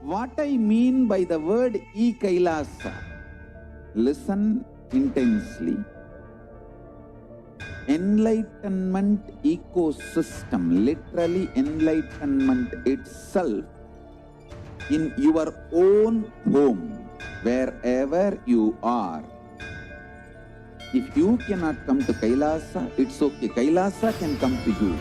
What I mean by the word e-Kailasa, listen intensely. Enlightenment ecosystem, literally enlightenment itself, in your own home, wherever you are. If you cannot come to Kailasa, it's okay. Kailasa can come to you.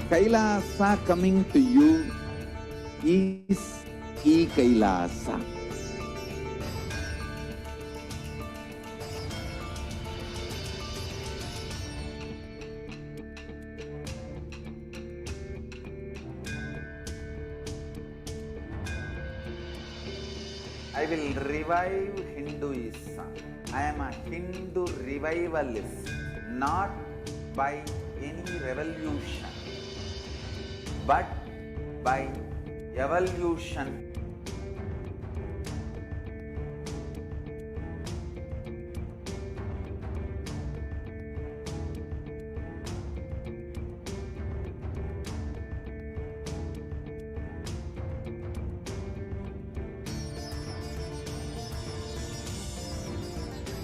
Kailasa coming to you is e-Kailasa. I will revive Hinduism. I am a Hindu revivalist, not by any revolution, but by evolution.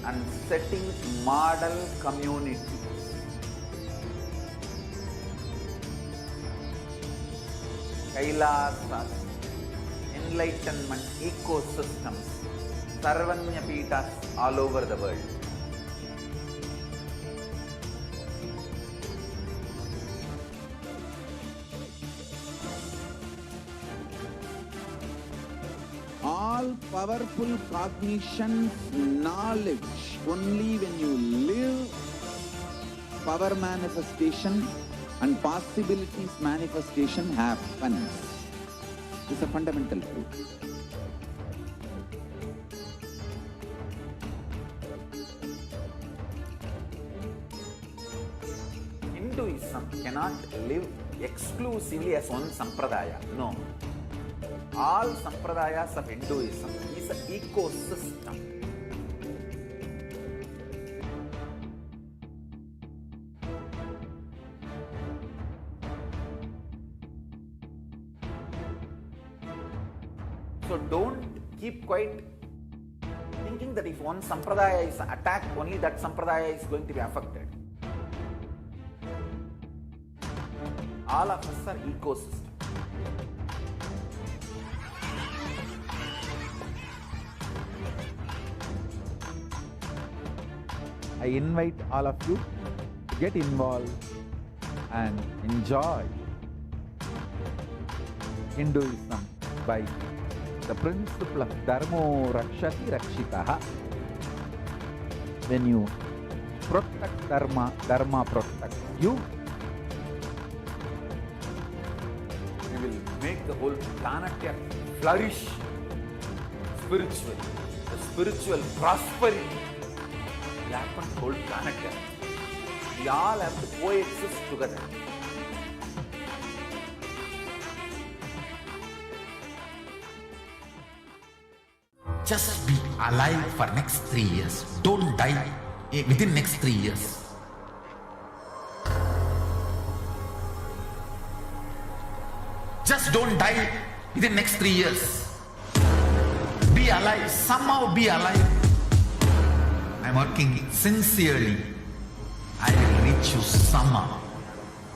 And setting model community. Kailasas, enlightenment ecosystems, Sarvanya Pitas all over the world. All powerful cognition, knowledge, only when you live, power manifestation and possibilities manifestation happens. This is a fundamental truth. Hinduism cannot live exclusively as one sampradaya. No. All sampradayas of Hinduism is an ecosystem. So don't keep quiet thinking that if one sampradaya is attacked, only that sampradaya is going to be affected. All of us are ecosystems. I invite all of you to get involved and enjoy Hinduism by the principle of Dharmo Rakshati Rakshitaha. When you protect Dharma, Dharma protects you. You will make the whole planet flourish spiritually. The spiritual prosperity will happen to the whole planet. We all have to coexist together. Just be alive for next 3 years. Don't die within next 3 years. Just don't die within next 3 years. Be alive. Somehow be alive. I'm working sincerely. I will reach you somehow.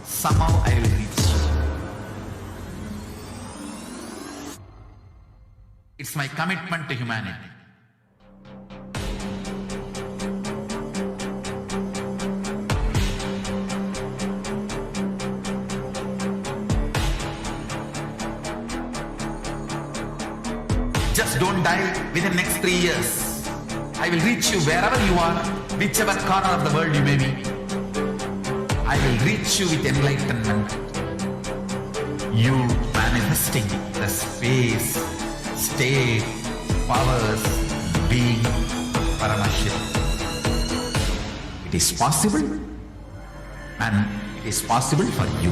Somehow I will reach you. It's my commitment to humanity. Just don't die within the next 3 years. I will reach you wherever you are, whichever corner of the world you may be. I will reach you with enlightenment. You manifesting the space, state, powers, being, Paramashakti. It is possible, and it is possible for you.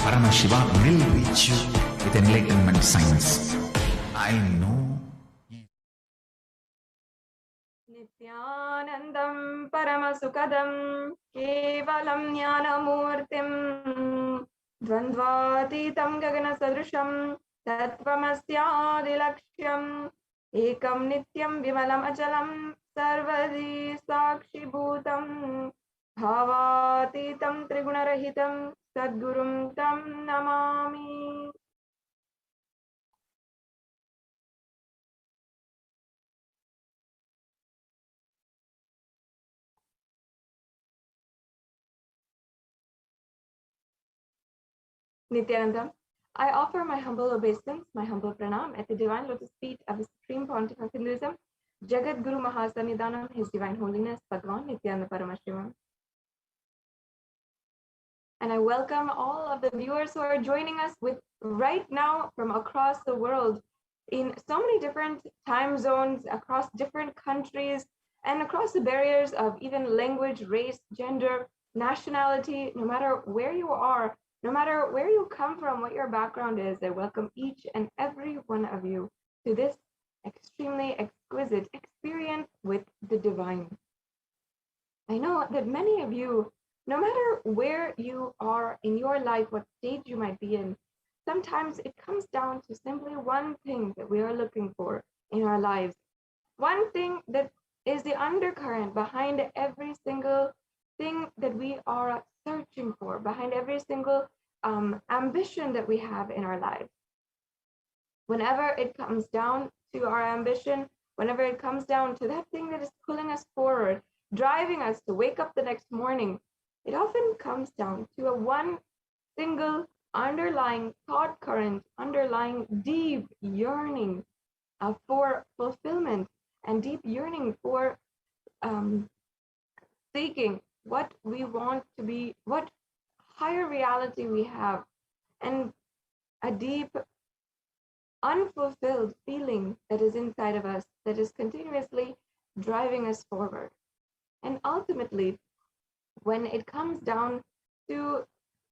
Paramashiva will reach you with enlightenment science. I know. Nityanandam Paramasukadam Kevalam Jnanamurtim Dvandvatitam Gagana Sadrusham Tattvamasyaadilaksham Ekam Nityam Vimalam Achalam Sarvadi Sakshi Bhutam Bhavatitam Trigunarahitam Sadgurum Tam Namami. Nityananda, I offer my humble obeisance, my humble pranam at the divine lotus feet of the Supreme Pontiff of Hinduism, Jagat Guru Mahasanidanam, His Divine Holiness, Bhagavan Nityananda Paramashivam. And I welcome all of the viewers who are joining us right now from across the world in so many different time zones, across different countries, and across the barriers of even language, race, gender, nationality. No matter where you are, no matter where you come from, what your background is, I welcome each and every one of you to this extremely exquisite experience with the divine. I know that many of you, no matter where you are in your life, what stage you might be in, sometimes it comes down to simply one thing that we are looking for in our lives. One thing that is the undercurrent behind every single thing that we are searching for, behind every single ambition that we have in our lives. Whenever it comes down to our ambition, whenever it comes down to that thing that is pulling us forward, driving us to wake up the next morning, it often comes down to a one single underlying thought current, underlying deep yearning for fulfillment and deep yearning for seeking what we want to be, what higher reality we have, and a deep unfulfilled feeling that is inside of us that is continuously driving us forward. And ultimately, when it comes down to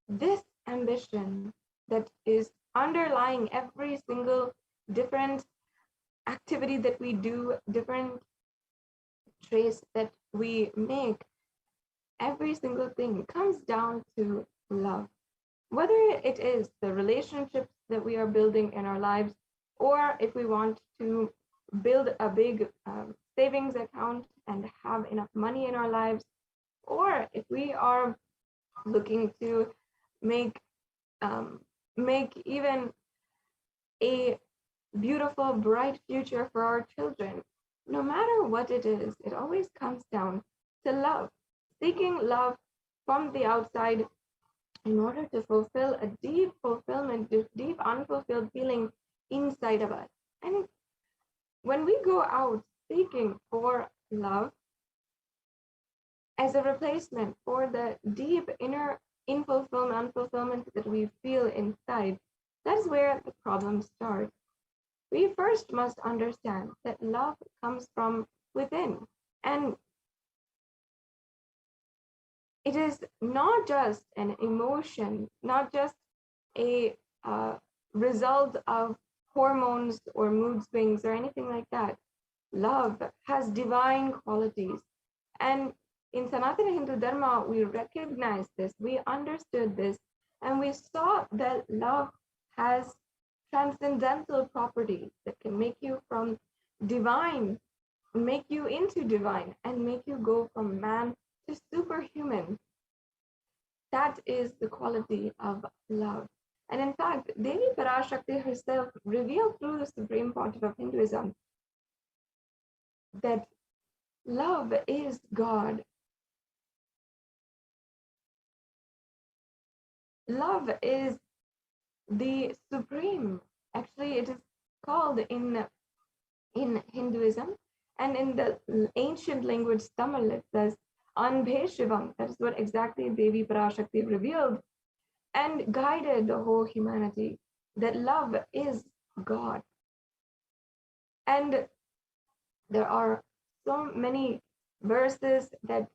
this ambition that is underlying every single different activity that we do, different trace that we make, every single thing comes down to love. Whether it is the relationships that we are building in our lives, or if we want to build a big savings account and have enough money in our lives, or if we are looking to make even a beautiful, bright future for our children, no matter what it is, it always comes down to love, seeking love from the outside in order to fulfill a deep fulfillment, deep unfulfilled feeling inside of us. And when we go out seeking for love as a replacement for the deep inner unfulfillment that we feel inside, that's where the problem starts. We first must understand that love comes from within, and it is not just an emotion, not just a result of hormones or mood swings or anything like that. Love has divine qualities. And in Sanatana Hindu Dharma, we recognized this, we understood this, and we saw that love has transcendental properties that can make you from divine, make you into divine, and make you go from man to superhuman. That is the quality of love. And in fact, Devi PARASHAKTI herself revealed through the Supreme Pontiff of Hinduism that love is God. Love is the supreme. Actually, it is called in Hinduism and in the ancient language Tamil, it says Anbhe Shivam. That is what exactly Devi PARASHAKTI revealed and guided the whole humanity, that love is God. And there are so many verses that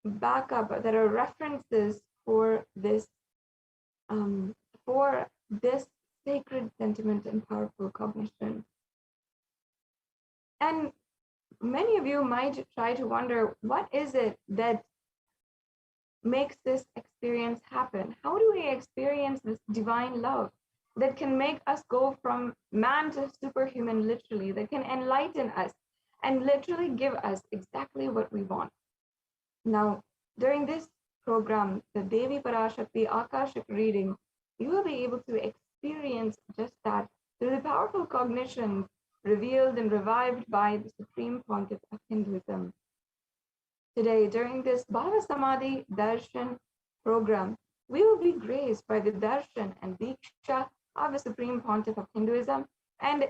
back up, that are references for this sacred sentiment and powerful cognition. And many of you might try to wonder, what is it that makes this experience happen? How do we experience this divine love that can make us go from man to superhuman, literally, that can enlighten us and literally give us exactly what we want? Now, during this program, the Devi PARASHAKTI Akashic reading, you will be able to experience just that through the powerful cognitions revealed and revived by the Supreme Pontiff of Hinduism. Today, during this Bhava Samadhi Darshan program, we will be graced by the Darshan and Diksha of the Supreme Pontiff of Hinduism. And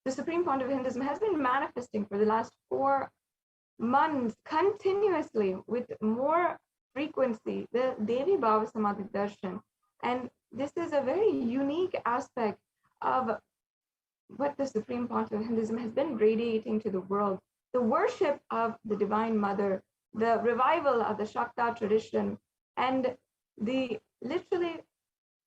the Supreme Pontiff of Hinduism has been manifesting for the last 4 months continuously with more frequency, the Devi Bhava Samadhi Darshan. And this is a very unique aspect of what the Supreme Pontiff of Hinduism has been radiating to the world. The worship of the Divine Mother, the revival of the Shakta tradition, and the literally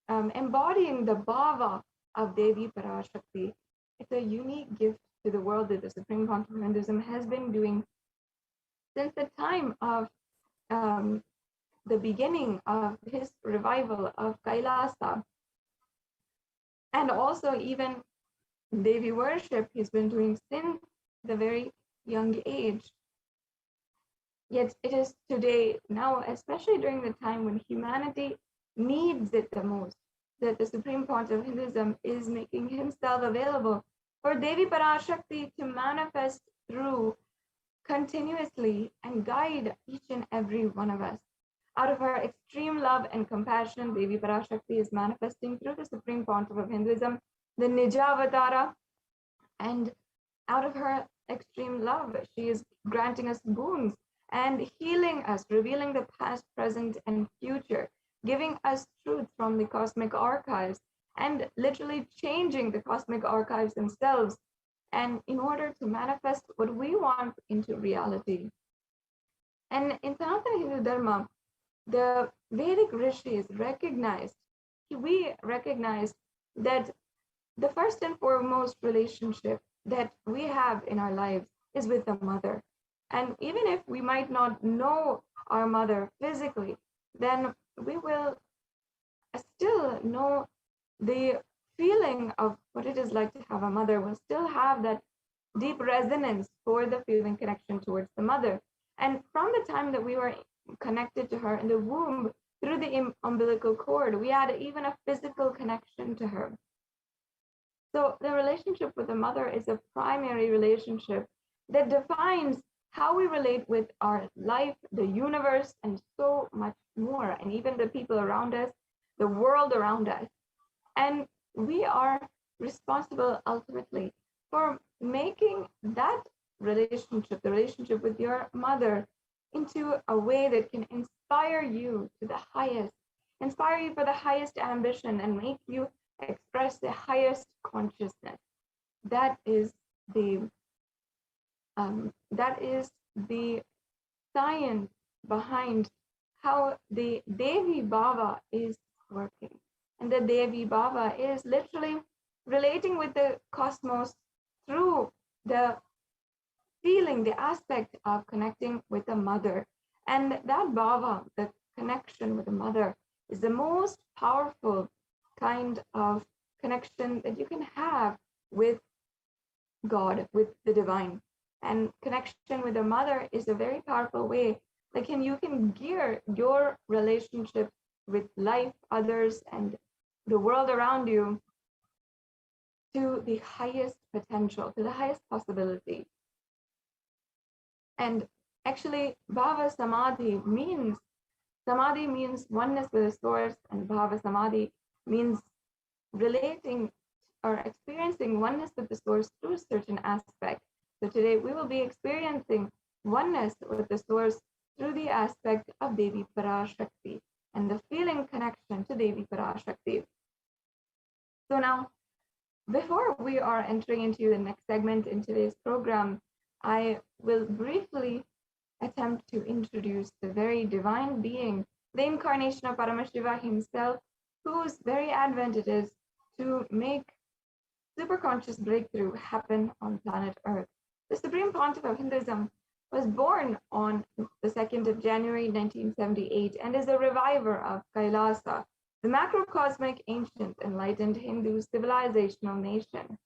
embodying the bhava of Devi PARASHAKTI. It's a unique gift to the world that the Supreme Pontiff of Hinduism has been doing since the time of the beginning of his revival of Kailasa. And also even Devi worship he's been doing since the very young age. Yet it is today, now, especially during the time when humanity needs it the most, that the Supreme Pontiff of Hinduism is making himself available for Devi PARASHAKTI to manifest through continuously and guide each and every one of us. Out of her extreme love and compassion, Devi PARASHAKTI is manifesting through the Supreme Pontiff of Hinduism, the Nijavatara, and out of her extreme love, she is granting us boons and healing us, revealing the past, present, and future, giving us truth from the cosmic archives, and literally changing the cosmic archives themselves, and in order to manifest what we want into reality. And in Sanatana Hindu Dharma, the Vedic rishis recognized, we recognize that the first and foremost relationship that we have in our lives is with the mother. And even if we might not know our mother physically, then we will still know the feeling of what it is like to have a mother. We'll still have that deep resonance for the feeling connection towards the mother. And from the time that we were connected to her in the womb through the umbilical cord, we had even a physical connection to her. So the relationship with the mother is a primary relationship that defines how we relate with our life, the universe, and so much more, and even the people around us, the world around us. And we are responsible ultimately for making that relationship, the relationship with your mother, into a way that can inspire you to the highest, inspire you for the highest ambition, and make you express the highest consciousness. That is the science behind how the Devi Bhava is working. And the Devi Bhava is literally relating with the cosmos through the feeling, the aspect of connecting with the mother. And that Bhava, the connection with the mother, is the most powerful kind of connection that you can have with God, with the divine. And connection with the mother is a very powerful way that you can gear your relationship with life, others, and the world around you to the highest potential, to the highest possibility. And actually, Bhava Samadhi means oneness with the source, and Bhava Samadhi means relating or experiencing oneness with the source through a certain aspect. So today we will be experiencing oneness with the source through the aspect of Devi PARASHAKTI and the feeling connection to Devi PARASHAKTI. So now, before we are entering into the next segment in today's program, I will briefly attempt to introduce the very divine being, the incarnation of Paramashiva himself, whose very advent it is to make superconscious breakthrough happen on planet Earth. The Supreme Pontiff of Hinduism was born on the 2nd of January 1978 and is a reviver of Kailasa, the macrocosmic, ancient, enlightened Hindu civilizational nation.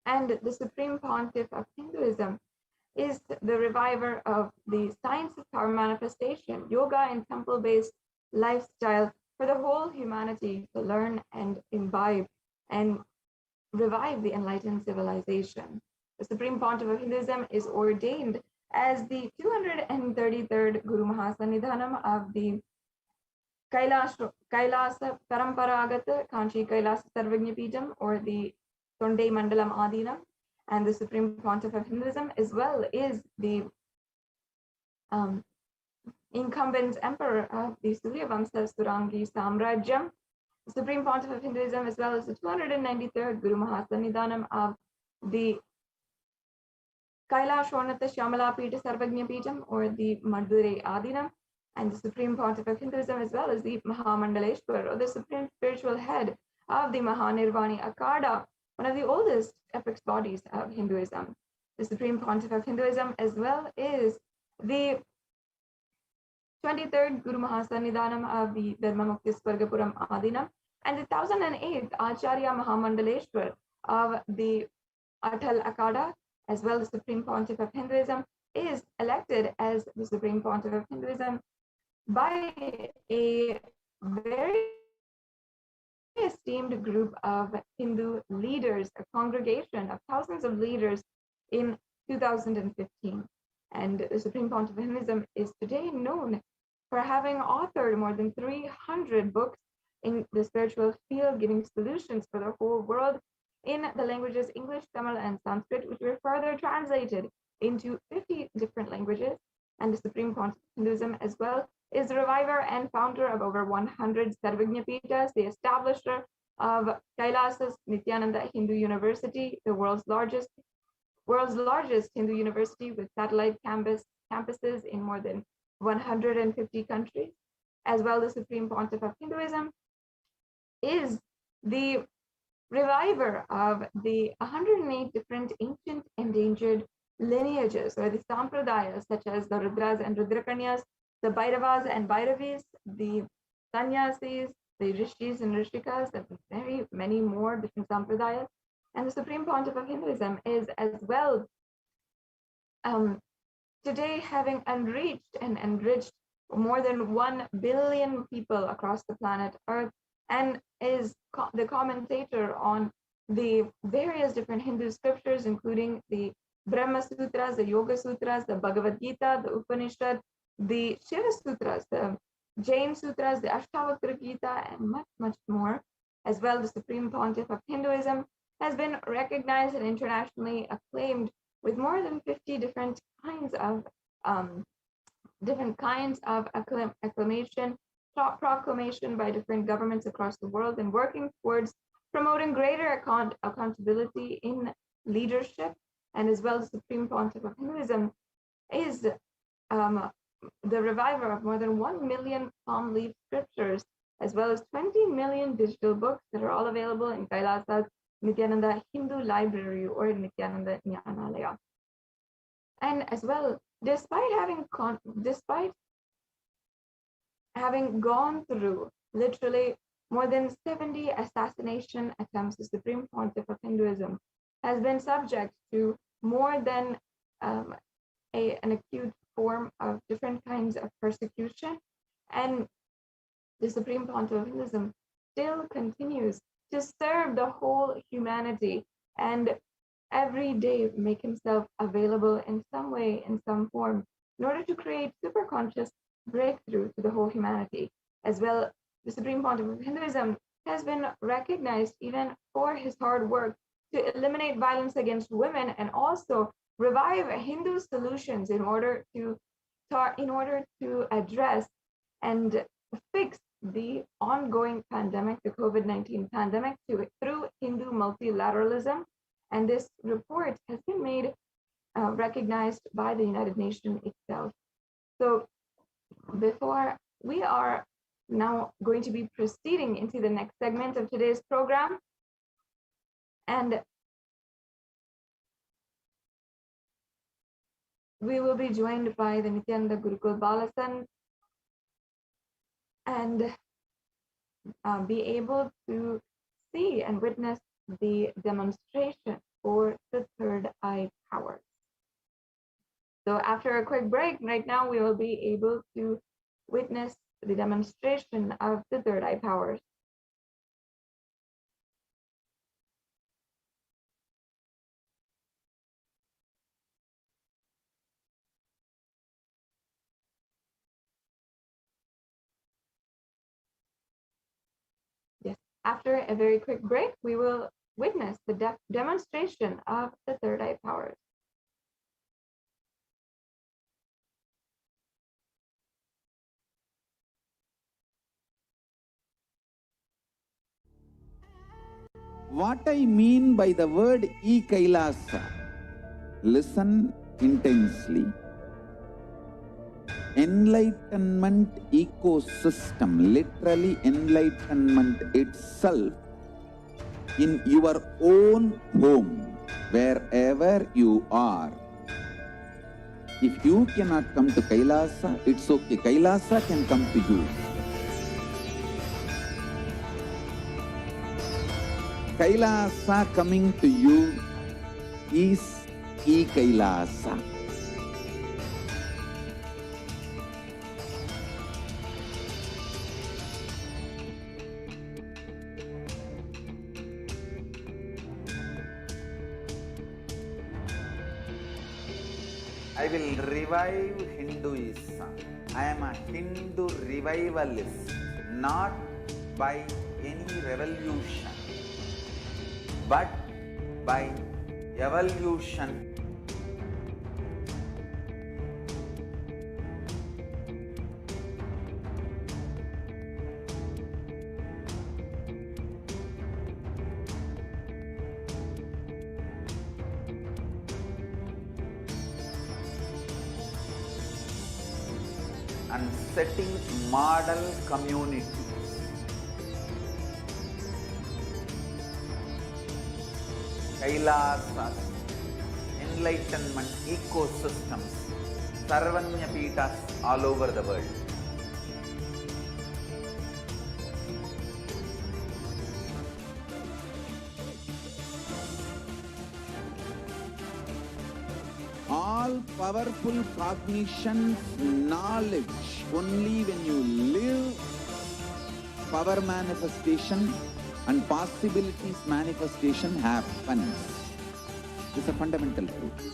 And the Supreme Pontiff of Hinduism is the reviver of the science of power manifestation, yoga and temple-based lifestyle for the whole humanity to learn and imbibe and revive the enlightened civilization. The Supreme Pontiff of Hinduism is ordained as the 233rd Guru Mahasannidhanam of the Kailasa Paramparagata Kanchi Kailasa Sarvagnapeetham, or the Tondai Mandalam Adinam. And the Supreme Pontiff of Hinduism as well is the incumbent emperor of the Suryavamsa Surangi Samrajyam. The Supreme Pontiff of Hinduism as well as the 293rd Guru Mahasannidhanam of the Kailashonata Shyamala Pita Sarvagnapeetham, or the Madurai Adinam. And the Supreme Pontiff of Hinduism as well as the Mahamandaleshwar, or the Supreme Spiritual Head of the Mahanirvani Akada, one of the oldest epic bodies of Hinduism. The Supreme Pontiff of Hinduism as well is the 23rd Guru Mahasannidhanam of the Dharmamukti Swargapuram Adinam, and the 1008th Acharya Mahamandaleshwar of the Atal Akada, as well as the Supreme Pontiff of Hinduism, is elected as the Supreme Pontiff of Hinduism by a very esteemed group of Hindu leaders, a congregation of thousands of leaders in 2015. And the Supreme Pontiff of Hinduism is today known for having authored more than 300 books in the spiritual field, giving solutions for the whole world in the languages English, Tamil, and Sanskrit, which were further translated into 50 different languages. And the Supreme Pontiff of Hinduism as well is the reviver and founder of over 100 Sarvagnapeethas, the establisher of Kailasa's Nityananda Hindu University, the world's largest Hindu university with satellite campuses in more than 150 countries. As well, the Supreme Pontiff of Hinduism is the reviver of the 108 different ancient endangered lineages, or the sampradayas, such as the Rudras and Rudrakanyas, the Bhairavas and Bhairavis, the Sannyasis, the Rishis and Rishikas, and very many more different sampradayas. And the Supreme Pontiff of Hinduism is as well today having enriched and enriched more than 1 billion people across the planet Earth, and is the commentator on the various different Hindu scriptures, including the Brahma Sutras, the Yoga Sutras, the Bhagavad Gita, the Upanishad, the Shiva Sutras, the Jain Sutras, the Ashtavakra Gita, and much, much more. As well, the Supreme Pontiff of Hinduism has been recognized and internationally acclaimed with more than 50 different kinds of acclamation, proclamation by different governments across the world, and working towards promoting greater accountability in leadership. And as well, the Supreme Pontiff of Hinduism is the reviver of more than 1 million palm leaf scriptures, as well as 20 million digital books that are all available in Kailasa's Nityananda Hindu Library, or Nityananda Jnanalaya. And as well, despite having gone through literally more than 70 assassination attempts, the Supreme Pontiff of Hinduism has been subject to more than an acute form of different kinds of persecution. And the Supreme Pontiff of Hinduism still continues to serve the whole humanity, and every day make himself available in some way, in some form, in order to create super conscious breakthrough to the whole humanity. As well, the Supreme Pontiff of Hinduism has been recognized even for his hard work to eliminate violence against women, and also revive Hindu solutions in order to address and fix the ongoing pandemic, the COVID-19 pandemic, through Hindu multilateralism. And this report has been made recognized by the United Nations itself. So before we are now going to be proceeding into the next segment of today's program. And we will be joined by the Nityananda Gurukul Balasan and be able to see and witness the demonstration for the third eye powers. So after a quick break, right now we will be able to witness the demonstration of the third eye powers. Yes, after a very quick break, we will witness the demonstration of the third eye powers. What I mean by the word e-Kailasa, listen intensely. Enlightenment ecosystem, literally enlightenment itself, in your own home, wherever you are. If you cannot come to Kailasa, it's okay. Kailasa can come to you. Kailasa coming to you is e-Kailasa. I will revive Hinduism. I am a Hindu revivalist, not by any revolution, but by evolution. And setting model communities. Kailasas, enlightenment ecosystems, Sarvanya Pitas all over the world. All powerful cognition, knowledge, only when you live, power manifestation and possibilities manifestation happens. It's a fundamental truth.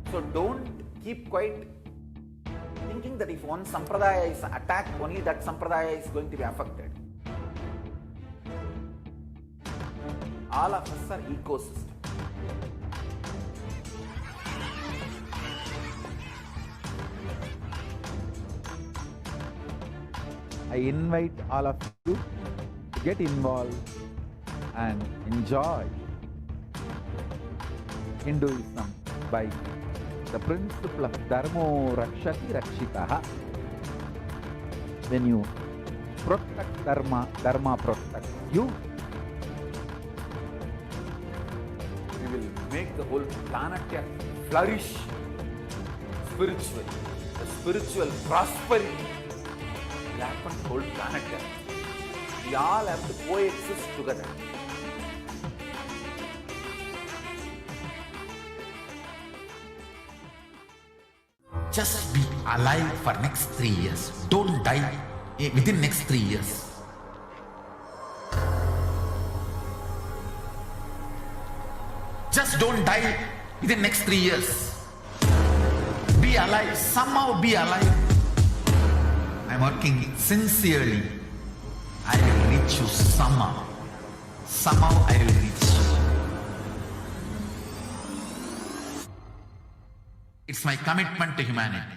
So don't keep quiet thinking that if one sampradaya is attacked, only that sampradaya is going to be affected. All of us are ecosystem. I invite all of you to get involved and enjoy Hinduism by the principle of Dharmo Rakshati Rakshitaha. When you protect Dharma, Dharma protects you. We will make the whole planet flourish spiritually. The spiritual prosperity will happen to the whole planet. We all have to coexist together. Just be alive for next 3 years. Don't die within next 3 years. Just don't die within next 3 years. Be alive. Somehow be alive. I'm working sincerely. I will reach you somehow. Somehow I will reach you. It's my commitment to humanity.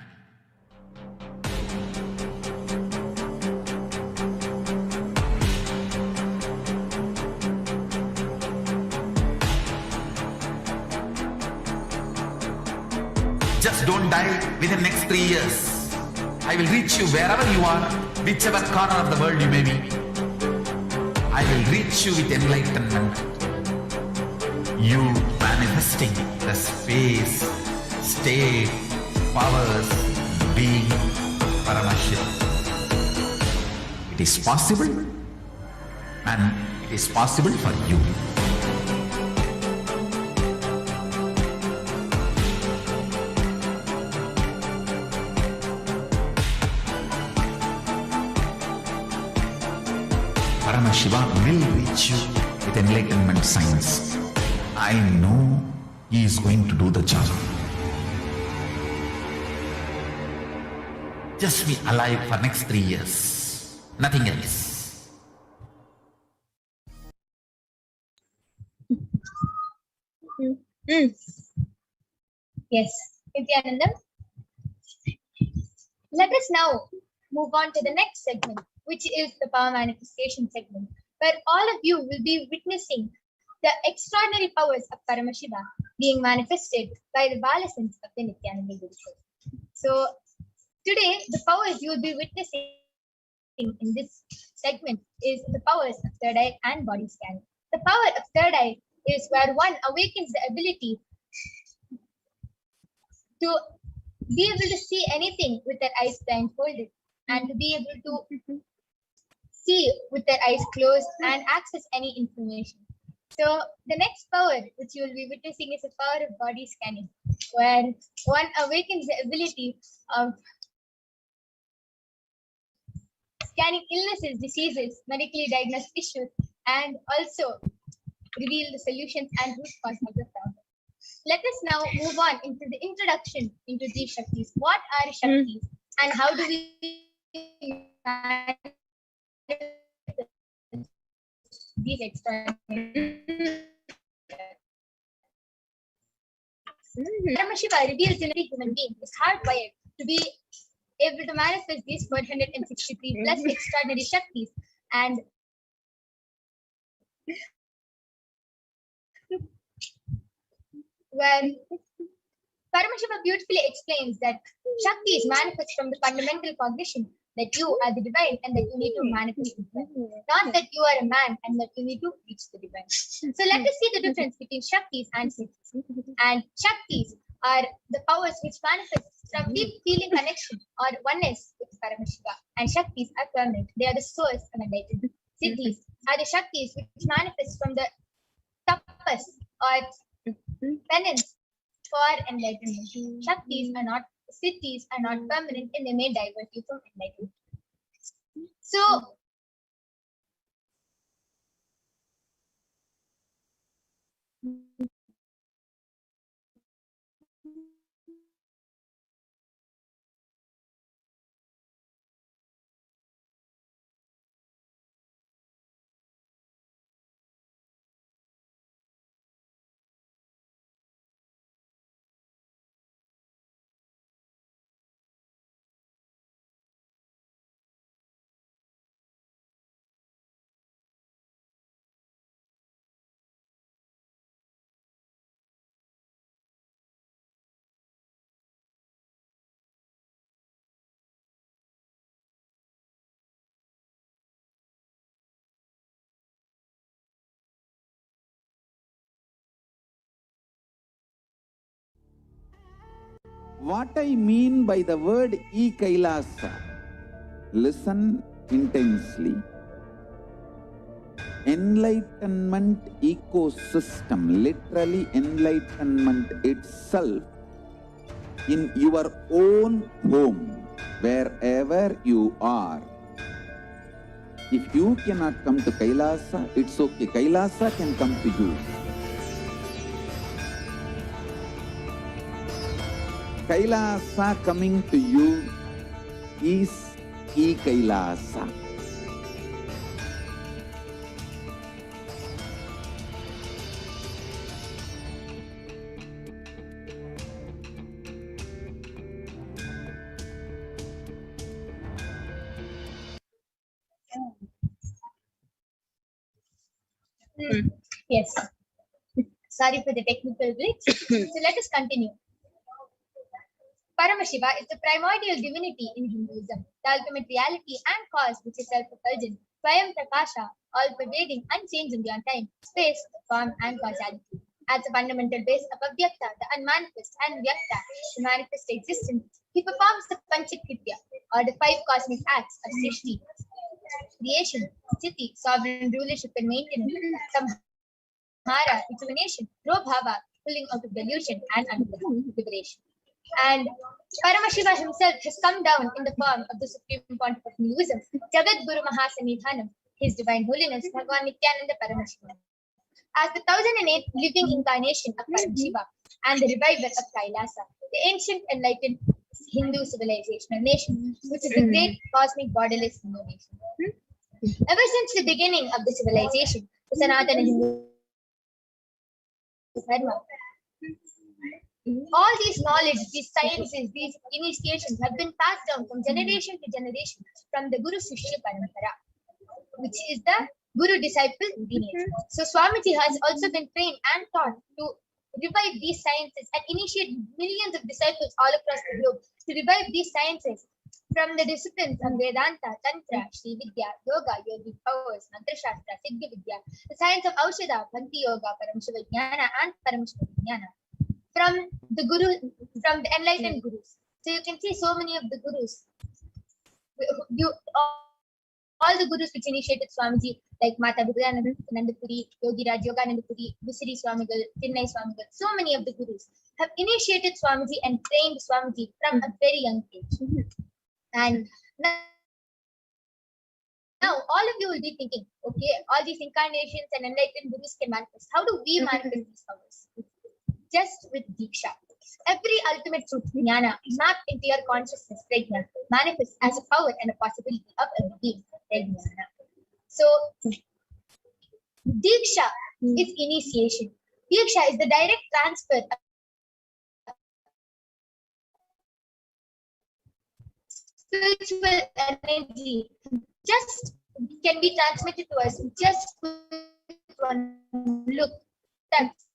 Just don't die within the next 3 years. I will reach you wherever you are, whichever corner of the world you may be. I will reach you with enlightenment. You manifesting the space, state, powers, being, Paramashya. It is possible, and it is possible for you. Paramashiva will reach you with enlightenment science. I know he is going to do the job. Just be alive for next 3 years. Nothing else. Yes, Nityanandam. Let us now move on to the next segment, which is the power manifestation segment, where all of you will be witnessing the extraordinary powers of Paramashiva being manifested by the Balasans of the Nityananda Gurukul. So today, the powers you will be witnessing in this segment is the powers of third eye and body scanning. The power of third eye is where one awakens the ability to be able to see anything with their eyes blindfolded and to be able to see with their eyes closed and access any information. So the next power which you will be witnessing is the power of body scanning, where one awakens the ability of scanning illnesses, diseases, medically diagnosed issues, and also reveal the solutions and root cause of the problem. Let us now move on into the introduction into these Shaktis. What are Shaktis and how do we manifest these extraordinary? Paramashiva reveals in every human being is hardwired to be able to manifest these 463 plus extraordinary Shaktis, and when Paramashiva beautifully explains that Shakti is manifest from the fundamental cognition that you are the divine and that you need to manifest the divine. Not that you are a man and that you need to reach the divine. So let us see the difference between Shaktis and Siddhis. And Shaktis are the powers which manifest from deep feeling connection or oneness with Paramashiva. And Shaktis are permanent. They are the source of enlightenment. Siddhis are the Shaktis which manifest from the tapas or penance for enlightenment. Shaktis are not, Siddhis are not permanent and they may divert you from enlightenment. So, What I mean by the word e-Kailasa, listen intensely. Enlightenment ecosystem, literally enlightenment itself, in your own home, wherever you are. If you cannot come to Kailasa, it's okay. Kailasa can come to you. Kailasa coming to you is e-Kailasa. Yes. Sorry for the technical glitch. So let us continue. Paramashiva is the primordial divinity in Hinduism, the ultimate reality and cause which is self-effulgent, Swayam Prakasha, all-pervading, unchanging beyond time, space, form, and causality. As a fundamental base of Avyakta, the unmanifest, and Vyakta, the manifest existence, he performs the Panchakritya, or the 5 cosmic acts of Srishti, creation, Chiti, sovereign rulership and maintenance, Samhara, rejuvenation, Robhava, pulling out of delusion and liberation. And Paramashiva himself has come down in the form of the Supreme Pontiff of Hinduism, Jagat Guru Mahasanidhanam, His Divine Holiness Bhagavan Nityananda Paramashiva. As the 1008th living incarnation of Paramashiva and the reviver of Kailasa, the ancient enlightened Hindu civilizational nation, which is the great cosmic borderless Hindu nation. Ever since the beginning of the civilization, the Sanatana Hindu Dharma, all these knowledge, these sciences, these initiations have been passed down from generation to generation from the Guru Shishya Parampara, which is the Guru-disciple lineage. So Swamiji has also been trained and taught to revive these sciences and initiate millions of disciples all across the globe to revive these sciences from the disciplines of Vedanta, Tantra, Shri Vidya, Yoga, Yogic powers, Mantra Shastra, Siddha Vidya, the science of Aushadha, Bhakti Yoga, Paramashiva Jnana, and Paramashiva Jnana. From the enlightened gurus. So you can see so many of the gurus. All the gurus which initiated Swamiji, like Mata Nandapuri, Yogi Raj Yoganandapuri, Visiri Swamigal, Chinnai Swamigal, so many of the gurus have initiated Swamiji and trained Swamiji from a very young age. And now all of you will be thinking, okay, all these incarnations and enlightened gurus can manifest. How do we manifest these powers? Just with Diksha. Every ultimate truth, jnana, mapped into your consciousness, prajna, manifests as a power and a possibility of a being, prajna. So, Diksha is initiation. Diksha is the direct transfer of spiritual energy. Just can be transmitted to us just with one look. That's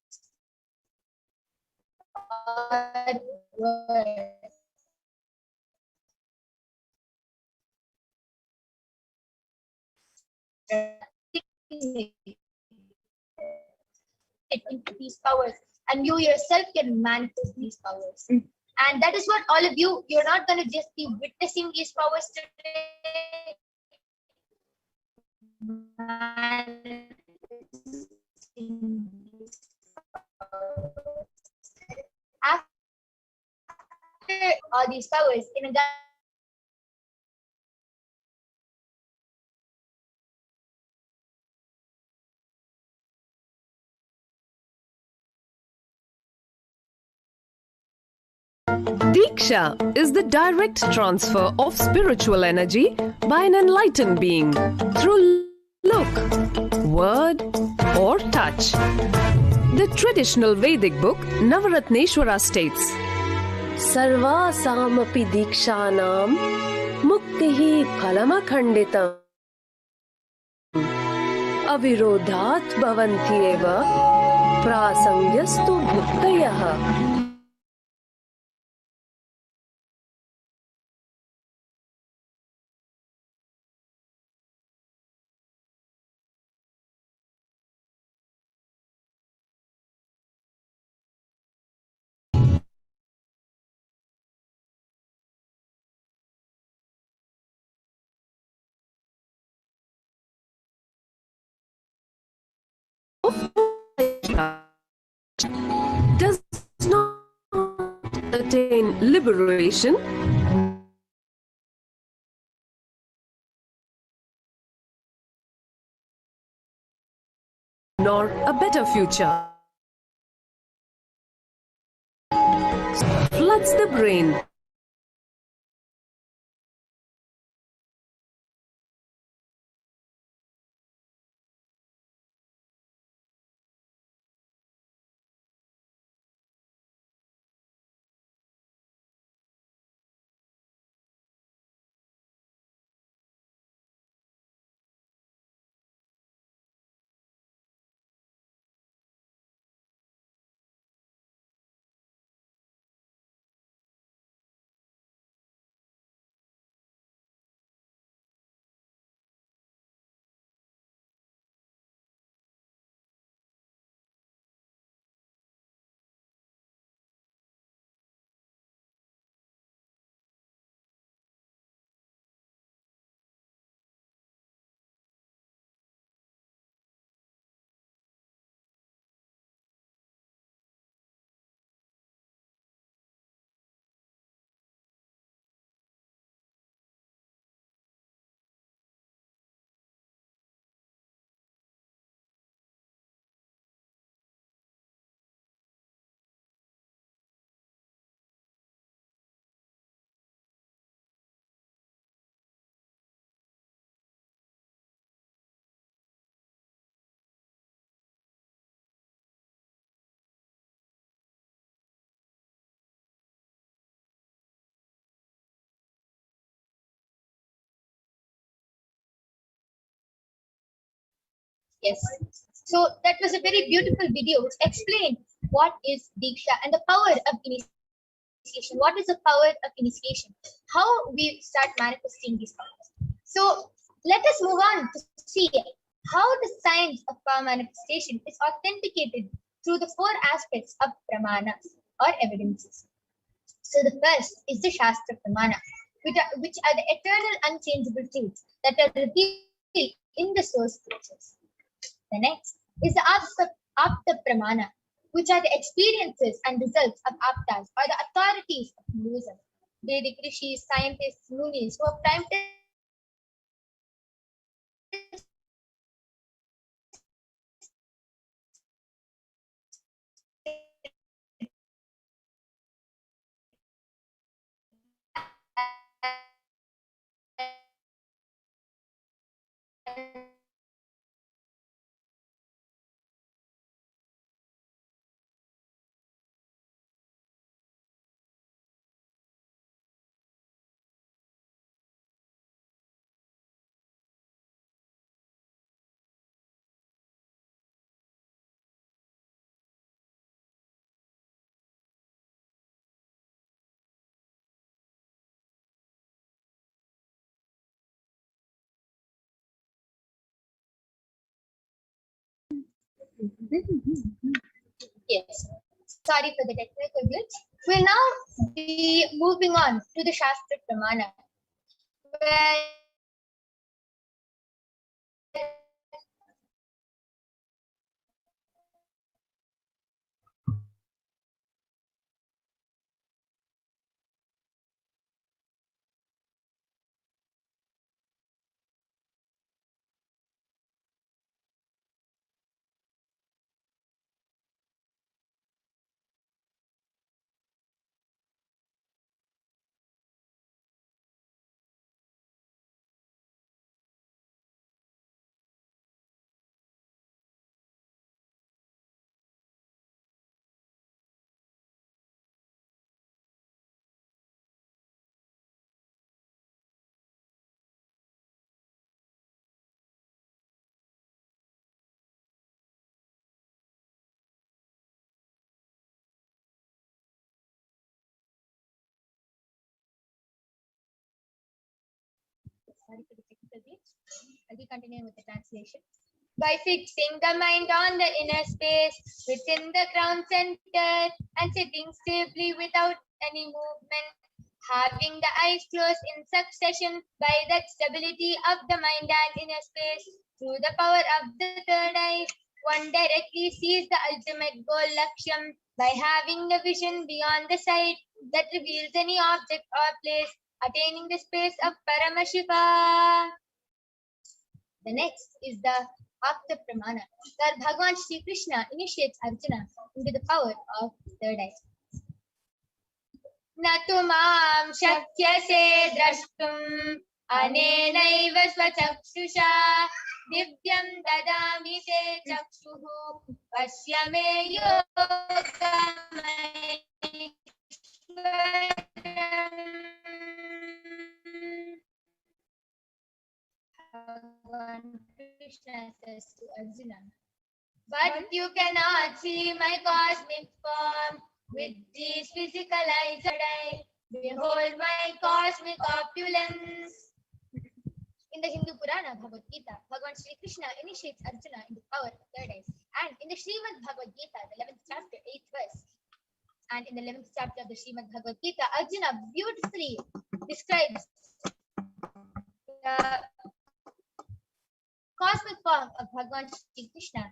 into these powers, and you yourself can manifest these powers. And that is what all of you're not going to just be witnessing these powers today. After all these powers in a Diksha is the direct transfer of spiritual energy by an enlightened being through look, word, or touch. The traditional Vedic book Navaratneshwara states, Sarvasamapi Dikshanam Muktihi Phalamakhanditam Avirodhat Bhavantyeva Prasangyastu Bhuktayah. Does not attain liberation nor a better future. Floods the brain. Yes. So that was a very beautiful video which explained what is Diksha and the power of initiation. What is the power of initiation? How we start manifesting these powers. So let us move on to see how the science of power manifestation is authenticated through the 4 aspects of pramanas or evidences. So the first is the Shastra Pramana, which are the eternal unchangeable truths that are revealed in the source scriptures. The next is the Apta Pramana, which are the experiences and results of Aptas or the authorities of Hinduism. Vedic rishis, scientists, munis who have time to Yes, sorry for the technical glitch. We'll now be moving on to the Shastra Pramana, where sorry for the technical glitch. I'll be continuing with the translation. By fixing the mind on the inner space within the crown center and sitting stably without any movement, having the eyes closed in succession, by that stability of the mind and inner space, through the power of the third eye, one directly sees the ultimate goal Laksham by having the vision beyond the sight that reveals any object or place, attaining the space of Paramashiva. The next is the Apta Pramana, where Bhagavan Shri Krishna initiates Arjuna into the power of third eye. Natu mam shakyase drashtum anenaiva svachakshusha divyam dadami te chakshuhu pashyame Bhagavan Krishna says to Arjuna, but you cannot see my cosmic form with these physical eyes that I behold my cosmic opulence. In the Hindu Purana Bhagavad Gita, Bhagavan Shri Krishna initiates Arjuna in the power of third eyes. And in the Srimad Bhagavad Gita, the 11th chapter, 8th verse, and in the 11th chapter of the Srimad Bhagavad Gita, Arjuna beautifully describes the cosmic form of Bhagavan Shri Krishna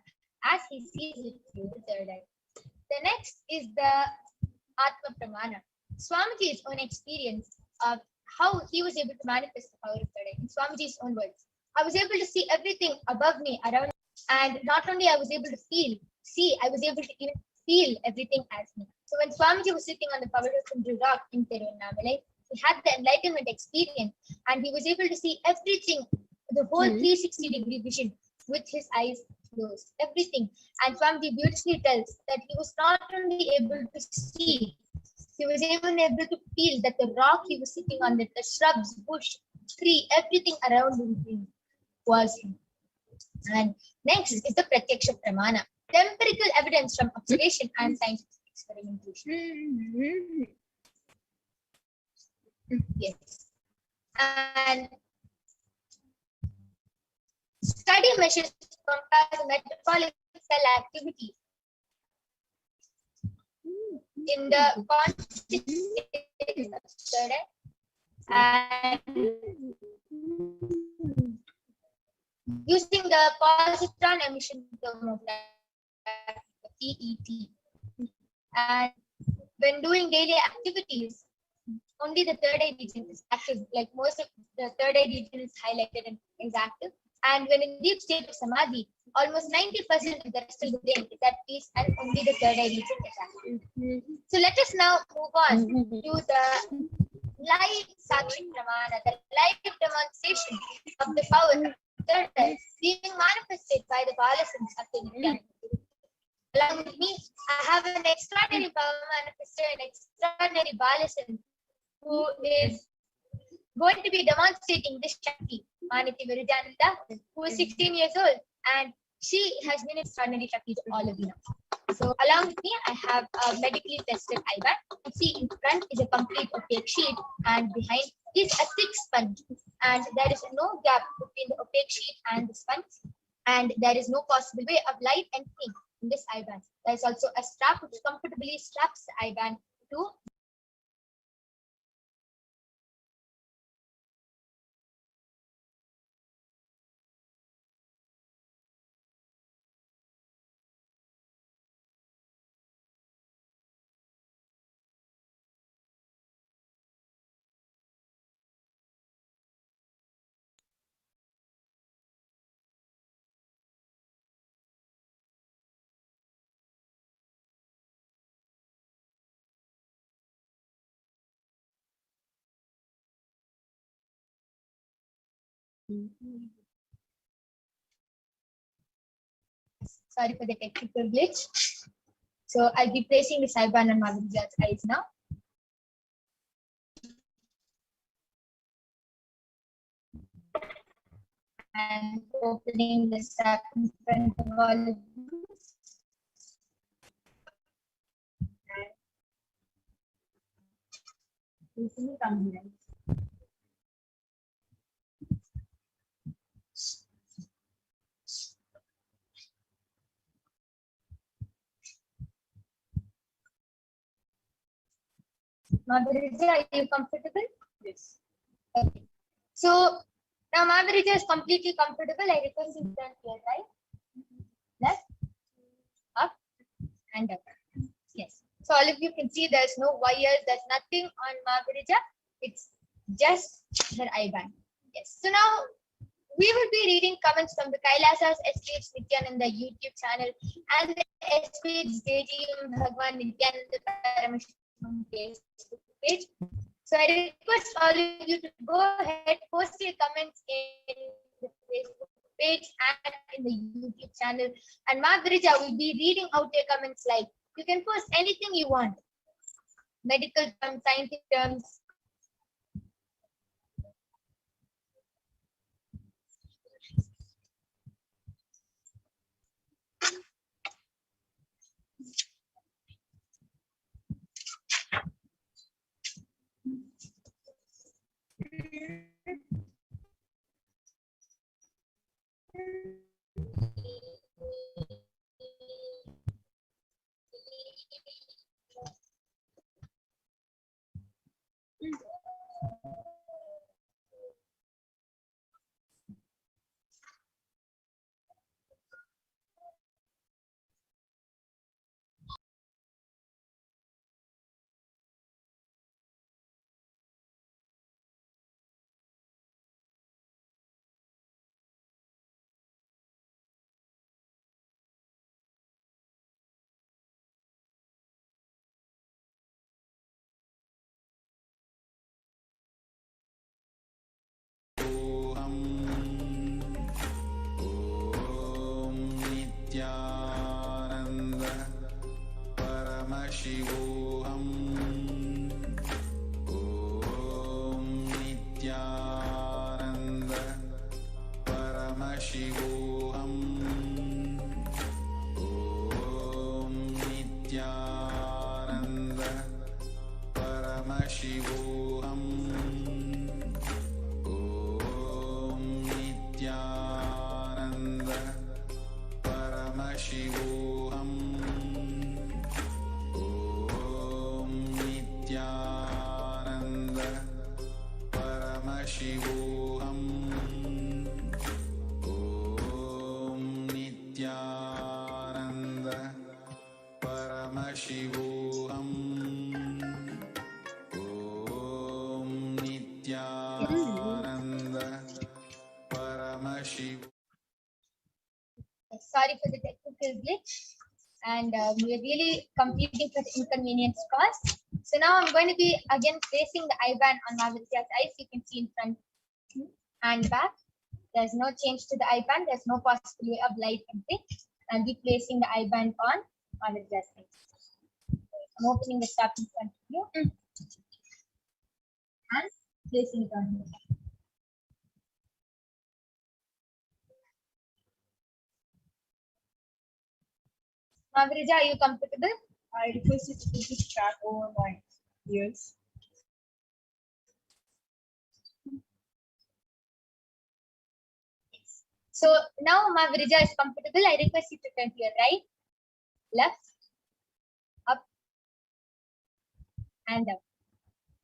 as he sees it through the third eye. The next is the Atma Pramana, Swamiji's own experience of how he was able to manifest the power of third eye. In Swamiji's own words, I was able to see everything above me, around me, and not only I was able to see, I was able to even feel everything as me. So when Swamiji was sitting on the Pavarakundra rock in Tiruvannamalai, he had the enlightenment experience and he was able to see everything, the whole 360-degree vision with his eyes closed, everything. And Swamiji beautifully tells that he was not only able to see, he was even able to feel that the rock he was sitting on, that the shrubs, bush, tree, everything around him was him. And next is the Pratyaksha Pramana, the empirical evidence from observation and scientific experimentation. Yes. And study measures compare metabolic cell activity in the conscious state and using the positron emission thermograph, PET. And when doing daily activities, only the third eye region is active, like most of the third eye region is highlighted and is active. And when in deep state of samadhi, almost 90% of the rest of the brain is at peace and only the third eye region is active. So let us now move on to the live Sakshi Pramana, the live demonstration of the power of the third eye being manifested by the Balasans of the Nityananda. Along with me, I have an extraordinary power manifester, an extraordinary Balasan, who is going to be demonstrating this Shakti, Maniti Virijananda, who is 16 years old, and she has been an extraordinary Shakti to all of you now. So along with me, I have a medically tested IBAN. You see in front is a complete opaque sheet, and behind is a thick sponge, and there is no gap between the opaque sheet and the sponge, and there is no possible way of light entering in this IBAN. There is also a strap which comfortably straps the IBAN to Sorry for the technical glitch. So I'll be placing the Saiban on Madhurija's eyes now. And opening the strap in front of all of you. Madhurija, are you comfortable? Yes. Okay. So now Madhurija is completely comfortable. I request you to turn to your right, left, up, and up. Yes. So all of you can see there's no wires, there's nothing on Madhurija. It's just her IBAN. Yes. So now we will be reading comments from the Kailasa's SPH Nityananda YouTube channel and the SPH Stadium Bhagwan Nityananda Parameshwaran Facebook page. So I request all of you to go ahead, post your comments in the Facebook page and in the YouTube channel. And Madhurija will be reading out your comments like, you can post anything you want. Medical terms, scientific terms. शिवोऽहम् ॐ नित्यानन्द परमशिवोऽहम् परमशिवोऽहम् ॐ नित्यानन्द परमशिवोऽहम् ॐ नित्यानन्द परमशिवोऽहम् ॐ नित्यानन्द परमशिवोऽहम् Nityanand Paramshiva. Sorry for the technical glitch, and we are really completing for the inconvenience caused. So now I'm going to be again placing the IBAN on Mahavirja's eyes. You can see in front and back. There's no change to the IBAN. There's no possible way of light entry. I'll be placing the IBAN on Mahavirja's eyes. I'm opening the strap in front of you and placing it on here. Mahavirja, are you comfortable? I request you to put the strap over my ears. So now Mahavirja is comfortable. I request you to turn to your right, left, up, and down.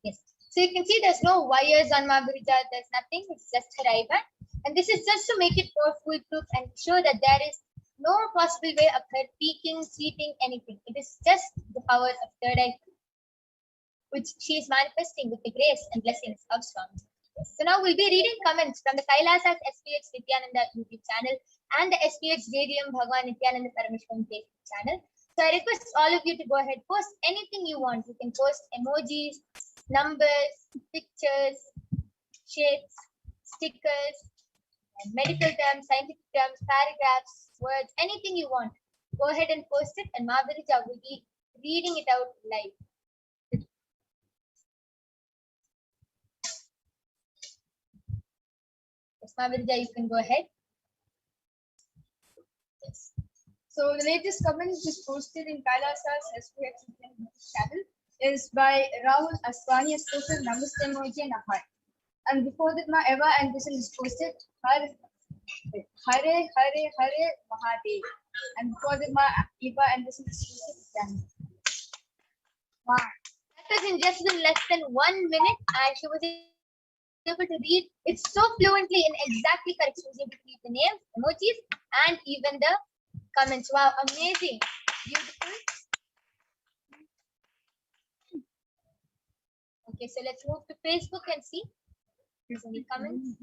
Yes. So you can see there's no wires on Mahavirja. There's nothing. It's just her IBAN. And this is just to make it more foolproof and show that there is no possible way of her peeking, cheating, anything. It is just the power of third eye, which she is manifesting with the grace and blessings of Swami. So now we'll be reading comments from the Kailasa's SPH Nityananda YouTube channel and the SPH JDM Bhagwan Nityananda Parameshwaran Facebook channel. So I request all of you to go ahead, post anything you want. You can post emojis, numbers, pictures, shapes, stickers, and medical terms, scientific terms, paragraphs, words, anything you want. Go ahead and post it, and Mahavirja will be reading it out live. Yes, Mahavirja, you can go ahead. Yes. So the latest comment which is posted in Kailasa's SPH channel is by Rahul Aswani, has posted Namaste emoji and a heart. And before that, my Eva and this is posted Hare Hare Mahadev. And before that, my Eva and this is posted. Wow. That was in just less than 1 minute, and she was able to read it so fluently and exactly correct. She was able to read the names, emojis, and even the comments. Wow, amazing. Beautiful. Okay, so let's move to Facebook and see. There's any comments?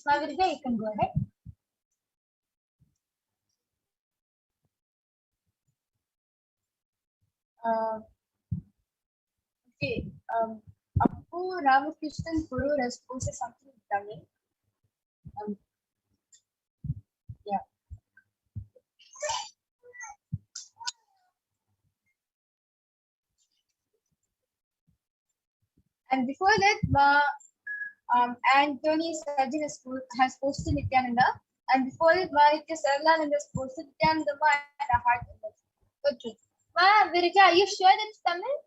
Mahavirja, you can go ahead. Okay. Appu Ramakrishnan Guru has posted something in Tamil. Yeah. And before that, Anthony Sajin has posted Nityananda. And before that, Marika Sarlan has posted Nityananda and a heart. Okay. Mahavirja, are you sure that's Tamil?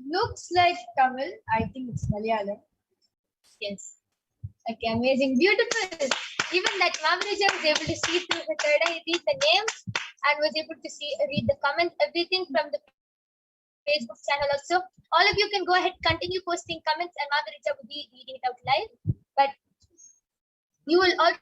Looks like Tamil. I think it's Malayalam. Yes. Okay, amazing. Beautiful. Even that Mahavirja was able to see through the third eye, read the names, and was able to read the comments, everything from the Facebook channel also. All of you can go ahead, continue posting comments, and Mother Richa will be reading it out live. But you will all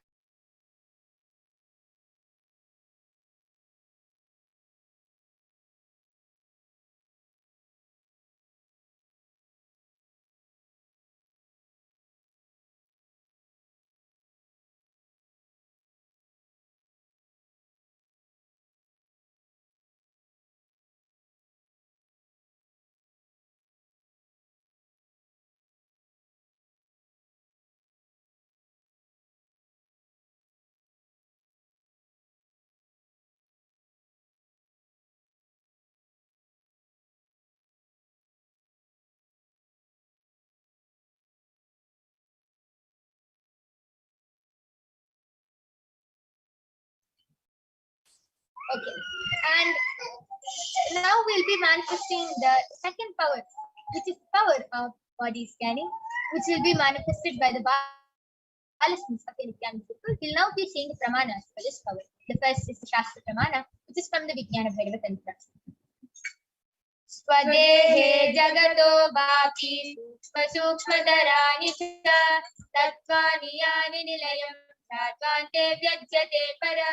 okay. And now we'll be manifesting the second power, which is power of body scanning, which will be manifested by the balancing of the Vijnana people. We'll now be seeing the pramanas for this power. The first is the Shastra Pramana, which is from the Vijnana Bhairava Tantra. Swadehe jagato bhati sukshmadarani cha tattvani yani nilayam tatvante vyajyate para.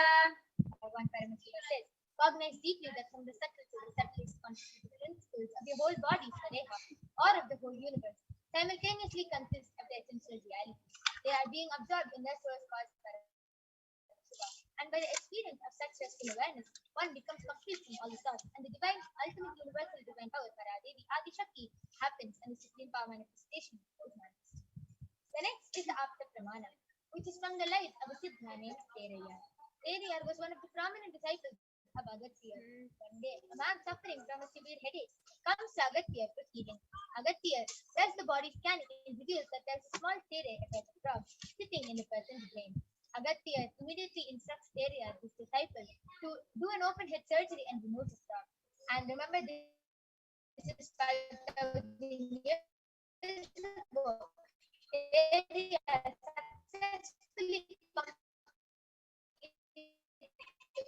Bhagavan Paramashiva says, cognize deeply that from the subtle to the subtlest constitutive principles of the whole body, Swadeha, or of the whole universe, simultaneously consist of the essential reality. They are being absorbed in their source caused Parashiva. And by the experience of such restful awareness, one becomes complete from all the thoughts, and the divine, ultimate universal divine power, Paradevi, Adi-Shakti, happens, and the supreme power manifestation is manifest. The next is the Apta Pramana, which is from the life of a Siddha named Teraya. Teraya was one of the prominent disciples of Agastya. One day, a man suffering from a severe headache comes to Agastya for healing. Agastya does the body scanning and reveals that there is a small tere effect frog sitting in the person's brain. Agastya immediately instructs Teraya, his disciple, to do an open head surgery and remove the frog. And remember, this is 5,000 years ago. Teraya successfully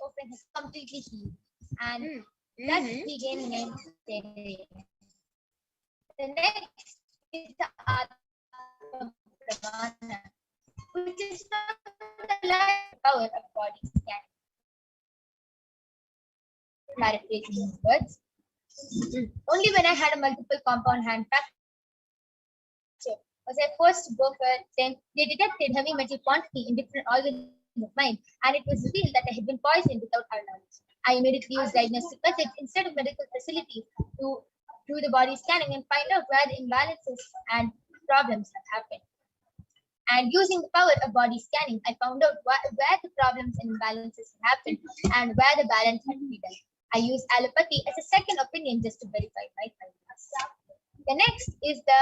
open has completely healed, and thus he gained the name Teraya. The next is the Atma Pramana, which is from the life power of body scanning. Paraphrasing his words. Only when I had a multiple compound hand fracture was I forced to go for them. They detected heavy metal quantity in different organs of mine, and it was revealed that I had been poisoned without our knowledge. I immediately used diagnostic methods instead of medical facilities to do the body scanning and find out where the imbalances and problems have happened. And using the power of body scanning, I found out where the problems and imbalances had happened and where the balance had to be done. I used allopathy as a second opinion just to verify my findings. The next is the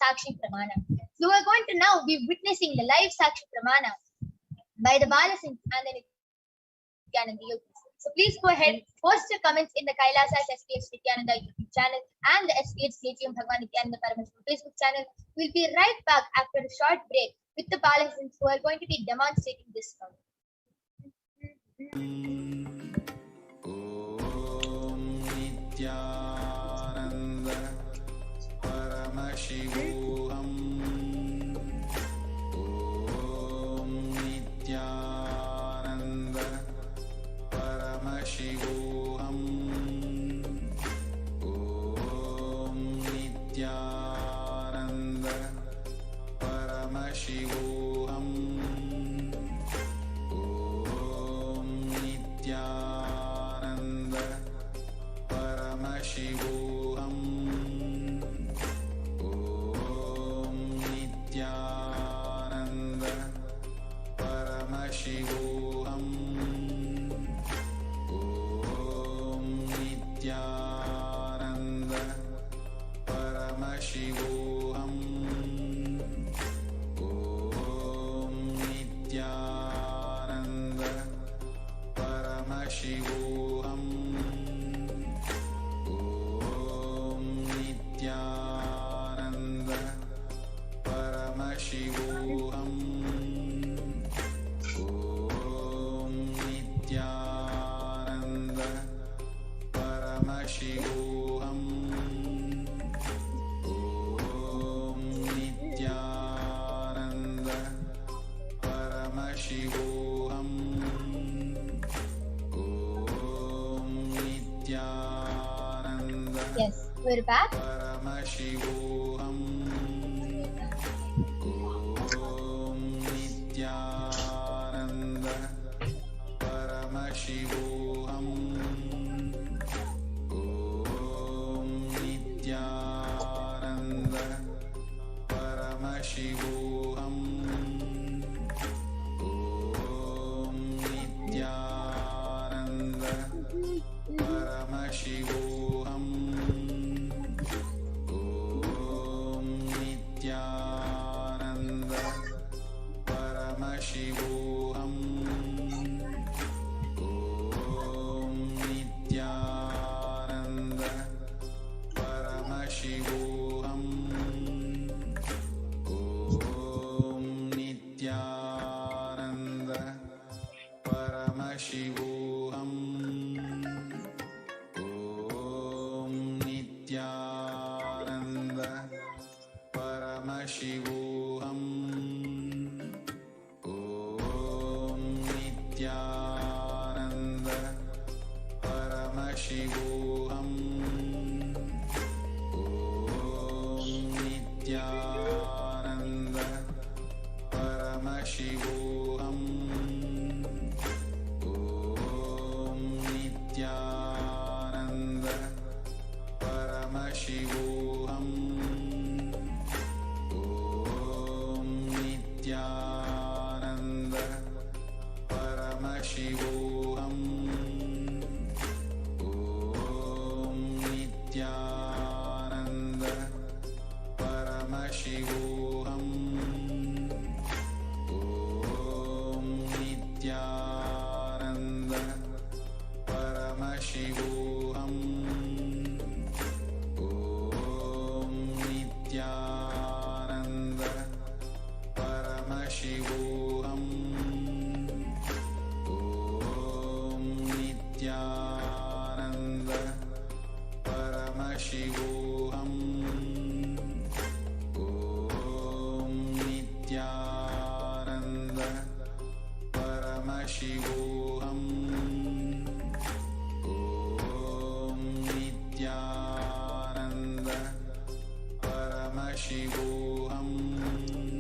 Sakshi Pramana. So we're going to now be witnessing the live Sakshi Pramana by the Balasins and the Nityananda Yogis. So please go ahead, post your comments in the Kailasa's SPH Nityananda YouTube channel and the SPH KTM Bhagwan Nityananda Paramashiva Facebook channel. We'll be right back after a short break with the Balasins who are going to be demonstrating this power. Om Nityananda Paramashivoham. Om Nityananda Paramashivoham. Om Nityananda Paramashivoham. Om Nityananda Paramashivoham. Om Nityananda Paramashivoham. Om Nityananda Paramashivoham. Om Nityananda Paramashivoham. Om Nityananda Paramashivoham. Om Nityananda Paramashivoham. we're back.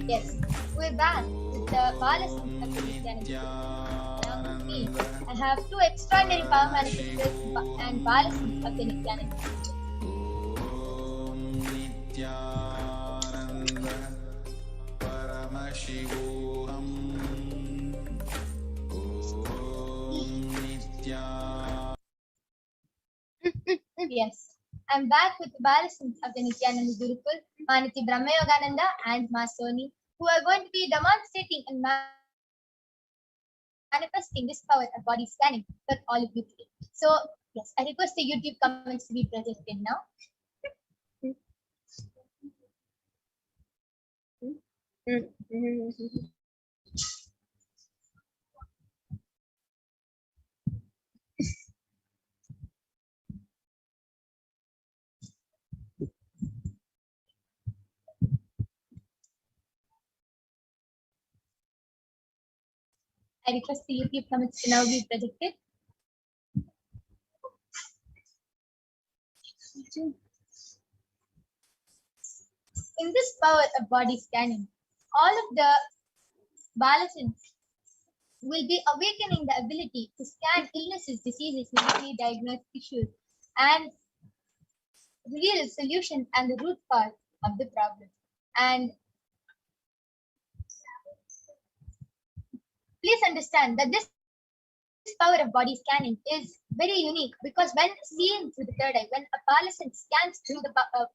Yes, we're back with the balance of Christianity. Now with me, I have two extraordinary power manifestors and balances of Christianity. Yes, I'm back with the balances of the Nityananda Gurukul, Manati Brahmayogananda and Masoni, who are going to be demonstrating and manifesting this power of body scanning for all of you today. So, yes, I request the YouTube comments to be projected now. I request the YouTube comments to now be projected. In this power of body scanning, all of the balancers will be awakening the ability to scan illnesses, diseases, medically diagnosed issues, and reveal solution and the root cause of the problem. And please understand that this power of body scanning is very unique, because when seen through the third eye, when a balancing scans through the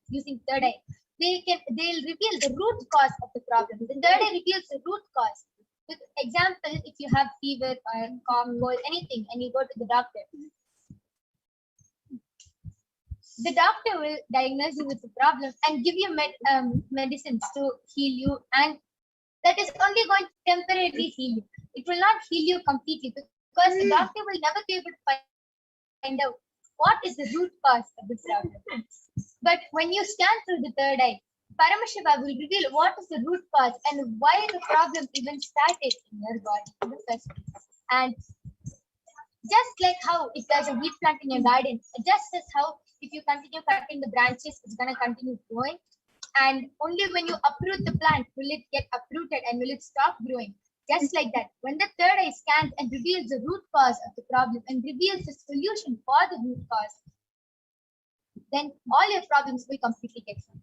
using third eye, they'll reveal the root cause of the problem. The third eye reveals the root cause. For example, if you have fever or cough, cold, anything, and you go to the doctor will diagnose you with the problem and give you medicines to heal you, and that is only going to temporarily heal you. It will not heal you completely, because the doctor will never be able to find out what is the root cause of the problem. But when you scan through the third eye, Paramashiva will reveal what is the root cause and why the problem even started in your body in the first place. And just like how it does a wheat plant in your garden, just as how if you continue cutting the branches, it's going to continue growing. And only when you uproot the plant will it get uprooted and will it stop growing. Just like that, when the third eye scans and reveals the root cause of the problem and reveals the solution for the root cause, then all your problems will completely get solved.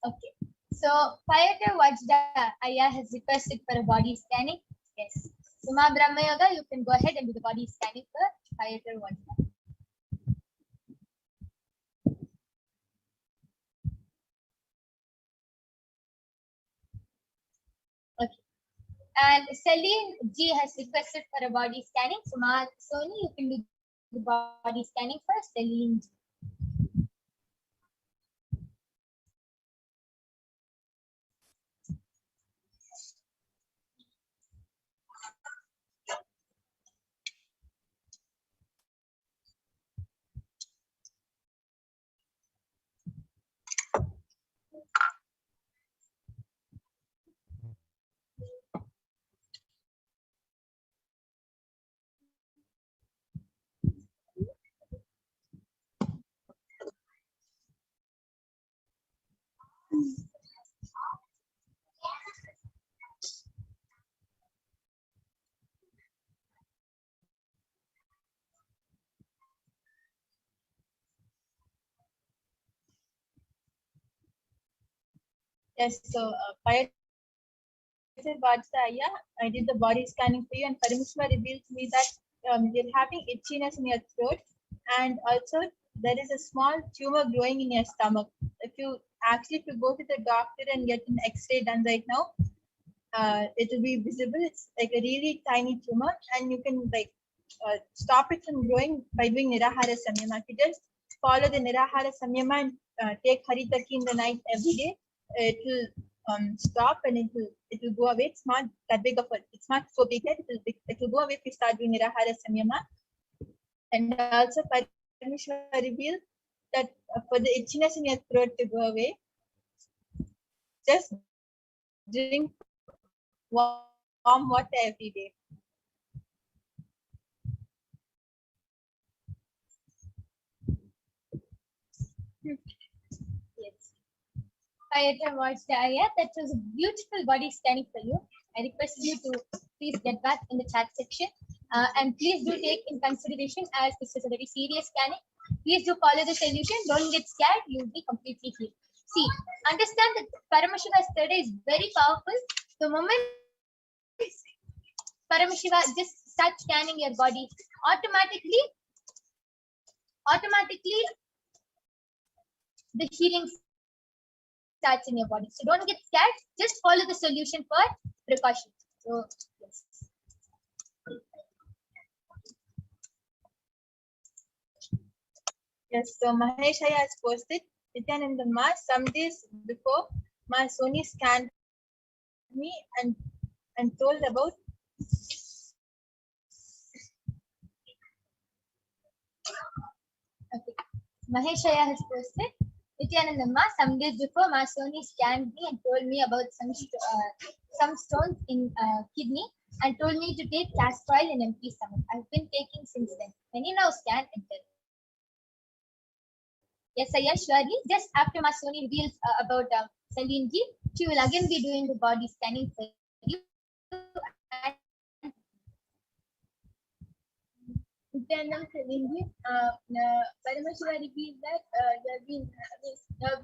Okay, so Payatar Vajda Aya has requested for a body scanning. Yes. So Ma Brahma Yoga, you can go ahead and do the body scanning for Payatar Vajda. Okay. And Celine G has requested for a body scanning. So Ma Soni, you can do the body scanning for Celine G. Yes, so Payatar Vajda, I did the body scanning for you, and Parameshwar revealed to me that you're having itchiness in your throat, and also there is a small tumor growing in your stomach. If you go to the doctor and get an X-ray done right now, it will be visible. It's like a really tiny tumor, and you can stop it from growing by doing Nirahara Samyama. If you just follow the Nirahara Samyama and take Haritaki in the night every day, it will stop and it will go away. It's not that big of a, it's not so big that it will go away if you start doing Nirahara Samyama. And also Parameshwar revealed that for the itchiness in your throat to go away, just drink warm water every day. Yes. Payatar Vajda, that was a beautiful body scanning for you. I request you to please get back in the chat section. And please do take in consideration, as this is a very serious scanning. Please do follow the solution. Don't get scared. You'll be completely healed. See, understand that Parameshwara's third eye is very powerful. The moment Parameshwara just start scanning your body, automatically the healing starts in your body. So don't get scared. Just follow the solution for precaution. So yes. Yes, so Mahesh has posted Nityananda Ma some days before my Sony scanned me and told about okay. Mahesh has posted Nityananda Ma some days before my Sony scanned me and told me about some stones in kidney and told me to take castor oil and empty stomach. I've been taking since then. When you now scan and tell. Yes, surely. Just after Masoni reveals about Celine G, she will again be doing the body scanning for you. Then Celine G, Parameshwara reveals that you are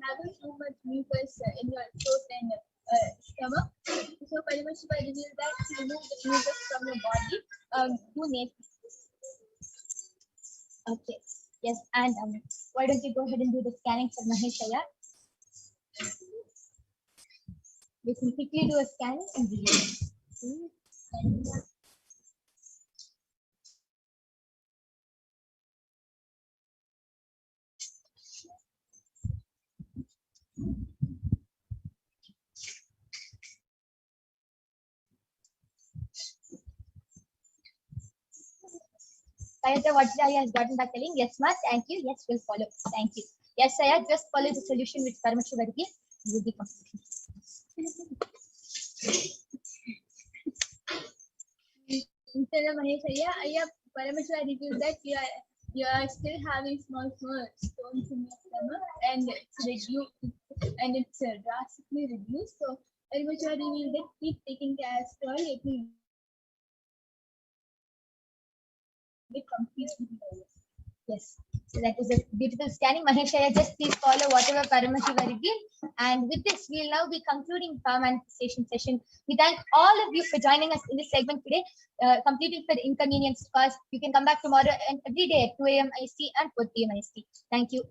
having too much mucus in your throat and stomach. So Parameshwara reveals that to remove the mucus from your body, do nature. Okay. Yes, and why don't you go ahead and do the scanning for Maheshaya? We can quickly do a scanning and release. Sayajya Vajraya has gotten back telling, yes, ma, thank you. Yes, we'll follow. Thank you. Yes, Sayaj, just follow the solution with PARASHAKTI. Will be complete. Instead of Maheshaya, Parameshwara revealed that you are still having small stones in your stomach, and it's drastically reduced. So Parameshwara revealed that keep taking castor, it will be completely over. Yes. So that was a beautiful scanning. Maheshaya, just please follow whatever Parameshwara revealed. And with this, we'll now be concluding our manifestation session. We thank all of you for joining us in this segment today, completing for the inconvenience cause. You can come back tomorrow and every day at 2 a.m. IST and 4 p.m. IST. Thank you.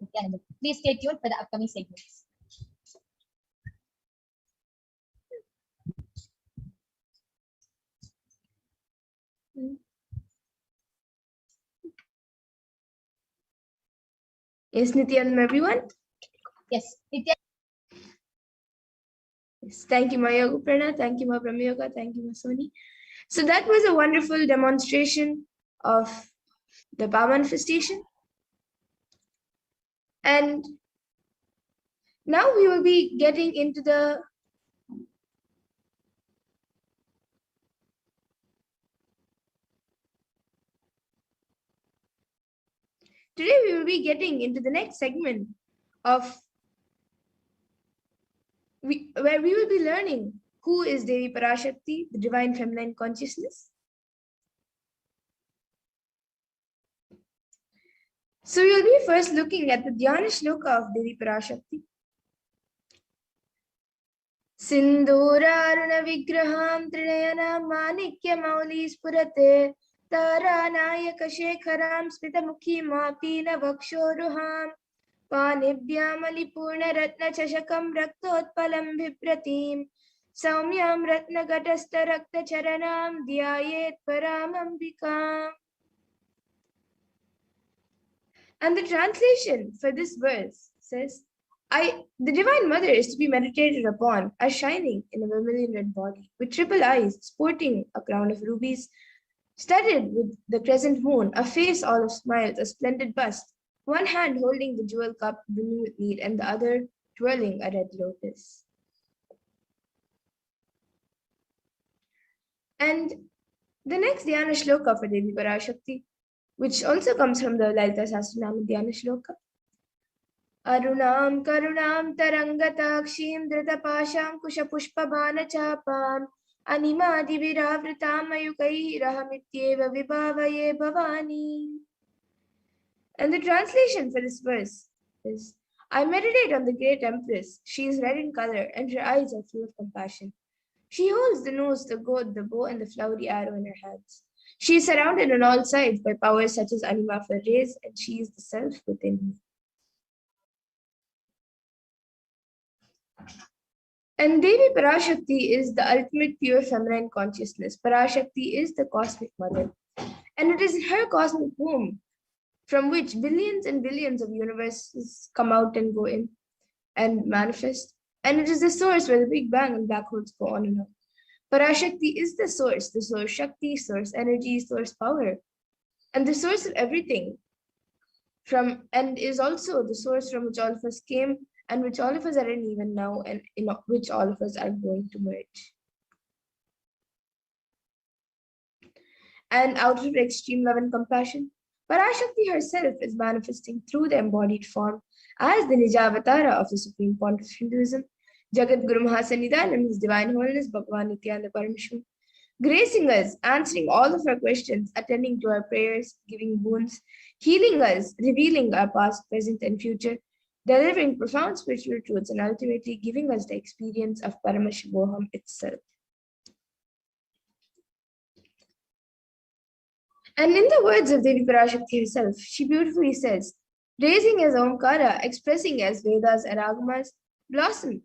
Please stay tuned for the upcoming segments. Yes, Nityanam, everyone. Yes, Nitya. Yes, thank you, Maya Guprana. Thank you, Ma Brahmayoga. Thank you, Ma Soni. So that was a wonderful demonstration of the power manifestation. And now we will be getting into the Today we will be getting into the next segment of where we will be learning who is Devi Parashakti, the divine feminine consciousness. So we will be first looking at the Dhyana Shloka of Devi Parashakti. Sindhuraruna vigraham trinayana manikya mauli spurate Taranayaka Shekharam Smitamukhim Apina Vakshoruham Panibhyamali Purna Ratna Chashakam Raktotpalam Vipratim Saumyam Ratna Gatasta Rakta Charanam Dhyayet Paramambikam. And the translation for this verse says, the Divine Mother is to be meditated upon as shining in a vermilion red body, with triple eyes, sporting a crown of rubies, studded with the crescent moon, a face all of smiles, a splendid bust, one hand holding the jewel cup brimming with mead, and the other twirling a red lotus. And the next Dhyana Shloka for Devi Parashakti, which also comes from the Lalita Sahasranama Dhyana Shloka. Arunam karunam tarangatakshim dritapasham kushapushpabana chapam animadi viravritam ayukai rahamityeva vibhavaye bhavani. And the translation for this verse is, I meditate on the great empress. She is red in color and her eyes are full of compassion. She holds the noose, the goad, the bow, and the flowery arrow in her hands. She is surrounded on all sides by powers such as Anima for rays, and she is the self within me. And Devi Parashakti is the ultimate pure feminine consciousness. Parashakti is the cosmic mother. And it is her cosmic womb from which billions and billions of universes come out and go in and manifest. And it is the source where the Big Bang and black holes go on and on. Parashakti is the source Shakti, source energy, source power, and the source of everything and is also the source from which all of us came and which all of us are in even now, and in which all of us are going to merge. And out of extreme love and compassion, Parashakti herself is manifesting through the embodied form as the Nijavatara of the Supreme Pontiff of Hinduism, Jagat Guru Mahasannidhanam, His Divine Holiness Bhagavan Nityananda Parameshwar, gracing us, answering all of our questions, attending to our prayers, giving boons, healing us, revealing our past, present, and future, delivering profound spiritual truths, and ultimately giving us the experience of Paramashivoham itself. And in the words of Devi Parashakti herself, she beautifully says, raising as Omkara, expressing as Vedas and Agamas, blossom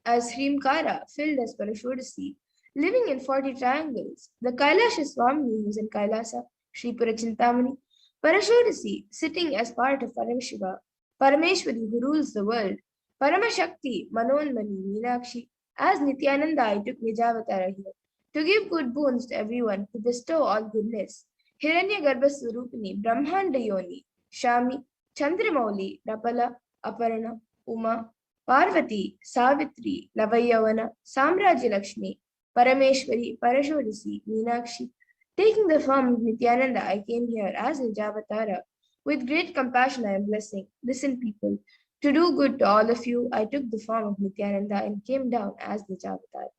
as Hrimkara, filled as Parashodasi, living in 40 triangles. The Kailasha Swami, who's in Kailasa, Sri Purachintamani, Parashodasi, sitting as part of Paramashiva, Parameshwari, who rules the world, PARASHAKTI, Manonmani, Meenakshi, as Nityananda, I took Nijavatara here, to give good boons to everyone, to bestow all goodness. Hiranyagarbha Swarupini, Brahmanda Yoni, Shami, Chandramauli, Rapala, Aparana, Uma, Parvati, Savitri, Lavayavana, Samrajya Lakshmi, Parameshwari, Parashodasi, Meenakshi. Taking the form of Nityananda, I came here as Nijavatara. With great compassion I am blessing. Listen, people. To do good to all of you, I took the form of Nityananda and came down as Nijavatara.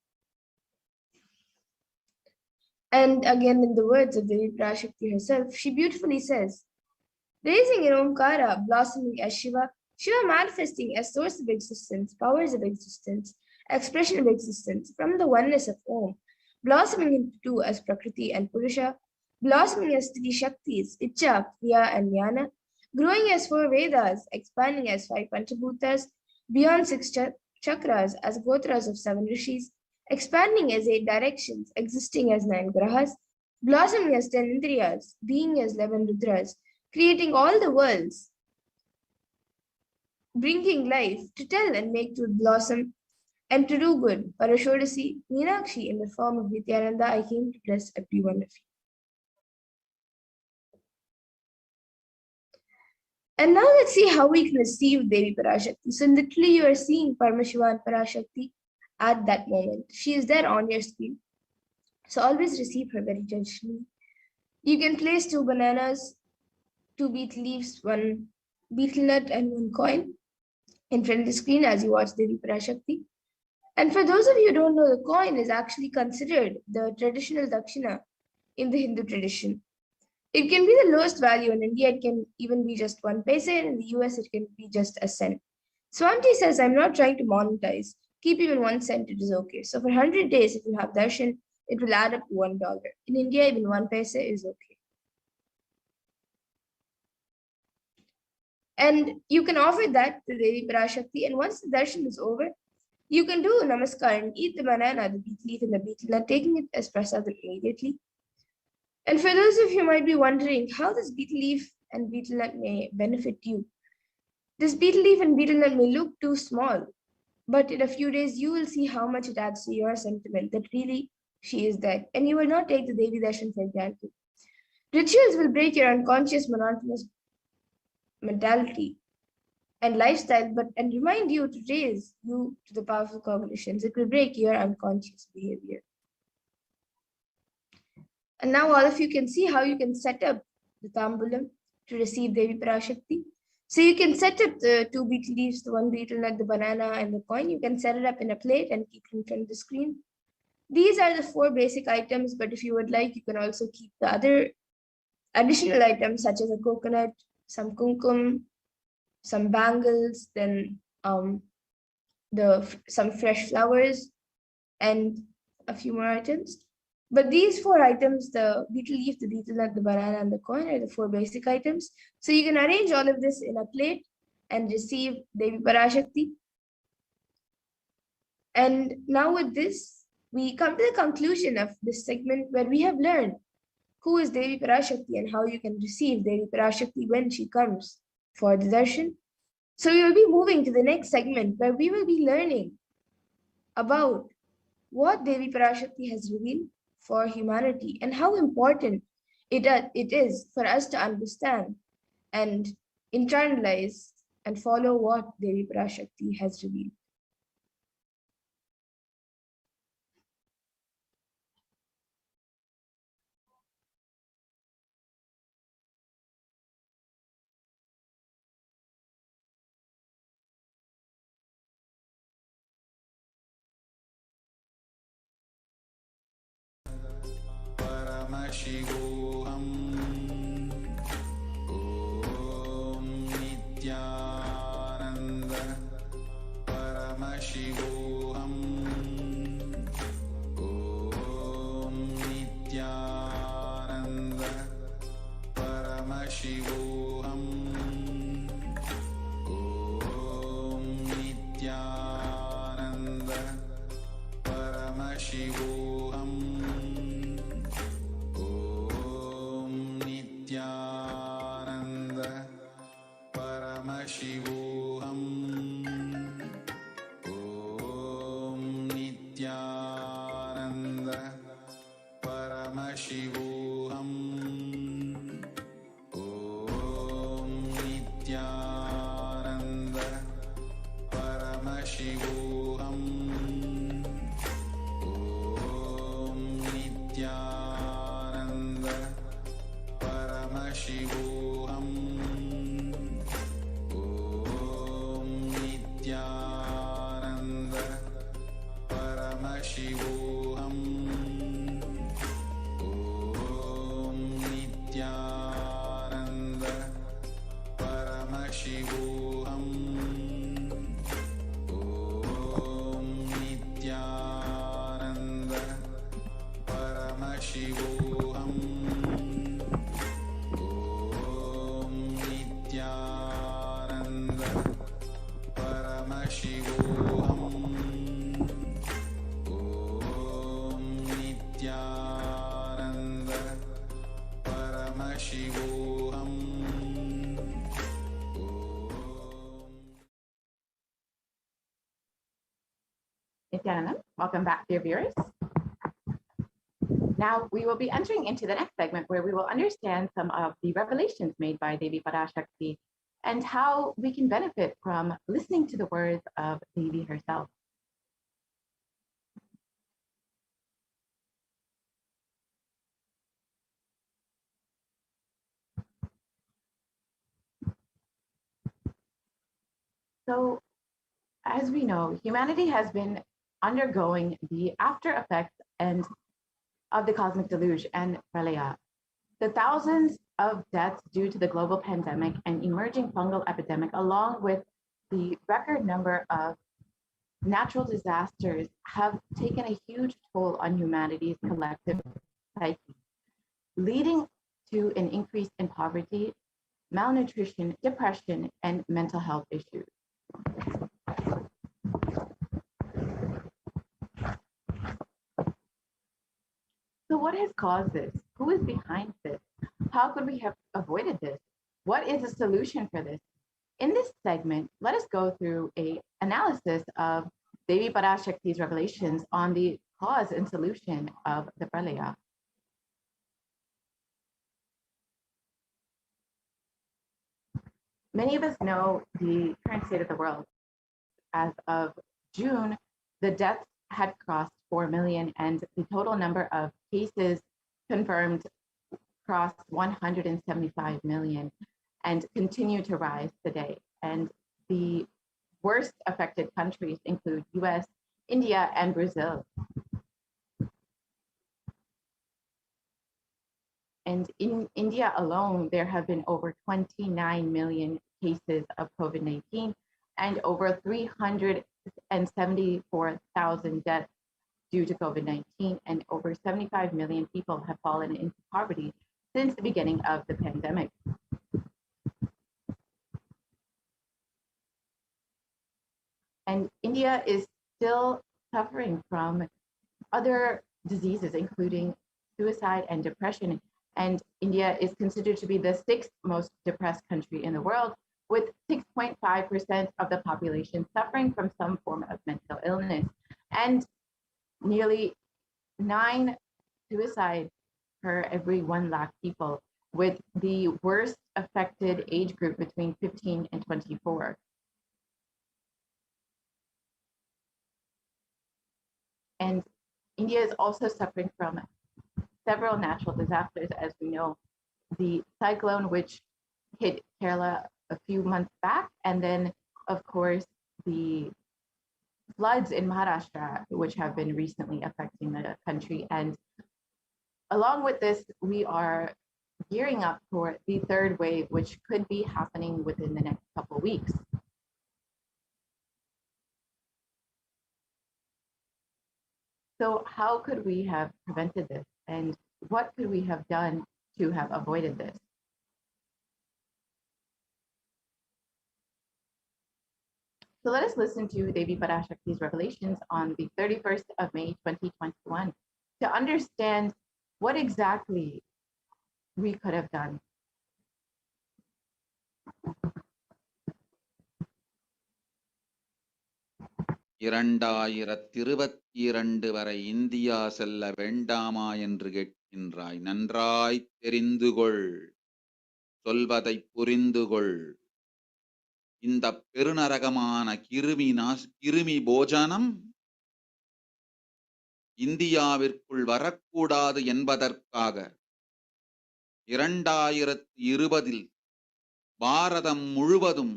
And again, in the words of Devi Parashakti herself, she beautifully says, raising in Omkara, blossoming as Shiva, Shiva manifesting as source of existence, powers of existence, expression of existence from the oneness of Om, blossoming into two as Prakriti and Purusha, blossoming as three Shaktis, Icha, Kriya, and Jnana, growing as four Vedas, expanding as five Panchabhutas, beyond six chakras as Gotras of seven Rishis, expanding as 8 directions, existing as 9 grahas, blossoming as 10 indriyas, being as 11 rudras, creating all the worlds, bringing life to tell and make truth blossom, and to do good. Parashodasi, Meenakshi, in the form of Nityananda, I came to bless every one of you. And now let's see how we can receive Devi Parashakti. So literally you are seeing Paramashiva and Parashakti at that moment. She is there on your screen. So always receive her very gently. You can place 2 bananas, 2 betel leaves, 1 betel nut, and 1 coin in front of the screen as you watch Devi Parashakti. And for those of you who don't know, the coin is actually considered the traditional dakshina in the Hindu tradition. It can be the lowest value. In India, it can even be just 1 paisa, and in the US, it can be just a cent. Swamiji says, I'm not trying to monetize. Keep even 1 cent, it is okay. So for 100 days, if you have darshan, it will add up to $1. In India, even 1 paisa is okay. And you can offer that to Devi Parashakti, and once the darshan is over, you can do namaskar and eat the banana, the betel leaf, and the betel nut, taking it as prasadam immediately. And for those of you who might be wondering how this betel leaf and betel nut may benefit you, this betel leaf and betel nut may look too small, but in a few days you will see how much it adds to your sentiment that really she is there, and you will not take the Devi darshan for granted. Rituals will break your unconscious monotonous mentality and lifestyle, and remind you to raise you to the powerful cognitions. It will break your unconscious behavior. And now all of you can see how you can set up the tambulam to receive Devi Parashakti. So you can set up the 2 betel leaves, the 1 betel nut, the banana, and the coin. You can set it up in a plate and keep it in front of the screen. These are the 4 basic items, but if you would like, you can also keep the other additional items such as a coconut, some kumkum, some bangles, then some fresh flowers, and a few more items. But these 4 items, the betel leaf, the betel nut, the banana, and the coin, are the 4 basic items. So you can arrange all of this in a plate and receive Devi Parashakti. And now with this, we come to the conclusion of this segment where we have learned who is Devi Parashakti and how you can receive Devi Parashakti when she comes for the darshan. So we will be moving to the next segment where we will be learning about what Devi Parashakti has revealed for humanity and how important it is for us to understand and internalize and follow what Devi Parashakti has revealed. शिवोऽहम् ॐ नित्यानन्द परमशिवोऽहम् ॐ नित्यानन्द परमशिवोऽहम् ॐ नित्यानन्द परमशिवोऽहम् Paramashivoham Om Nityananda Paramashivoham Om Nityananda Paramashivoham Om Nityananda Paramashivoham Om Nityananda Paramashivoham Om Nityananda Paramashivoham Om Nityananda Paramashivoham Om Nityananda Paramashivoham Om Nityananda Paramashivoham Nityananda, welcome back, dear viewers. Now we will be entering into the next segment where we will understand some of the revelations made by Devi PARASHAKTI and how we can benefit from listening to the words of Devi herself. So, as we know, humanity has been undergoing the after effects and of the cosmic deluge and pralaya. The thousands of deaths due to the global pandemic and emerging fungal epidemic, along with the record number of natural disasters, have taken a huge toll on humanity's collective psyche, leading to an increase in poverty, malnutrition, depression, and mental health issues. So what has caused this? Who is behind this? How could we have avoided this? What is the solution for this? In this segment, let us go through an analysis of Devi PARASHAKTI's revelations on the cause and solution of the pralaya. Many of us know the current state of the world. As of June, the deaths had crossed 4 million and the total number of cases confirmed crossed 175 million and continue to rise today. And the worst affected countries include US, India, and Brazil. And in India alone, there have been over 29 million cases of COVID-19 and over 374,000 deaths due to COVID-19, and over 75 million people have fallen into poverty since the beginning of the pandemic. And India is still suffering from other diseases, including suicide and depression. And India is considered to be the 6th most depressed country in the world, with 6.5% of the population suffering from some form of mental illness, and nearly 9 suicides per every 1 lakh people, with the worst affected age group between 15 and 24. And India is also suffering from several natural disasters, as we know, the cyclone which hit Kerala a few months back, and then, of course, the floods in Maharashtra, which have been recently affecting the country. And along with this, we are gearing up for the 3rd wave, which could be happening within the next couple of weeks. So how could we have prevented this? And what could we have done to have avoided this? So let us listen to Devi PARASHAKTI's revelations on the 31st of May, 2021, to understand what exactly we could have done. 2022 வரை India செல்ல வேண்டாமா என்று கேட்கின்றாய். நன்றாய் தெரிந்து கொள், சொல்வதை புரிந்து கொள். இந்த பெருநரகமான கிருமி போஜனம் இந்தியாவிற்குள் வரக்கூடாது என்பதற்காக 2020 பாரதம் முழுவதும்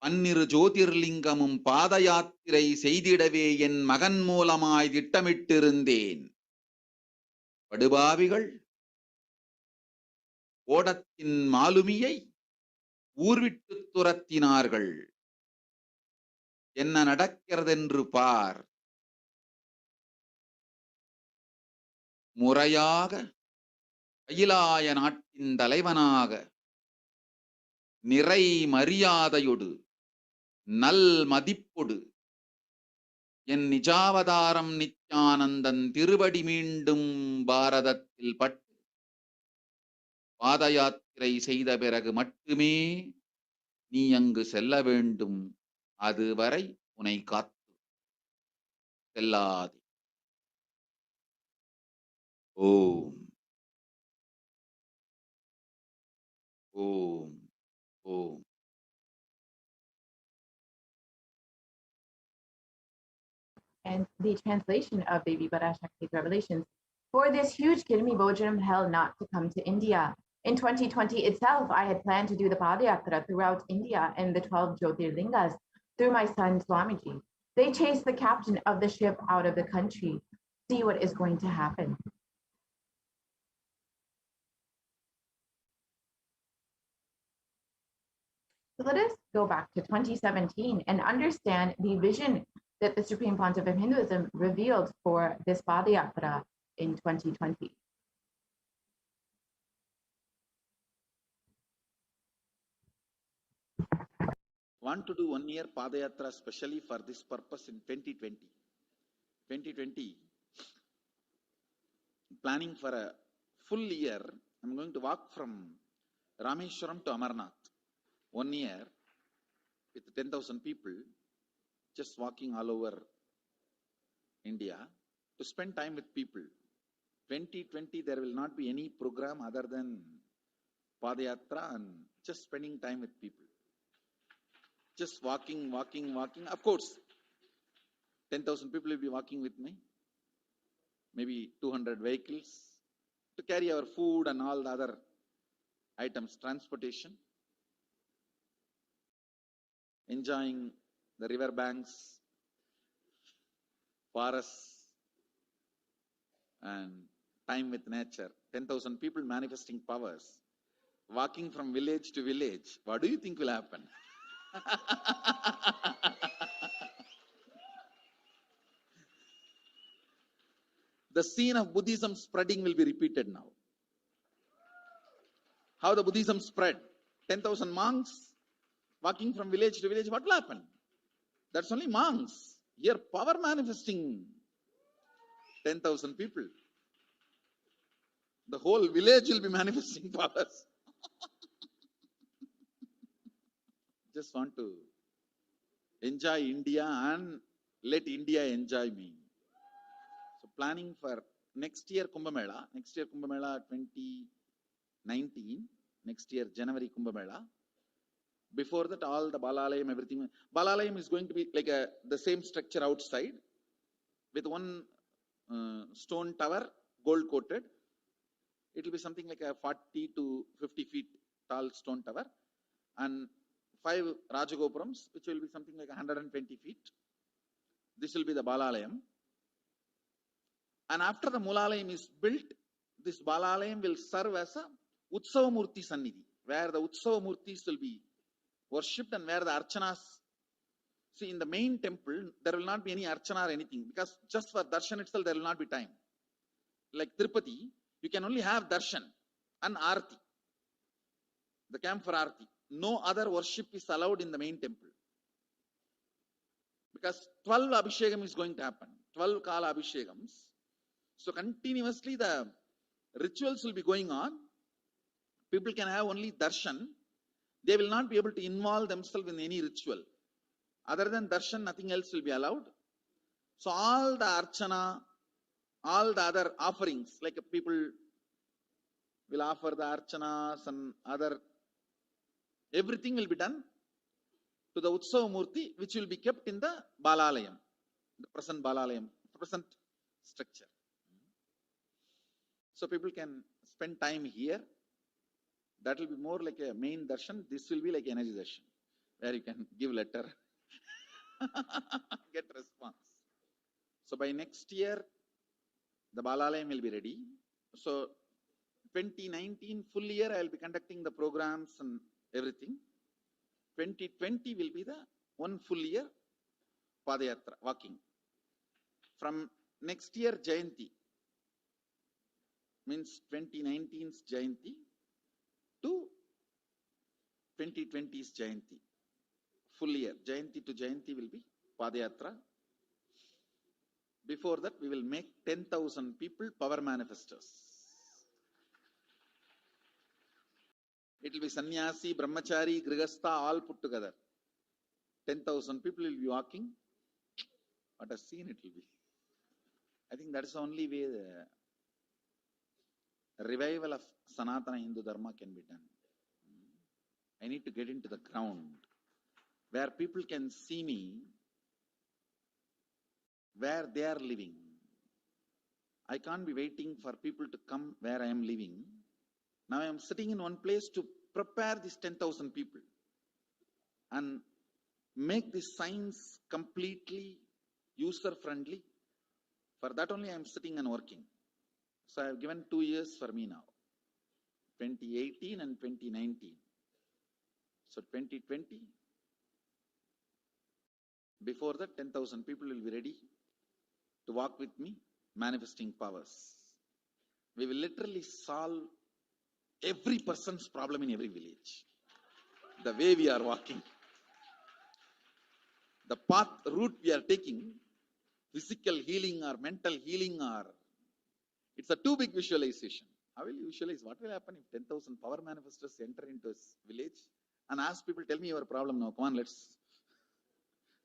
12 ஜோதிர்லிங்கமும் பாத யாத்திரை செய்திடவே என் மகன் மூலமாய் திட்டமிட்டிருந்தேன். படுபாவிகள் ஓடத்தின் மாலுமியை ஊர்விட்டு துரத்தினார்கள். என்ன நடக்கிறதென்று பார். முறையாக கைலாய நாட்டின் தலைவனாக நிறை மரியாதையொடு நல் மதிப்பொடு என் நிஜாவதாரம் நித்யானந்தன் திருவடி மீண்டும் பாரதத்தில் பட்டு பாத யாத்திரை செய்த பிறகு மட்டுமே நீ அங்கு செல்ல வேண்டும். அதுவரை உன்னை காத்து செல்லாதே. ஓம் ஓம் ஓம். And the translation of Baby PARASHAKTI's revelations for this huge Kirmi Bojanam hell not to come to India. In 2020 itself, I had planned to do the Padayatra throughout India and the 12 Jyotirlingas through my son Swamiji. They chased the captain of the ship out of the country. See what is going to happen. So let us go back to 2017 and understand the vision that the Supreme Pontiff of Hinduism revealed for this Padayatra in 2020. Want to do 1 year Padayatra specially for this purpose in 2020. 2020, planning for a full year. I'm going to walk from Rameshwaram to Amarnath. 1 year with 10,000 people, just walking all over India to spend time with people. 2020, there will not be any program other than Padayatra and just spending time with people. Just walking. Of course, 10,000 people will be walking with me. Maybe 200 vehicles to carry our food and all the other items, transportation. Enjoying the river banks, forests, and time with nature. 10,000 people manifesting powers, walking from village to village. What do you think will happen? The scene of Buddhism spreading will be repeated now. How the Buddhism spread. 10,000 monks walking from village to village. What will happen? That's only monks. Here, power manifesting 10,000 people. The whole village will be manifesting powers. Just want to enjoy India and let India enjoy me. So planning for next year Kumbh Mela 2019, next year January Kumbh Mela. Before that, all the Balalayam, everything. Balalayam is going to be like the same structure outside with one stone tower, gold coated. It will be something like a 40 to 50 feet tall stone tower and 5 Rajagopurams, which will be something like 120 feet. This will be the Balalayam. And after the Mulalayam is built, this Balalayam will serve as a Utsavamurti Sannidhi, where the Utsavamurtis will be worshipped and where the Archanas. See, in the main temple, there will not be any Archana or anything, because just for darshan itself, there will not be time. Like Tirupati, you can only have darshan and Arati, the camp for Arati. No other worship is allowed in the main temple. Because 12 Abhishekam is going to happen. 12 Kala Abhishekams. So continuously the rituals will be going on. People can have only darshan. They will not be able to involve themselves in any ritual. Other than darshan, nothing else will be allowed. So all the archana, all the other offerings, like people will offer the archanas and other, everything will be done to the Utsava Murti, which will be kept in the Balalayam, the present Balalayam, present structure. So people can spend time here. That will be more like a main darshan. This will be like energy darshan, where you can give letter, get response. So by next year, the Balalayam will be ready. So 2019 full year, I will be conducting the programs and everything. 2020 will be the one full year Padayatra, walking. From next year, Jayanti, means 2019's Jayanti to 2020's Jayanti. Full year, Jayanti to Jayanti will be Padayatra. Before that, we will make 10,000 people power manifestors. It will be sannyasi, brahmachari, grihastha, all put together. 10,000 people will be walking. What a scene it will be. I think that is the only way the revival of Sanatana Hindu Dharma can be done. I need to get into the ground where people can see me, where they are living. I can't be waiting for people to come where I am living. Now I am sitting in one place to prepare these 10,000 people and make this science completely user-friendly. For that only I am sitting and working. So I have given 2 years for me now, 2018 and 2019. So 2020, before that 10,000 people will be ready to walk with me, manifesting powers. We will literally solve every person's problem in every village. The way we are walking, the path, route we are taking, physical healing or mental healing, or it's a too big visualization. How will you visualize? What will happen if 10,000 power manifestors enter into a village and ask people, tell me your problem now, come on, let's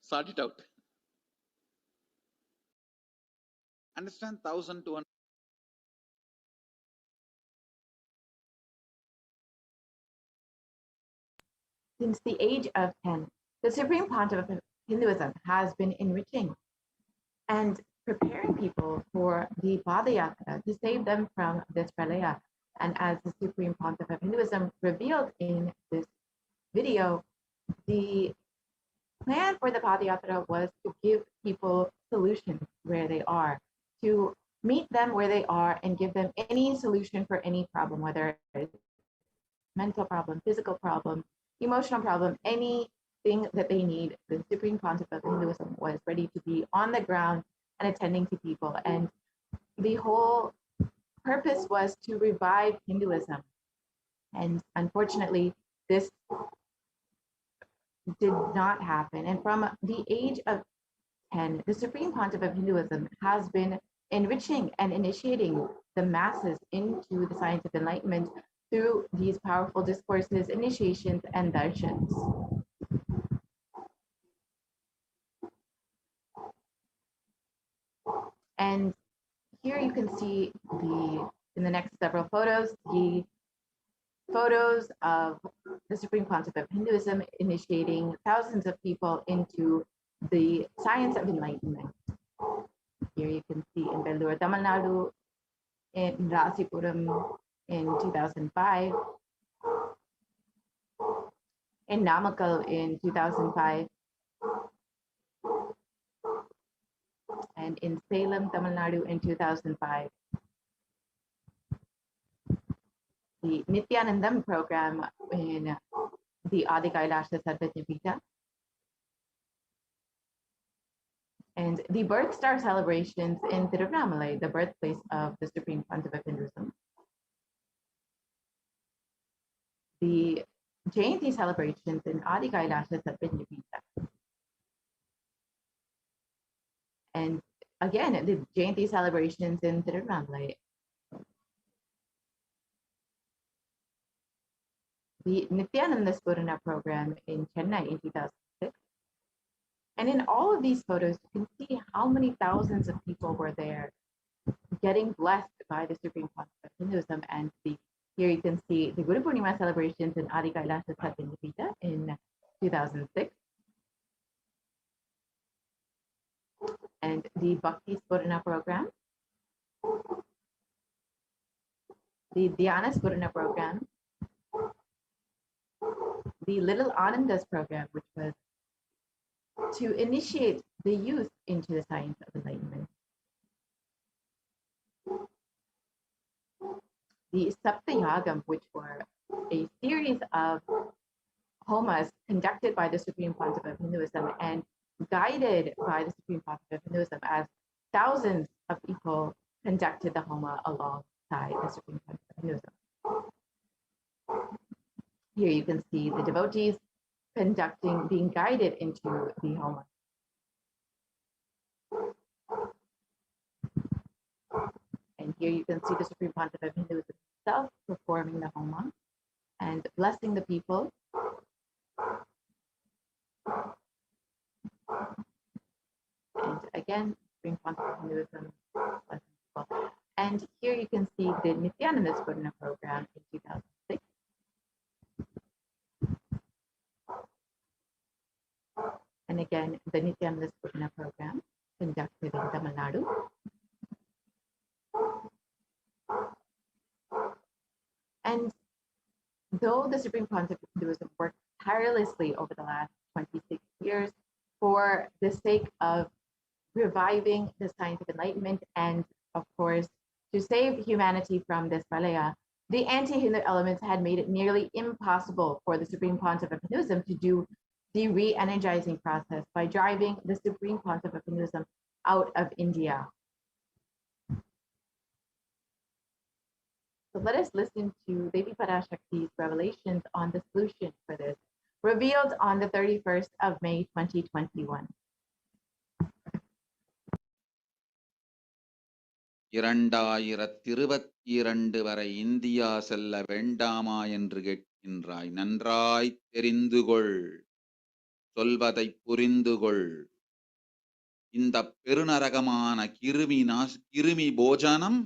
sort it out. Understand 1,200. Since the age of 10, the Supreme Pontiff of Hinduism has been enriching and preparing people for the Padayatra to save them from this pralaya. And as the Supreme Pontiff of Hinduism revealed in this video, the plan for the Padayatra was to give people solutions where they are, to meet them where they are and give them any solution for any problem, whether it's mental problem, physical problem, emotional problem, anything that they need. The Supreme Pontiff of Hinduism was ready to be on the ground and attending to people. And the whole purpose was to revive Hinduism. And unfortunately, this did not happen. And from the age of 10, the Supreme Pontiff of Hinduism has been enriching and initiating the masses into the science of enlightenment through these powerful discourses, initiations, and darshans. And here you can see in the next several photos, the photos of the Supreme Pontiff of Hinduism initiating thousands of people into the science of enlightenment. Here you can see in Vellore, Tamil Nadu, in Rasipuram in 2005, in Namakkal in 2005, and in Salem, Tamil Nadu in 2005. The Nityanandam program in the Adi Kailasha Sarvajnapita, and the birth star celebrations in Tiruvannamalai, the birthplace of the Supreme Pontiff of Hinduism. The Jayanti celebrations in Adi Kailasha Sarvajnapita. And again, the Jayanti celebrations in Tiruvannamalai. The Nityananda Spurana program in Chennai in 2006. And in all of these photos, you can see how many thousands of people were there getting blessed by the Supreme Concept of Hinduism. And here you can see the Guru Purnima celebrations in Adi Kailasa Satyanapita in 2006. And the Bhakti Spurana program, the Dhyana Spurana program, the Little Anandas program, which was to initiate the youth into the science of enlightenment. The Saptayagam, which were a series of homas conducted by the Supreme Concept of Hinduism and guided by the Supreme Concept of Hinduism, as thousands of people conducted the homa alongside the Supreme Concept of Hinduism. Here you can see the devotees being guided into the homa. And here you can see the Supreme Concept of Hinduism itself performing the homa and blessing the people. And again, Supreme Concept of Hinduism blessing people. And here you can see the Nityananda Spurana program in 2006. And again, the Nityananda Spurana program conducted in Tamil Nadu. And though the Supreme Concept of Hinduism worked tirelessly over the last 26 years for the sake of reviving the science of enlightenment and, of course, to save humanity from this pralaya, the anti-Hindu elements had made it nearly impossible for the Supreme Concept of Hinduism to do the re-energizing process by driving the Supreme Concept of Hinduism out of India. So let us listen to Devi Parashakti's revelations on the solution for this, revealed on the 31st of May, 2021. இரண்டாயிரத்திருபத்திரண்டு வரை India செல்ல வேண்டாமா என்று கேட்கின்றாய். நன்றாய் தெரிந்து கொள், சொல்வதை புரிந்து கொள். இந்த பெருநரகமான கிருமி போஜனம்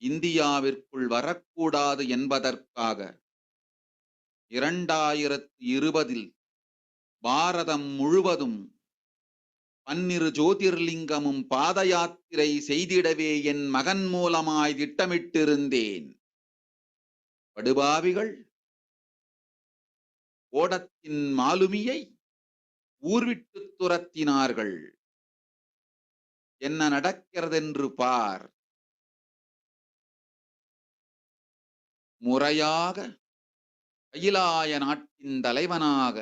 இந்தியாவிற்குள் வரக்கூடாது என்பதற்காக 2020 பாரதம் முழுவதும் 12 ஜோதிர்லிங்கமும் பாத யாத்திரை செய்திடவே என் மகன் மூலமாய் திட்டமிட்டிருந்தேன். படுபாவிகள் ஓடத்தின் மாலுமியை ஊர்விட்டு துரத்தினார்கள். என்ன நடக்கிறதென்று பார். முறையாக கைலாய நாட்டின் தலைவனாக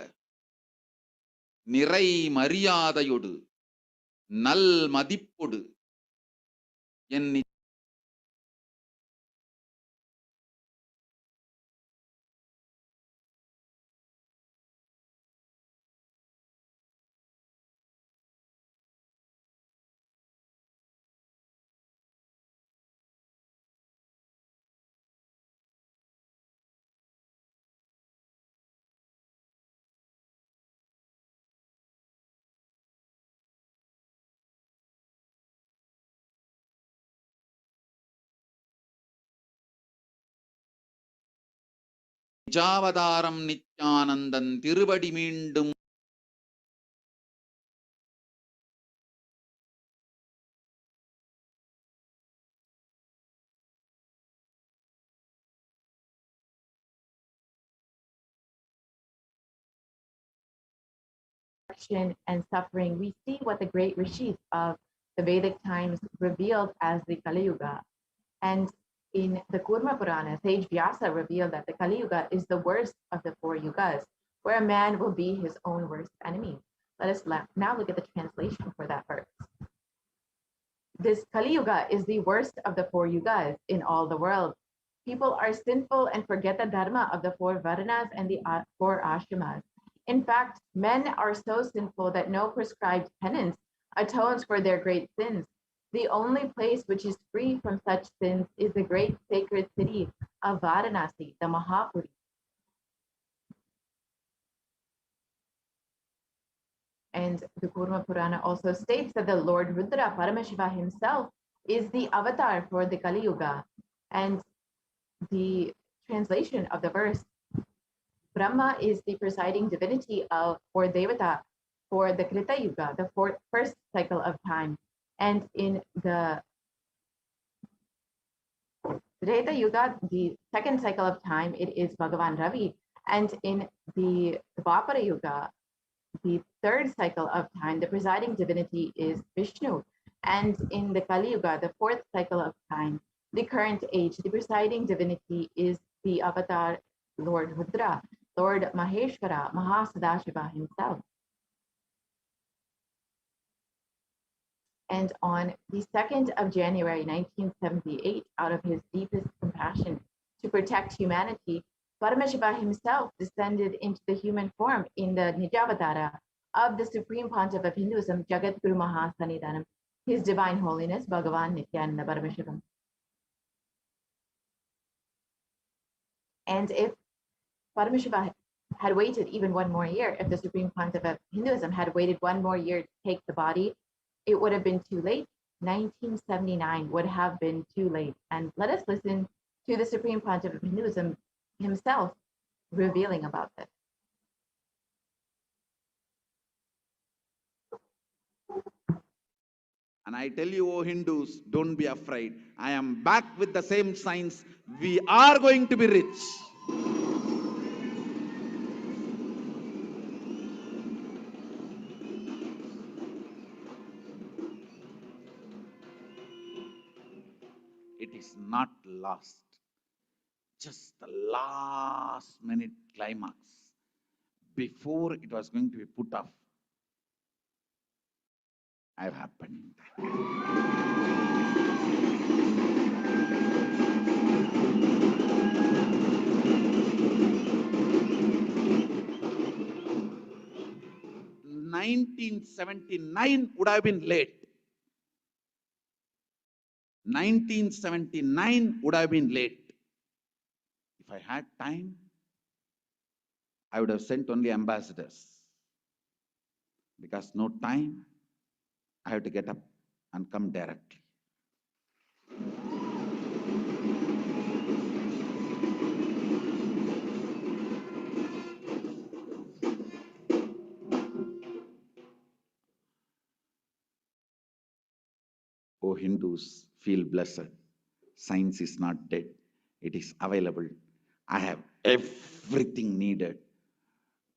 நிறை மரியாதையோடு நல் மதிப்பொடு என் நிஜாவதாரம் நித்யானந்தன் திருவடி மீண்டும் and suffering, we see what the great rishis of the Vedic times revealed as the Kali Yuga. And in the Kurma Purana, sage Vyasa revealed that the Kali Yuga is the worst of the 4 yugas, where a man will be his own worst enemy. Let us now look at the translation for that verse. This Kali Yuga is the worst of the 4 yugas in all the world. People are sinful and forget the dharma of the 4 Varnas and the 4 ashramas. In fact, men are so sinful that no prescribed penance atones for their great sins. The only place which is free from such sins is the great sacred city of Varanasi, the Mahapuri. And the Kurma Purana also states that the Lord Rudra, Paramashiva himself, is the avatar for the Kali Yuga. And the translation of the verse, Brahma is the presiding divinity of, or Devata, for the Krita Yuga, the first cycle of time. And in the Treta Yuga, the second cycle of time, it is Bhagavan Ravi. And in the Dvapara Yuga, the third cycle of time, the presiding divinity is Vishnu. And in the Kali Yuga, the fourth cycle of time, the current age, the presiding divinity is the avatar Lord Rudra, Lord Maheshwara, Mahasadashiva himself. And on the 2nd of January, 1978, out of his deepest compassion to protect humanity, Paramashiva himself descended into the human form in the Nijavatara of the Supreme Pontiff of Hinduism, Jagat Guru Mahasanidanam, His Divine Holiness, Bhagavan Nityananda Paramashivam. And if Paramashiva had waited even one more year, if the Supreme Pontiff of Hinduism had waited one more year to take the body, it would have been too late. 1979 would have been too late. And let us listen to the Supreme Pontiff of Hinduism himself revealing about this. And I tell you, O Hindus, don't be afraid. I am back with the same signs. We are going to be rich. It is not lost. Just the last minute climax before it was going to be put off. Have happened. (1979) would have been late. 1979 would have been late. If I had time, I would have sent only ambassadors. Because no time, I have to get up and come directly. O Hindus, feel blessed. Science is not dead. It is available. I have everything needed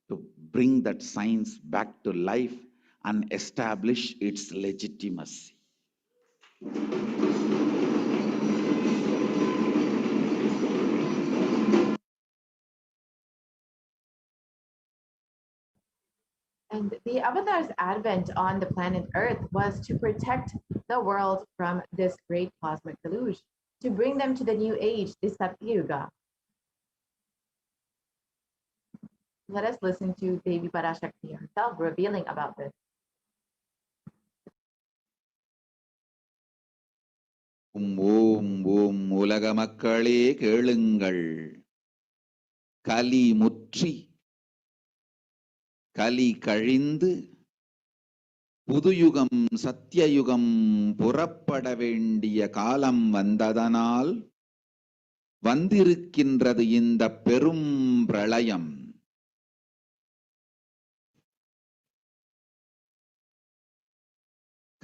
to bring that science back to life and establish its legitimacy. And the Avatar's advent on the planet Earth was to protect the world from this great cosmic deluge, to bring them to the new age, the Satya Yuga. Let us listen to Devi Parashakti herself revealing about this. ஓம் ஓம் உலக மக்களே கேளுங்கள். கலி முற்றி கலி கழிந்து புதுயுகம் சத்தியயுகம் புறப்பட வேண்டிய காலம் வந்ததனால் வந்திருக்கின்றது இந்த பெரும் பிரளயம்.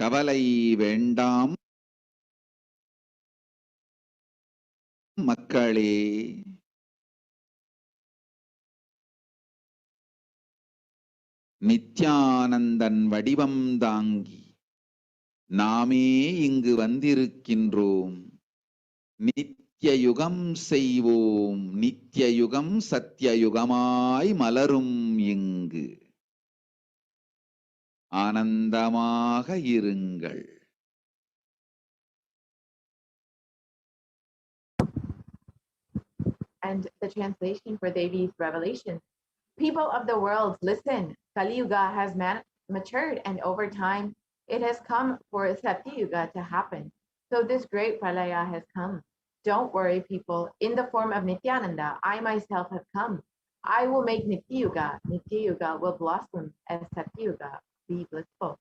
கவலை வேண்டாம் மக்களே. நித்யானந்தன் வடிவம் தாங்கி நாமே இங்கு வந்திருக்கின்றோம். நித்யயுகம் செய்வோம், நித்யயுகம் சத்யயுகமாய் மலரும் இங்கு. ஆனந்தமாக இருங்கள். And the translation for Devi's revelation. People of the world, listen. Kali Yuga has matured, and over time, it has come for Satya Yuga to happen. So this great pralaya has come. Don't worry, people. In the form of Nityananda, I myself have come. I will make Nitya Yuga. Nitya Yuga will blossom as Satya Yuga. be blissful.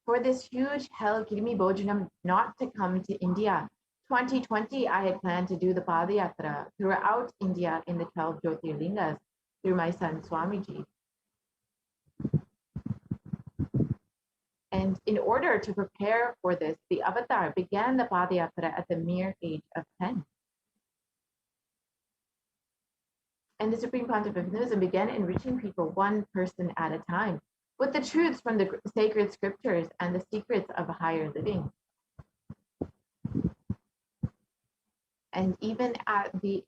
For this huge Hell Kirimi Bojanam not to come to India, 2020 I had planned to do the Padayatra throughout India in the 12 Jyotirlingas through my son Swamiji. And in order to prepare for this, the avatar began the Padayatra at the mere age of 10. And the Supreme Pontiff of Hinduism began enriching people one person at a time with the truths from the sacred scriptures and the secrets of higher living. And even as the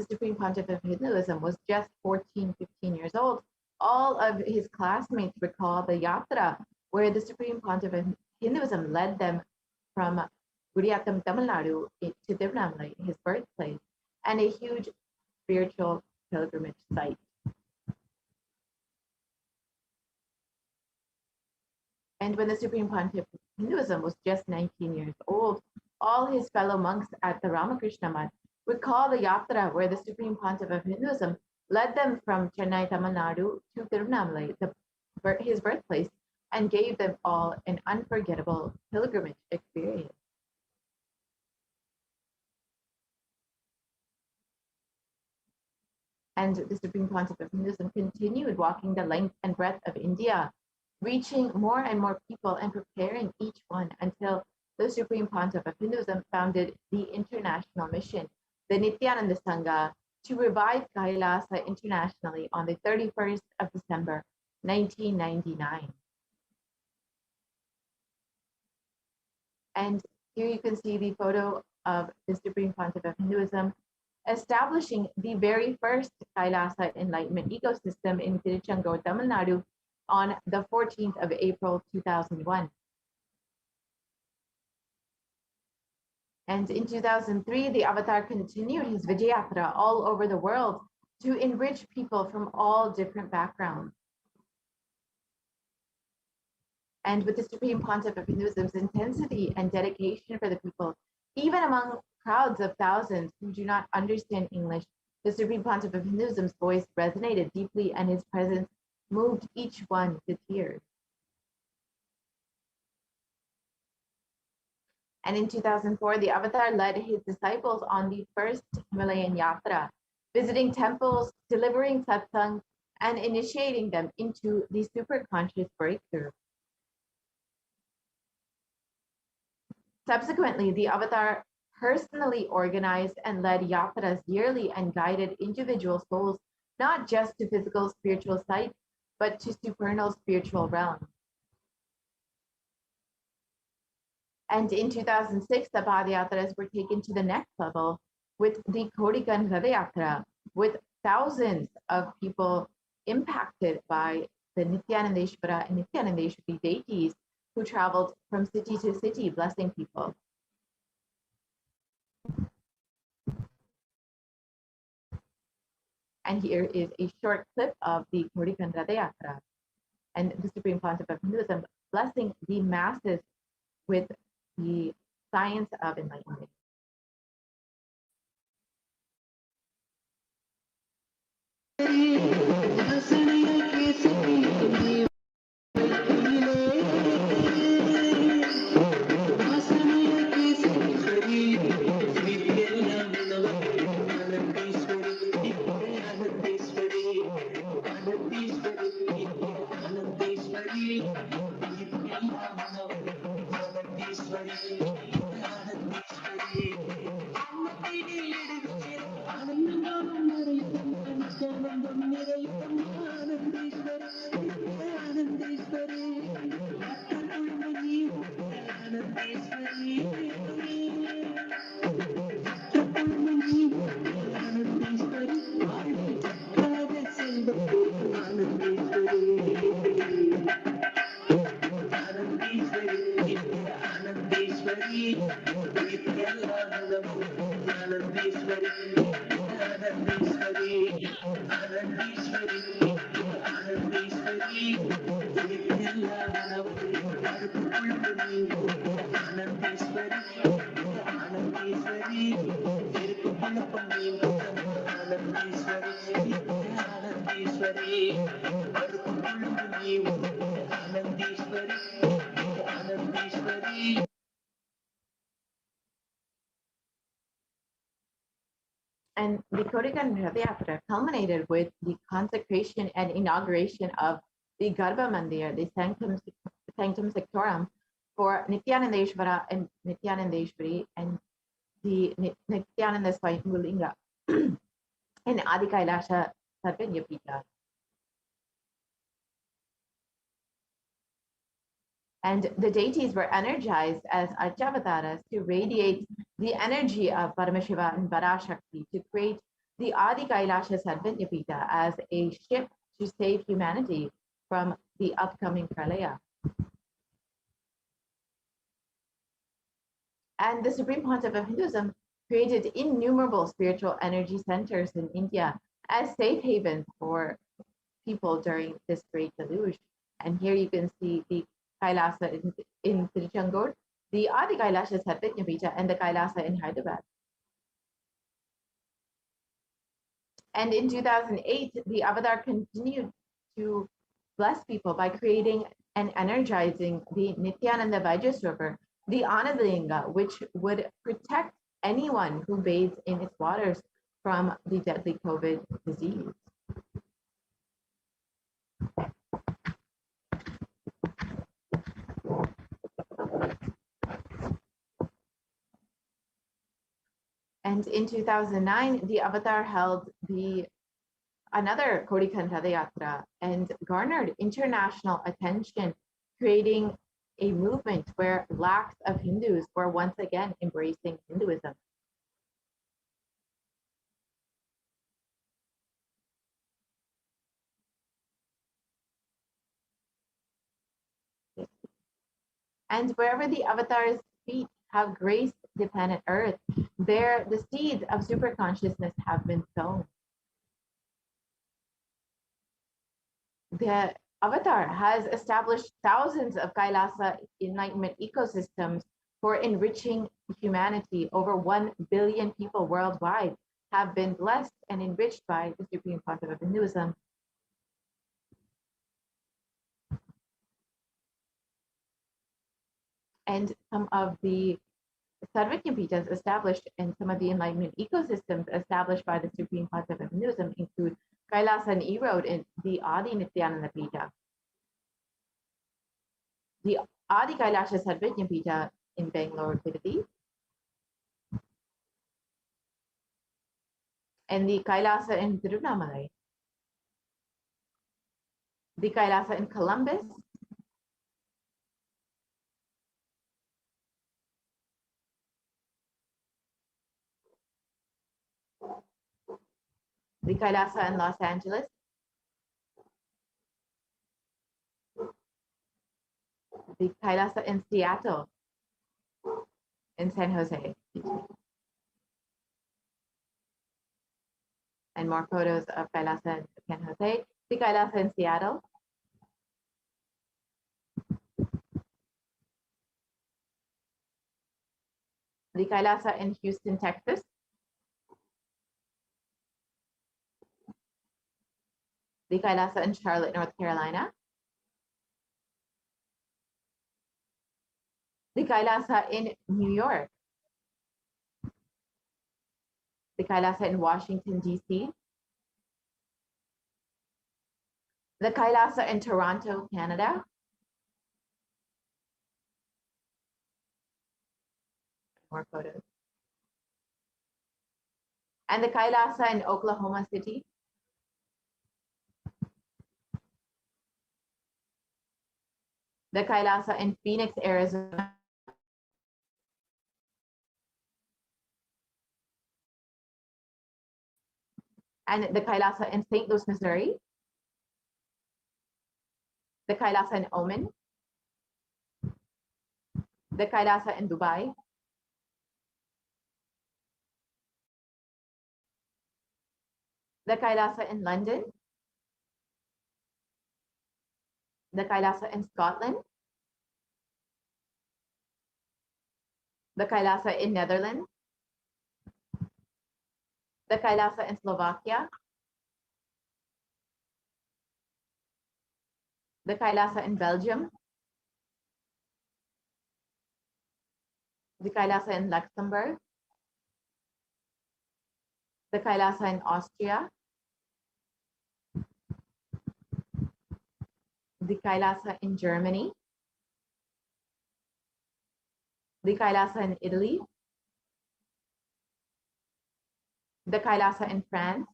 Supreme Pontiff of Hinduism was just 14, 15 years old, all of his classmates recall the yatra where the Supreme Pontiff of Hinduism led them from Guriyatam, Tamil Nadu to Tirunelveli, his birthplace, and a huge spiritual pilgrimage site. And when the Supreme Pontiff of Hinduism was just 19 years old, all his fellow monks at the Ramakrishna Mutt recall the yatra where the Supreme Pontiff of Hinduism led them from Chennai, Tamil Nadu to Tirunelveli, his birthplace, and gave them all an unforgettable pilgrimage experience. And the Supreme Pontiff of Hinduism continued walking the length and breadth of India, reaching more and more people and preparing each one until the Supreme Pontiff of Hinduism founded the international mission, the Nityananda Sangha, to revive Kailasa internationally on the 31st of December, 1999. And here you can see the photo of the Supreme Pontiff of Hinduism establishing the very first Kailasa enlightenment ecosystem in Tiruchendur, Tamil Nadu on the 14th of April, 2001. And in 2003, the Avatar continued his Vijayatra all over the world to enrich people from all different backgrounds. And with the Supreme Pontiff of Hinduism's intensity and dedication for the people, even among crowds of thousands who do not understand English, the Supreme Pontiff of Hinduism's voice resonated deeply and his presence moved each one to tears. And in 2004, the Avatar led his disciples on the first Himalayan Yatra, visiting temples, delivering satsang, and initiating them into the superconscious breakthrough. Subsequently, the Avatar personally organized and led yatras yearly and guided individual souls not just to physical spiritual sites, but to supernal spiritual realms. And in 2006, the Padayatras were taken to the next level with the Kodikan Radayatra, with thousands of people impacted by the Nityanandeshwara and Nityanandeshwari deities who traveled from city to city, blessing people. And here is a short clip of the Kodikan Radayatra and the Supreme Pontiff of Hinduism blessing the masses with the science of enlightenment. And the Kodikan Rathayatra culminated with the consecration and inauguration of the Garbha Mandir, the Sanctum Sanctorum for Nityanandeshvara and Nityanandeshwari, and the Nityananda Swayambhulinga in Adi Kailasha Sarvanyapita. And the deities were energized as Archavataras to radiate the energy of Paramashiva and PARASHAKTI to create the Adi Kailasha Sarvanyapita as a ship to save humanity from the upcoming Pralaya. And the Supreme Pontiff of Hinduism created innumerable spiritual energy centers in India as safe havens for people during this great deluge. And here you can see the Kailasa in Tiruchendur, the Adi Kailasha Sarvanyapita, and the Kailasa in Hyderabad. And in 2008, the Avatar continued to bless people by creating and energizing the Nityananda Vajraswara, the Anadalinga, which would protect anyone who bathes in its waters from the deadly COVID disease. And in 2009, the Avatar held another Kodikan Rathayatra and garnered international attention, creating a movement where lakhs of Hindus were once again embracing Hinduism. And wherever the Avatar's feet have graced the planet Earth, there the seeds of super consciousness have been sown. The Avatar has established thousands of Kailasa enlightenment ecosystems for enriching humanity. Over 1 billion people worldwide have been blessed and enriched by the Supreme Pontiff of Hinduism. And some of the Sarvanyapithas established and some of the enlightenment ecosystems established by the Supreme Pontiff of Hinduism include Kailasa and Erode in the Adi Nityananda Pita, the Adi Kailasha Sarvanyapita in Bangalore, Tirupati, and the Kailasa in Tiruvannamalai, the Kailasa in Columbus, the Kailasa in Los Angeles, the Kailasa in Seattle, in San Jose. And more photos of Kailasa in San Jose, the Kailasa in Seattle, the Kailasa in Houston, Texas, the Kailasa in Charlotte, North Carolina, the Kailasa in New York, the Kailasa in Washington, D.C., the Kailasa in Toronto, Canada, more photos, and the Kailasa in Oklahoma City, the Kailasa in Phoenix, Arizona, and the Kailasa in St. Louis, Missouri, the Kailasa in Oman, the Kailasa in Dubai, the Kailasa in London, the Kailasa in Scotland, the Kailasa in Netherlands, the Kailasa in Slovakia, the Kailasa in Belgium, the Kailasa in Luxembourg, the Kailasa in Austria, the Kailasa in Germany, the Kailasa in Italy, the Kailasa in France,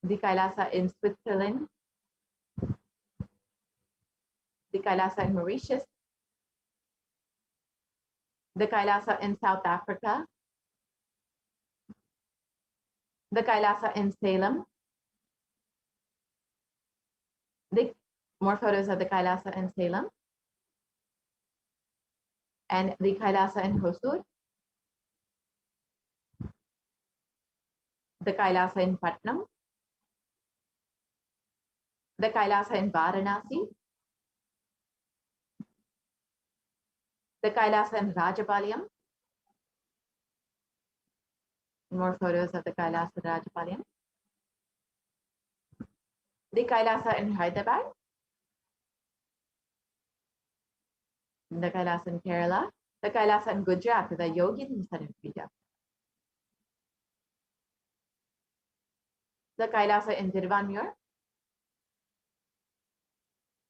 the Kailasa in Switzerland, the Kailasa in Mauritius, the Kailasa in South Africa, the Kailasa in Salem, more photos of the Kailasa in Salem, and the Kailasa in Hosur, the Kailasa in Patnam, the Kailasa in Varanasi, the Kailasa in Rajapalayam, more photos of the Kailasa in Rajapalayam, the Kailasa in Hyderabad, the Kailasa in Kerala, the Kailasa in Gujarat, the Yogi Saripija, the Kailasa in Tiruvanmiyur,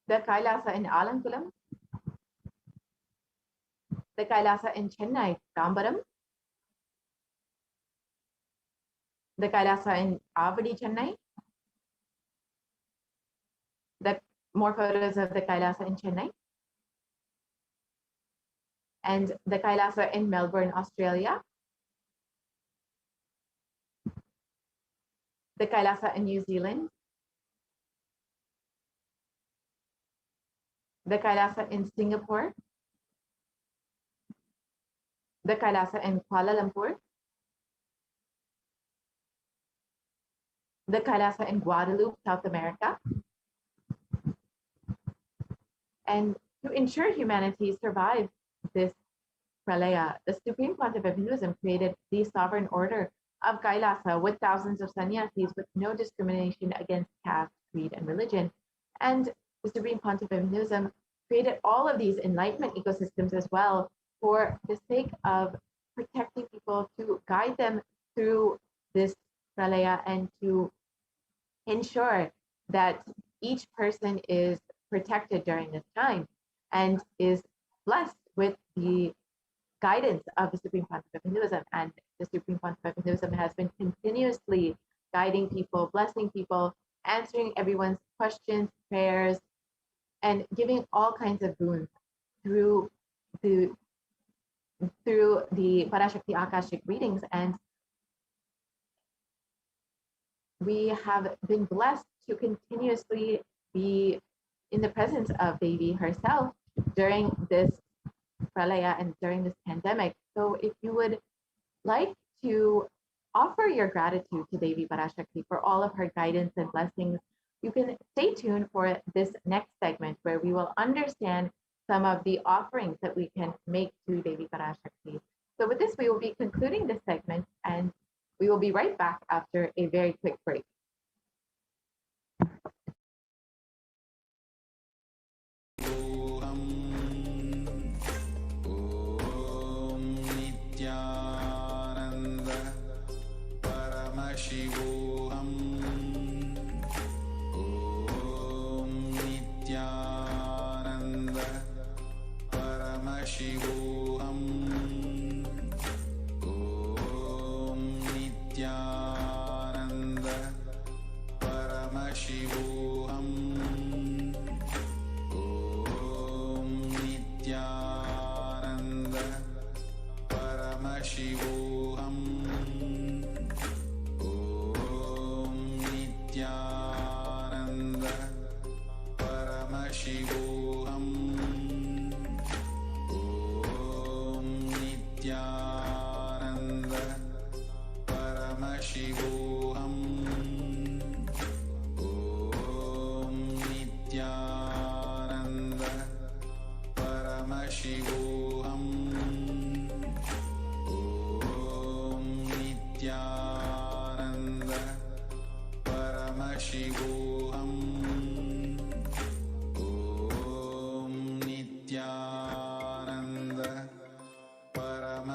the Kailasa in Alankulam, the Kailasa in Chennai, Tambaram, the Kailasa in Avadi, Chennai, the more photos of the Kailasa in Chennai, and the Kailasa in Melbourne, Australia, the Kailasa in New Zealand, the Kailasa in Singapore, the Kailasa in Kuala Lumpur, the Kailasa in Guadeloupe, South America. And to ensure humanity survives this pralaya, the Supreme Pontiff of Hinduism created the sovereign order of Kailasa with thousands of sannyasis with no discrimination against caste, creed, and religion. And the Supreme Pontiff of Hinduism created all of these enlightenment ecosystems as well for the sake of protecting people, to guide them through this pralaya and to ensure that each person is protected during this time and is blessed with the guidance of the Supreme Pontiff of Hinduism. And the Supreme Pontiff of Hinduism has been continuously guiding people, blessing people, answering everyone's questions, prayers, and giving all kinds of boons through the PARASHAKTI Akashic readings. And we have been blessed to continuously be in the presence of Devi herself during this pralaya and during this pandemic. So if you would like to offer your gratitude to Devi PARASHAKTI for all of her guidance and blessings, you can stay tuned for this next segment where we will understand some of the offerings that we can make to Devi PARASHAKTI. So with this, we will be concluding this segment and we will be right back after a very quick break.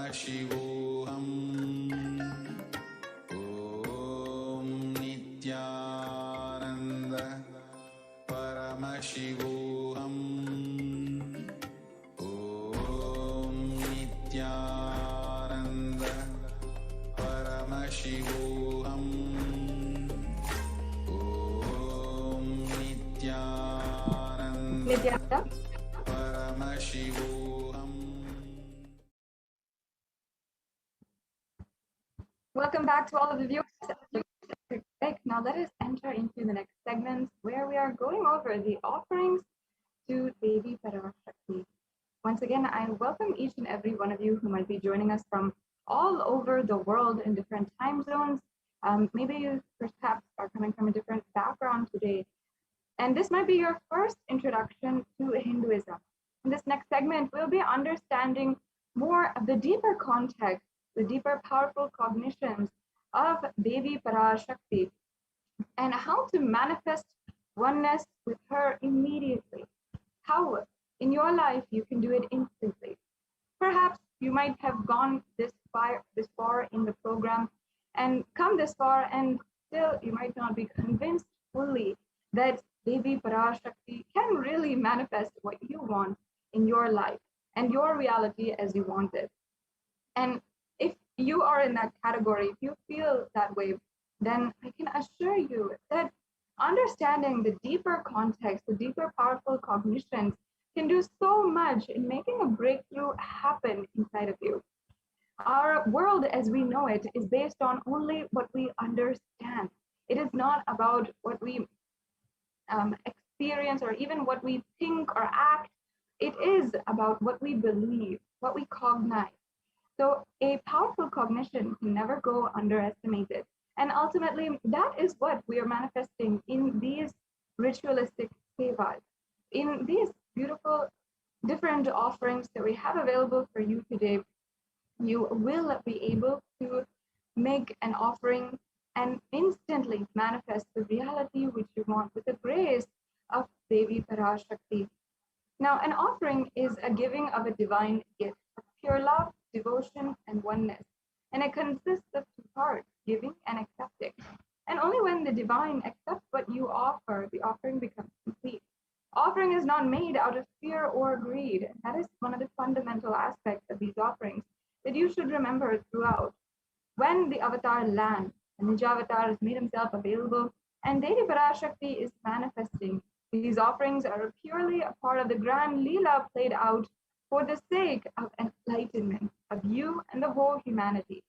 Paramashivoham Om Nityananda Paramashivoham Om Nityananda Paramashivoham Om Nityananda Nityananda. Paramashivoham. Welcome back to all of the viewers. Now let us enter into the next segment where we are going over the offerings to Devi PARASHAKTI. Once again, I welcome each and every one of you who might be joining us from all over the world in different time zones. Maybe you perhaps are coming from a different background today. And this might be your first introduction to Hinduism. In this next segment, we'll be understanding more of the deeper context, the deeper powerful cognitions of Devi PARASHAKTI and how to manifest oneness with her immediately. How in your life you can do it instantly. Perhaps you might have gone this far in the program and come this far and still you might not be convinced fully that Devi PARASHAKTI can really manifest what you want in your life and your reality as you want it. And if you are in that category, if you feel that way, then I can assure you that understanding the deeper context, the deeper powerful cognitions can do so much in making a breakthrough happen inside of you. Our world as we know it is based on only what we understand. It is not about what we experience or even what we think or act. It is about what we believe, what we cognize. So a powerful cognition can never go underestimated. And ultimately, that is what we are manifesting in these ritualistic sevas, in these beautiful different offerings that we have available for you today. You will be able to make an offering and instantly manifest the reality which you want with the grace of Devi PARASHAKTI. Now, an offering is a giving of a divine gift of pure love, devotion, and oneness. And it consists of two parts, giving and accepting. And only when the divine accepts what you offer, the offering becomes complete. Offering is not made out of fear or greed. That is one of the fundamental aspects of these offerings that you should remember throughout. When the avatar lands, the Nijavatar has made himself available, and Devi PARASHAKTI is manifesting. These offerings are purely a part of the grand Leela played out for the sake of enlightenment of you and the whole humanity.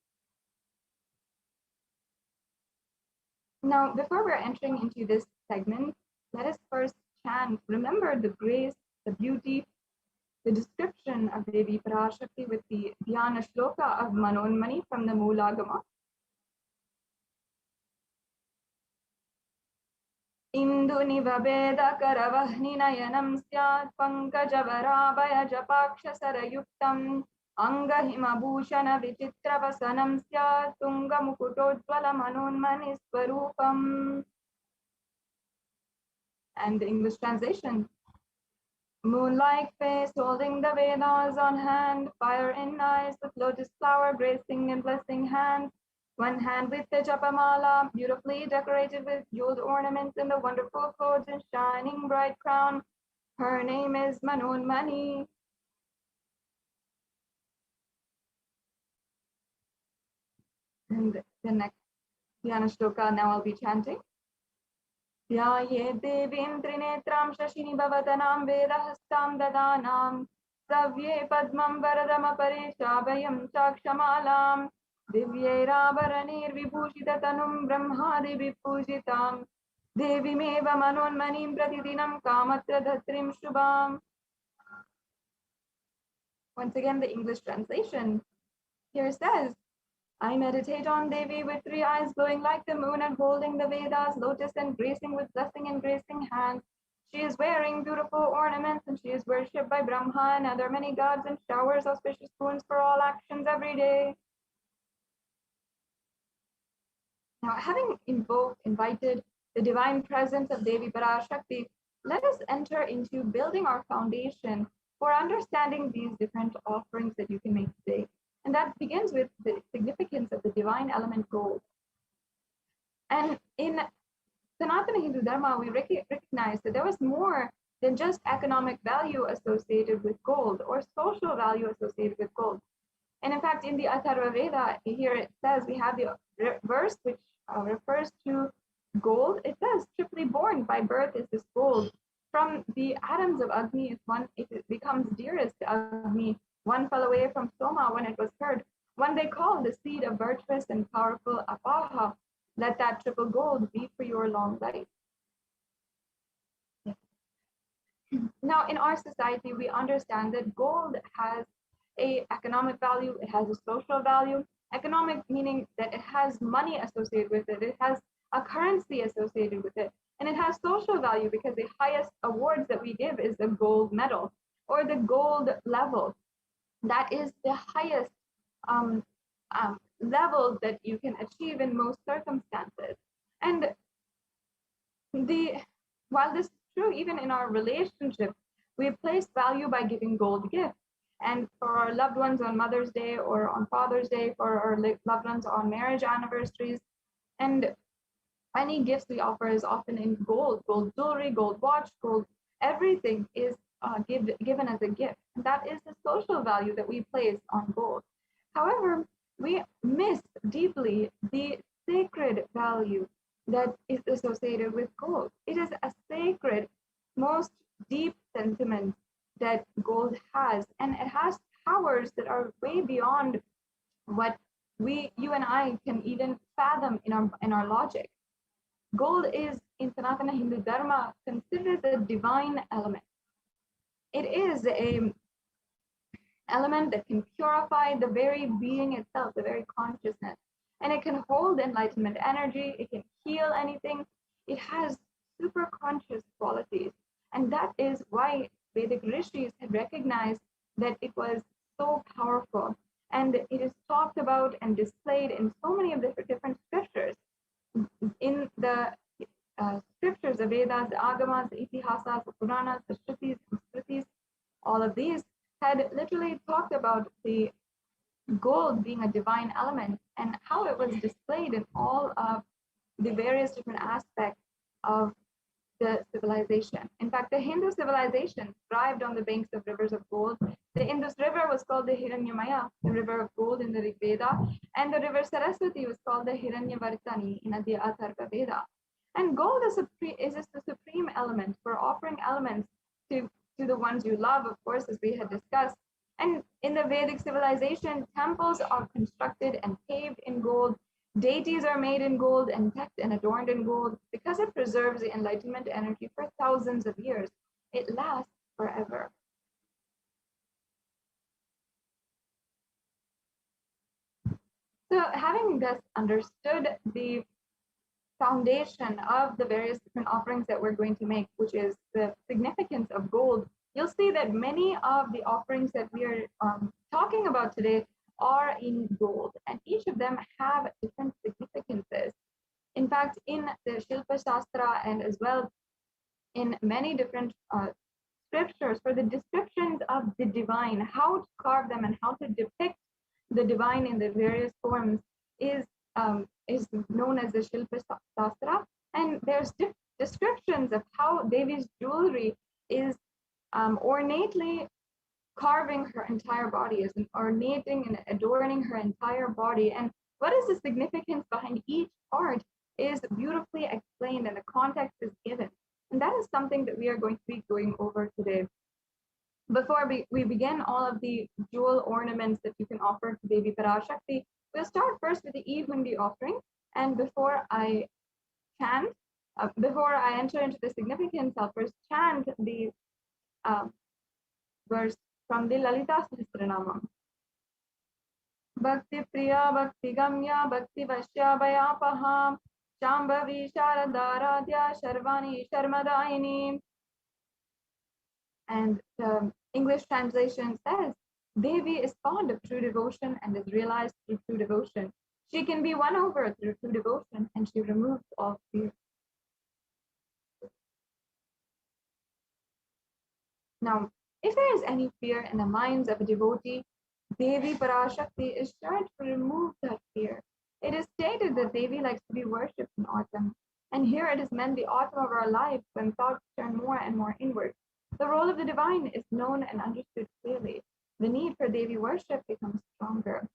Now, before we're entering into this segment, let us first chant, remember the grace, the beauty, the description of Devi PARASHAKTI with the Dhyana Shloka of Manonmani from the Moolagama. Indunivabeda karavahni nayanam syat pankajavaraabhaya japaksha sarayuktam angahima bhushana vichitra vasanam syat tunga mukutodvala manonmani swarupam. And the English translation. Moon-like face holding the Vedas on hand, fire in eyes with lotus flower gracing and blessing hand. One hand with the Japamala, beautifully decorated with jeweled ornaments and the wonderful clothes and shining bright crown. Her name is Manonmani. And the next Dhyana Shloka now I'll be chanting. Dhyaye devim trinetram shashini bhavatanam vedahastam dadanam savye padmam varadam apareshabhayam chakshamalam Divyairabaranir vibhushitatanum brahmadi vippujitam Devimeva manonmanim pratidinam kamatradhatrim shubham. Once again, the English translation here says, I meditate on Devi with three eyes glowing like the moon and holding the Vedas, lotus and gracing with blessing and gracing hands. She is wearing beautiful ornaments and she is worshipped by Brahma and other many gods and showers auspicious boons for all actions every day. Now, having invited the divine presence of Devi PARASHAKTI, let us enter into building our foundation for understanding these different offerings that you can make today. And that begins with the significance of the divine element gold. And in Sanatana Hindu Dharma, we recognize that there was more than just economic value associated with gold or social value associated with gold. And in fact, in the Atharva Veda, here it says, we have the verse which refers to gold. It says, triply born by birth is this gold. From the atoms of Agni, if it becomes dearest to Agni, one fell away from Soma when it was heard. One they called the seed of virtuous and powerful Apaha. Let that triple gold be for your long life. Now, in our society, we understand that gold has an economic value, it has a social value. Economic meaning that it has money associated with it, it has a currency associated with it, and it has social value because the highest awards that we give is the gold medal or the gold level. That is the highest level that you can achieve in most circumstances. And while this is true, even in our relationship, we place value by giving gold gifts. And for our loved ones on Mother's Day or on Father's Day, for our loved ones on marriage anniversaries, and any gifts we offer is often in gold, gold jewelry, gold watch, gold, everything is given as a gift. And that is the social value that we place on gold. However, we miss deeply the sacred value that is associated with gold. It is a sacred, most deep sentiment that gold has, and it has powers that are way beyond what you and I can even fathom in our logic. Gold is, in Sanatana Hindu Dharma, considered the divine element. It is an element that can purify the very being itself, the very consciousness, and it can hold enlightenment energy, it can heal anything. It has super conscious qualities, and that is why Vedic rishis had recognized that it was so powerful, and it is talked about and displayed in so many of the different scriptures. In the scriptures, the Vedas, the Agamas, the Itihasas, the Puranas, the Shrutis, and Smritis, all of these had literally talked about the gold being a divine element and how it was displayed in all of the various different aspects of the civilization. In fact, the Hindu civilization thrived on the banks of rivers of gold. The Indus River was called the Hiranyamaya, the river of gold in the Rig Veda, and the river Saraswati was called the Hiranyavartani in the Atharva Veda. And gold is the supreme element for offering elements to the ones you love, of course, as we had discussed. And in the Vedic civilization, temples are constructed and paved in gold. Deities are made in gold and decked and adorned in gold because it preserves the enlightenment energy for thousands of years. It lasts forever. So having thus understood the foundation of the various different offerings that we're going to make, which is the significance of gold, you'll see that many of the offerings that we are talking about today are in gold, and each of them have different significances. In fact, in the Shilpa Shastra and as well in many different scriptures, for the descriptions of the divine, how to carve them and how to depict the divine in the various forms is known as the Shilpa Shastra. And there's descriptions of how Devi's jewelry is ornately carving her entire body, is ornating and adorning her entire body. And what is the significance behind each part is beautifully explained and the context is given. And that is something that we are going to be going over today. Before we begin all of the jewel ornaments that you can offer to Devi PARASHAKTI, we'll start first with the E-Hundi offering. And before I enter into the significance, I'll first chant the verse from the Lalita Sahasranamam. Bhakti Priya Bhakti Gamya Bhakti Vashya Bhayapaha Shambhavi Sharadaradhya Sharvani Sharmadayini. And the English translation says, Devi is fond of true devotion and is realized through true devotion. She can be won over through true devotion, and she removes all fear. Now, if there is any fear in the minds of a devotee, Devi Parashakti is sure to remove that fear. It is stated that Devi likes to be worshipped in autumn, and here it is meant the autumn of our life when thoughts turn more and more inward. The role of the divine is known and understood clearly. The need for Devi worship becomes stronger.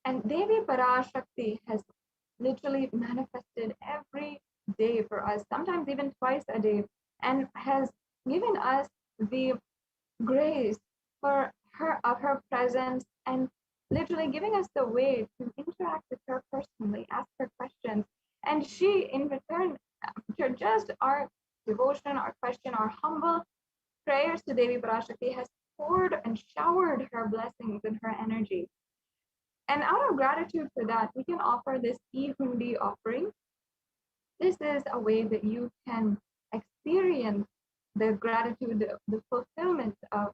And Devi Parashakti has literally manifested every day for us, sometimes even twice a day, and has given us the grace of her presence, and literally giving us the way to interact with her personally, ask her questions. And she, in return, after just our devotion, our question, our humble prayers to Devi Parashakti, has poured and showered her blessings and her energy. And out of gratitude for that, we can offer this e-hundi offering. This is a way that you can experience the gratitude, the fulfillment of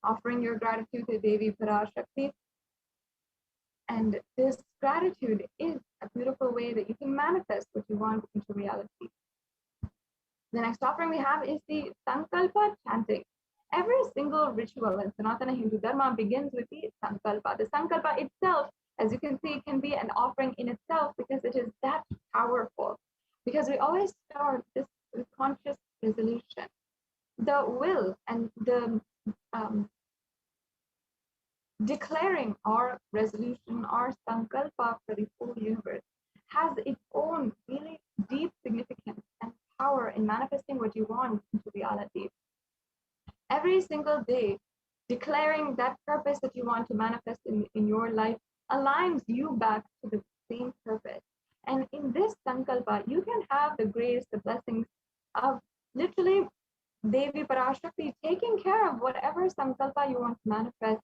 offering your gratitude to Devi Parashakti. And this gratitude is a beautiful way that you can manifest what you want into reality. The next offering we have is the Sankalpa chanting. Every single ritual in Sanatana Hindu Dharma begins with the Sankalpa. The Sankalpa itself, as you can see, can be an offering in itself because it is that powerful. Because we always start this with conscious resolution. The will and the declaring our resolution, our sankalpa for the whole universe, has its own really deep significance and power in manifesting what you want into reality. Every single day, declaring that purpose that you want to manifest in your life aligns you back to the same purpose. And in this sankalpa, you can have the grace, the blessings of literally Devi Parashakti taking care of whatever sankalpa you want to manifest,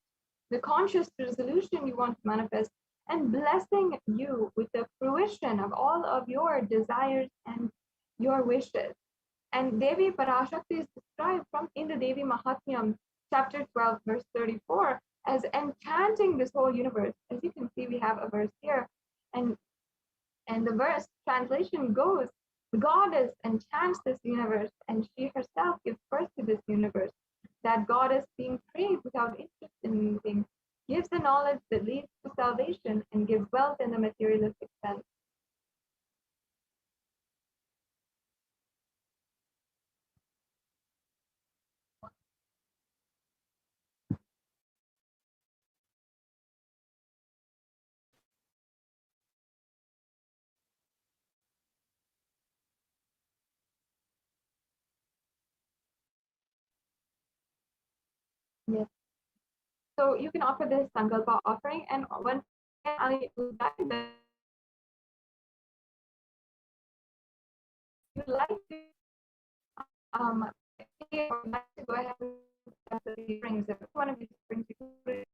the conscious resolution you want to manifest, and blessing you with the fruition of all of your desires and your wishes. And Devi Parashakti is described in the Devi Mahatmyam, chapter 12, verse 34, as enchanting this whole universe. As you can see, we have a verse here, and the verse translation goes, the goddess enchants this universe, and she herself gives birth to this universe. That goddess, being praised without interest in anything, gives the knowledge that leads to salvation and gives wealth in the materialistic sense. Yes. So you can offer this Sankalpa offering, and when I would like that you like to pay or like to go ahead and the rings, if one of these rings you can put it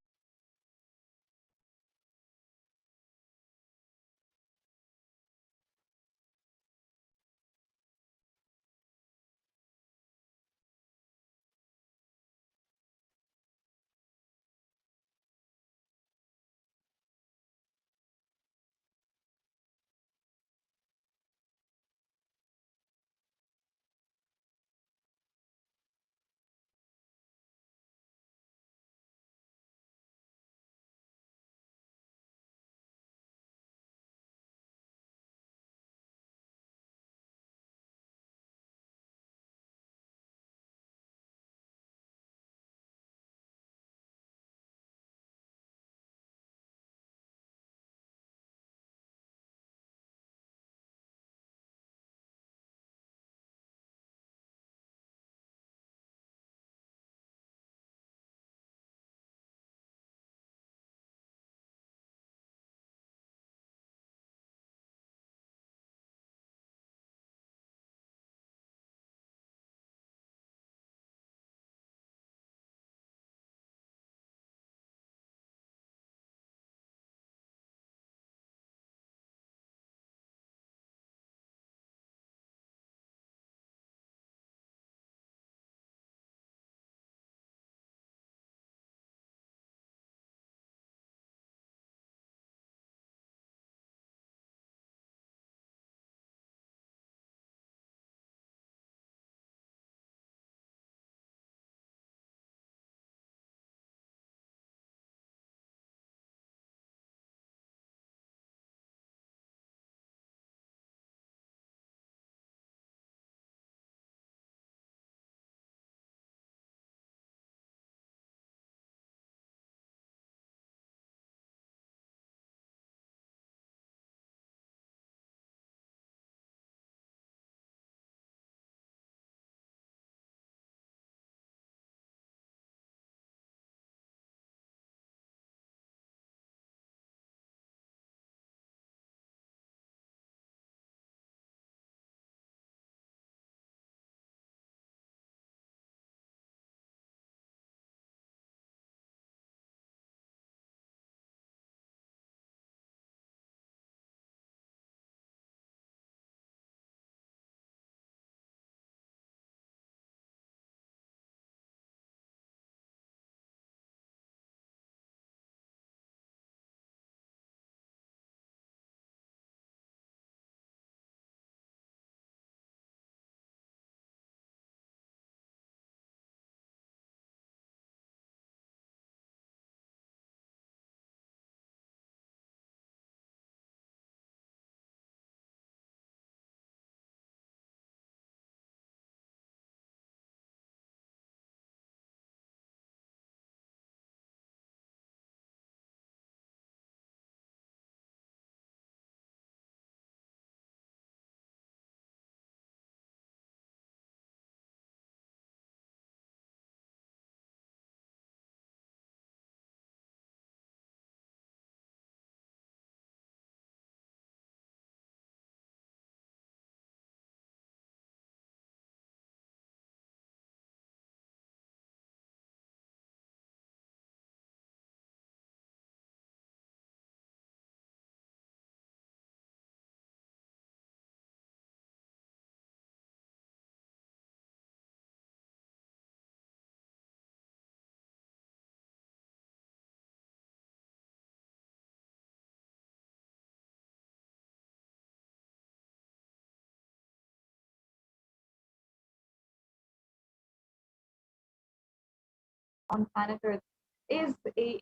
on planet Earth is a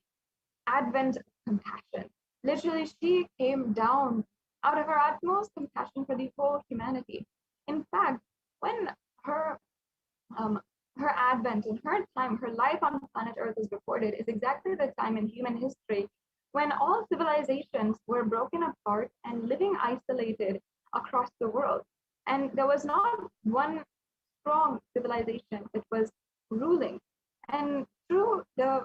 advent of compassion. Literally, she came down out of her utmost compassion for the whole humanity. In fact, when her advent and her time, her life on planet Earth is recorded, is exactly the time in human history when all civilizations were broken apart and living isolated across the world. And there was not one strong civilization that was ruling. And through the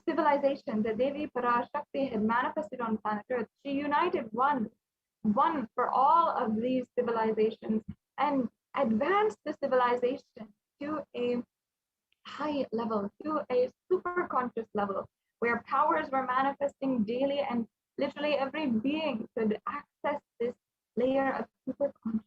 civilization that Devi PARASHAKTI had manifested on planet Earth, she united one for all of these civilizations and advanced the civilization to a high level, to a super conscious level, where powers were manifesting daily and literally every being could access this layer of super conscious.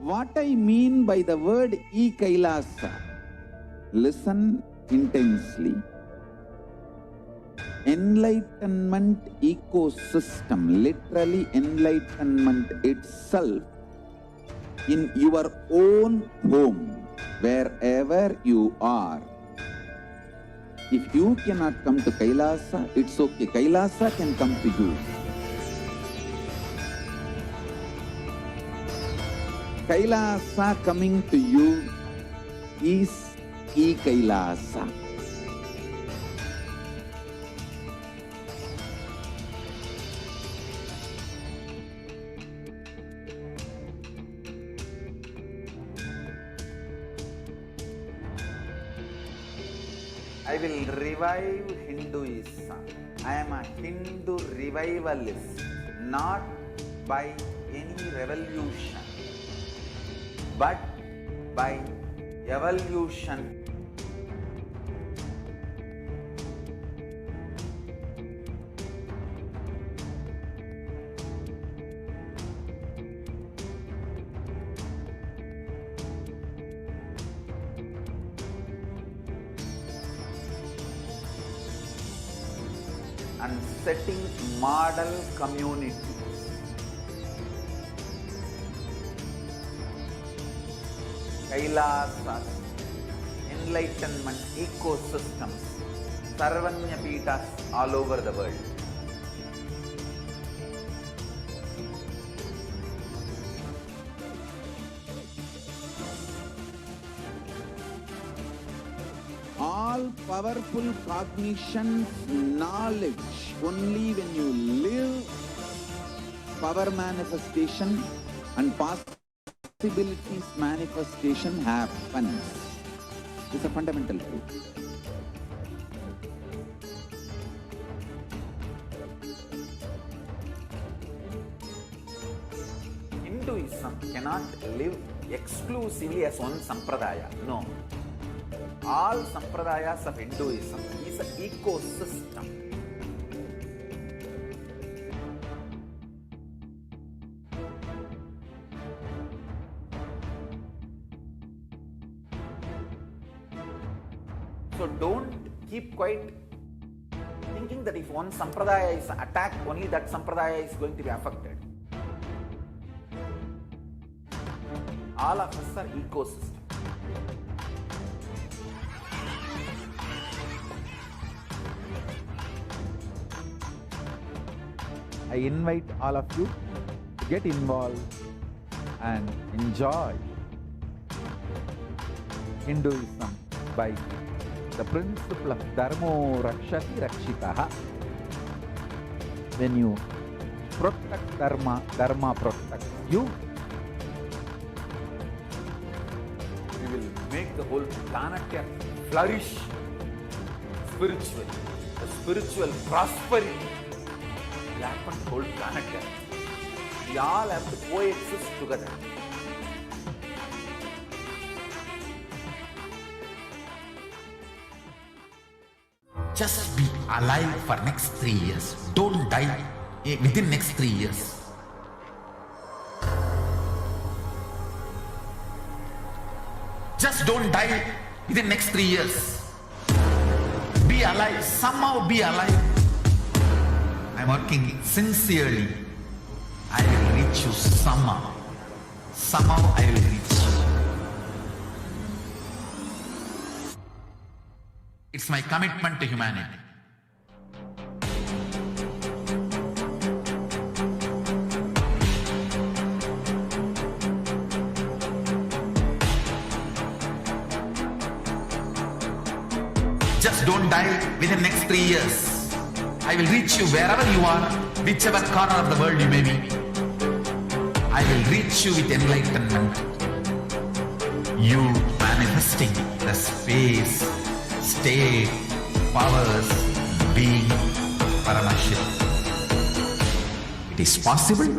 What I mean by the word e-Kailasa, listen intensely. Enlightenment ecosystem, literally enlightenment itself, in your own home, wherever you are. If you cannot come to Kailasa, it's okay. Kailasa can come to you. Kailasa coming to you is e-Kailasa. I will revive Hinduism. I am a Hindu revivalist, not by any revolution, but by evolution. And setting model communities. Kailasas, enlightenment ecosystems, Sarvanya Pitas all over the world. All powerful cognition, knowledge, only when you live, power manifestation and possibilities manifestation happens. It's a fundamental truth. Hinduism cannot live exclusively as one sampradaya. No. all sampradayas of Hinduism is an ecosystem. So don't keep quiet thinking that if one sampradaya is attacked, only that sampradaya is going to be affected. All of us are ecosystem. I invite all of you to get involved and enjoy Hinduism by the principle of Dharmo Rakshati Rakshitaha. When you protect Dharma, Dharma protects you. We will make the whole planet flourish spiritually. The spiritual prosperity will happen to the whole planet. We all have to coexist together. Just be alive for next 3 years. Don't die within next 3 years. Just don't die within next 3 years. Be alive. Somehow be alive. I'm working sincerely. I will reach you somehow. Somehow I will reach you. It's my commitment to humanity. Just don't die within next 3 years. I will reach you wherever you are, whichever corner of the world you may be. I will reach you with enlightenment. You manifesting the space, state, powers, being, Paramashakti. It is possible,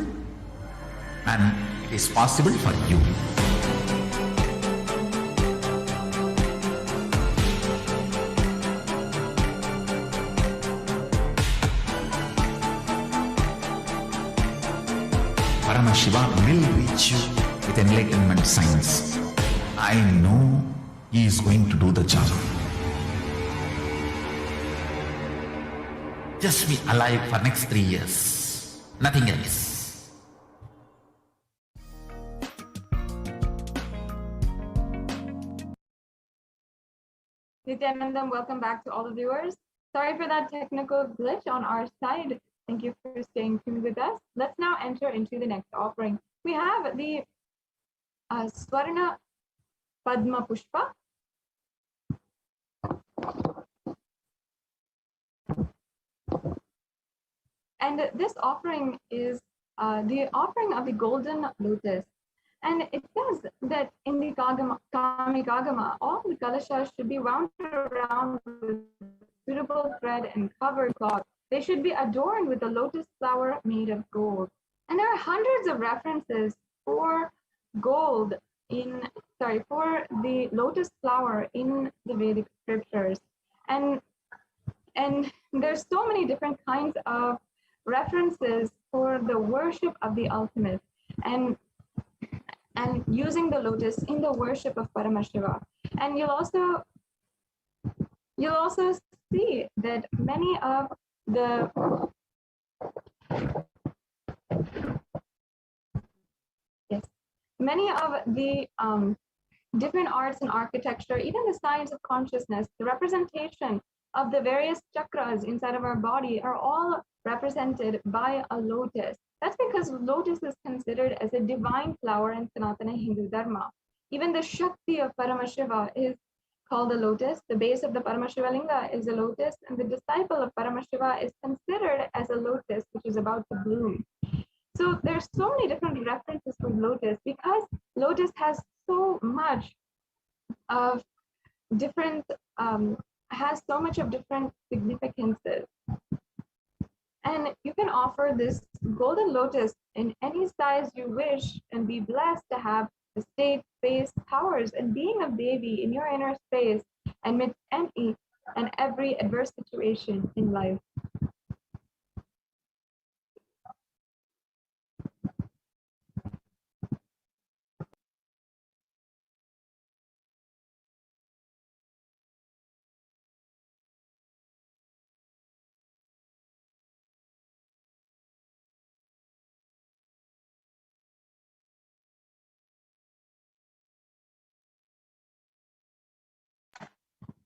and it is possible for you. Paramashiva will reach you with enlightenment science. I know he is going to do the job. Just be alive for next 3 years. Nothing else. Nityanandam, welcome back to all the viewers. Sorry for that technical glitch on our side. Thank you for staying tuned with us. Let's now enter into the next offering. We have the Swarna Padma Pushpa. And this offering is the offering of the golden lotus. And it says that in the Kamigagama, all the kalashas should be wound around with suitable thread and covered cloth. They should be adorned with a lotus flower made of gold. And there are hundreds of references for gold for the lotus flower in the Vedic scriptures. And there's so many different kinds of references for the worship of the ultimate and using the lotus in the worship of Paramashiva. And you'll also see that many of the different arts and architecture, even the science of consciousness, the representation of the various chakras inside of our body are all represented by a lotus. That's because lotus is considered as a divine flower in Sanatana Hindu Dharma. Even the Shakti of Paramashiva is called a lotus. The base of the Paramashiva Linga is a lotus, and the disciple of Paramashiva is considered as a lotus, which is about to bloom. So there's so many different references for lotus because lotus has so much of different significances. And you can offer this golden lotus in any size you wish and be blessed to have the state, space, powers, and being of Devi in your inner space amidst any and every adverse situation in life.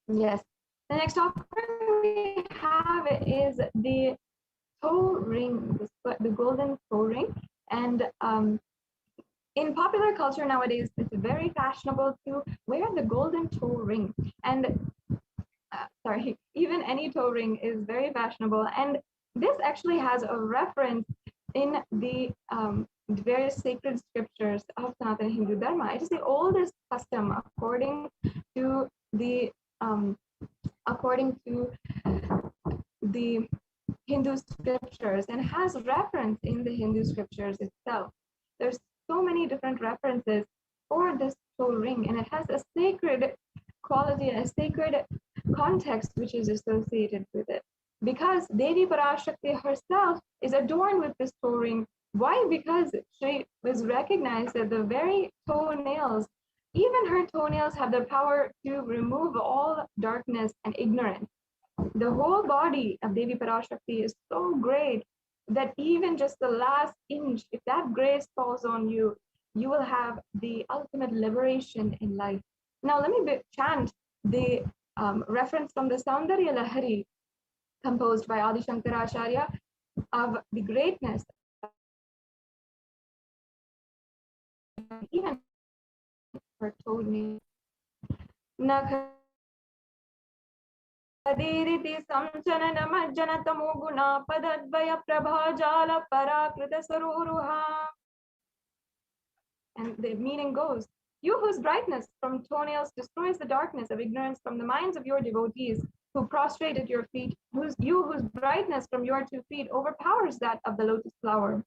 Yes. The next offering we have is the toe ring, the golden toe ring. And in popular culture nowadays, it's very fashionable to wear the golden toe ring. And even any toe ring is very fashionable. And this actually has a reference in the various sacred scriptures of Sanatana Hindu Dharma. It is the oldest custom according to the Hindu scriptures, and has reference in the Hindu scriptures itself. There's so many different references for this toe ring, and it has a sacred quality, a sacred context which is associated with it. Because Devi PARASHAKTI herself is adorned with this toe ring. Why? Because she was recognized that the very toenails, even her toenails, have the power to remove all darkness and ignorance. The whole body of Devi PARASHAKTI is so great that even just the last inch, if that grace falls on you, you will have the ultimate liberation in life. Now, let me chant the reference from the Saundarya Lahari, composed by Adi Shankaracharya, of the greatness even her toenails. Adiriti samchanana majjana tamoguna padadvaya prabhajala parakrita saruruha. And the meaning goes, you whose brightness from toenails destroys the darkness of ignorance from the minds of your devotees who prostrate at your feet, whose brightness from your 2 feet overpowers that of the lotus flower.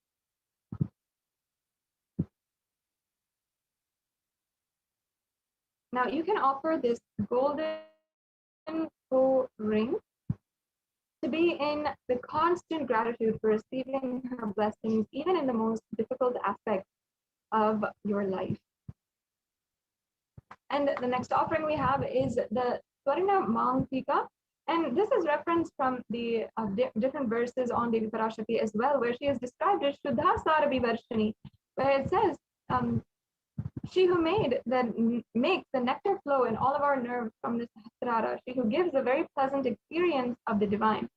Now you can offer this golden toe ring to be in the constant gratitude for receiving her blessings, even in the most difficult aspects of your life. And the next offering we have is the Swarna Mantika, and this is referenced from the different verses on Devi PARASHAKTI as well, where she is described as Shuddha Sarabi Varshani, where it says, she who makes the nectar flow in all of our nerves from the Sahasrara, she who gives a very pleasant experience of the divine.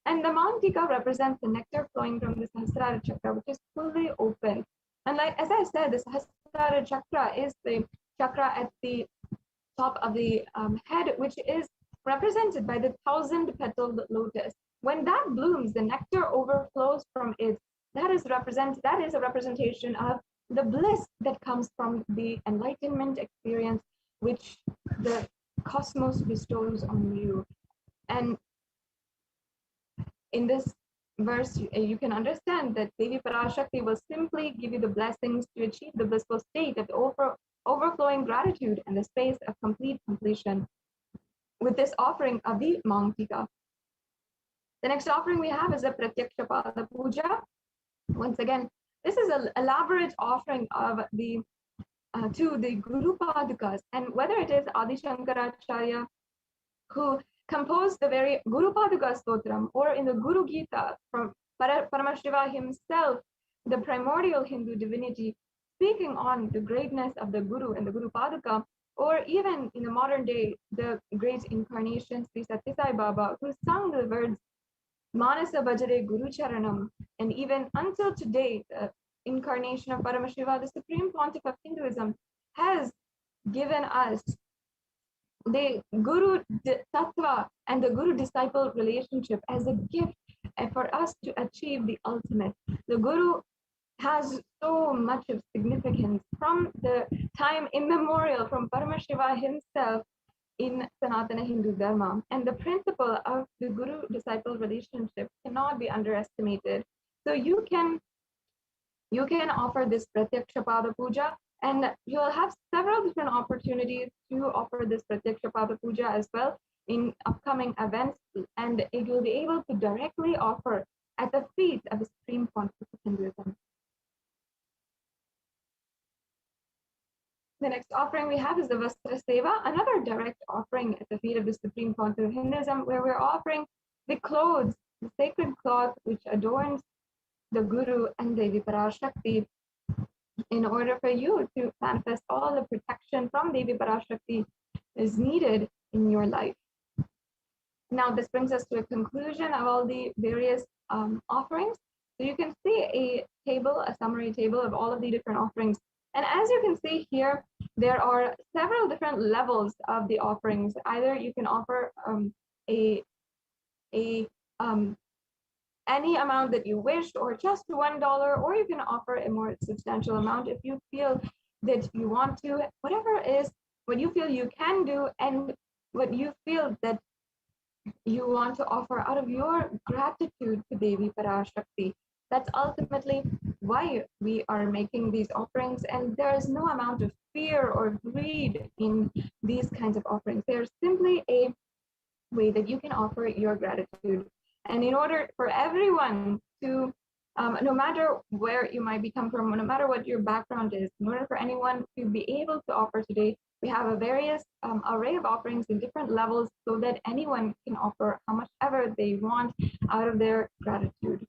And the Mantika represents the nectar flowing from the Sahasrara chakra, which is fully open. And like as I said, the Sahasrara chakra is the chakra at the top of the head, which is represented by the 1,000-petaled lotus. When that blooms, the nectar overflows from it. That is a representation of the bliss that comes from the enlightenment experience which the cosmos bestows on you. And in this verse, you can understand that Devi PARASHAKTI will simply give you the blessings to achieve the blissful state of overflowing gratitude and the space of complete completion with this offering of the Mantika. The next offering we have is a Pratyaksha Pada Puja. Once again, this is an elaborate offering of the to the Guru Padukas, and whether it is Adi Shankaracharya who composed the very Guru Paduka Stotram, or in the Guru Gita from Paramashiva himself, the primordial Hindu divinity, speaking on the greatness of the Guru and the Guru Paduka, or even in the modern day, the great incarnation Sri Sathya Sai Baba, who sung the words Manasa Bhajare Guru Charanam, and even until today, the incarnation of Paramashiva, the supreme pontiff of Hinduism, has given us the Guru Tattva and the Guru disciple relationship as a gift for us to achieve the ultimate. The Guru has so much of significance from the time immemorial, from Paramashiva himself in Sanatana Hindu Dharma, and the principle of the Guru disciple relationship cannot be underestimated. So you can offer this Pratyaksha Pada Puja, And you'll have several different opportunities to offer this Pratyaksha Pada Puja as well in upcoming events, and you'll be able to directly offer at the feet of the Supreme Pontiff of Hinduism. The next offering we have is the Vastra Seva, another direct offering at the feet of the Supreme Pontiff of Hinduism, where we're offering the clothes, the sacred cloth which adorns the Guru and Devi PARASHAKTI, in order for you to manifest all the protection from Devi PARASHAKTI is needed in your life. Now, this brings us to a conclusion of all the various offerings. So you can see a table, a summary table of all of the different offerings. And as you can see here, there are several different levels of the offerings. Either you can offer any amount that you wish, or just $1, or you can offer a more substantial amount if you feel that you want to. Whatever is what you feel you can do, and what you feel that you want to offer out of your gratitude to Devi PARASHAKTI. That's ultimately why we are making these offerings, and there is no amount of fear or greed in these kinds of offerings. They're simply a way that you can offer your gratitude. And in order for everyone to, no matter where you might come from, no matter what your background is, in order for anyone to be able to offer today, we have a various array of offerings in different levels so that anyone can offer how much ever they want out of their gratitude.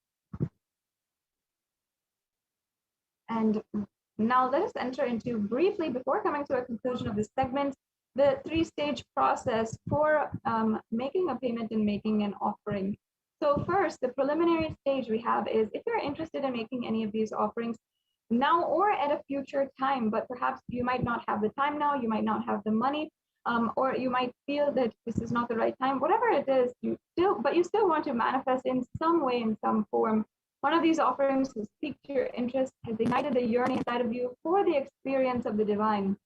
And now let us enter into briefly, before coming to a conclusion of this segment, the three-stage process for making a payment and making an offering. So first, the preliminary stage we have is if you're interested in making any of these offerings now or at a future time, but perhaps you might not have the time now, you might not have the money, or you might feel that this is not the right time, whatever it is, you still want to manifest in some way, in some form. One of these offerings has piqued your interest, has ignited the yearning inside of you for the experience of the divine.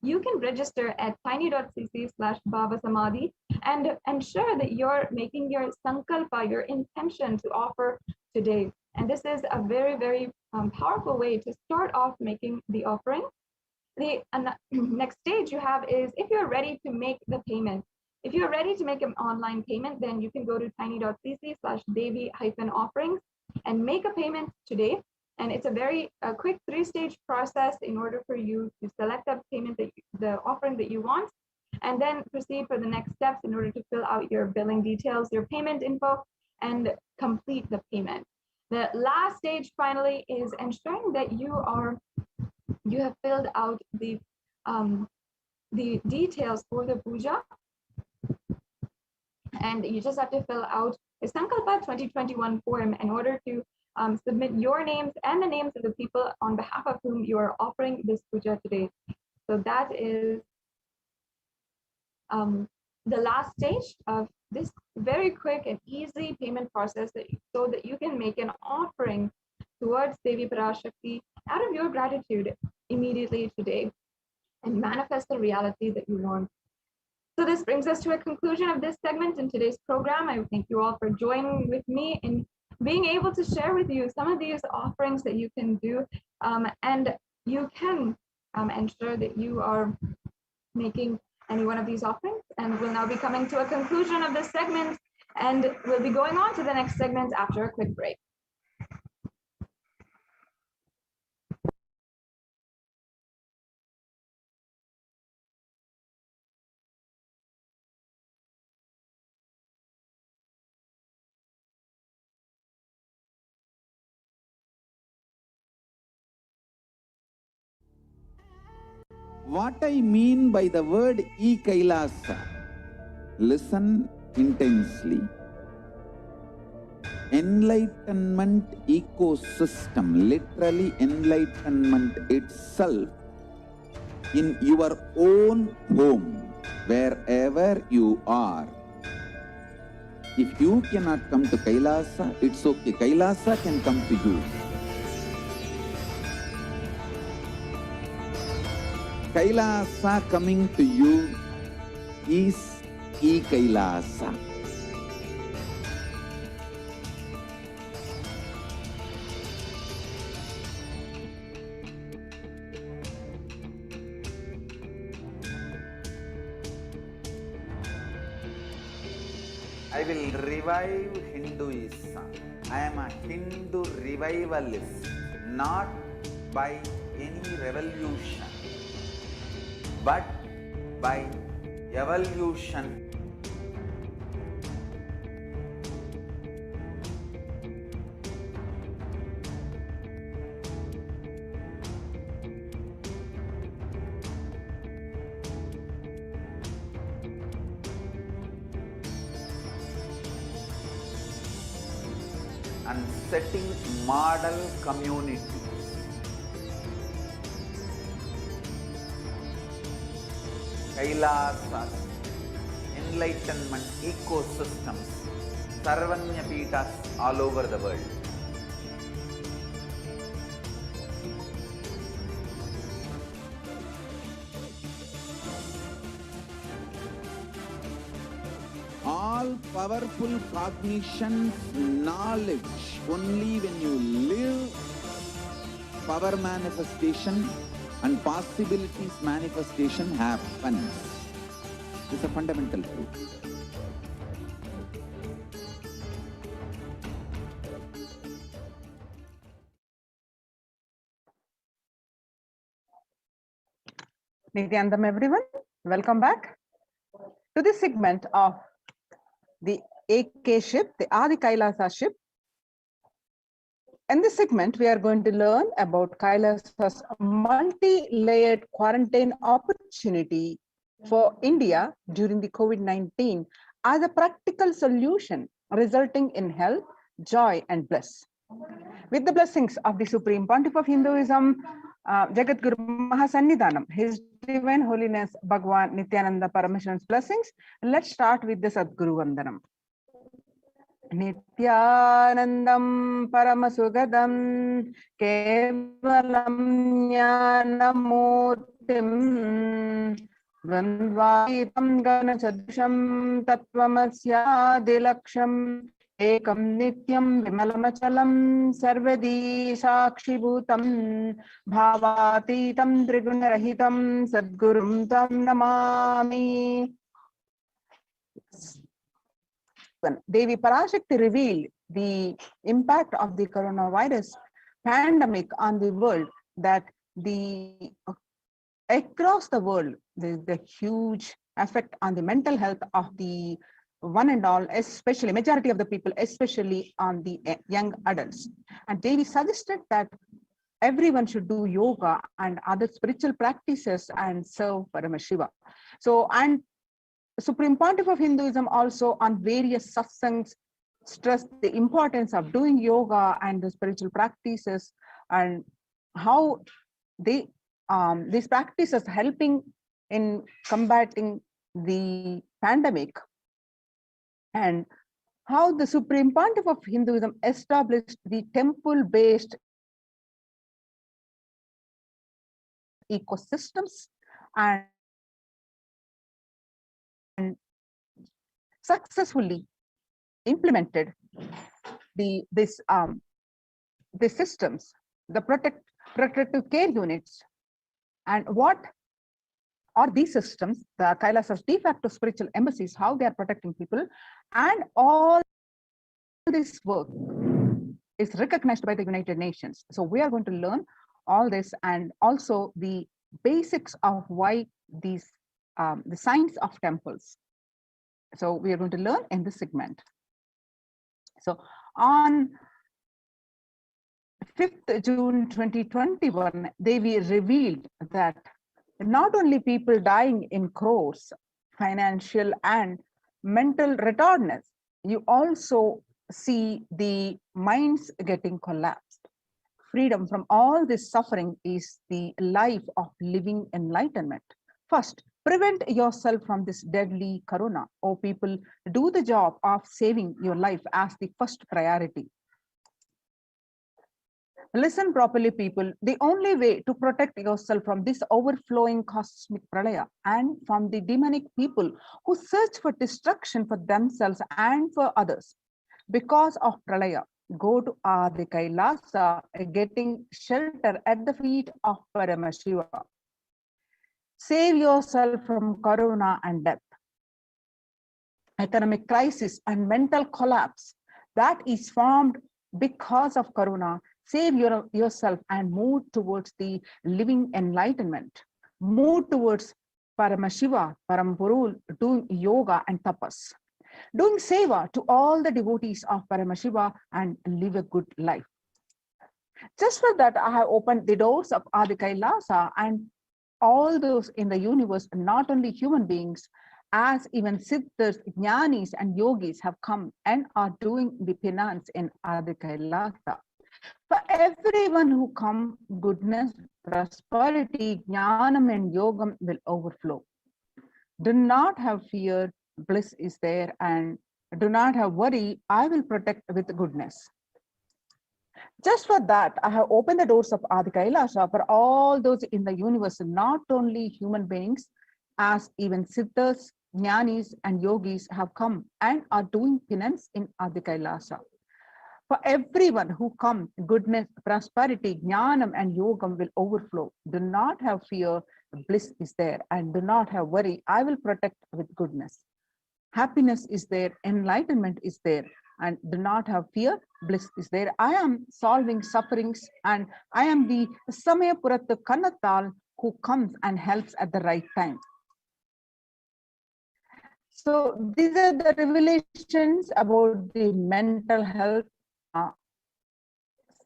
You can register at tiny.cc/bhavasamadhi and ensure that you're making your sankalpa, your intention to offer today. And this is a very, very powerful way to start off making the offering. The next stage you have is if you're ready to make the payment. If you're ready to make an online payment, then you can go to tiny.cc/devi-offerings and make a payment today. And it's a very quick three-stage process in order for you to select the payment, the offering that you want, and then proceed for the next steps in order to fill out your billing details, your payment info, and complete the payment. The last stage finally is ensuring that you have filled out the details for the puja, and you just have to fill out a Sankalpa 2021 form in order to submit your names and the names of the people on behalf of whom you are offering this puja today. So that is the last stage of this very quick and easy payment process so that you can make an offering towards Devi PARASHAKTI out of your gratitude immediately today and manifest the reality that you want. So this brings us to a conclusion of this segment in today's program. I thank you all for joining with me in being able to share with you some of these offerings that you can do, and you can ensure that you are making any one of these offerings. And we'll now be coming to a conclusion of this segment, and we'll be going on to the next segment after a quick break. What I mean by the word e-Kailasa, listen intensely. Enlightenment ecosystem, literally enlightenment itself, in your own home, wherever you are. If you cannot come to Kailasa, it's okay. Kailasa can come to you. Kailasa coming to you is e-Kailasa. I will revive Hinduism. I am a Hindu revivalist, not by any revolution, but by evolution. And setting model communities. Kailasas, enlightenment ecosystems, Sarvanya Pitas all over the world. All powerful cognition, knowledge, only when you live, power manifestation and possibilities manifestation happens. It's a fundamental truth. Nityanandam, everyone. Welcome back to this segment of the AK ship, the Adi Kailasa ship. In this segment, we are going to learn about Kailasa's multi-layered quarantine opportunity for India during the COVID-19 as a practical solution resulting in health, joy, and bliss. With the blessings of the Supreme Pontiff of Hinduism, Jagat Guru Mahasannidhanam, His Divine Holiness Bhagwan Nityananda Parameswaran's blessings, let's start with the Sadguru Vandanam. Nityanandam Paramasugadam Kevalam Jnanamurtim Vandvaitam Ganachadsham Tattvamasya Dilaksham Ekam Nityam Vimalamachalam Sarvadi Sakshibhutam Bhavatitam Trigunarahitam Sadgurum Tam Namami. When Devi PARASHAKTI revealed the impact of the coronavirus pandemic on the world, that across the world, there's the huge effect on the mental health of the one and all, especially majority of the people, especially on the young adults. And Devi suggested that everyone should do yoga and other spiritual practices and serve Paramashiva. So, and Supreme Pontiff of Hinduism also on various satsangs stressed the importance of doing yoga and the spiritual practices and how they these practices helping in combating the pandemic, and how the Supreme Pontiff of Hinduism established the temple-based ecosystems and successfully implemented the systems, the protective care units. And what are these systems, the Kailasa's de facto spiritual embassies, how they are protecting people, and all this work is recognized by the United Nations. So we are going to learn all this and also the basics of why these the science of temples. So we are going to learn in this segment. So on 5th June 2021, Devi revealed that not only people dying in crores, financial and mental retardedness, you also see the minds getting collapsed. Freedom from all this suffering is the life of living enlightenment. First, prevent yourself from this deadly corona. Oh, people, do the job of saving your life as the first priority. Listen properly, people. The only way to protect yourself from this overflowing cosmic pralaya and from the demonic people who search for destruction for themselves and for others because of pralaya, go to Adi Kailasa, getting shelter at the feet of Paramashiva. Save yourself from corona and death. economic crisis, and mental collapse that is formed because of Corona, save yourself and move towards the living enlightenment. Move towards Paramashiva, Parampurul, doing yoga and tapas. Doing seva to all the devotees of Paramashiva and live a good life. Just for that, I have opened the doors of Adi Kailasa and all those in the universe, not only human beings, as even siddhas, jnanis, and yogis have come and are doing the penance in Adi Kailasa. For everyone who come, goodness, prosperity, jnanam, and yogam will overflow. Do not have fear, bliss is there, and do not have worry, I will protect with goodness. Just for that, I have opened the doors of Adi Kailasa for all those in the universe, not only human beings, as even siddhas, jnanis, and yogis have come and are doing penance in Adi Kailasa. For everyone who come, goodness, prosperity, jnanam, and yogam will overflow. Do not have fear, bliss is there, and do not have worry, I will protect with goodness. Happiness is there, enlightenment is there, and do not have fear, bliss is there. I am solving sufferings, and I am the Samayapurata Kannatal who comes and helps at the right time. So these are the revelations about the mental health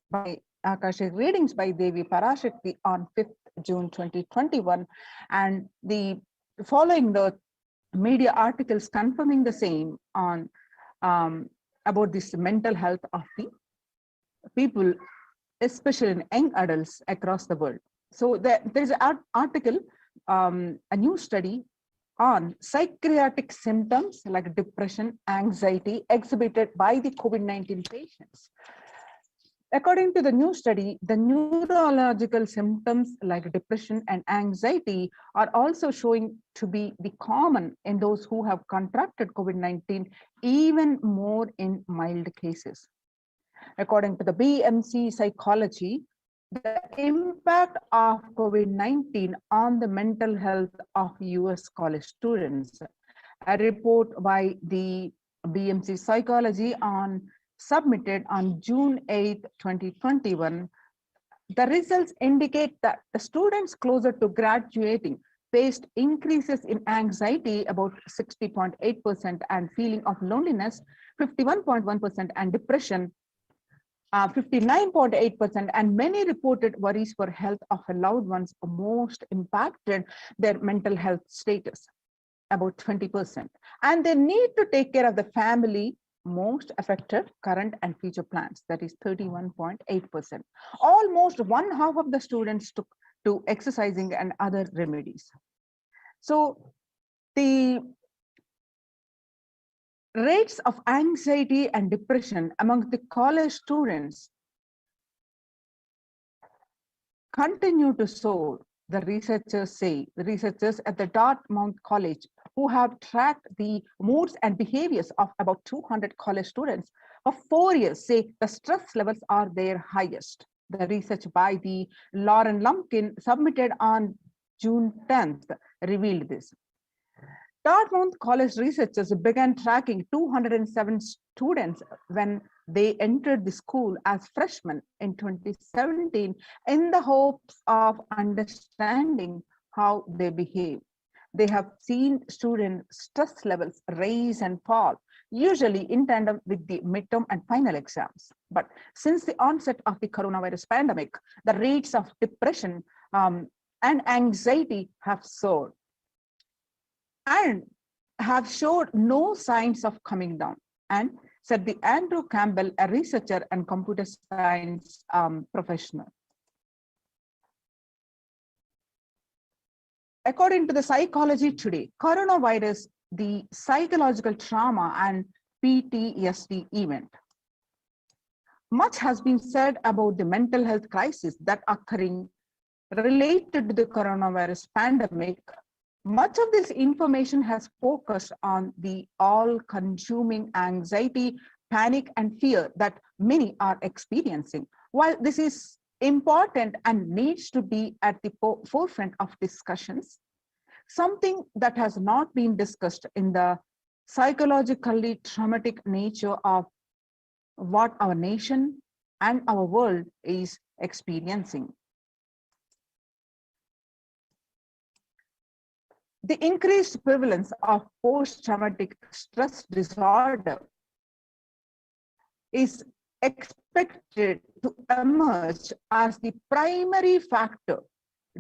by Akashic readings by Devi PARASHAKTI on 5th June 2021, and the following the media articles confirming the same on about this mental health of the people, especially in young adults across the world. So there is an article, a new study on psychiatric symptoms like depression, anxiety exhibited by the COVID-19 patients. According to the new study, the neurological symptoms like depression and anxiety are also showing to be the common in those who have contracted COVID-19, even more in mild cases. According to the BMC psychology, the impact of COVID-19 on the mental health of US college students. A report by the BMC psychology submitted on June 8, 2021, the results indicate that the students closer to graduating faced increases in anxiety about 60.8% and feeling of loneliness 51.1% and depression 59.8%, and many reported worries for health of loved ones most impacted their mental health status, about 20%. And they need to take care of the family most affected current and future plans, that is 31.8%. Almost one half of the students took to exercising and other remedies. So the rates of anxiety and depression among the college students continue to soar, the researchers say. The researchers at the Dartmouth College, who have tracked the moods and behaviors of about 200 college students for 4 years, say the stress levels are their highest. The research by the Lauren Lumpkin submitted on June 10th revealed this. Dartmouth College researchers began tracking 207 students when they entered the school as freshmen in 2017 in the hopes of understanding how they behave. They have seen student stress levels rise and fall, usually in tandem with the midterm and final exams. But since the onset of the coronavirus pandemic, the rates of depression and anxiety have soared and have showed no signs of coming down, and said the Andrew Campbell, a researcher and computer science professional. According to the Psychology Today, coronavirus, the psychological trauma and PTSD event. Much has been said about the mental health crisis that occurring related to the coronavirus pandemic. Much of this information has focused on the all-consuming anxiety, panic, and fear that many are experiencing. While this is important and needs to be at the forefront of discussions, something that has not been discussed in the psychologically traumatic nature of what our nation and our world is experiencing. The increased prevalence of post-traumatic stress disorder is expected to emerge as the primary factor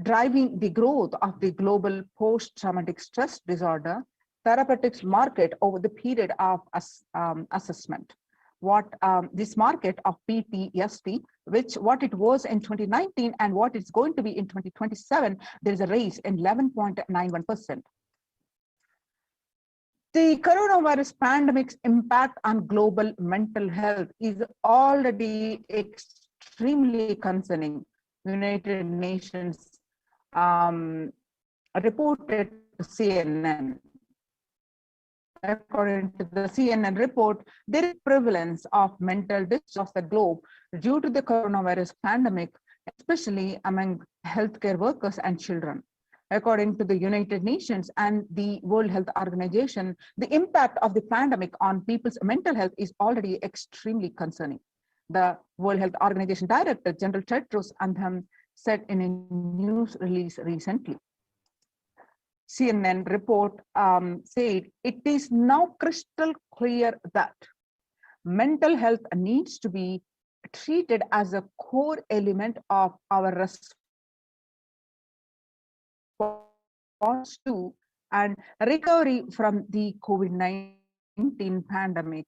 driving the growth of the global post-traumatic stress disorder therapeutics market over the period of assessment. What this market of PTSD, what it was in 2019 and what it's going to be in 2027, there is a raise in 11.91%. The coronavirus pandemic's impact on global mental health is already extremely concerning. United Nations reported to CNN. According to the CNN report, there is prevalence of mental distress across the globe due to the coronavirus pandemic, especially among healthcare workers and children. According to the United Nations and the World Health Organization, the impact of the pandemic on people's mental health is already extremely concerning. The World Health Organization Director, General Tedros Adhanom, said in a news release recently. CNN report said, it is now crystal clear that mental health needs to be treated as a core element of our response to and recovery from the COVID-19 pandemic,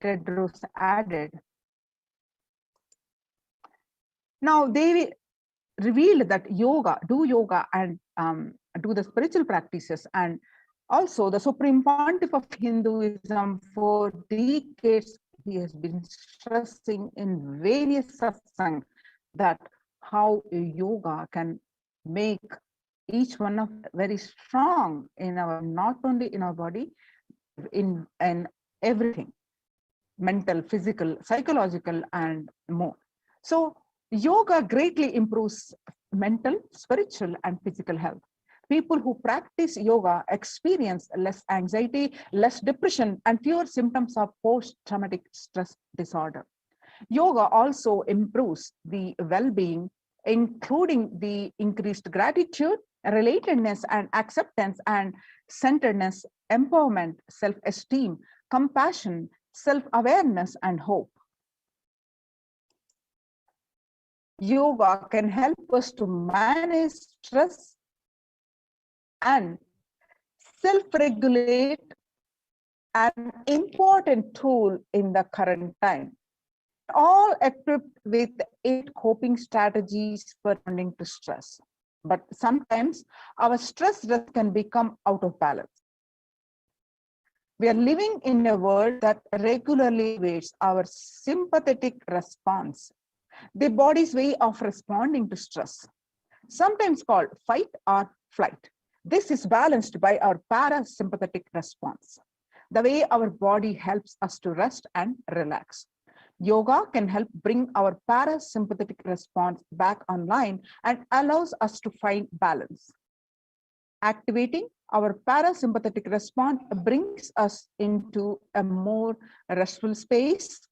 Tedros added. Now, they revealed that do yoga and do the spiritual practices, and also the Supreme Pontiff of Hinduism for decades, he has been stressing in various satsang that how yoga can make each one of very strong in our, not only in our body, in everything, mental, physical, psychological, and more. So yoga greatly improves mental, spiritual, and physical health. People who practice yoga experience less anxiety, less depression, and fewer symptoms of post-traumatic stress disorder. Yoga also improves the well-being, including the increased gratitude, relatedness, and acceptance, and centeredness, empowerment, self-esteem, compassion, self-awareness, and hope. Yoga can help us to manage stress and self-regulate, an important tool in the current time. All equipped with 8 coping strategies for responding to stress. But sometimes our stress can become out of balance. We are living in a world that regularly waits our sympathetic response, the body's way of responding to stress, sometimes called fight or flight. This is balanced by our parasympathetic response, the way our body helps us to rest and relax. Yoga can help bring our parasympathetic response back online and allows us to find balance. Activating our parasympathetic response brings us into a more restful space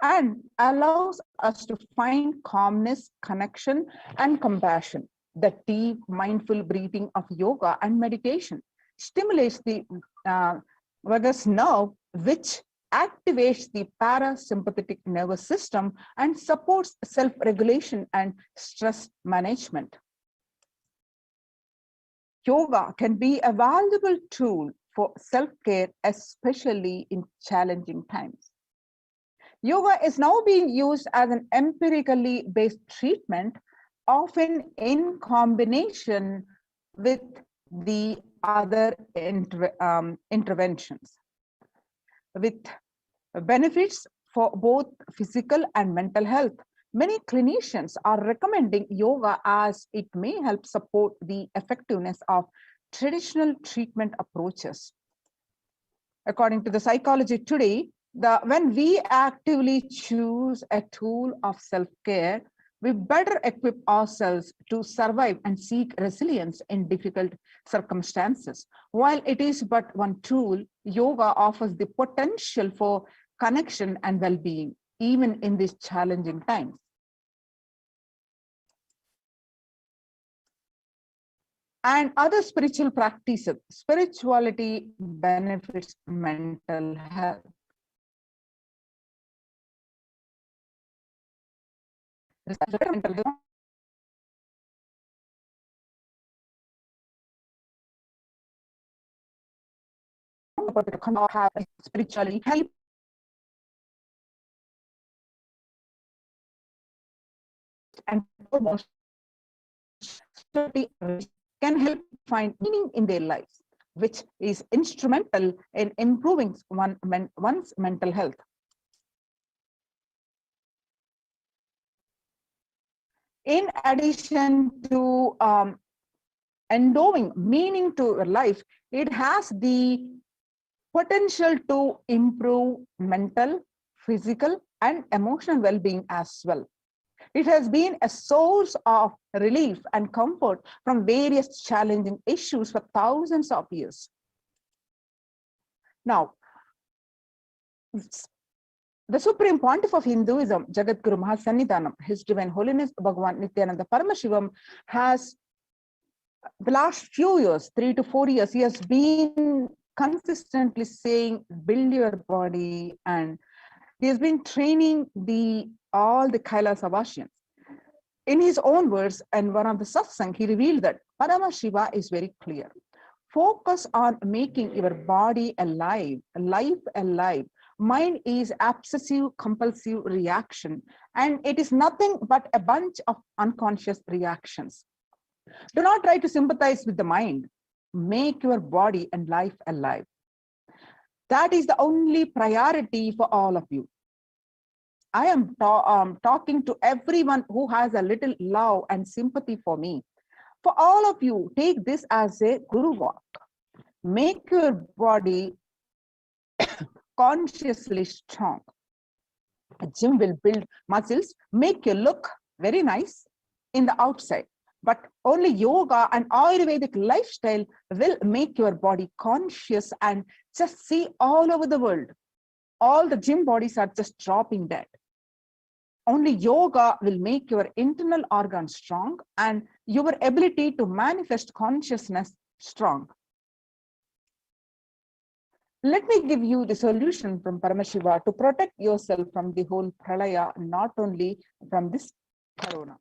and allows us to find calmness, connection, and compassion. The deep mindful breathing of yoga and meditation stimulates the vagus nerve, which activates the parasympathetic nervous system and supports self-regulation and stress management. Yoga can be a valuable tool for self-care, especially in challenging times. Yoga is now being used as an empirically based treatment, often in combination with the other interventions, with benefits for both physical and mental health. Many clinicians are recommending yoga as it may help support the effectiveness of traditional treatment approaches. According to the Psychology Today, when we actively choose a tool of self-care, we better equip ourselves to survive and seek resilience in difficult circumstances. While it is but one tool, yoga offers the potential for connection and well-being, even in these challenging times. And other spiritual practices, spirituality benefits mental health. Have spiritually help and foremost can help find meaning in their lives, which is instrumental in improving one's mental health. In addition to endowing meaning to your life, it has the potential to improve mental, physical, and emotional well-being as well. It has been a source of relief and comfort from various challenging issues for thousands of years. Now, the Supreme Pontiff of Hinduism, Jagadguru Mahasannidhanam, His Divine Holiness Bhagavan Nityananda Paramashivam, has the last few years, 3 to 4 years, he has been consistently saying, build your body, and he has been training all the Kailasavashyans. In his own words, and one of the satsang, he revealed that Paramashiva is very clear. Focus on making your body alive, life alive. Mind is obsessive, compulsive reaction, and it is nothing but a bunch of unconscious reactions. Do not try to sympathize with the mind. Make your body and life alive. That is the only priority for all of you. I am talking to everyone who has a little love and sympathy for me. For all of you, take this as a guru walk. Make your body consciously strong. A gym will build muscles, make you look very nice in the outside. But only yoga and Ayurvedic lifestyle will make your body conscious and just see all over the world. All the gym bodies are just dropping dead. Only yoga will make your internal organs strong and your ability to manifest consciousness strong. Let me give you the solution from Paramashiva to protect yourself from the whole pralaya, not only from this corona.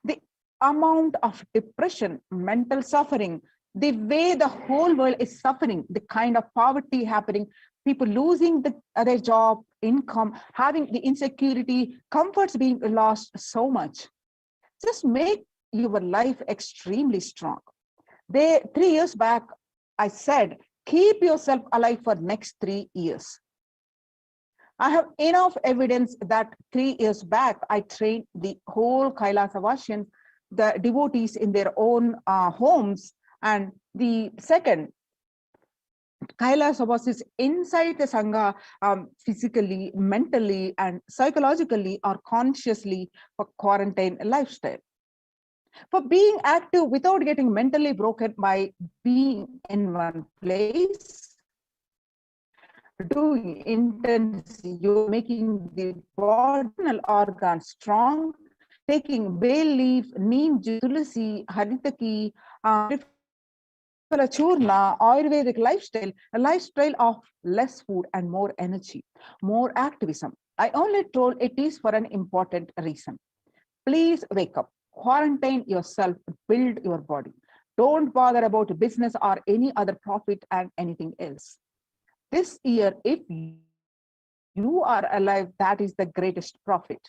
The amount of depression, mental suffering, the way the whole world is suffering, the kind of poverty happening, people losing their job, income, having the insecurity, comforts being lost so much. Just make your life extremely strong. 3 years back, I said, keep yourself alive for next 3 years. I have enough evidence that 3 years back, I trained the whole Kailasavashyans, the devotees in their own homes, and the second, Kailasavasis inside the Sangha, physically, mentally, and psychologically or consciously for quarantine lifestyle. For being active without getting mentally broken by being in one place, doing intense yoga, making the body organs strong, taking bay leaf, neem, tulsi, haritaki, churna, Ayurvedic lifestyle, a lifestyle of less food and more energy, more activism. I only told it is for an important reason. Please wake up, quarantine yourself, build your body. Don't bother about business or any other profit and anything else. This year, if you are alive, that is the greatest profit.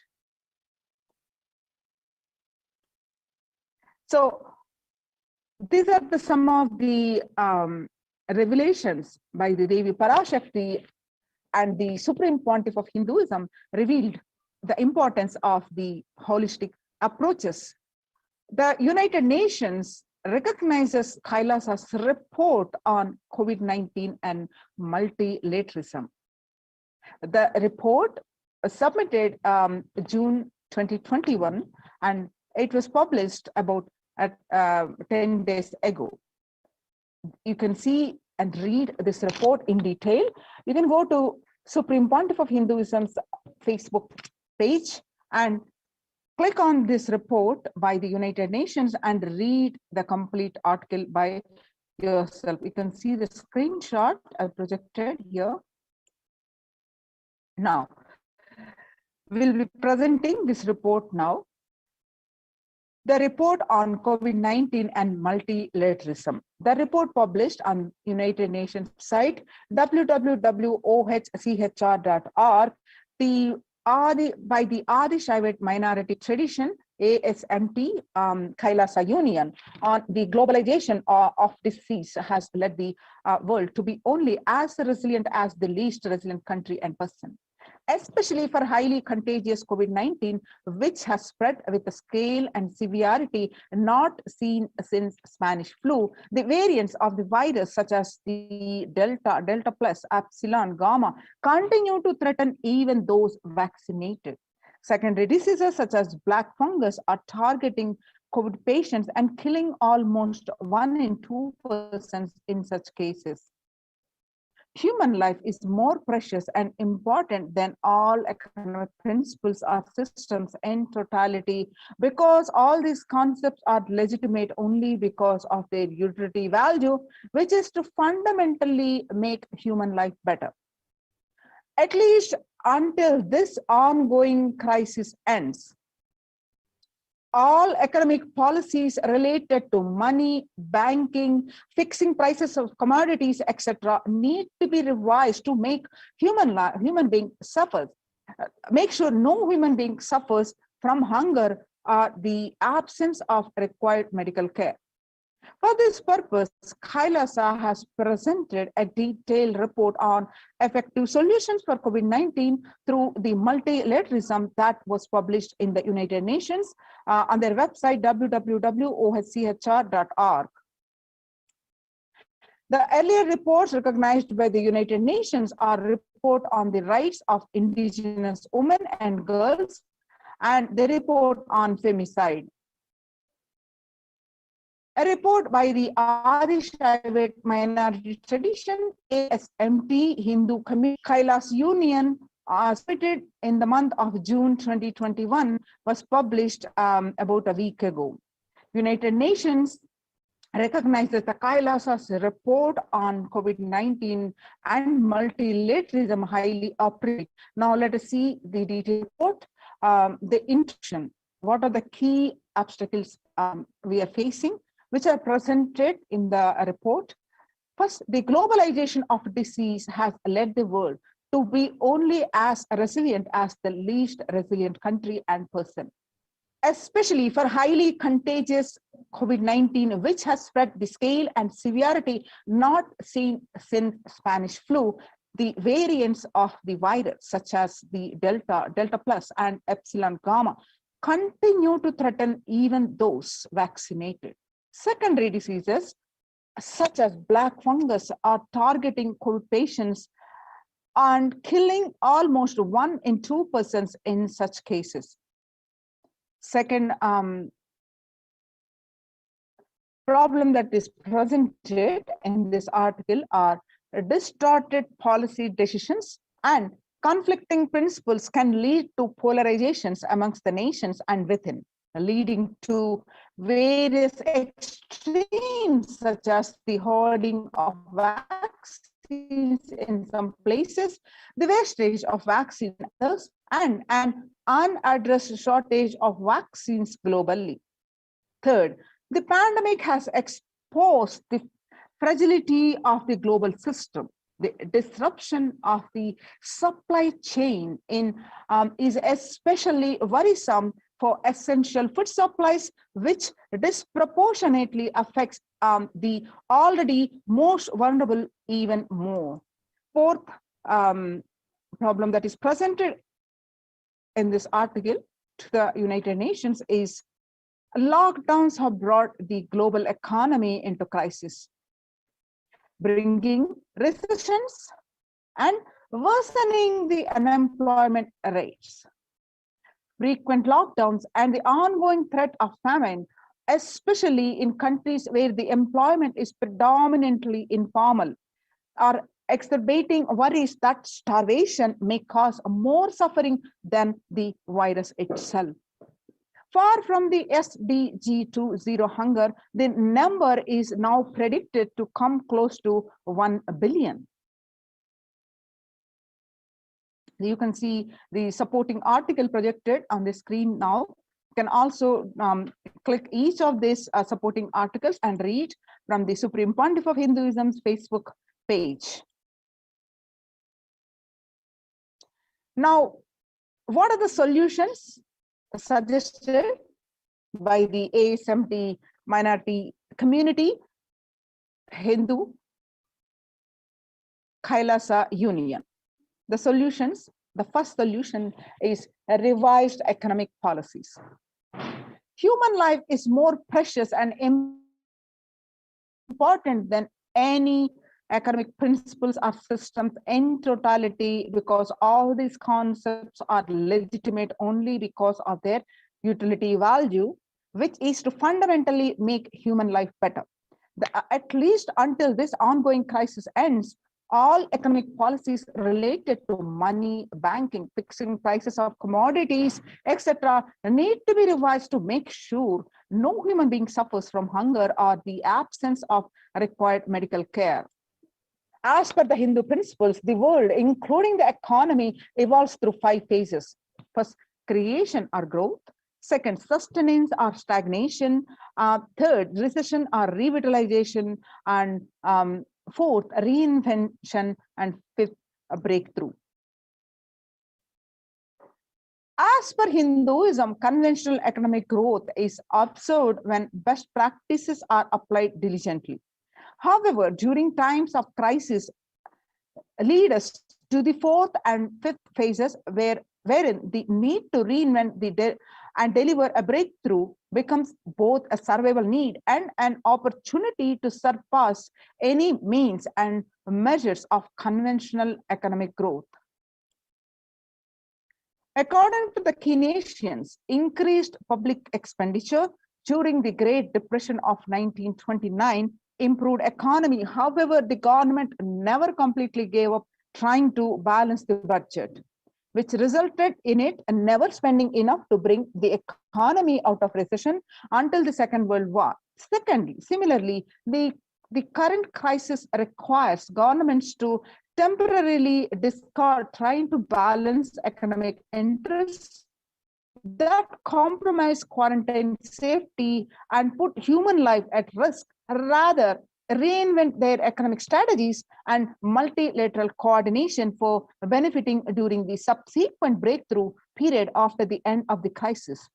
So these are some of the revelations by the Devi PARASHAKTI, and the Supreme Pontiff of Hinduism revealed the importance of the holistic approaches. The United Nations recognizes Kailasa's report on COVID-19 and multilateralism. The report submitted June 2021 and it was published about 10 days ago. You can see and read this report in detail. You can go to Supreme Pontiff of Hinduism's Facebook page and click on this report by the United Nations and read the complete article by yourself. You can see the screenshot I projected here. Now, we'll be presenting this report now. The report on COVID-19 and multilateralism. The report published on United Nations site www.ohchr.org by the Adi Shaivite Minority Tradition, ASMT, Kailasa Union, on the globalization of disease has led the world to be only as resilient as the least resilient country and person, especially for highly contagious COVID-19, which has spread with a scale and severity not seen since Spanish flu. The variants of the virus, such as the Delta, Delta plus, Epsilon, Gamma, continue to threaten even those vaccinated. Secondary diseases such as black fungus are targeting COVID patients and killing almost 1 in 2 persons in such cases. Human life is more precious and important than all economic principles or systems in totality, because all these concepts are legitimate only because of their utility value, which is to fundamentally make human life better. At least until this ongoing crisis ends, all economic policies related to money, banking, fixing prices of commodities, etc., need to be revised to make human being suffers. Make sure no human being suffers from hunger or the absence of required medical care. For this purpose, Kailasa has presented a detailed report on effective solutions for COVID-19 through the multilateralism that was published in the United Nations on their website www.ohchr.org. The earlier reports recognized by the United Nations are a report on the rights of indigenous women and girls and the report on femicide. A report by the Adi Shaivite Minority Tradition, ASMT, Hindu Community Kailas Union, submitted in the month of June 2021, was published about a week ago. United Nations recognizes the Kailasa's report on COVID-19 and multilateralism highly appropriate. Now let us see the detailed report. The introduction. What are the key obstacles we are facing, which are presented in the report? First, the globalization of disease has led the world to be only as resilient as the least resilient country and person, especially for highly contagious COVID-19, which has spread the scale and severity not seen since Spanish flu. The variants of the virus, such as the Delta, Delta plus, and Epsilon, Gamma, continue to threaten even those vaccinated. Secondary diseases, such as black fungus, are targeting COVID patients and killing almost 1 in 2 persons in such cases. Second problem that is presented in this article are distorted policy decisions, and conflicting principles can lead to polarizations amongst the nations and within, leading to various extremes, such as the hoarding of vaccines in some places, the wastage of vaccines, and an unaddressed shortage of vaccines globally. Third, the pandemic has exposed the fragility of the global system. The disruption of the supply chain is especially worrisome for essential food supplies, which disproportionately affects the already most vulnerable even more. Fourth problem that is presented in this article to the United Nations is lockdowns have brought the global economy into crisis, bringing recessions and worsening the unemployment rates. frequent lockdowns, and the ongoing threat of famine, especially in countries where the employment is predominantly informal, are exacerbating worries that starvation may cause more suffering than the virus itself. Far from the SDG 2.0 hunger, the number is now predicted to come close to 1 billion. You can see the supporting article projected on the screen now. You can also click each of these supporting articles and read from the Supreme Pontiff of Hinduism's Facebook page. Now, what are the solutions suggested by the ASMT minority community, Hindu Kailasa Union? The solutions, the first solution is revised economic policies. Human life is more precious and important than any economic principles or systems in totality, because all these concepts are legitimate only because of their utility value, which is to fundamentally make human life better. At least until this ongoing crisis ends, all economic policies related to money, banking, fixing prices of commodities, etc., need to be revised to make sure no human being suffers from hunger or the absence of required medical care. As per the Hindu principles, the world, including the economy, evolves through 5 phases. First, creation or growth. Second, sustenance or stagnation. Third, recession or revitalization. And fourth, reinvention. And fifth, a breakthrough. As per Hinduism, conventional economic growth is observed when best practices are applied diligently. However, during times of crisis, lead us to the 4th and 5th phases, wherein the need to reinvent and deliver a breakthrough becomes both a survival need and an opportunity to surpass any means and measures of conventional economic growth. According to the Keynesians, increased public expenditure during the Great Depression of 1929 improved economy. However, the government never completely gave up trying to balance the budget, which resulted in it never spending enough to bring the economy out of recession until the Second World War. Secondly, similarly, the current crisis requires governments to temporarily discard trying to balance economic interests that compromise quarantine safety and put human life at risk, rather reinvent their economic strategies and multilateral coordination for benefiting during the subsequent breakthrough period after the end of the crisis.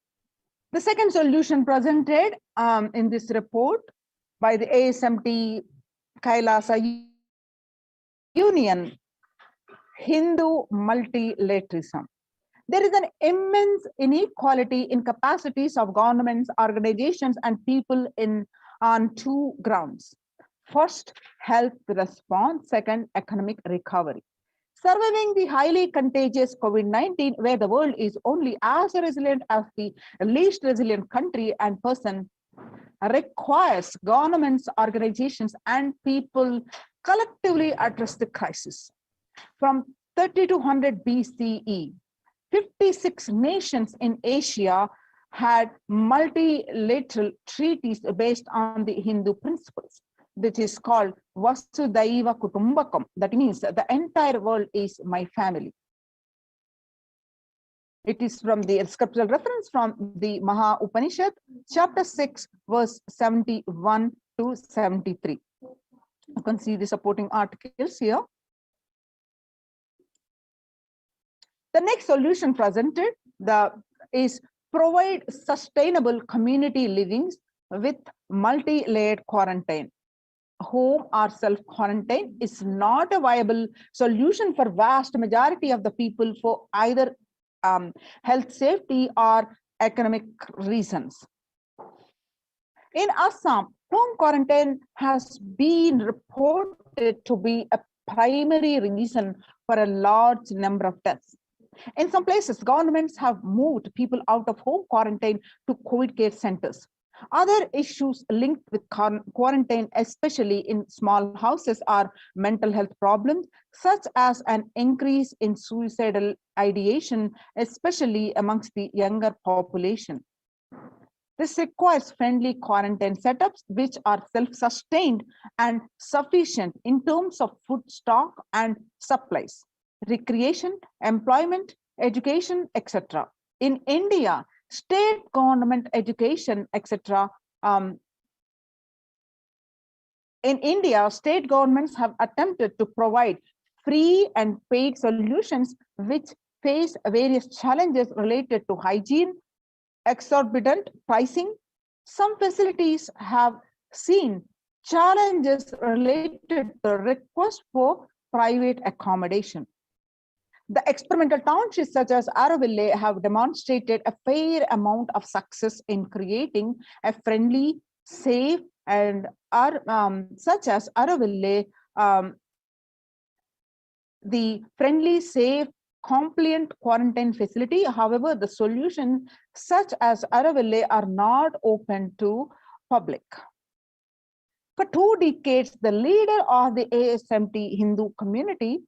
The second solution presented in this report by the ASMT Kailasa Union, Hindu multilateralism. There is an immense inequality in capacities of governments, organizations, and people on 2 grounds. First, health response. Second, economic recovery. Surviving the highly contagious COVID-19, where the world is only as resilient as the least resilient country and person, requires governments, organizations, and people collectively address the crisis. From 3200 BCE, 56 nations in Asia had multilateral treaties based on the Hindu principles, which is called Vasudhaiva Kutumbakam. That means the entire world is my family. It is from the scriptural reference from the Maha Upanishad, chapter 6, verse 71 to 73. You can see the supporting articles here. The next solution presented is provide sustainable community livings with multi-layered quarantine. Home or self-quarantine is not a viable solution for vast majority of the people for either health safety or economic reasons. In Assam, home quarantine has been reported to be a primary reason for a large number of deaths. In some places, governments have moved people out of home quarantine to COVID care centers. Other issues linked with quarantine, especially in small houses, are mental health problems, such as an increase in suicidal ideation, especially amongst the younger population. This requires friendly quarantine setups which are self-sustained and sufficient in terms of food stock and supplies, recreation, employment, education, etc. In India, state government education, etc. In India, state governments have attempted to provide free and paid solutions which face various challenges related to hygiene, exorbitant pricing. Some facilities have seen challenges related to the request for private accommodation. The experimental townships such as Auroville have demonstrated a fair amount of success in creating a friendly, safe, and such as Auroville, the friendly, safe, compliant quarantine facility. However, the solutions such as Auroville are not open to public. For 2 decades, the leader of the ASMT Hindu community,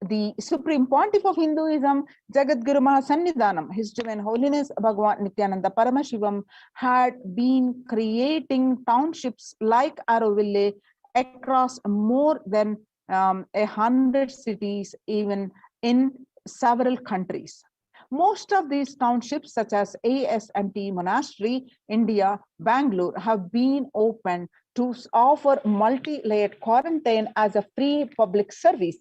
the Supreme Pontiff of Hinduism, Jagadguru Mahasannidhanam, His Divine Holiness Bhagavan Nityananda Paramashivam, had been creating townships like Auroville across more than 100 cities, even in several countries. Most of these townships, such as ASMT Monastery, India, Bangalore, have been open to offer multi-layered quarantine as a free public service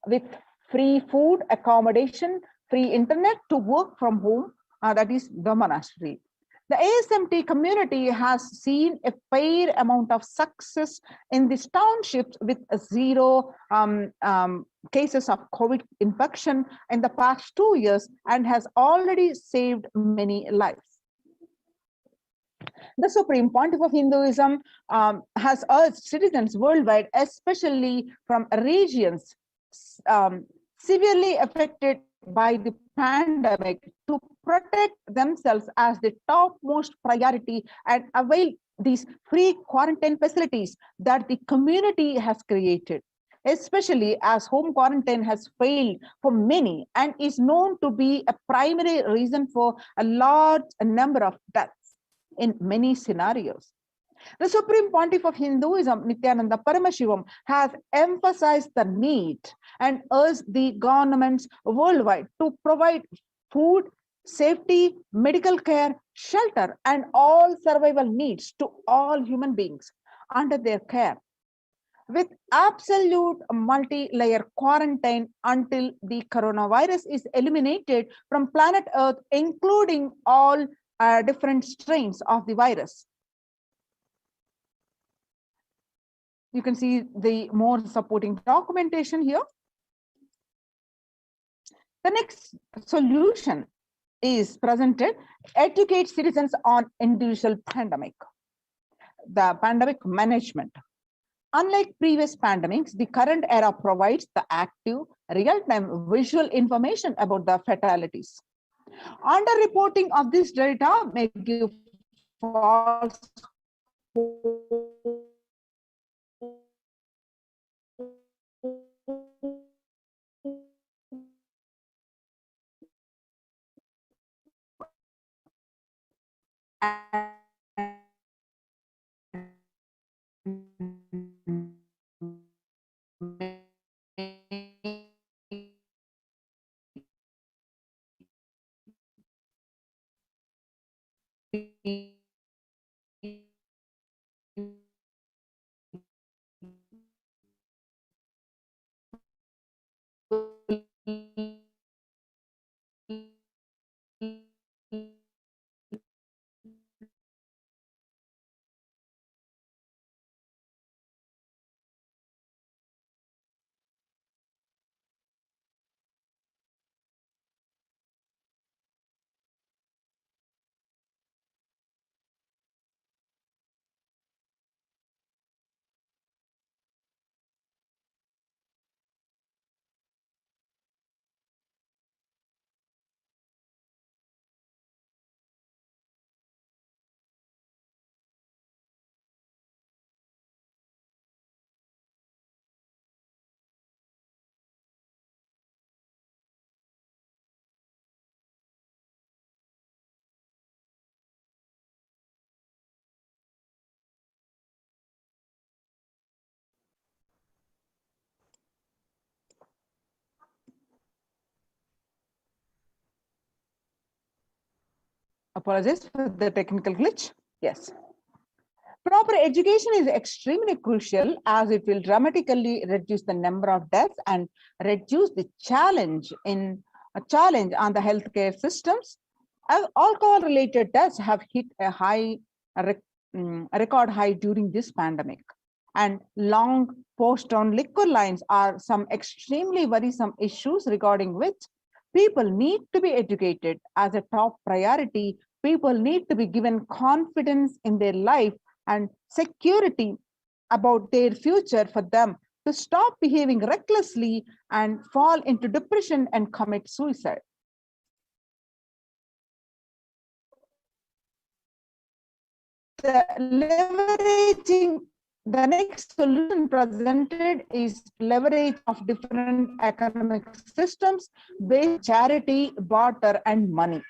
with free food, accommodation, free internet to work from home, that is the monastery. The ASMT community has seen a fair amount of success in these townships with 0 cases of COVID infection in the past 2 years and has already saved many lives. The Supreme Pontiff of Hinduism has urged citizens worldwide, especially from regions severely affected by the pandemic, to protect themselves as the topmost priority and avail these free quarantine facilities that the community has created, especially as home quarantine has failed for many and is known to be a primary reason for a large number of deaths in many scenarios. The Supreme Pontiff of Hinduism, Nityananda Paramashivam, has emphasized the need and urged the governments worldwide to provide food, safety, medical care, shelter, and all survival needs to all human beings under their care, with absolute multi-layer quarantine until the coronavirus is eliminated from planet Earth, including all different strains of the virus. You can see the more supporting documentation here. The next solution is presented: educate citizens on individual pandemic, the pandemic management. Unlike previous pandemics, the current era provides the active, real-time visual information about the fatalities. Underreporting of this data may give false hope Apologies for the technical glitch. Yes. Proper education is extremely crucial as it will dramatically reduce the number of deaths and reduce the challenge on the healthcare systems. Alcohol-related deaths have hit a record high during this pandemic. And long post-on liquor lines are some extremely worrisome issues regarding which people need to be educated as a top priority. People need to be given confidence in their life and security about their future for them to stop behaving recklessly and fall into depression and commit suicide. The next solution presented is leverage of different economic systems based charity, barter, and money.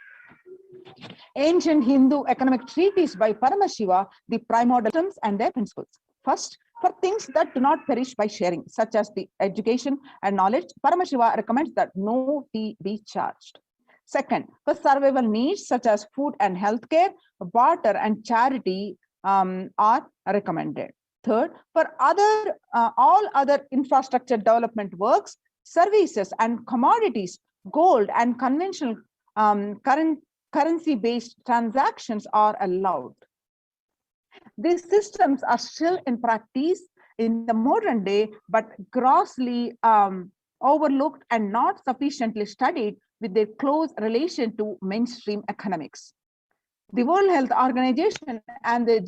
Ancient Hindu economic treatises by Paramashiva, the primordial systems and their principles. First, for things that do not perish by sharing, such as the education and knowledge, Paramashiva recommends that no fee be charged. Second, for survival needs such as food and healthcare, barter and charity are recommended. Third, for all other infrastructure development works, services and commodities, gold and conventional currency-based transactions are allowed. These systems are still in practice in the modern day, but grossly overlooked and not sufficiently studied with their close relation to mainstream economics. The World Health Organization and the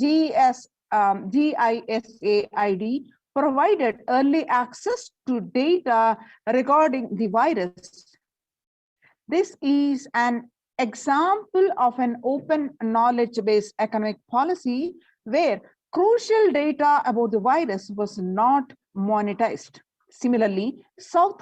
GISAID provided early access to data regarding the virus. This is an example of an open knowledge-based economic policy where crucial data about the virus was not monetized. Similarly, South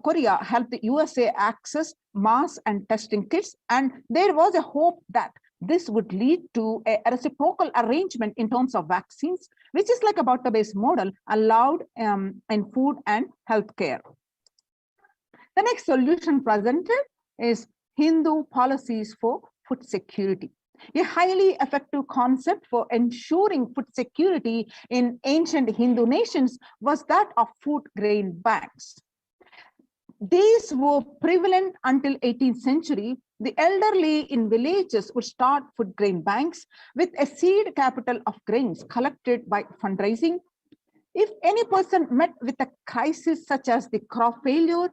Korea helped the USA access mass and testing kits, and there was a hope that this would lead to a reciprocal arrangement in terms of vaccines, which is like a barter-based model allowed in food and healthcare. The next solution presented is Hindu policies for food security. A highly effective concept for ensuring food security in ancient Hindu nations was that of food grain banks. These were prevalent until 18th century. The elderly in villages would start food grain banks with a seed capital of grains collected by fundraising. If any person met with a crisis such as the crop failure,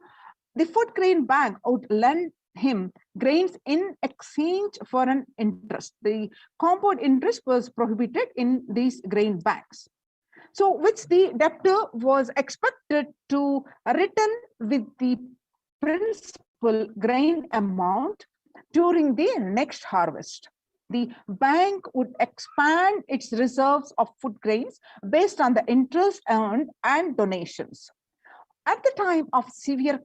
the food grain bank would lend him grains in exchange for an interest. The compound interest was prohibited in these grain banks, so which the debtor was expected to return with the principal grain amount during the next harvest. The bank would expand its reserves of food grains based on the interest earned and donations. At the time of severe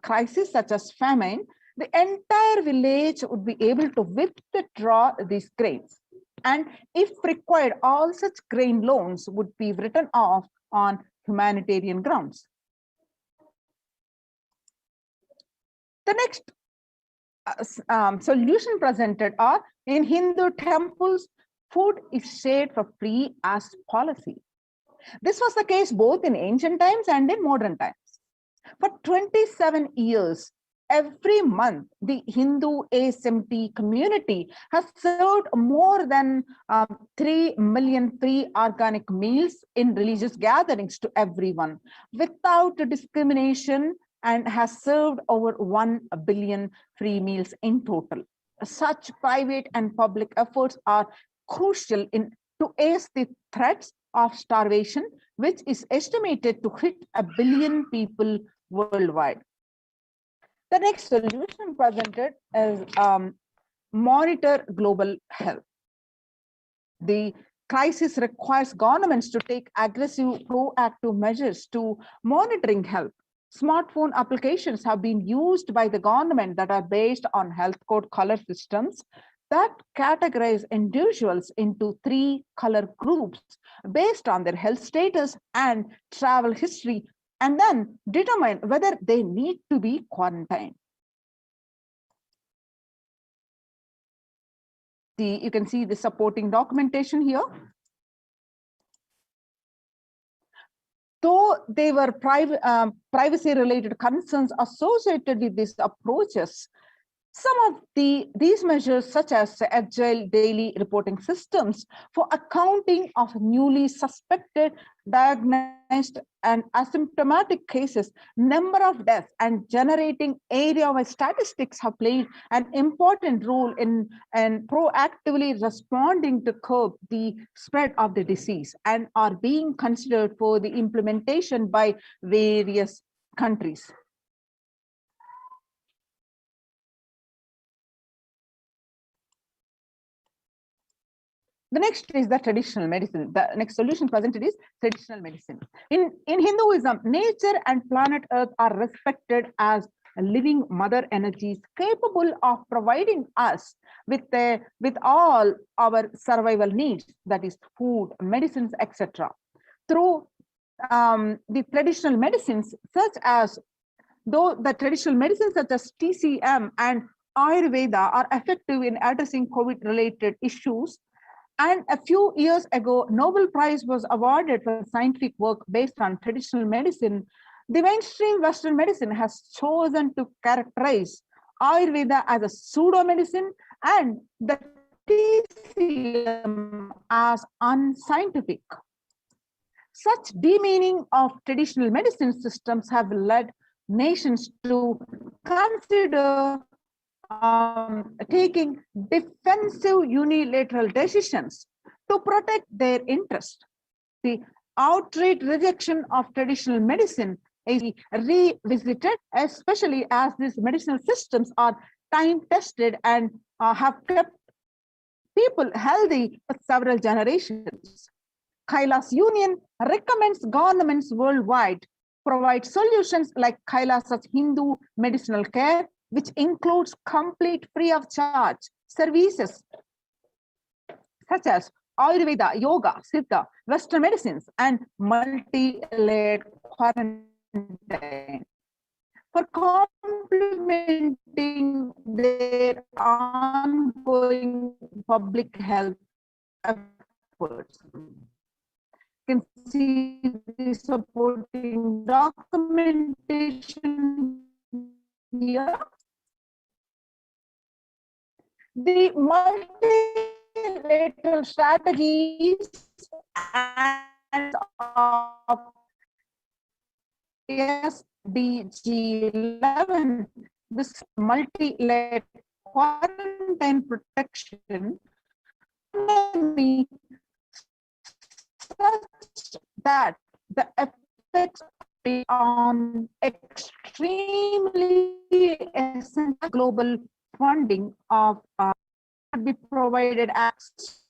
crisis such as famine, the entire village would be able to withdraw these grains. And if required, all such grain loans would be written off on humanitarian grounds. The next solution presented are in Hindu temples, food is shared for free as policy. This was the case both in ancient times and in modern times. For 27 years, every month, the Hindu ASMT community has served more than 3 million free organic meals in religious gatherings to everyone without discrimination, and has served over 1 billion free meals in total. Such private and public efforts are crucial to ace the threats of starvation, which is estimated to hit 1 billion people worldwide. The next solution presented is monitor global health. The crisis requires governments to take aggressive, proactive measures to monitoring health. Smartphone applications have been used by the government that are based on health code color systems that categorize individuals into 3 color groups based on their health status and travel history, and then determine whether they need to be quarantined. you can see the supporting documentation here. Though they were privacy-related concerns associated with these approaches, some of these measures, such as agile daily reporting systems for accounting of newly suspected, diagnosed, and asymptomatic cases, number of deaths, and generating area-wide statistics have played an important role in proactively responding to curb the spread of the disease and are being considered for the implementation by various countries. The next is the traditional medicine. The next solution presented is traditional medicine. In Hinduism, nature and planet Earth are respected as living mother energies capable of providing us with all our survival needs, that is food, medicines, etc. Through the traditional medicines such as TCM and Ayurveda are effective in addressing COVID-related issues. And a few years ago, Nobel Prize was awarded for scientific work based on traditional medicine. The mainstream Western medicine has chosen to characterize Ayurveda as a pseudo-medicine and the TCM as unscientific. Such demeaning of traditional medicine systems have led nations to consider taking defensive unilateral decisions to protect their interest. The outright rejection of traditional medicine is revisited, especially as these medicinal systems are time-tested and have kept people healthy for several generations. Kailas Union recommends governments worldwide provide solutions like Kailasa's Hindu medicinal care, which includes complete free of charge services such as Ayurveda, Yoga, Siddha, Western medicines, and multi-layered quarantine for complementing their ongoing public health efforts. You can see the supporting documentation here. The multilateral strategies and of SDG 11, this multi-layered quarantine protection, such that the effects on extremely essential global funding of be provided access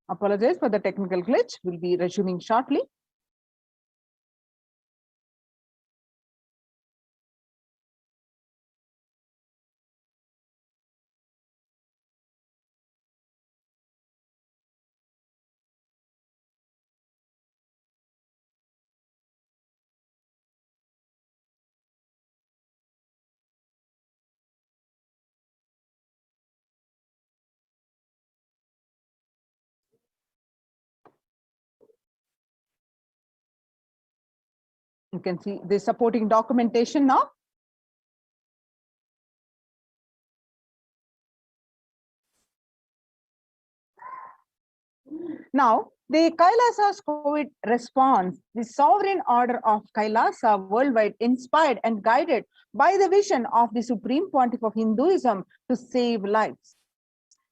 Apologize for the technical glitch. We'll be resuming shortly. You can see the supporting documentation now. Now, the Kailasa's COVID response, the sovereign order of Kailasa worldwide, inspired and guided by the vision of the Supreme Pontiff of Hinduism to save lives.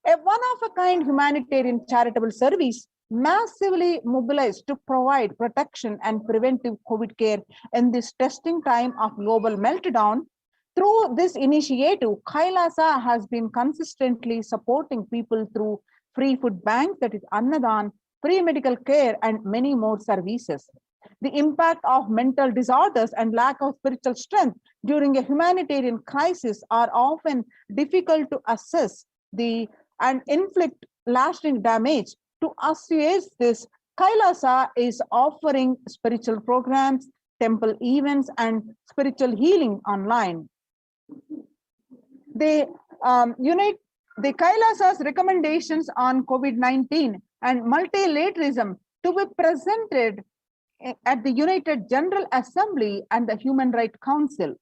A one-of-a-kind humanitarian charitable service massively mobilized to provide protection and preventive COVID care in this testing time of global meltdown. Through this initiative, Kailasa has been consistently supporting people through free food banks, that is Annadan, free medical care, and many more services. The impact of mental disorders and lack of spiritual strength during a humanitarian crisis are often difficult to assess and inflict lasting damage. To assuage this, Kailasa is offering spiritual programs, temple events, and spiritual healing online. The Kailasa's recommendations on COVID-19 and multilateralism to be presented at the United General Assembly and the Human Rights Council.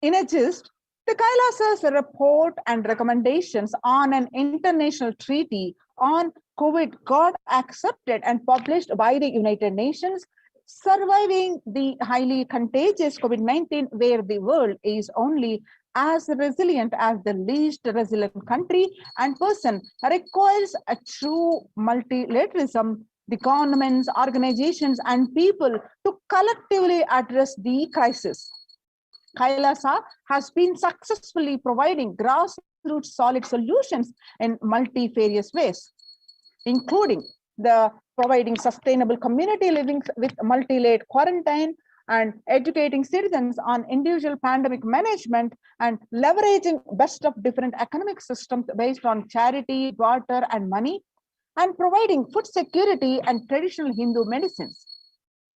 In a gist, the Kailasa's report and recommendations on an international treaty on COVID got accepted and published by the United Nations, surviving the highly contagious COVID-19, where the world is only as resilient as the least resilient country and person, requires a true multilateralism, the governments, organizations, and people to collectively address the crisis. Kailasa has been successfully providing grassroots solid solutions in multifarious ways, including providing sustainable community living with multi-layered quarantine and educating citizens on individual pandemic management and leveraging best of different economic systems based on charity, water, and money, and providing food security and traditional Hindu medicines.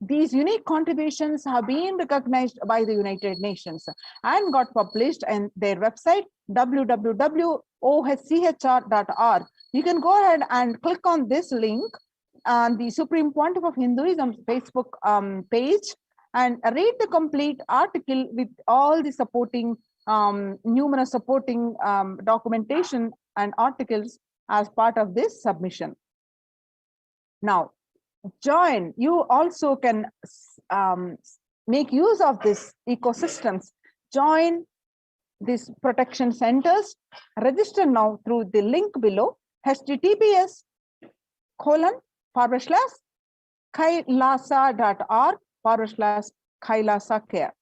These unique contributions have been recognized by the United Nations and got published in their website, www.oschr.org. You can go ahead and click on this link on the Supreme Pontiff of Hinduism's Facebook page and read the complete article with all the supporting, numerous supporting documentation and articles as part of this submission. Now, you also can make use of this ecosystems, join these protection centers, register now through the link below, https://kailasa.org/Kailasa Care.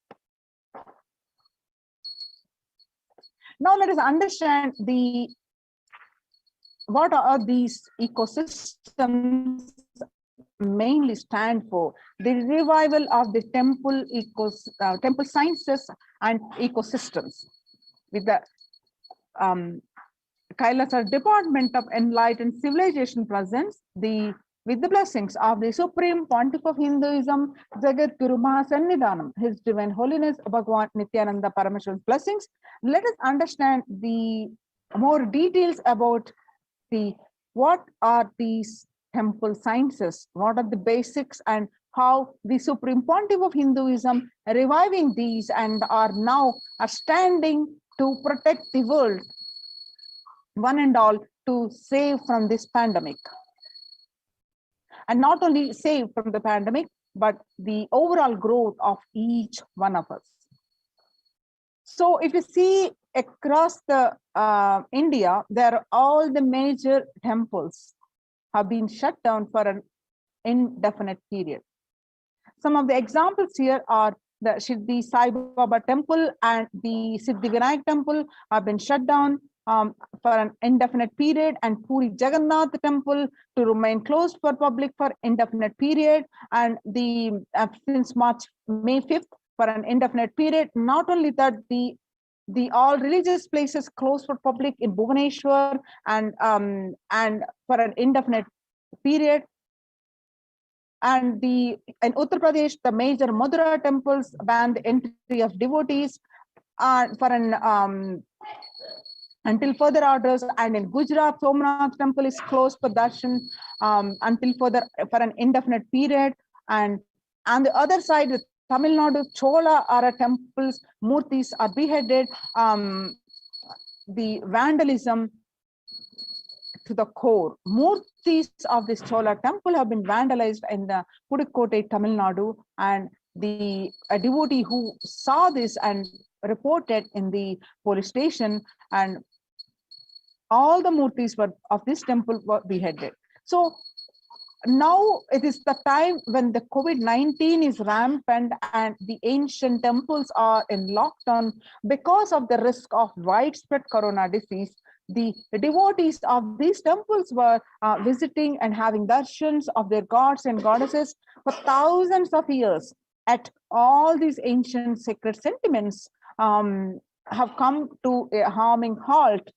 Now let us understand what are these ecosystems mainly stand for. The revival of the temple sciences and ecosystems. With the Kailasa Department of Enlightened Civilization presents with the blessings of the Supreme Pontiff of Hinduism, Jagat Guru Mahasannidhanam, His Divine Holiness Bhagavan Nityananda Parameshwaran's blessings. Let us understand the more details about what are these temple sciences, what are the basics, and how the Supreme Pontiff of Hinduism reviving these and are now standing to protect the world one and all to save from this pandemic. And not only save from the pandemic, but the overall growth of each one of us. So if you see across the India, there are all the major temples have been shut down for an indefinite period. Some of the examples here are the Shirdi Sai Baba temple and the Siddhivinayak temple have been shut down for an indefinite period, and Puri Jagannath temple to remain closed for public for indefinite period, and the since May 5th for an indefinite period. Not only that, the all religious places closed for public in Bhubaneswar and for an indefinite period. And in Uttar Pradesh, the major Madura temples banned the entry of devotees for an until further orders. And in Gujarat, Somnath temple is closed for darshan until further for an indefinite period. And on the other side, the Tamil Nadu Chola Ara temples, murtis are beheaded. The vandalism to the core. Murtis of this Chola temple have been vandalized in the Pudukkotai, Tamil Nadu, and a devotee who saw this and reported in the police station, and all the murtis of this temple were beheaded. So now it is the time when the COVID-19 is rampant and the ancient temples are in lockdown because of the risk of widespread corona disease. The devotees of these temples were visiting and having darshans of their gods and goddesses for thousands of years. At all these ancient sacred sentiments have come to a harming halt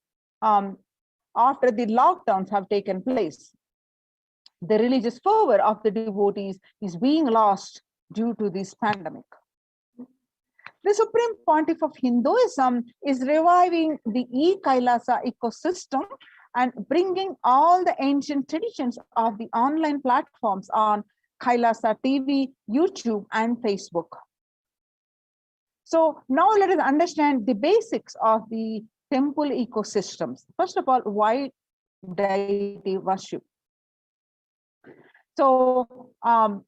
after the lockdowns have taken place. The religious fervor of the devotees is being lost due to this pandemic. The Supreme Pontiff of Hinduism is reviving the e-Kailasa ecosystem and bringing all the ancient traditions of the online platforms on Kailasa TV, YouTube, and Facebook. So now let us understand the basics of the temple ecosystems. First of all, why deity worship? So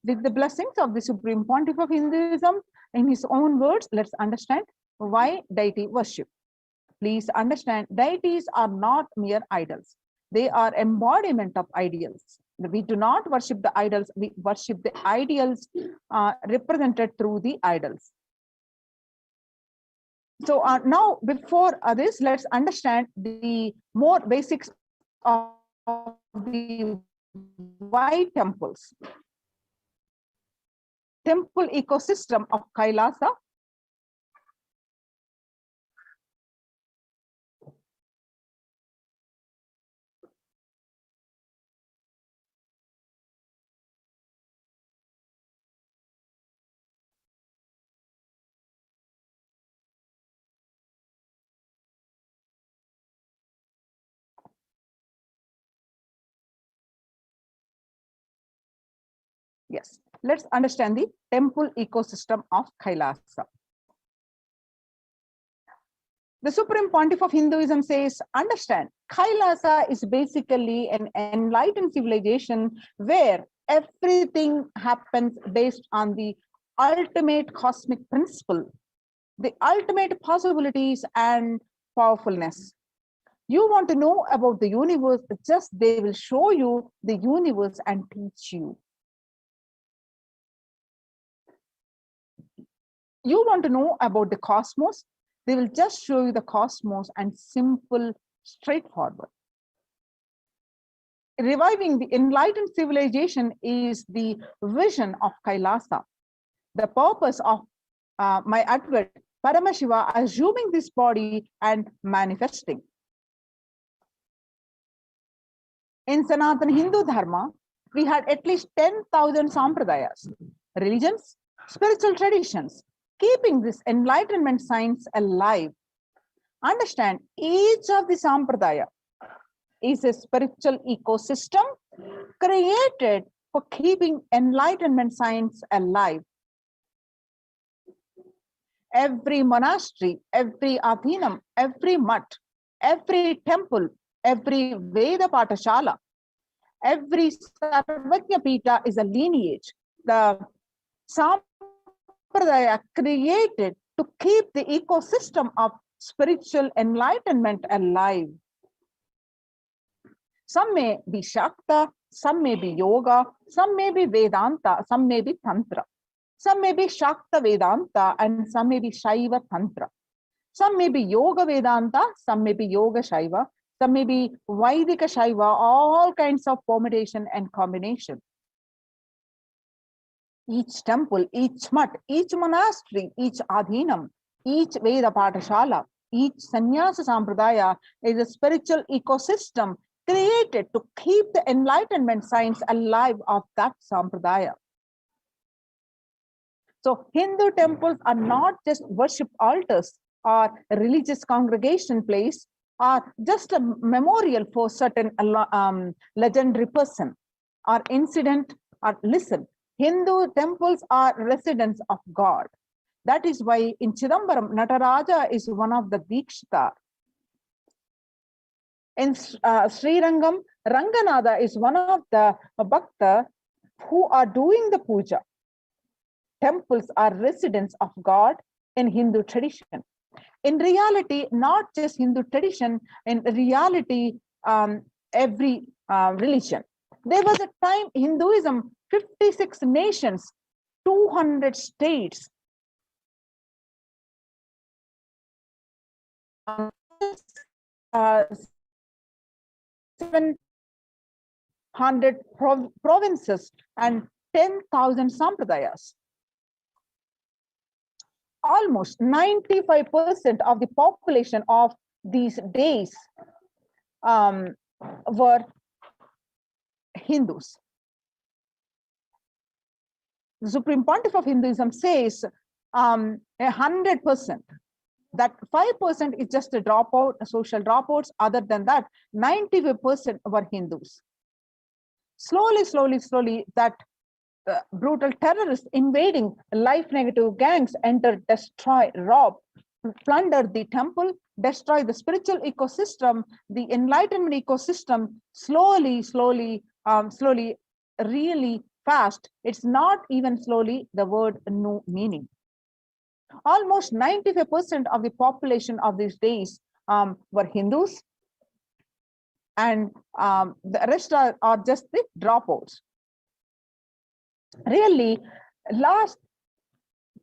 with the blessings of the Supreme Pontiff of Hinduism, in his own words, let's understand why deity worship. Please understand, deities are not mere idols. They are embodiment of ideals. We do not worship the idols, we worship the ideals represented through the idols. So now, before this, let's understand the more basics of the why temples. Temple ecosystem of Kailasa. Yes, let's understand the temple ecosystem of Kailasa. The Supreme Pontiff of Hinduism says, understand, Kailasa is basically an enlightened civilization where everything happens based on the ultimate cosmic principle, the ultimate possibilities and powerfulness. You want to know about the universe, just they will show you the universe and teach you. You want to know about the cosmos, they will just show you the cosmos and simple, straightforward. Reviving the enlightened civilization is the vision of Kailasa. The purpose of my advert, Paramashiva, assuming this body and manifesting. In Sanatana Hindu Dharma, we had at least 10,000 sampradayas, religions, spiritual traditions, keeping this enlightenment science alive. Understand, each of the sampradaya is a spiritual ecosystem created for keeping enlightenment science alive. Every monastery, every adhinam, every mutt, every temple every Veda Patashala, every Sarvajna Pita is a lineage. The Sampradaya created to keep the ecosystem of spiritual enlightenment alive. Some may be Shakta, some may be Yoga, some may be Vedanta, some may be Tantra. Some may be Shakta Vedanta and some may be Shaiva Tantra. Some may be Yoga Vedanta, some may be Yoga Shaiva, some may be Vaidika Shaiva, all kinds of permutation and combination. Each temple, each mutt, each monastery, each adhinam, each Veda Patashala, each Sannyasa Sampradaya is a spiritual ecosystem created to keep the enlightenment science alive of that Sampradaya. So Hindu temples are not just worship altars or religious congregation place or just a memorial for certain legendary person or incident or listen. Hindu temples are residents of God. That is why in Chidambaram, Nataraja is one of the Dikshita. In Srirangam, Ranganatha is one of the Bhakta who are doing the puja. Temples are residents of God in Hindu tradition. In reality, not just Hindu tradition, in reality, every religion. There was a time Hinduism, 56 nations, 200 states. 700 provinces and 10,000 sampradayas. Almost 95% of the population of these days were Hindus. The Supreme Pontiff of Hinduism says 100%. That 5% is just a dropout, social dropouts. Other than that, 95% were Hindus. Slowly, that brutal terrorists invading life negative gangs enter, destroy, rob, plunder the temple, destroy the spiritual ecosystem, the enlightenment ecosystem, slowly, really fast. It's not even slowly, the word no meaning. Almost 95% of the population of these days were Hindus, and the rest are just the dropouts. Really, last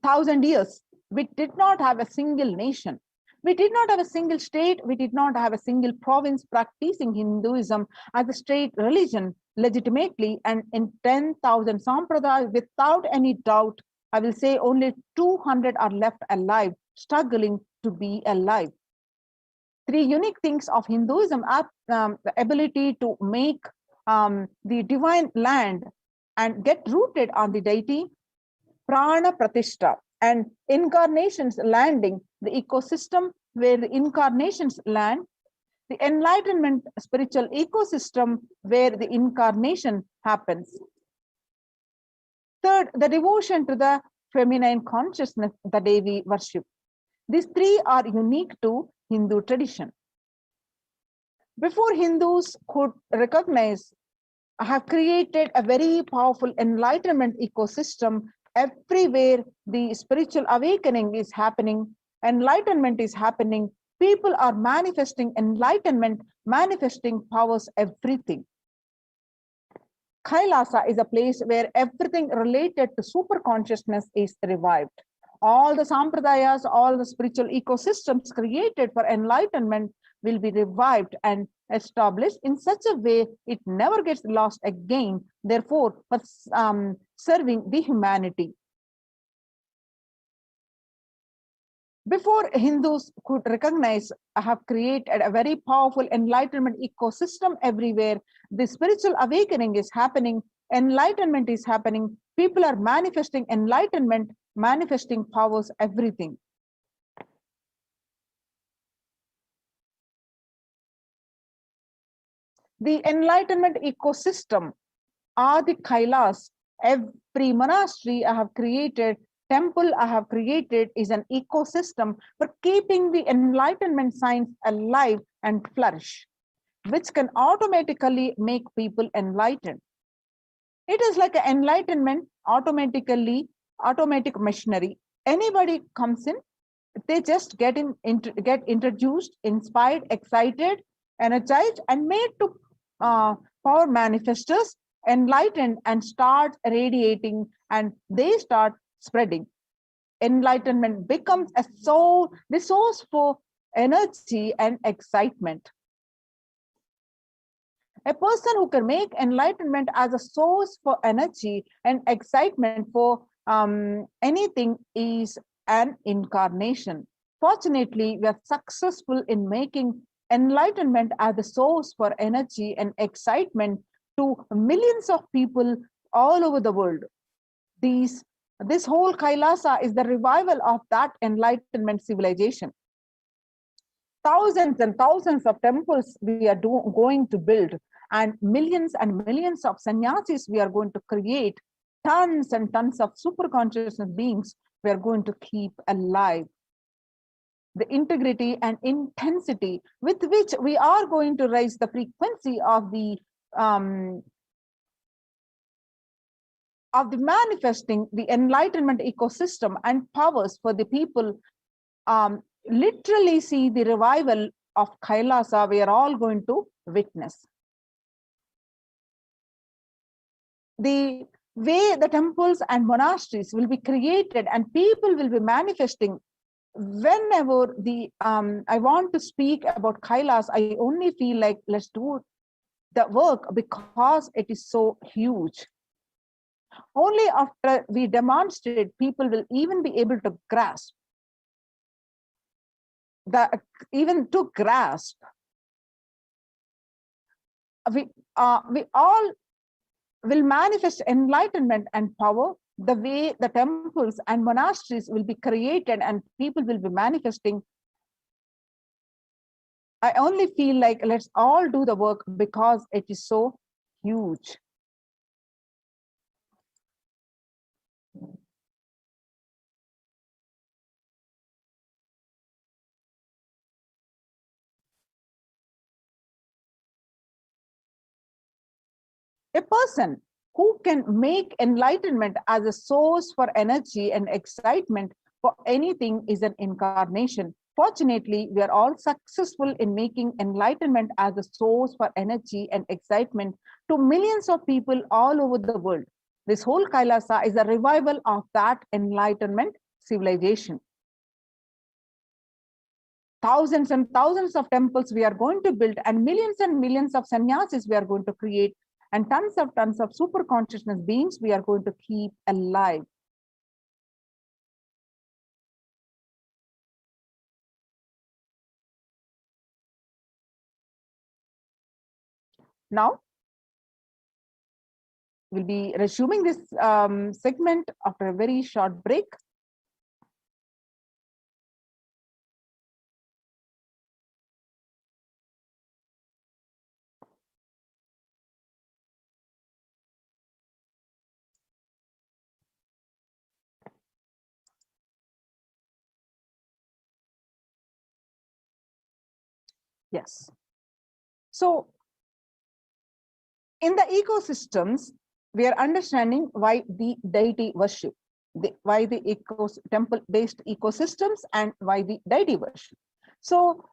1,000 years, we did not have a single nation. We did not have a single state. We did not have a single province practicing Hinduism as a state religion legitimately. And in 10,000 sampradayas, without any doubt, I will say only 200 are left alive, struggling to be alive. Three unique things of Hinduism are the ability to make the divine land and get rooted on the deity, prana pratishtha, and incarnations landing, the ecosystem where the incarnations land, the enlightenment spiritual ecosystem where the incarnation happens. Third, the devotion to the feminine consciousness, the Devi worship. These three are unique to Hindu tradition. Before Hindus could recognize, have created a very powerful enlightenment ecosystem. Everywhere the spiritual awakening is happening, enlightenment is happening, people are manifesting enlightenment, manifesting powers, everything. Kailasa is a place where everything related to super consciousness is revived. All the sampradayas, all the spiritual ecosystems created for enlightenment will be revived and established in such a way it never gets lost again, therefore for serving the humanity. Before Hindus could recognize, have created a very powerful enlightenment ecosystem everywhere. The spiritual awakening is happening, enlightenment is happening, people are manifesting enlightenment, manifesting powers, everything. The enlightenment ecosystem are the Kailas. Every monastery I have created, temple I have created is an ecosystem for keeping the enlightenment science alive and flourish. which can automatically make people enlightened. It is like an enlightenment, automatic machinery. Anybody comes in, they just get introduced, inspired, excited, energized, and made to power manifestors, enlightened, and start radiating, and they start spreading. Enlightenment becomes the source for energy and excitement. A person who can make enlightenment as a source for energy and excitement for anything is an incarnation. Fortunately, we are successful in making enlightenment as the source for energy and excitement to millions of people all over the world. This whole Kailasa is the revival of that enlightenment civilization. Thousands and thousands of temples we are going to build, and millions of sannyasis we are going to create. Tons and tons of super consciousness beings we are going to keep alive. The integrity and intensity with which we are going to raise the frequency of the manifesting the enlightenment ecosystem and powers for the people, literally see the revival of Kailasa we are all going to witness. The way the temples and monasteries will be created and people will be manifesting. Whenever I want to speak about Kailas, I only feel like let's do the work because it is so huge. Only after we demonstrate, people will even be able to grasp. We all will manifest enlightenment and power the way the temples and monasteries will be created and people will be manifesting. I only feel like let's all do the work because it is so huge. A person who can make enlightenment as a source for energy and excitement for anything is an incarnation. Fortunately, we are all successful in making enlightenment as a source for energy and excitement to millions of people all over the world. This whole Kailasa is a revival of that enlightenment civilization. Thousands and thousands of temples we are going to build, and millions of sannyasis we are going to create, and tons of super consciousness beings we are going to keep alive. Now, we'll be resuming this segment after a very short break. Yes. So, in the ecosystems, we are understanding why the deity worship, why the temple-based ecosystems, and why the deity worship. So,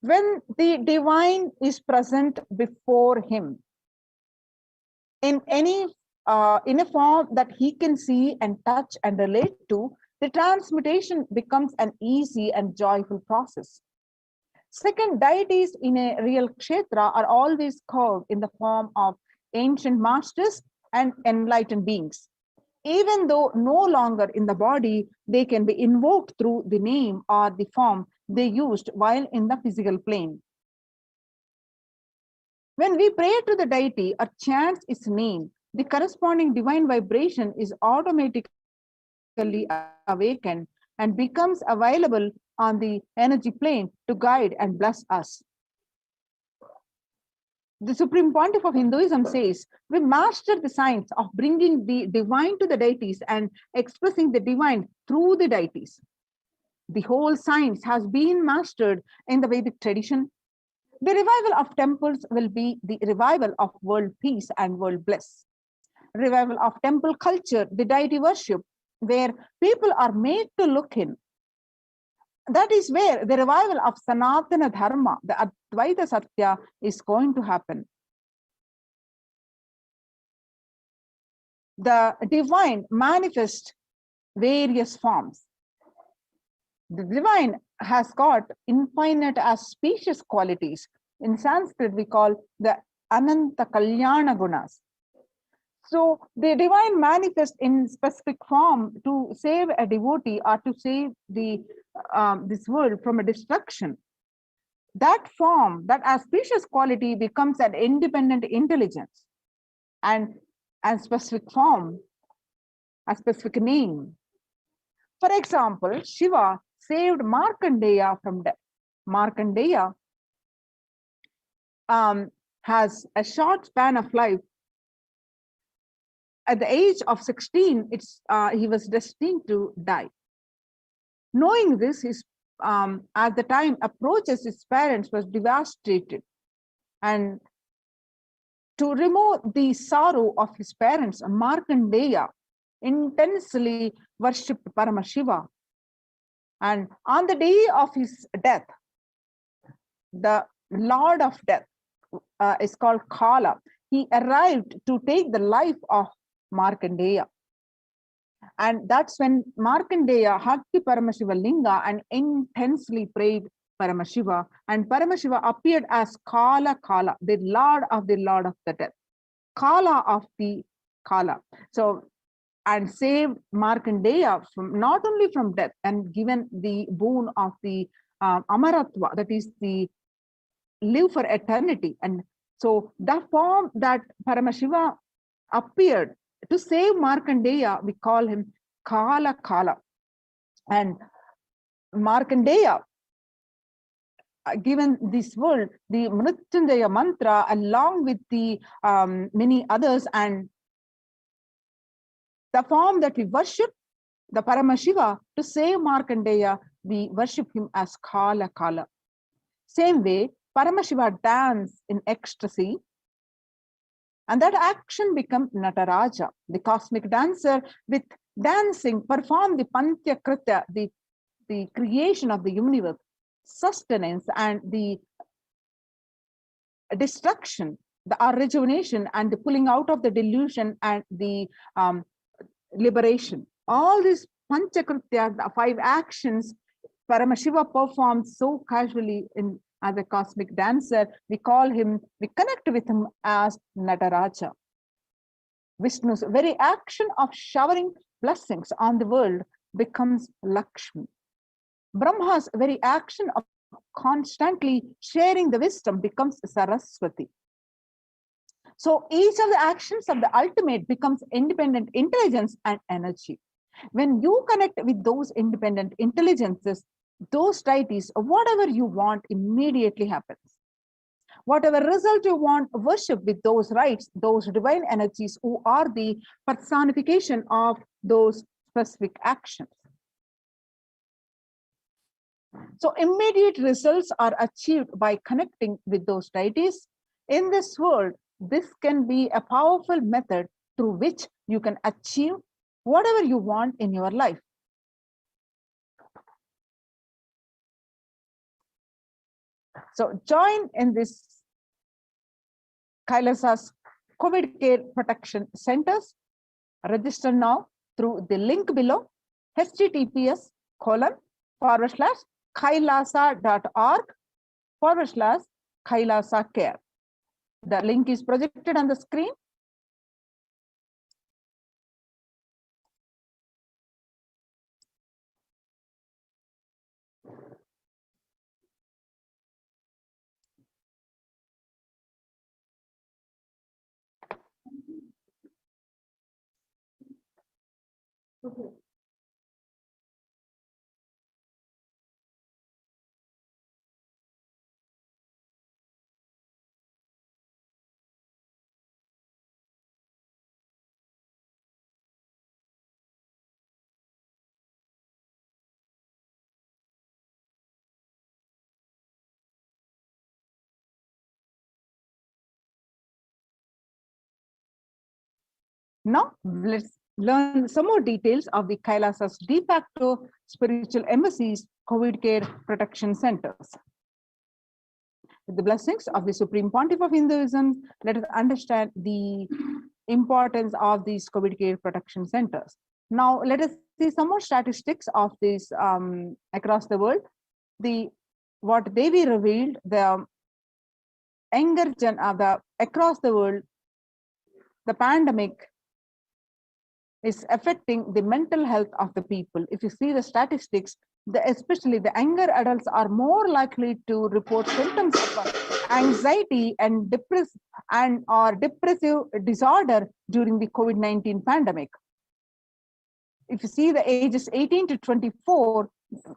when the divine is present before him, in a form that he can see and touch and relate to, the transmutation becomes an easy and joyful process. Second, deities in a real kshetra are always carved in the form of ancient masters and enlightened beings. Even though no longer in the body, they can be invoked through the name or the form they used while in the physical plane. When we pray to the deity or chant its name, the corresponding divine vibration is automatically awakened and becomes available on the energy plane to guide and bless us. The Supreme Pontiff of Hinduism says, we master the science of bringing the divine to the deities and expressing the divine through the deities. The whole science has been mastered in the Vedic tradition. The revival of temples will be the revival of world peace and world bliss. Revival of temple culture, the deity worship, where people are made to look in. That is where the revival of Sanatana Dharma, the Advaita Satya, is going to happen. The divine manifests various forms. The divine has got infinite as species qualities. In Sanskrit, we call the Ananta Kalyana Gunas. So the divine manifests in specific form to save a devotee or to save the this world from a destruction. That form, that auspicious quality becomes an independent intelligence and a specific form, a specific name. For example, Shiva saved Markandeya from death. Markandeya has a short span of life. At the age of 16, he was destined to die. Knowing this, at the time approaches his parents was devastated. And to remove the sorrow of his parents, Markandeya intensely worshipped Paramashiva. And on the day of his death, the Lord of Death is called Kala. He arrived to take the life of Markandeya. And that's when Markandeya hugged the Paramashiva Linga and intensely prayed Paramashiva. And Paramashiva appeared as Kala, the Lord of the Death. Kala of the Kala. So, and saved Markandeya from not only from death and given the boon of the Amaratva, that is the live for eternity. And so the form that Paramashiva appeared to save Markandeya, we call him Kala. And Markandeya, given this world, the Mrityunjaya mantra, along with the many others, and the form that we worship, the Paramashiva, to save Markandeya, we worship him as Kala. Same way, Paramashiva danced in ecstasy, and that action becomes Nataraja, the cosmic dancer. With dancing, performed the Pantya Kritya, the creation of the universe, sustenance and the destruction, the rejuvenation and the pulling out of the delusion and the liberation. All these Panchakritya, the 5 actions, Paramashiva performed so casually as a cosmic dancer. We connect with him as Nataraja. Vishnu's very action of showering blessings on the world becomes Lakshmi. Brahma's very action of constantly sharing the wisdom becomes Saraswati. So each of the actions of the ultimate becomes independent intelligence and energy. When you connect with those independent intelligences, those deities, whatever you want immediately happens. Whatever result you want, worship with those rites, those divine energies who are the personification of those specific actions. So immediate results are achieved by connecting with those deities. In this world, this can be a powerful method through which you can achieve whatever you want in your life. So join in this Kailasa's COVID care protection centers. Register now through the link below, https://kailasa.org/Kailasa care. The link is projected on the screen. Okay. Now, let's learn some more details of the Kailasa's de facto spiritual embassies, COVID care protection centers. With the blessings of the Supreme Pontiff of Hinduism, let us understand the importance of these COVID care protection centers. Now, let us see some more statistics of this across the world. What Devi revealed, the younger across the world, the pandemic is affecting the mental health of the people. If you see the statistics, especially the younger adults are more likely to report symptoms of anxiety and depressive disorder during the COVID-19 pandemic. If you see the ages 18 to 24,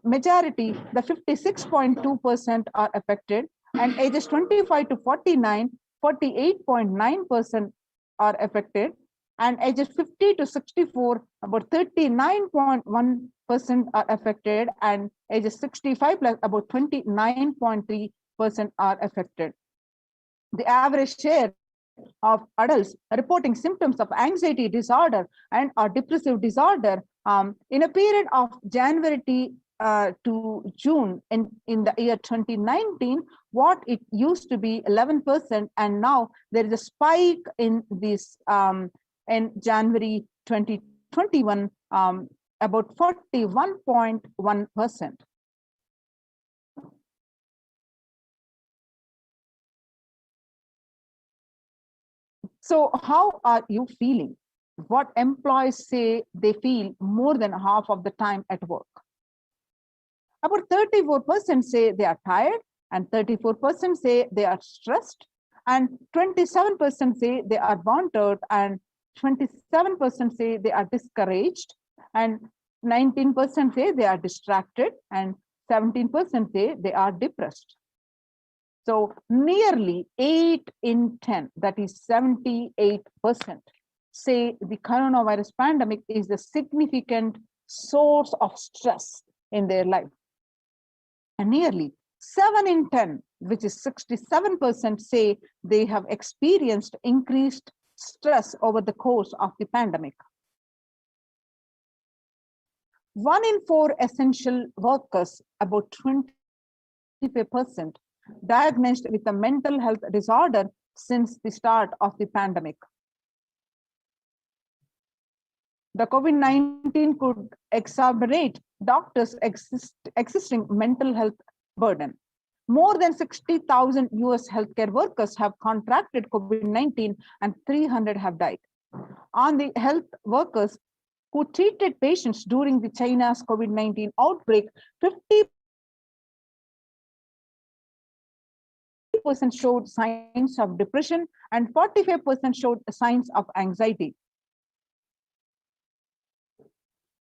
majority, the 56.2% are affected, and ages 25 to 49, 48.9% are affected, and ages 50 to 64, about 39.1% are affected, and ages 65 plus about 29.3% are affected. The average share of adults reporting symptoms of anxiety disorder and or depressive disorder in a period of January to June in the year 2019, what it used to be 11%, and now there is a spike in this in January 2021, about 41.1%. So how are you feeling? What employees say they feel more than half of the time at work? About 34% say they are tired, and 34% say they are stressed, and 27% say they are burnt out, and 27% say they are discouraged, and 19% say they are distracted, and 17% say they are depressed. So nearly 8 in 10, that is 78%, say the coronavirus pandemic is a significant source of stress in their life. And nearly 7 in 10, which is 67%, say they have experienced increased stress over the course of the pandemic. 1 in 4 essential workers, about 25%, diagnosed with a mental health disorder since the start of the pandemic. The COVID-19 could exacerbate doctors' existing mental health burden. More than 60,000 US healthcare workers have contracted COVID-19 and 300 have died. On the health workers who treated patients during the China's COVID-19 outbreak, 50% showed signs of depression and 45% showed signs of anxiety.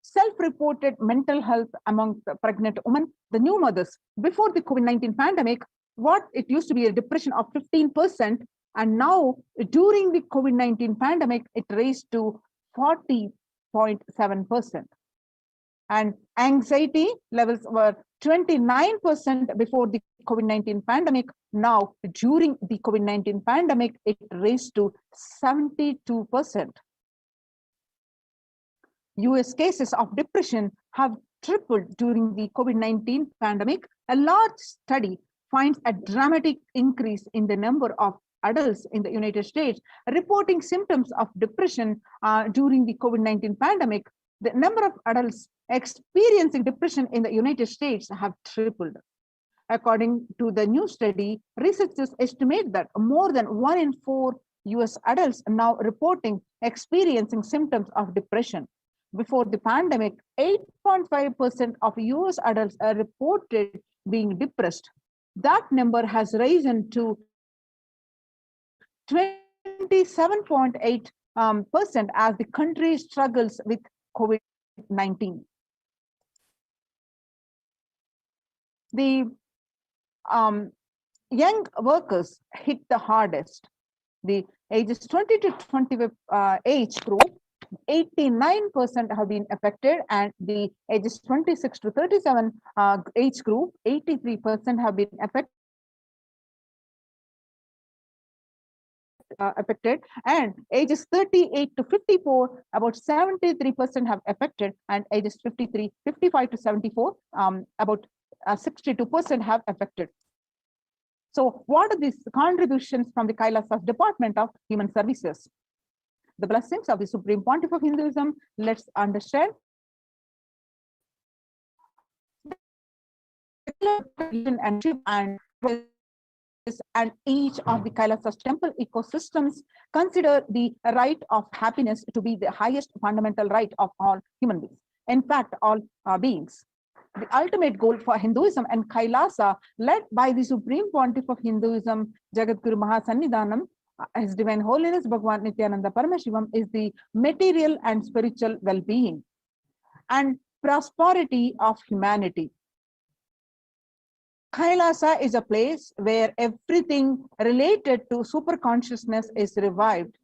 Self-reported mental health among pregnant women, the new mothers, before the COVID-19 pandemic, what it used to be a depression of 15%, and now during the COVID-19 pandemic, it raised to 40.7%. And anxiety levels were 29% before the COVID-19 pandemic. Now, during the COVID-19 pandemic, it raised to 72%. US cases of depression have tripled during the COVID-19 pandemic. A large study finds a dramatic increase in the number of adults in the United States reporting symptoms of depression during the COVID-19 pandemic. The number of adults experiencing depression in the United States have tripled. According to the new study, researchers estimate that more than 1 in 4 US adults are now reporting experiencing symptoms of depression. Before the pandemic, 8.5% of US adults are reported being depressed. That number has risen to 27.8% as the country struggles with COVID-19. The young workers hit the hardest. The ages 20 to 25 age group, 89% have been affected, and the ages 26 to 37 age group, 83% have been affected affected, and ages 38 to 54, about 73% have affected, and ages 55 to 74, about 62% have affected. So what are these contributions from the Kailasa's Department of Human Services? The blessings of the Supreme Pontiff of Hinduism. Let's understand. And each of the Kailasa's temple ecosystems consider the right of happiness to be the highest fundamental right of all human beings. In fact, all beings. The ultimate goal for Hinduism and Kailasa, led by the Supreme Pontiff of Hinduism, Jagadguru Mahasannidhanam, His Divine Holiness Bhagavan Nityananda Paramashivam, is the material and spiritual well-being and prosperity of humanity. Kailasa is a place where everything related to superconsciousness is revived.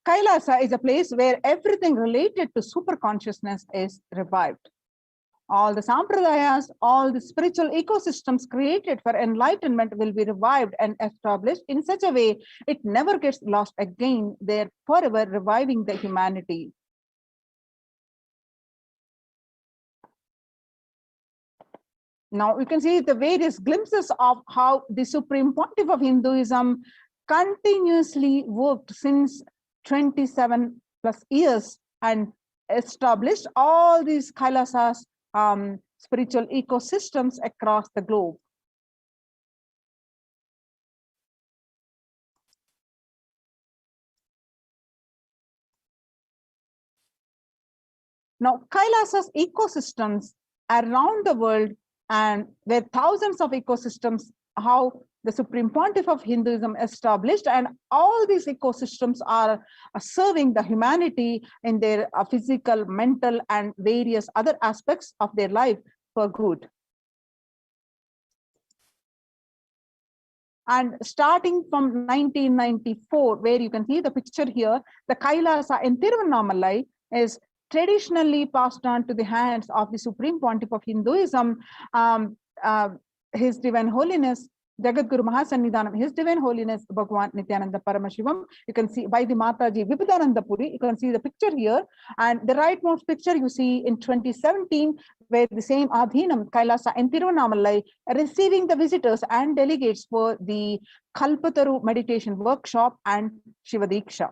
Kailasa is a place where everything related to superconsciousness is revived. All the sampradayas, all the spiritual ecosystems created for enlightenment will be revived and established in such a way it never gets lost again. They're forever reviving the humanity. Now you can see the various glimpses of how the Supreme Pontiff of Hinduism continuously worked since 27 plus years and established all these Kailasas, spiritual ecosystems across the globe. Now, Kailasa's ecosystems around the world, and where thousands of ecosystems, how the Supreme Pontiff of Hinduism established, and all these ecosystems are serving the humanity in their physical, mental, and various other aspects of their life for good. And starting from 1994, where you can see the picture here, the Kailasa in Tiruvannamalai is traditionally passed on to the hands of the Supreme Pontiff of Hinduism, His Divine Holiness Jagadguru Mahasannidhanam, His Divine Holiness Bhagavan Nityananda Paramashivam. You can see by the Mataji Vipadananda Puri, you can see the picture here. And the rightmost picture you see in 2017, where the same Adhinam Kailasa in Tiruvannamalai receiving the visitors and delegates for the Kalpataru meditation workshop and Shiva Diksha.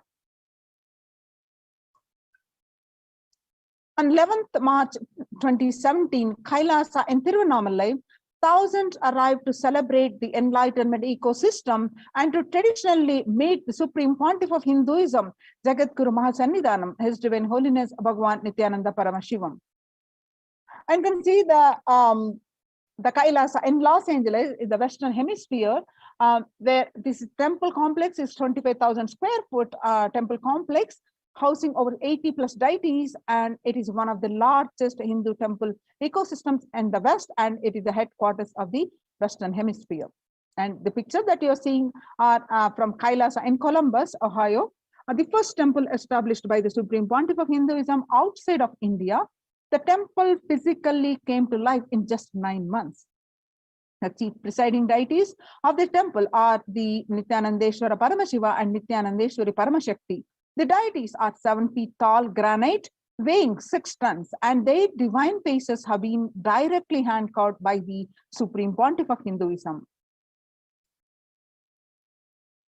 On 11th March 2017, Kailasa in Tiruvannamalai, thousands arrived to celebrate the enlightenment ecosystem and to traditionally meet the Supreme Pontiff of Hinduism, Jagadguru Mahasannidhanam, His Divine Holiness Bhagavan Nityananda Paramashivam. And you can see the Kailasa in Los Angeles, in the Western Hemisphere, where this temple complex is 25,000 square foot temple complex, housing over 80 plus deities, and it is one of the largest Hindu temple ecosystems in the West, and it is the headquarters of the Western Hemisphere. And the picture that you're seeing are from Kailasa in Columbus, Ohio, the first temple established by the Supreme Pontiff of Hinduism outside of India. The temple physically came to life in just 9 months. The chief presiding deities of the temple are the Nityanandeshwara Paramashiva and Nityanandeshwari Paramashakti. The deities are 7 feet tall granite, weighing 6 tons, and their divine faces have been directly hand-carved by the Supreme Pontiff of Hinduism.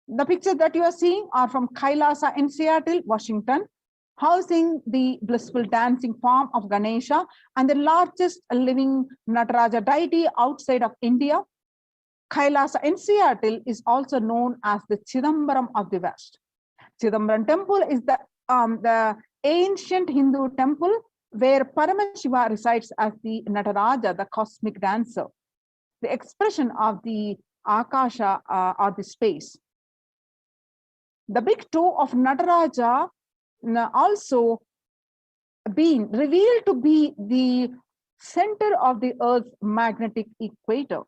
The pictures that you are seeing are from Kailasa in Seattle, Washington, housing the blissful dancing form of Ganesha and the largest living Nataraja deity outside of India. Kailasa in Seattle is also known as the Chidambaram of the West. Chidambaram temple is the ancient Hindu temple where Paramashiva resides as the Nataraja, the cosmic dancer, the expression of the Akasha or the space. The big toe of Nataraja also been revealed to be the center of the Earth's magnetic equator.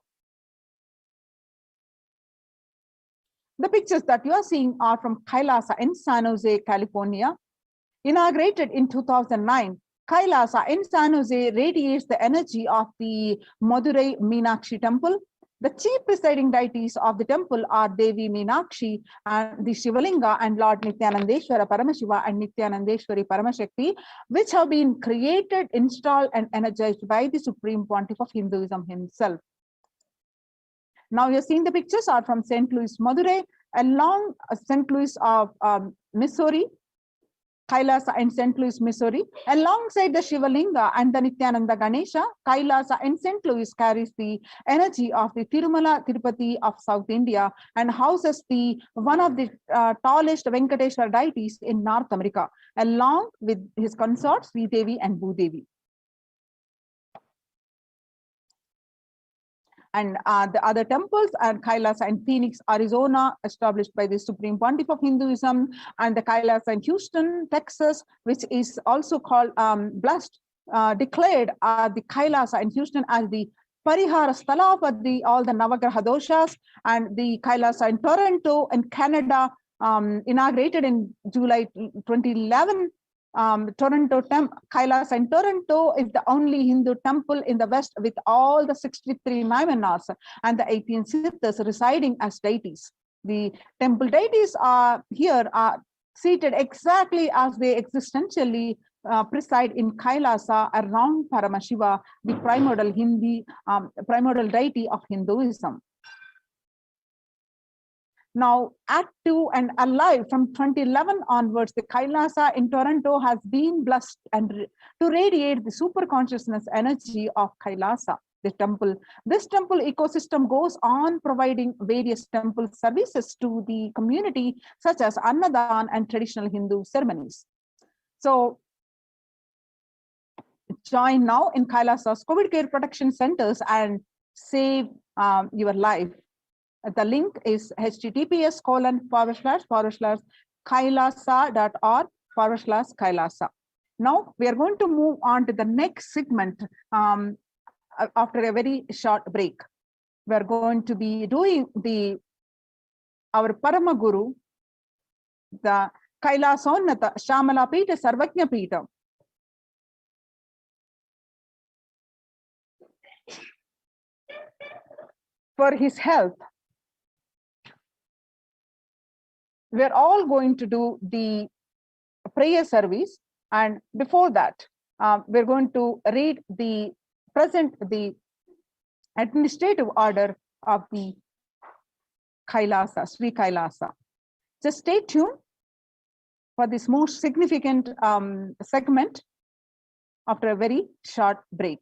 The pictures that you are seeing are from Kailasa in San Jose, California. Inaugurated in 2009, Kailasa in San Jose radiates the energy of the Madurai Meenakshi temple. The chief presiding deities of the temple are Devi Meenakshi and the Shivalinga and Lord Nityanandeshwara Paramashiva and Nityanandeshwari Paramashakti, which have been created, installed, and energized by the Supreme Pontiff of Hinduism himself. Now you're seeing the pictures are from St. Louis, Madurai, along St. Louis of Missouri, Kailasa and St. Louis, Missouri. Alongside the Shivalinga and the Nityananda Ganesha, Kailasa in St. Louis carries the energy of the Tirumala Tirupati of South India and houses one of the tallest Venkateshwar deities in North America, along with his consorts Sri Devi and Bhudevi. And the other temples are Kailasa in Phoenix, Arizona, established by the Supreme Pontiff of Hinduism, and the Kailasa in Houston, Texas, which is also called declared the Kailasa in Houston as the Parihara Sthala for all the Navagraha doshas, and the Kailasa in Toronto in Canada, inaugurated in July 2011. Kailasa in Toronto is the only Hindu temple in the West with all the 63 Maimanas and the 18 Siddhas residing as deities. The temple deities are here seated exactly as they existentially preside in Kailasa around Paramashiva, the primordial deity of Hinduism. Now, active and alive from 2011 onwards, the Kailasa in Toronto has been blessed and to radiate the super consciousness energy of Kailasa, the temple. This temple ecosystem goes on providing various temple services to the community, such as Annadan and traditional Hindu ceremonies. So, join now in Kailasa's COVID care protection centers and save your life. The link is https://kailasa.org/Kailasa. Now we are going to move on to the next segment after a very short break. We are going to be doing our Parama Guru, the Kailasonnata Shamala Pita Sarvajna Pita. For his health. We're all going to do the prayer service, and before that, we're going to read the administrative order of the Kailasa, Sri Kailasa. Just stay tuned for this most significant segment after a very short break.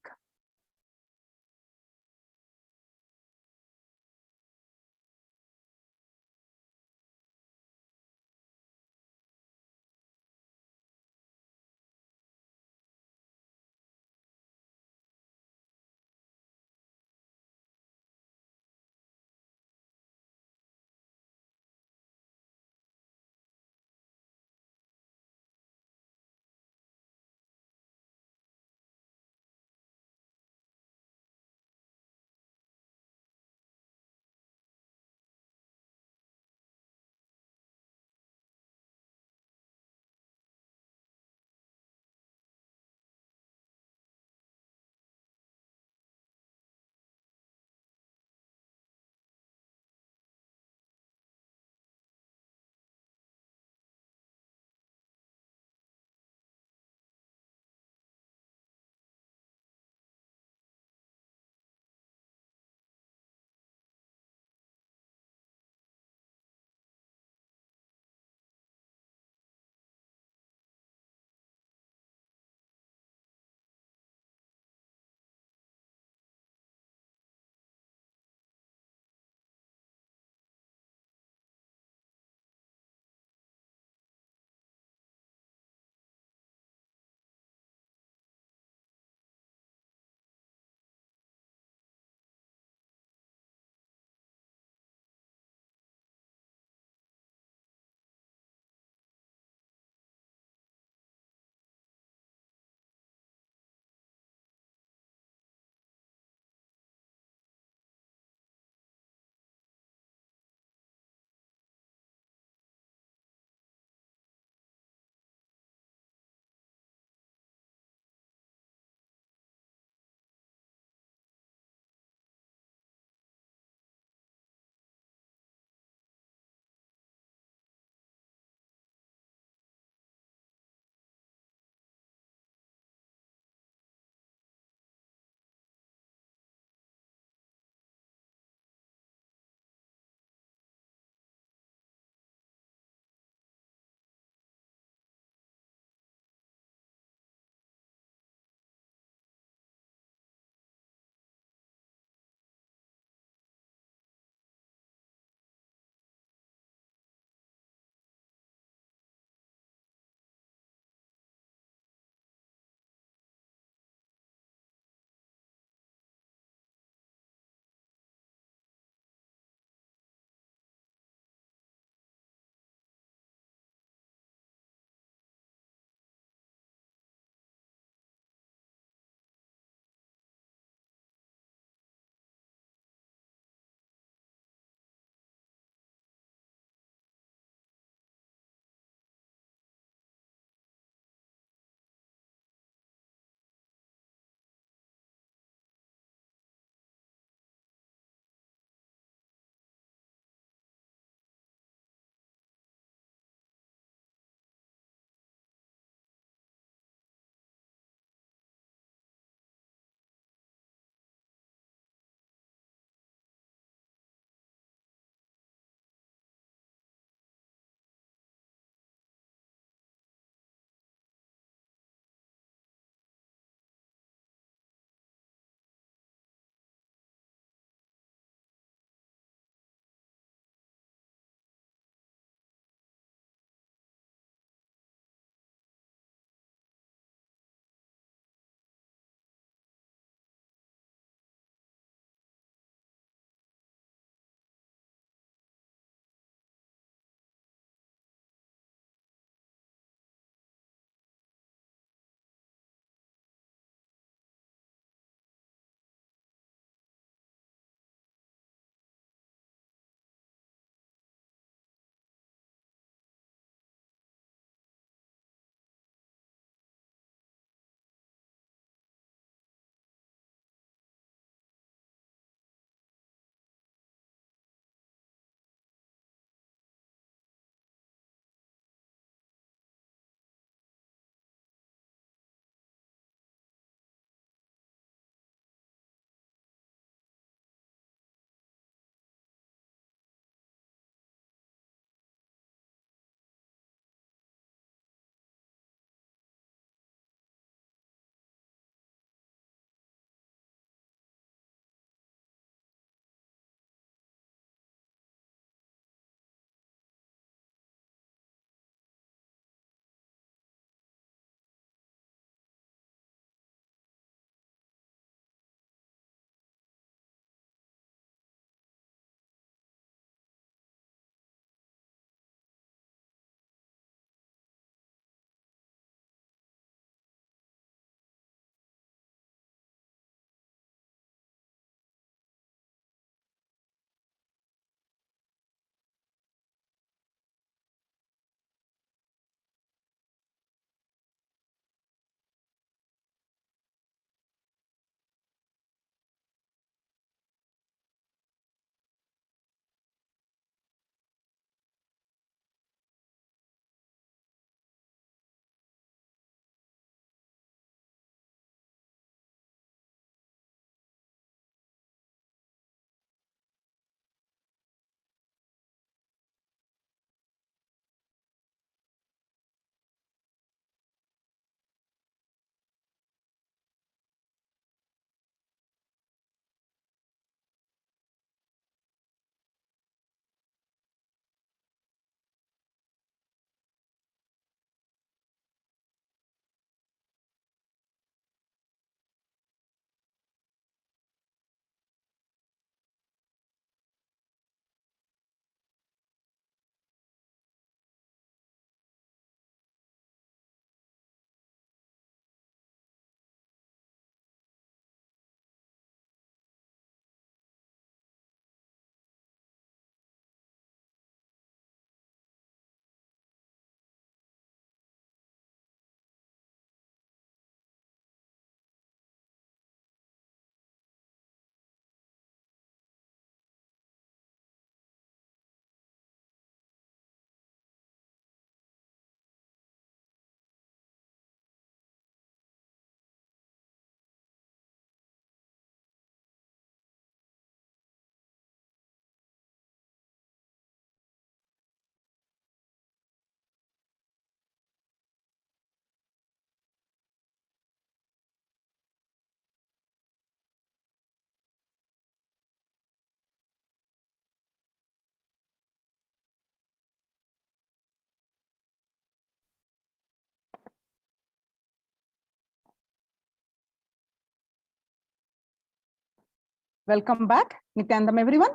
Welcome back. Nityanandam, everyone.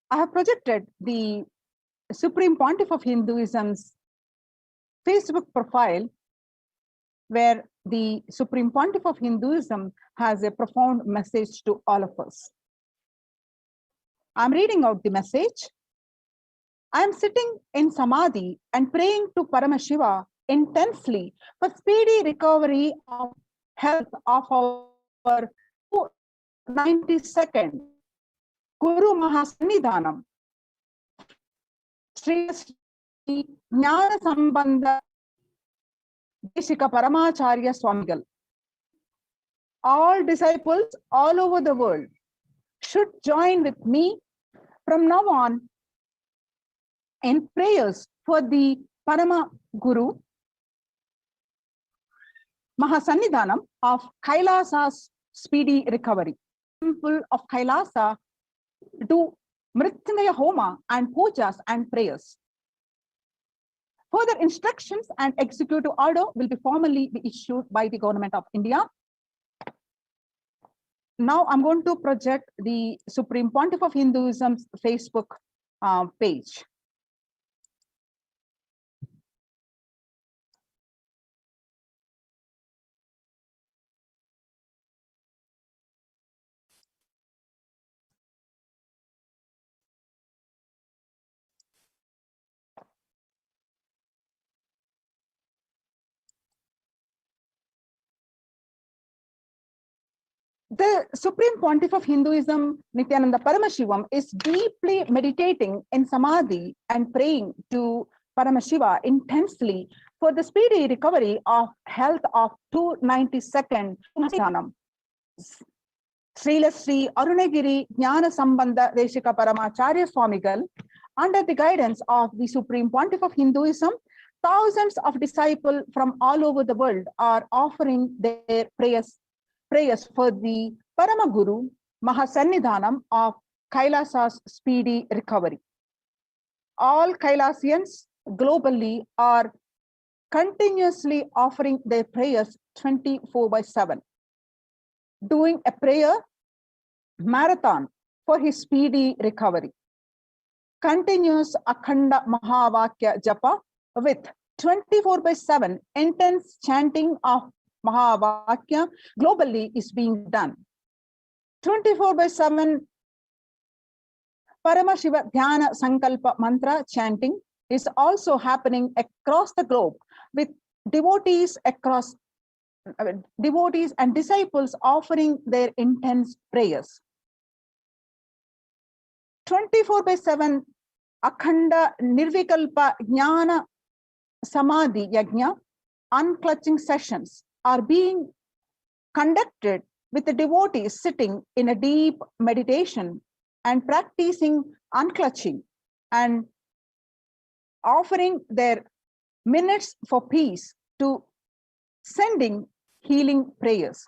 I have projected the Supreme Pontiff of Hinduism's Facebook profile, where the Supreme Pontiff of Hinduism has a profound message to all of us. I'm reading out the message. I am sitting in Samadhi and praying to Paramashiva intensely for speedy recovery of health of our 292nd Guru Mahasannidhanam, Sri Jnana Sambandha Deshika Paramacharya Swamigal. All disciples all over the world should join with me from now on in prayers for the Parama Guru Mahasannidhanam of Kailasa's speedy recovery. Temple of Kailasa do Mrityunjaya Homa and pujas and prayers. Further instructions and executive order will be formally be issued by the Government of India. Now I'm going to project the Supreme Pontiff of Hinduism's Facebook page. The Supreme Pontiff of Hinduism, Nityananda Paramashivam, is deeply meditating in Samadhi and praying to Paramashiva intensely for the speedy recovery of health of 292nd Mahasannidhanam, Srila Sri Arunagiri Jnana Sambandha Deshika Paramacharya Swamigal. Under the guidance of the Supreme Pontiff of Hinduism, thousands of disciples from all over the world are offering their prayers for the Paramaguru Mahasannidhanam of Kailasa's speedy recovery. All Kailasians globally are continuously offering their prayers 24/7, doing a prayer marathon for his speedy recovery. Continuous Akhanda Mahavakya Japa with 24/7 intense chanting of Mahavakya globally is being done. 24/7 Paramashiva Dhyana Sankalpa Mantra chanting is also happening across the globe with devotees and disciples offering their intense prayers. 24/7 Akhanda Nirvikalpa Jnana Samadhi Yajna unclutching sessions are being conducted with the devotees sitting in a deep meditation and practicing unclutching and offering their minutes for peace to sending healing prayers.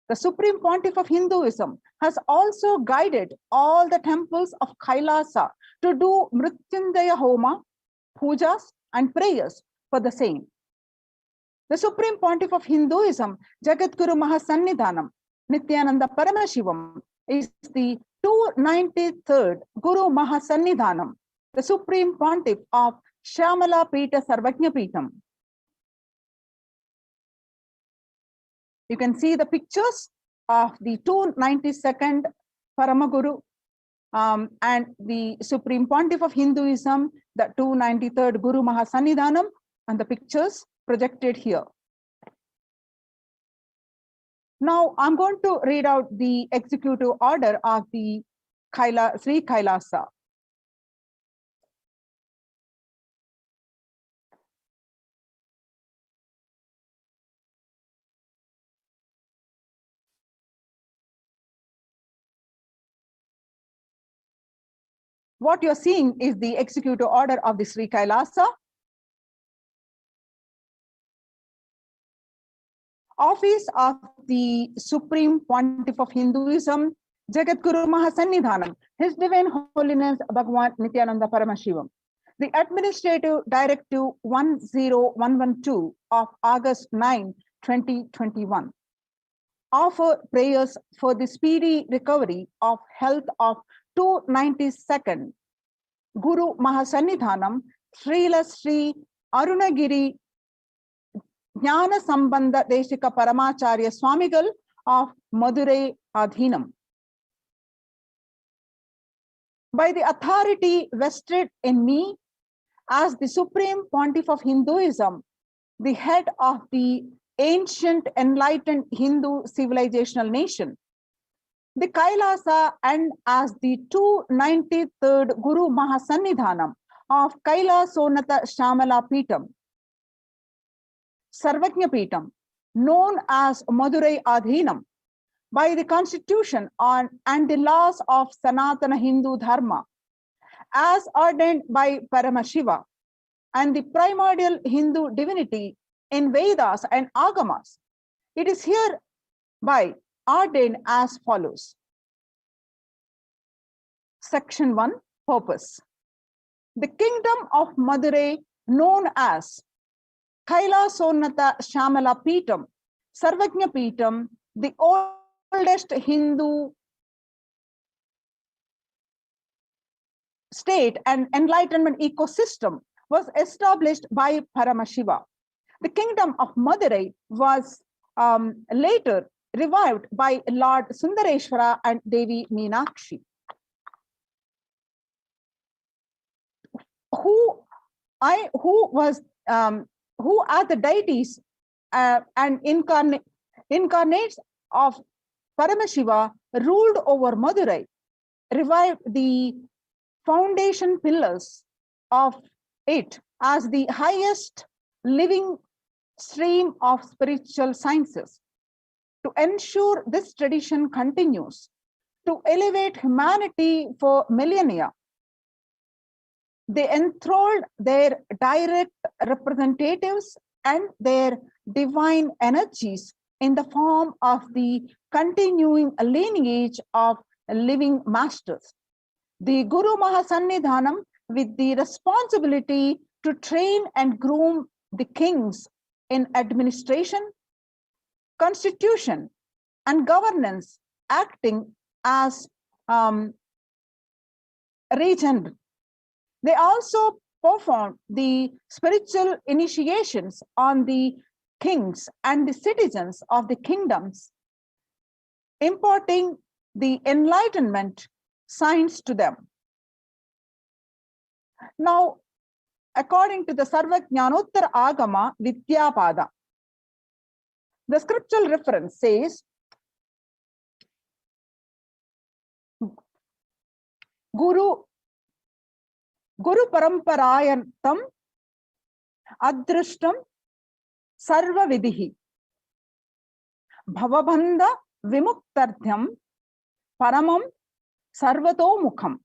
The Supreme Pontiff of Hinduism has also guided all the temples of Kailasa to do Mrityunjaya Homa, pujas and prayers for the same. The Supreme Pontiff of Hinduism, Jagadguru Mahasannidhanam, Nityananda Paramashivam, is the 293rd Guru Mahasannidhanam, the Supreme Pontiff of Shamala Pita Sarvajna Pitam. You can see the pictures of the 292nd Paramaguru and the Supreme Pontiff of Hinduism, the 293rd Guru Mahasannidhanam, and the pictures projected here. Now I'm going to read out the executive order of the Sri Kailasa. What you're seeing is the executive order of the Sri Kailasa. Office of the Supreme Pontiff of Hinduism, Jagadguru Mahasannidhanam, His Divine Holiness Bhagavan Nityananda Paramashivam. The Administrative Directive 10112 of August 9, 2021. offer prayers for the speedy recovery of health of 292nd Guru Mahasannidhanam Srila Sri Arunagiri Jnana Sambandha Deshika Paramacharya Swamigal of Madurai Adhinam. By the authority vested in me as the Supreme Pontiff of Hinduism, the head of the ancient enlightened Hindu civilizational nation, the Kailasa, and as the 293rd Guru Mahasannidhanam of Kailasonata Shamala Peetam, Sarvajna Peetam, known as Madurai Adhinam, by the constitution on and the laws of Sanatana Hindu Dharma, as ordained by Paramashiva and the primordial Hindu divinity in Vedas and Agamas, it is hereby ordained as follows. Section 1, Purpose. The kingdom of Madurai, known as Kailasonata Shamala Peetam, Sarvajna Peetam, the oldest Hindu state and enlightenment ecosystem, was established by Paramashiva. The kingdom of Madurai was later revived by Lord Sundareshwara and Devi Meenakshi, who are the deities and incarnates of Paramashiva, ruled over Madurai, revived the foundation pillars of it as the highest living stream of spiritual sciences. To ensure this tradition continues, to elevate humanity for millennia, they enthralled their direct representatives and their divine energies in the form of the continuing lineage of living masters. The Guru Mahasannidhanam, with the responsibility to train and groom the kings in administration, constitution, and governance, acting as regent. They also performed the spiritual initiations on the kings and the citizens of the kingdoms, imparting the enlightenment science to them. Now, according to the Sarvajnanottara Agama Vidyapada, the scriptural reference says, Guru Paramparayantam Adrishtam Sarva Vidhi Bhavabandha Vimuktarthyam Paramam Sarvato Mukham.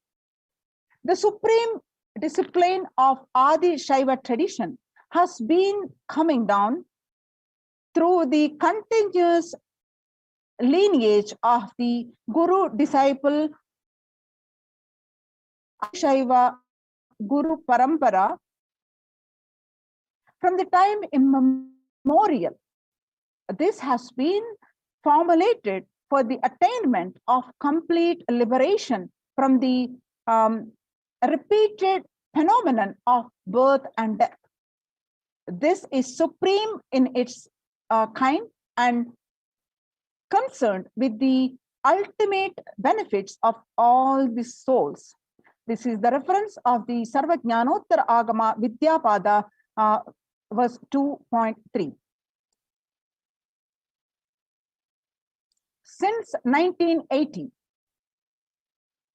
The supreme discipline of Adi Shaiva tradition has been coming down through the continuous lineage of the Guru disciple Shaiva Guru Parampara from the time immemorial. This has been formulated for the attainment of complete liberation from the repeated phenomenon of birth and death. This is supreme in its kind and concerned with the ultimate benefits of all the souls. This is the reference of the Sarvajnanottara Agama Vidyapada, verse 2.3. Since 1980,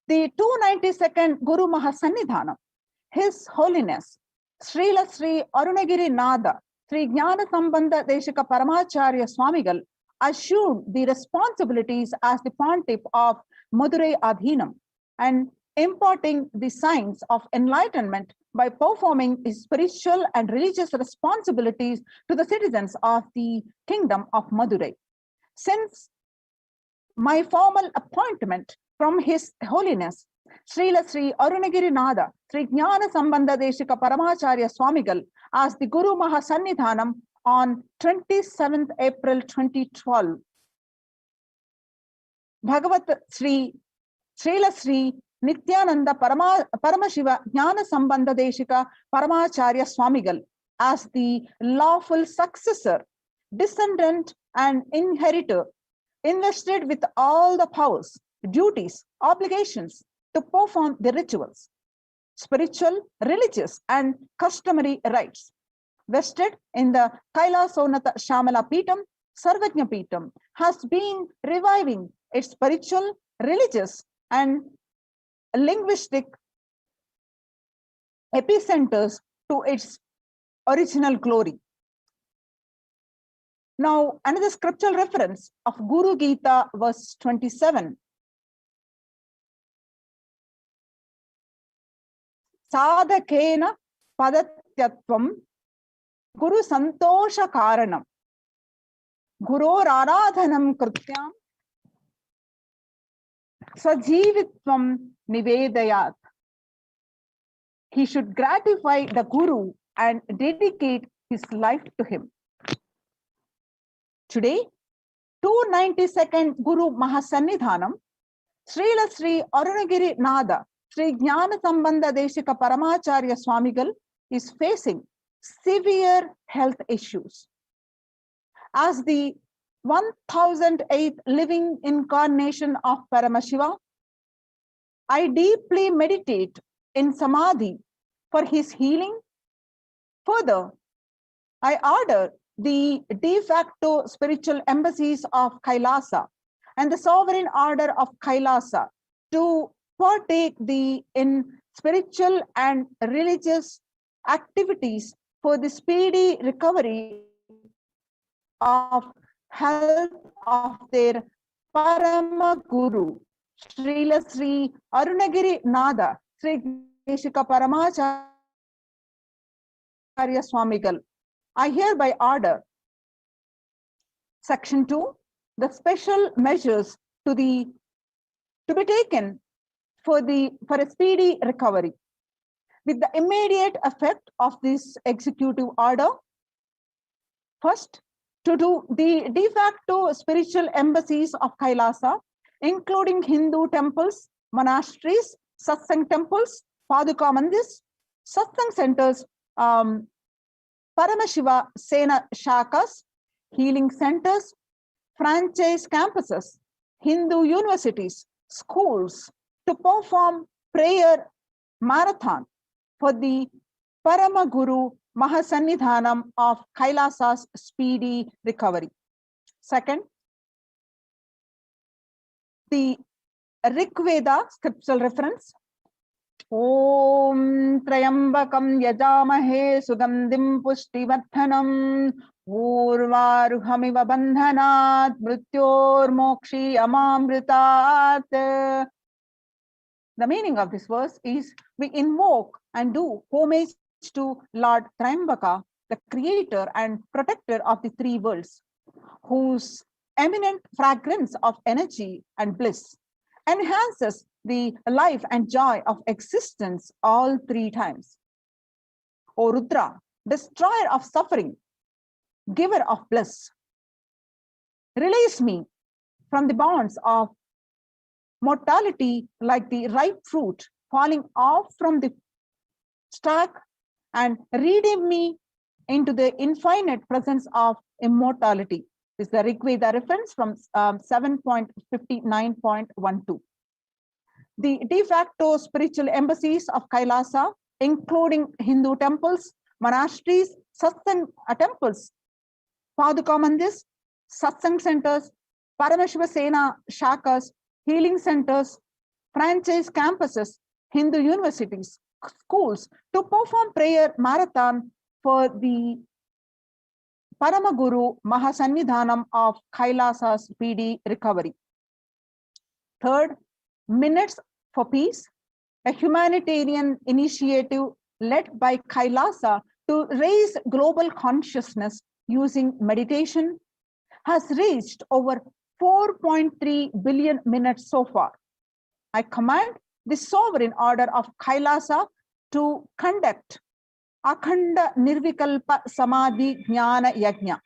the 292nd Guru Mahasannidhanam, His Holiness Srila Sri Arunagiri Nada Sri Jnana Sambandha Deshika Paramacharya Swamigal, assumed the responsibilities as the Pontiff of Madurai Adhinam and imparting the science of enlightenment by performing his spiritual and religious responsibilities to the citizens of the kingdom of Madurai. Since my formal appointment from His Holiness Srila Sri Arunagiri Nada Sri Jnana Sambandha Deshika Paramacharya Swamigal as the Guru Mahasannidhanam on 27th April 2012, Bhagavat Sri Srila Sri Nityananda Paramashiva Jnana Sambandha Deshika Paramacharya Swamigal as the lawful successor, descendant and inheritor, invested with all the powers, duties, obligations to perform the rituals, spiritual, religious and customary rites, vested in the Kailasonata Shamala Peetam, Sarvajna Peetam, has been reviving its spiritual, religious and linguistic epicenters to its original glory. Now, another scriptural reference of Guru Gita, verse 27. Sadhakena padatyatvam Guru Santosha Karanam Guror Aradhanam Krityam Sajivitvam Nivedayat. He should gratify the Guru and dedicate his life to him. Today, 292nd Guru Mahasannidhanam, Srila Sri Arunagiri Nada, Sri Jnana Sambandha Deshika Paramacharya Swamigal is facing severe health issues. As the 1008th living incarnation of Paramashiva, I deeply meditate in Samadhi for his healing. Further, I order the de facto spiritual embassies of Kailasa and the sovereign order of Kailasa to partake in spiritual and religious activities for the speedy recovery of health of their Parama Guru, Srila Sri Arunagiri Nada, Sri Deshika Paramacharya Swamigal. I hereby order. Section 2, the special measures to be taken for a speedy recovery. With the immediate effect of this executive order, first, to do the de facto spiritual embassies of Kailasa, including Hindu temples, monasteries, satsang temples, Paduka Mandirs, satsang centers, Paramashiva Sena Shakas, healing centers, franchise campuses, Hindu universities, schools, to perform prayer marathon for the Parama Guru Mahasannidhanam of Kailasa's speedy recovery. Second, the Rigveda scriptural reference. Om Trayambakam Yajamahe Sugandhim Pushtivardhanam Urvaruhamiva Bandhanat Mrityor Mokshi Amamritat. The meaning of this verse is, we invoke and do homage to Lord Trayambaka, the creator and protector of the three worlds, whose eminent fragrance of energy and bliss enhances the life and joy of existence all three times. O Rudra, destroyer of suffering, giver of bliss, release me from the bonds of mortality like the ripe fruit falling off from the stalk, and redeem me into the infinite presence of immortality. This is the Rigveda reference from 7.59.12. The de facto spiritual embassies of Kailasa, including Hindu temples, monasteries, satsang temples, Paduka Mandirs, satsang centers, Paramashiva Sena Shakas, healing centers, franchise campuses, Hindu universities, schools, to perform prayer marathon for the Paramaguru Mahasannidhanam of Kailasa's speedy recovery. Third, Minutes for Peace, a humanitarian initiative led by Kailasa to raise global consciousness using meditation, has reached over 4.3 billion minutes so far. I command the sovereign order of Kailasa to conduct Akhanda Nirvikalpa Samadhi Jnana Yajna,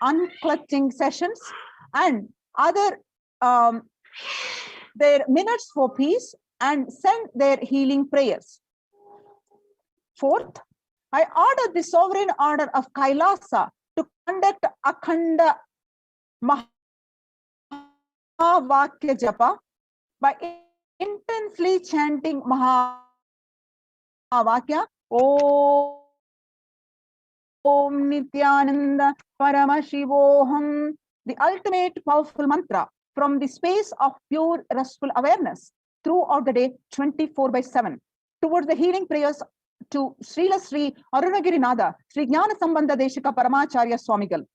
unclutching sessions and other their minutes for peace and send their healing prayers. Fourth, I order the sovereign order of Kailasa to conduct Akhanda Mahavakya Japa by intensely chanting Mahavakya Om Nityananda Paramashivoham, the ultimate powerful mantra from the space of pure restful awareness throughout the day 24/7 towards the healing prayers to Srila Sri Arunagirinada Sri Jnana Sambandha Deshika Paramacharya Swamigal.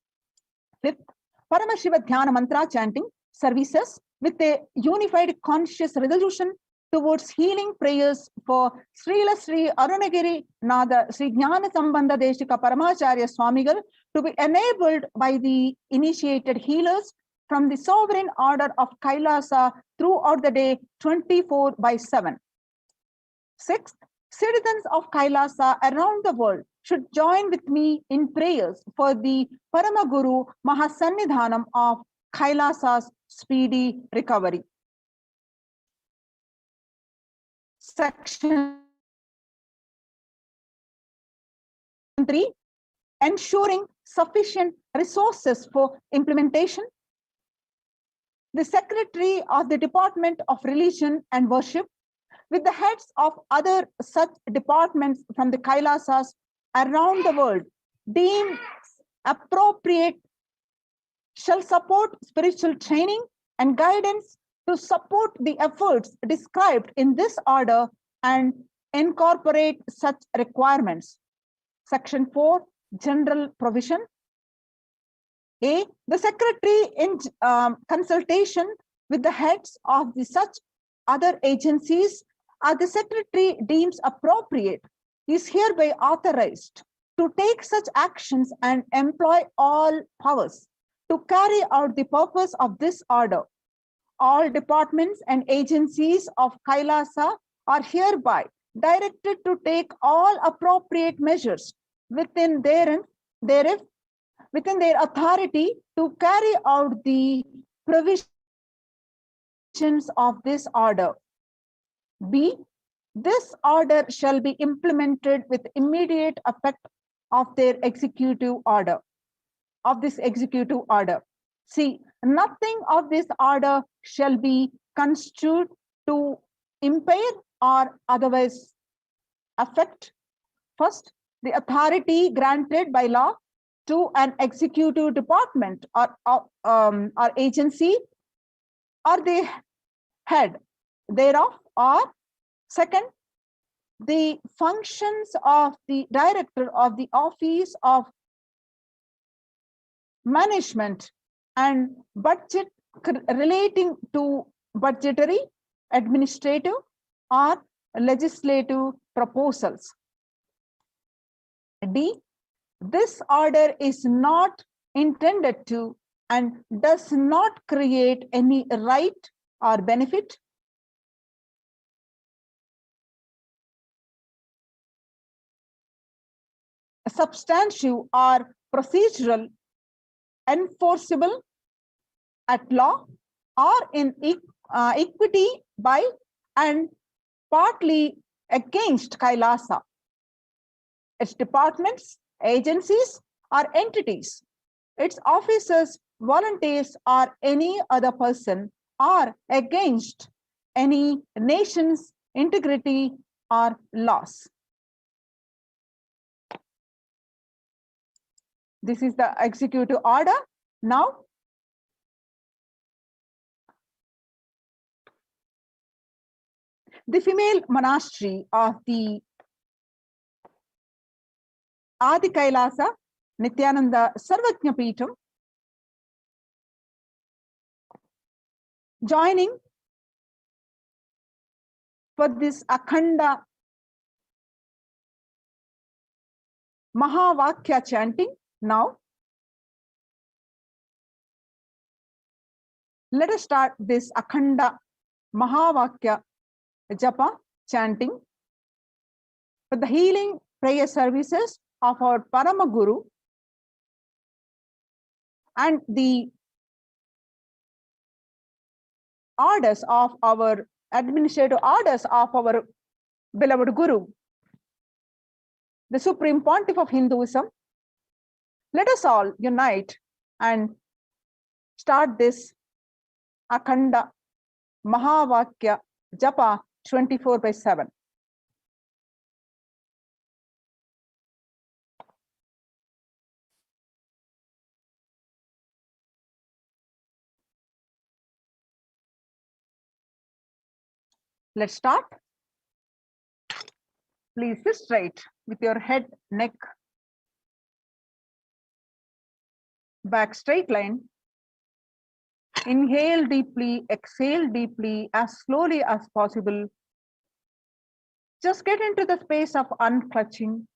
Fifth, Paramashiva Dhyana Mantra chanting services with a unified conscious resolution towards healing prayers for Srila Sri Arunagiri Nada Sri Jnana Sambandha Deshika Paramacharya Swamigal to be enabled by the initiated healers from the sovereign order of Kailasa throughout the day 24/7. Sixth, citizens of Kailasa around the world should join with me in prayers for the Paramaguru Mahasannidhanam of Kailasa's speedy recovery. Section 3, ensuring sufficient resources for implementation. The Secretary of the Department of Religion and Worship, with the heads of other such departments from the Kailasas around the world, deemed appropriate, shall support spiritual training and guidance to support the efforts described in this order and incorporate such requirements. Section 4, general provision. A, the Secretary in consultation with the heads of the such other agencies as the Secretary deems appropriate is hereby authorized to take such actions and employ all powers to carry out the purpose of this order. All departments and agencies of Kailasa are hereby directed to take all appropriate measures within their authority to carry out the provisions of this order. B, this order shall be implemented with immediate effect of their executive order. C, nothing of this order shall be construed to impair or otherwise affect, first, the authority granted by law to an executive department or agency or the head thereof, or second, the functions of the director of the office of management and budget relating to budgetary, administrative, or legislative proposals. D, this order is not intended to and does not create any right or benefit, substantive or procedural, enforceable at law or in equity by and partly against Kailasa, its departments, agencies, or entities, its officers, volunteers, or any other person, or against any nation's integrity or laws. This is the executive order. Now, the female monastery of the Adi Kailasa Nityananda Sarvajna Peetham, joining for this Akhanda Mahavakya chanting. Now, let us start this Akhanda Mahavakya Japa chanting for the healing prayer services of our Paramaguru and the orders of our administrative orders of our beloved Guru, the Supreme Pontiff of Hinduism, let us all unite and start this Akhanda Mahavakya Japa 24/7. Let's start. Please sit straight with your head, neck, back straight line. Inhale deeply, exhale deeply, as slowly as possible. Just get into the space of unclutching.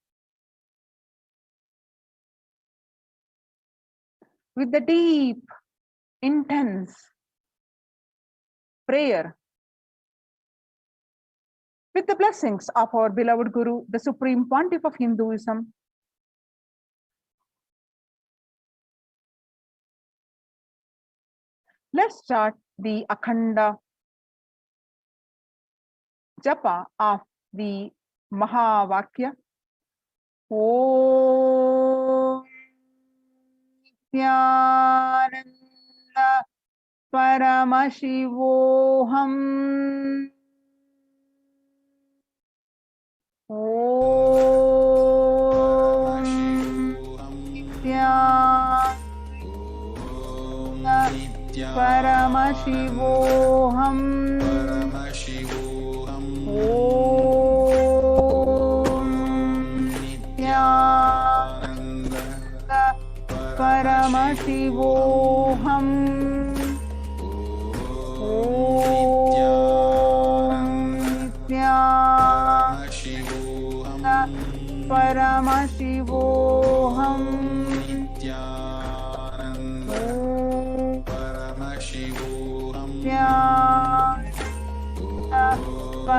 With the deep, intense prayer, with the blessings of our beloved Guru, the Supreme Pontiff of Hinduism, let's start the Akhanda Japa of the Mahavakya. Om Nityananda Paramashivoham. Om Nityananda Paramashivoham. Om Nityananda Paramashivoham. Om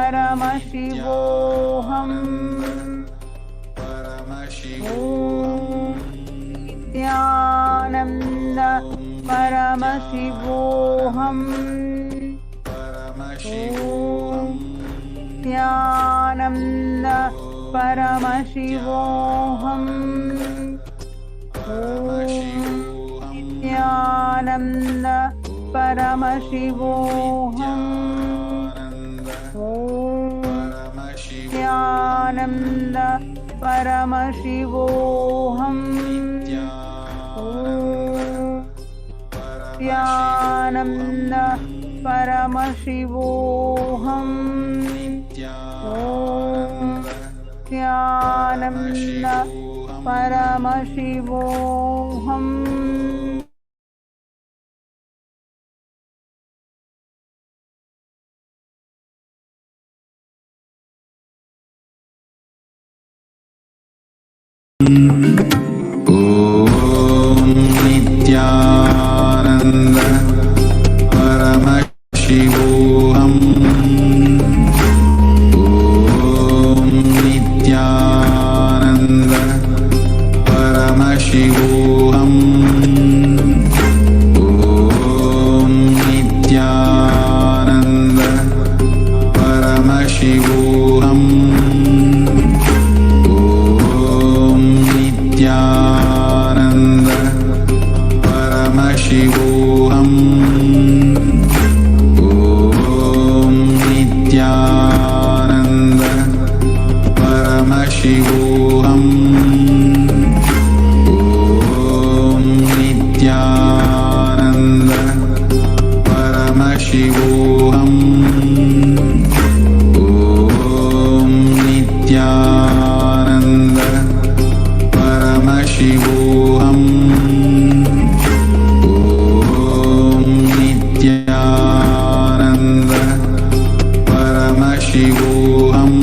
Nityananda Paramashivoham. Paramashivoham. Nityananda Paramashivoham. Nityananda Paramashivoham. Nityananda Paramashivoham. Nityananda Paramashivoham. Nityananda Paramashivoham. Nityananda Paramashivoham. Om Nityananda Paramashivoham. Om Nityananda Paramashivoham. Om Nityananda Paramashivoham. Nityananda Paramashivoham. Om Nityananda Paramashivoham. Om Nityananda Paramashivoham. Om Nityananda Paramashivoham. Om Nityananda Paramashivoham.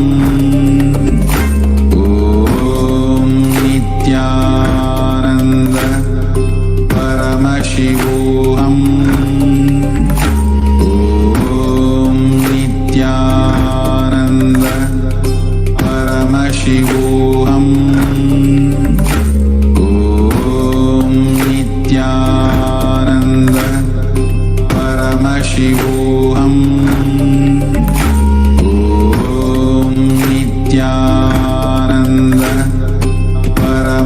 Om Nityananda Paramashivoham. Om Nityananda Paramashivoham.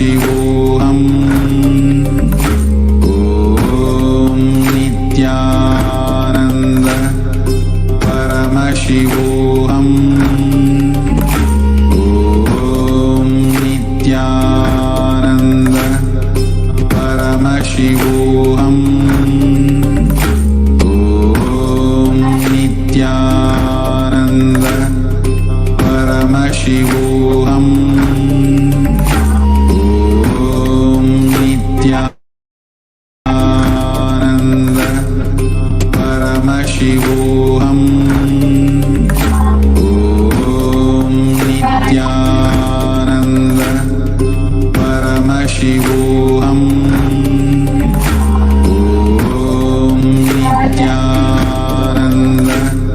Paramashivoham Om Nityananda Paramashivoham Om Nityananda Paramashivoham Om Nityananda Paramashivoham Om Nityananda Paramashivoham Om Nityananda Paramashivoham Om Nityananda Paramashivoham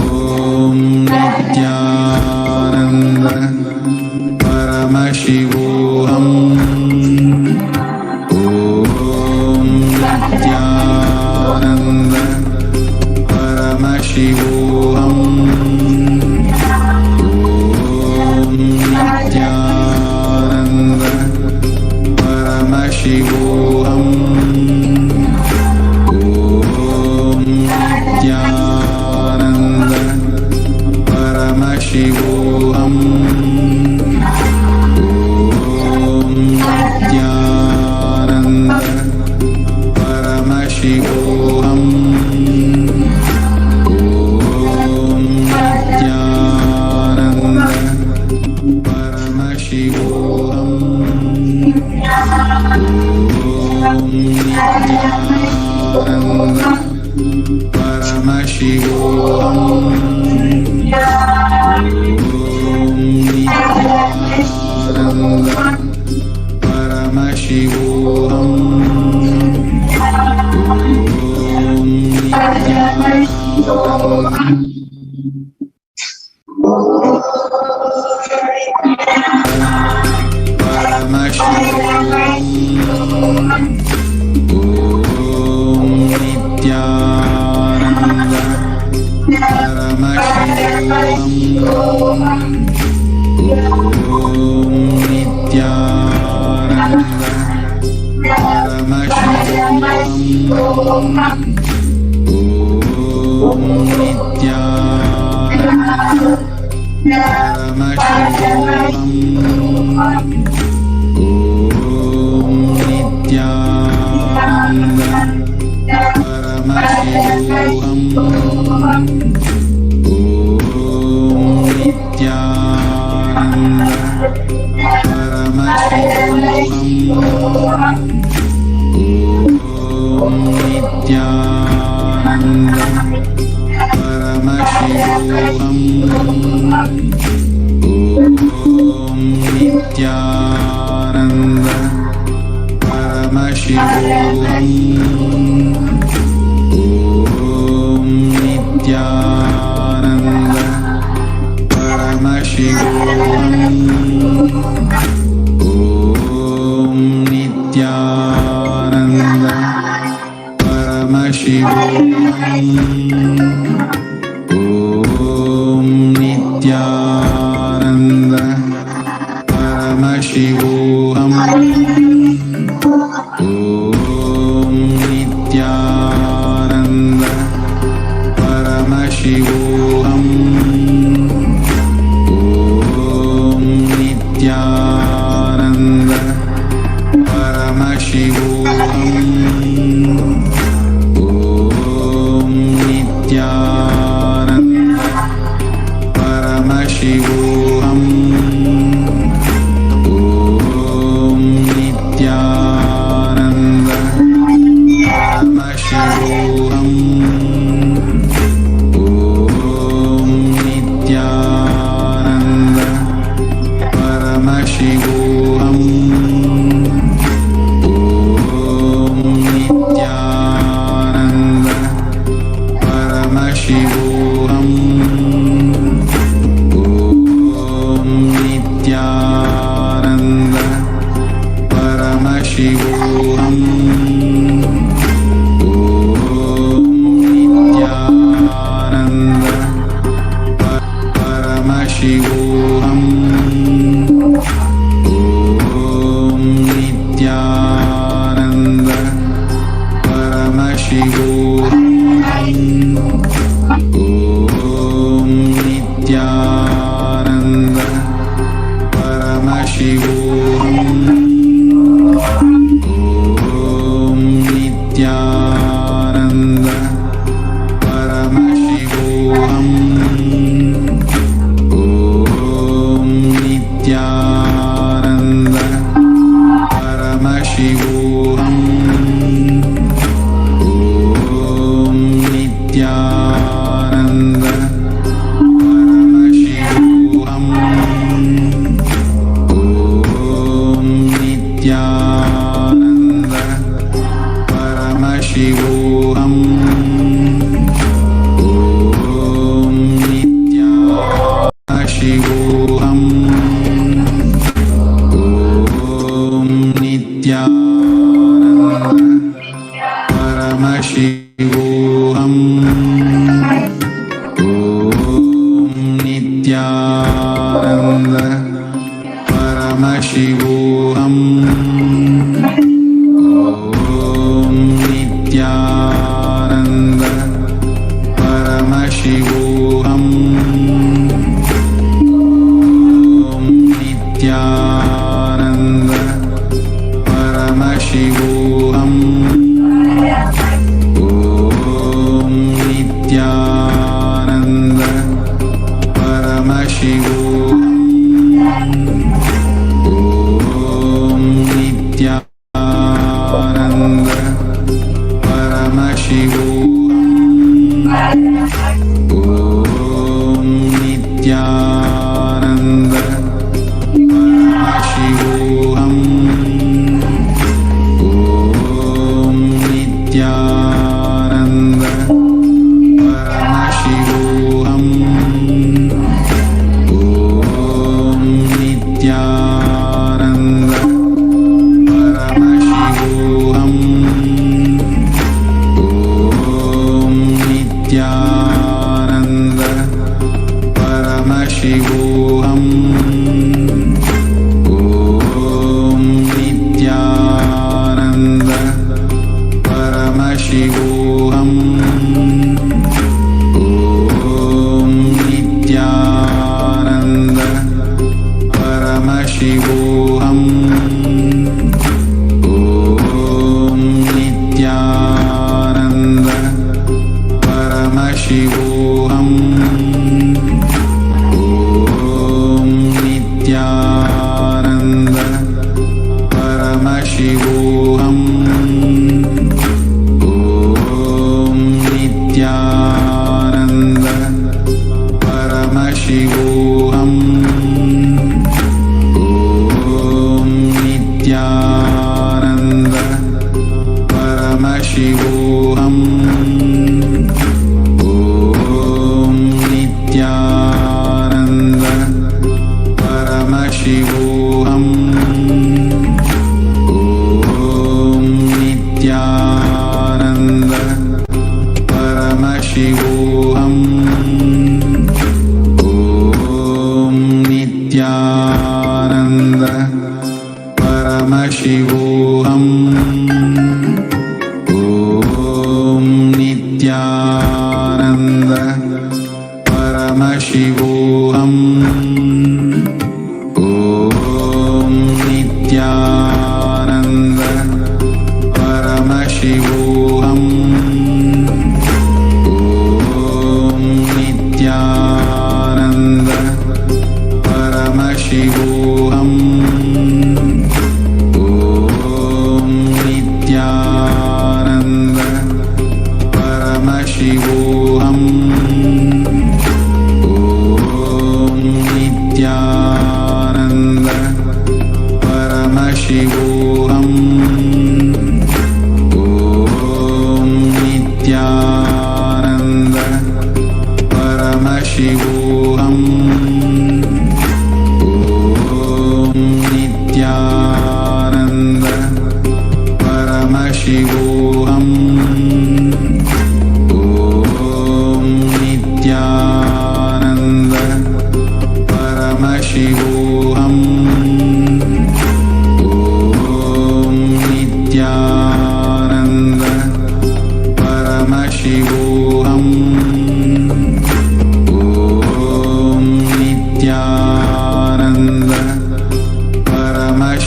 Om Nityananda Paramashivoham Om Nityananda Paramashivoham Om Nityananda Paramashivoham Om Nityananda Paramashivoham Om Nityananda Paramashivoham Om Nityananda Paramashivoham Om Nityananda Paramashivoham Om Nityananda Paramashivoham Om Nityananda Paramashivoham Om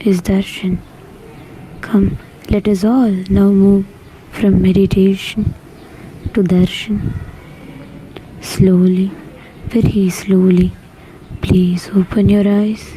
is darshan. Come, let us all now move from meditation to darshan. Slowly, very slowly, please open your eyes.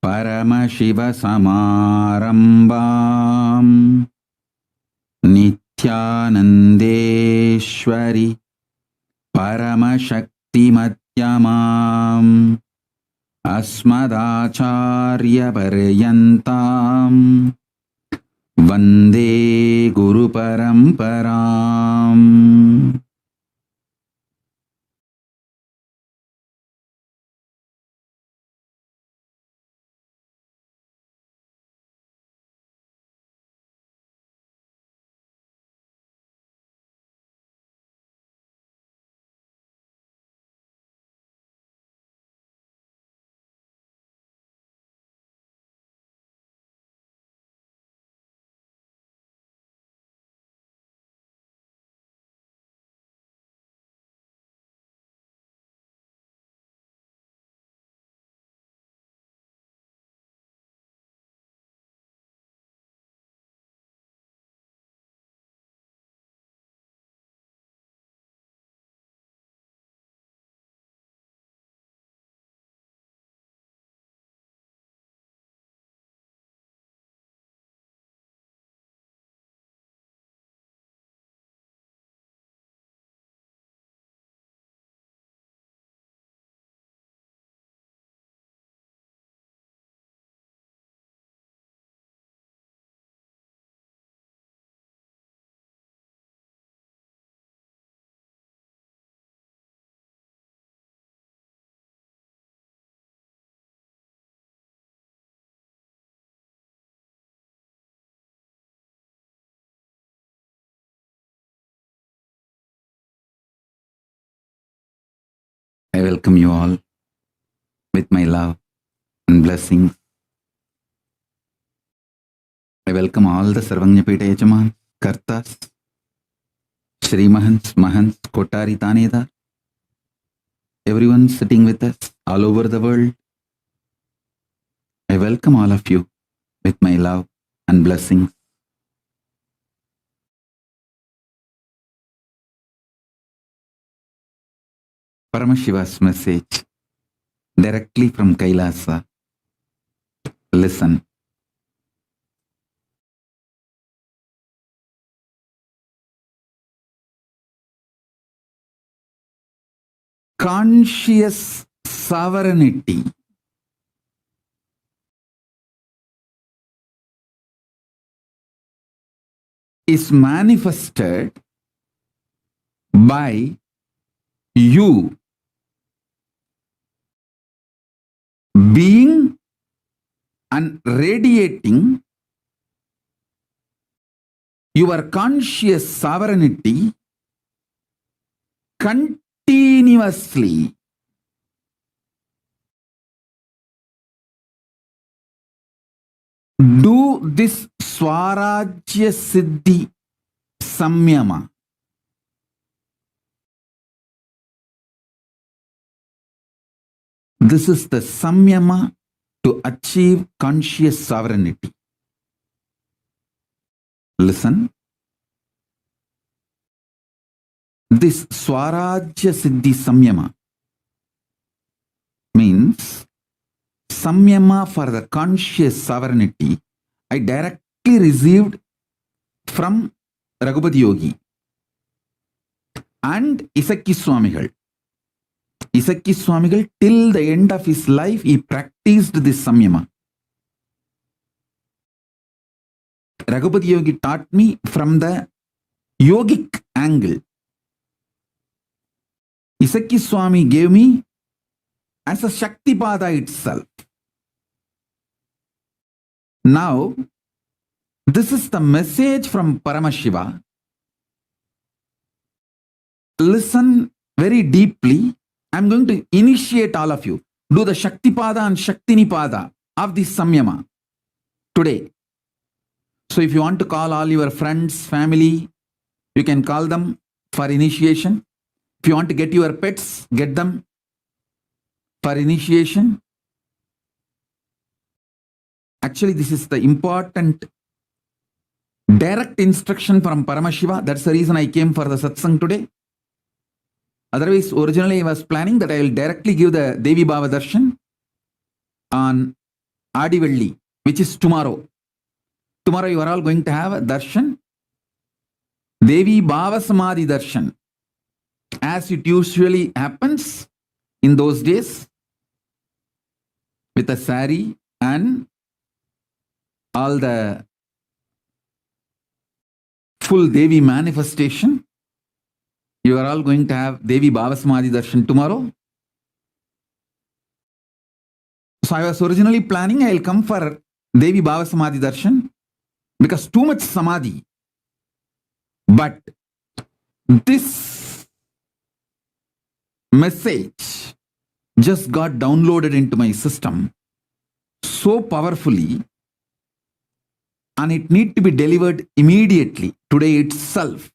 परमशिवसमारम्भाम् नित्यानन्देश्वरि परमशक्तिमध्यमाम् अस्मदाचार्यपर्यन्ताम् वन्दे गुरुपरम्पराम्. I welcome you all with my love and blessings. I welcome all the Sarvajñapita Yajamans, Kartas, Shri Mahants, Mahants, Kotari Tanedar, everyone sitting with us all over the world. I welcome all of you with my love and blessings. Paramashiva's message directly from Kailasa. Listen. Conscious sovereignty is manifested by you being and radiating your conscious sovereignty continuously. Do this Swarajya Siddhi Samyama. This is the samyama to achieve conscious sovereignty. Listen. This Swarajya Siddhi Samyama means samyama for the conscious sovereignty I directly received from Raghupati Yogi and Isakki Swamigal. Isakki Swamigal, till the end of his life, he practiced this samyama. Raghupati Yogi taught me from the yogic angle. Isakki Swami gave me as a Shaktipada itself. Now, this is the message from Paramashiva. Listen very deeply. I'm going to initiate all of you. Do the Shaktipada and Shaktinipada of this Samyama today. So if you want to call all your friends, family, you can call them for initiation. If you want to get your pets, get them for initiation. Actually, this is the important direct instruction from Paramashiva. That's the reason I came for the satsang today. Otherwise, originally I was planning that I will directly give the Devi Bhava Darshan on Adivalli, which is tomorrow. Tomorrow you are all going to have a darshan, Devi Bhava Samadhi darshan, as it usually happens in those days, with a sari and all the full Devi manifestation. You are all going to have Devi Bhava Samadhi darshan tomorrow. So I was originally planning I will come for Devi Bhava Samadhi darshan because too much samadhi. But this message just got downloaded into my system so powerfully, and it need to be delivered immediately, today itself,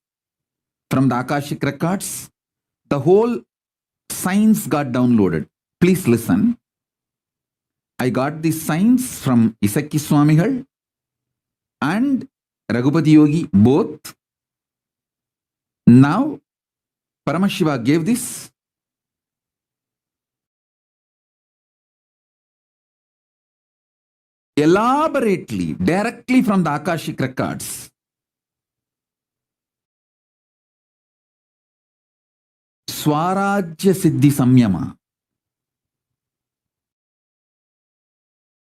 from the Akashic records. The whole science got downloaded. Please listen. I got these signs from Isakki Swamigal and Raghupati Yogi both. Now, Paramashiva gave this. Elaborately, directly from the Akashic records. Swarajya Siddhi Samyama.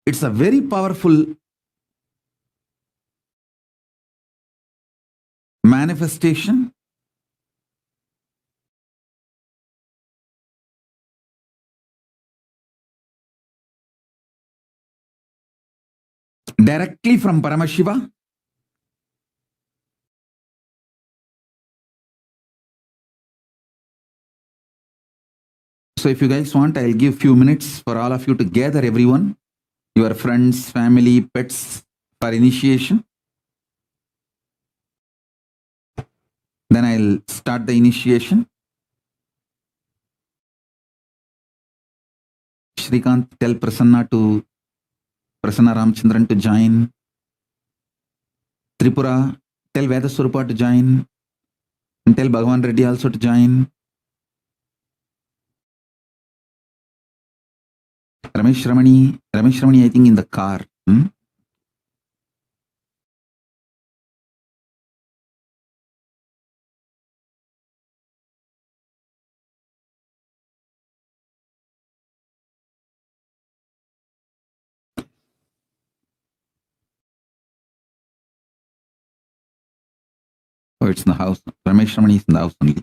It's a very powerful manifestation. Directly from Paramashiva. So if you guys want, I'll give few minutes for all of you to gather everyone, your friends, family, pets, for initiation. Then I'll start the initiation. Shrikant, tell Prasanna Ramchandran to join. Tripura, tell Vedaswarupa to join. And tell Bhagavan Reddy also to join. Ramesh Ramani, I think in the car. Oh, it's in the house. Ramesh Ramani is in the house only.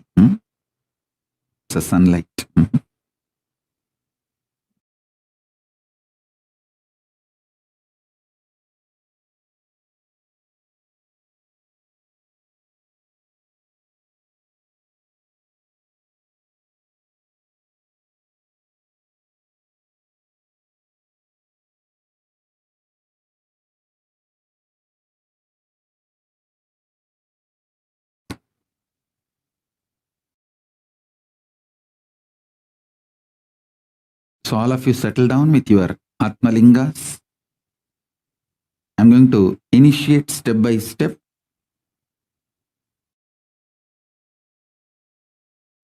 It's a sunlight. So all of you settle down with your Atmalingas. I'm going to initiate step by step.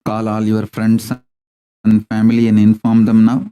Call all your friends and family and inform them now.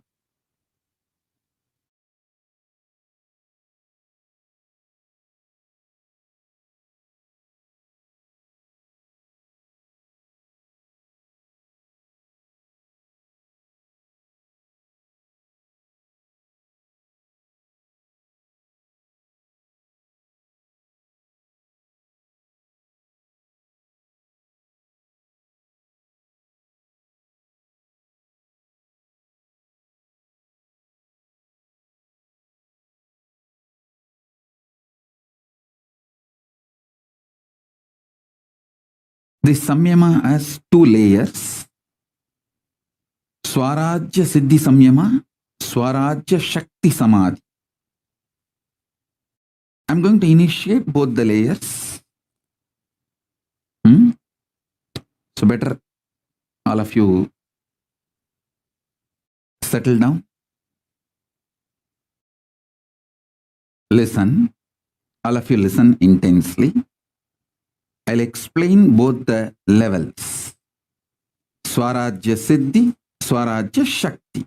This Samyama has two layers. Swarajya Siddhi Samyama, Swarajya Shakti Samadhi. I'm going to initiate both the layers. So better all of you settle down. Listen. All of you listen intensely. I'll explain both the levels. Swarajya Siddhi, Swarajya Shakti.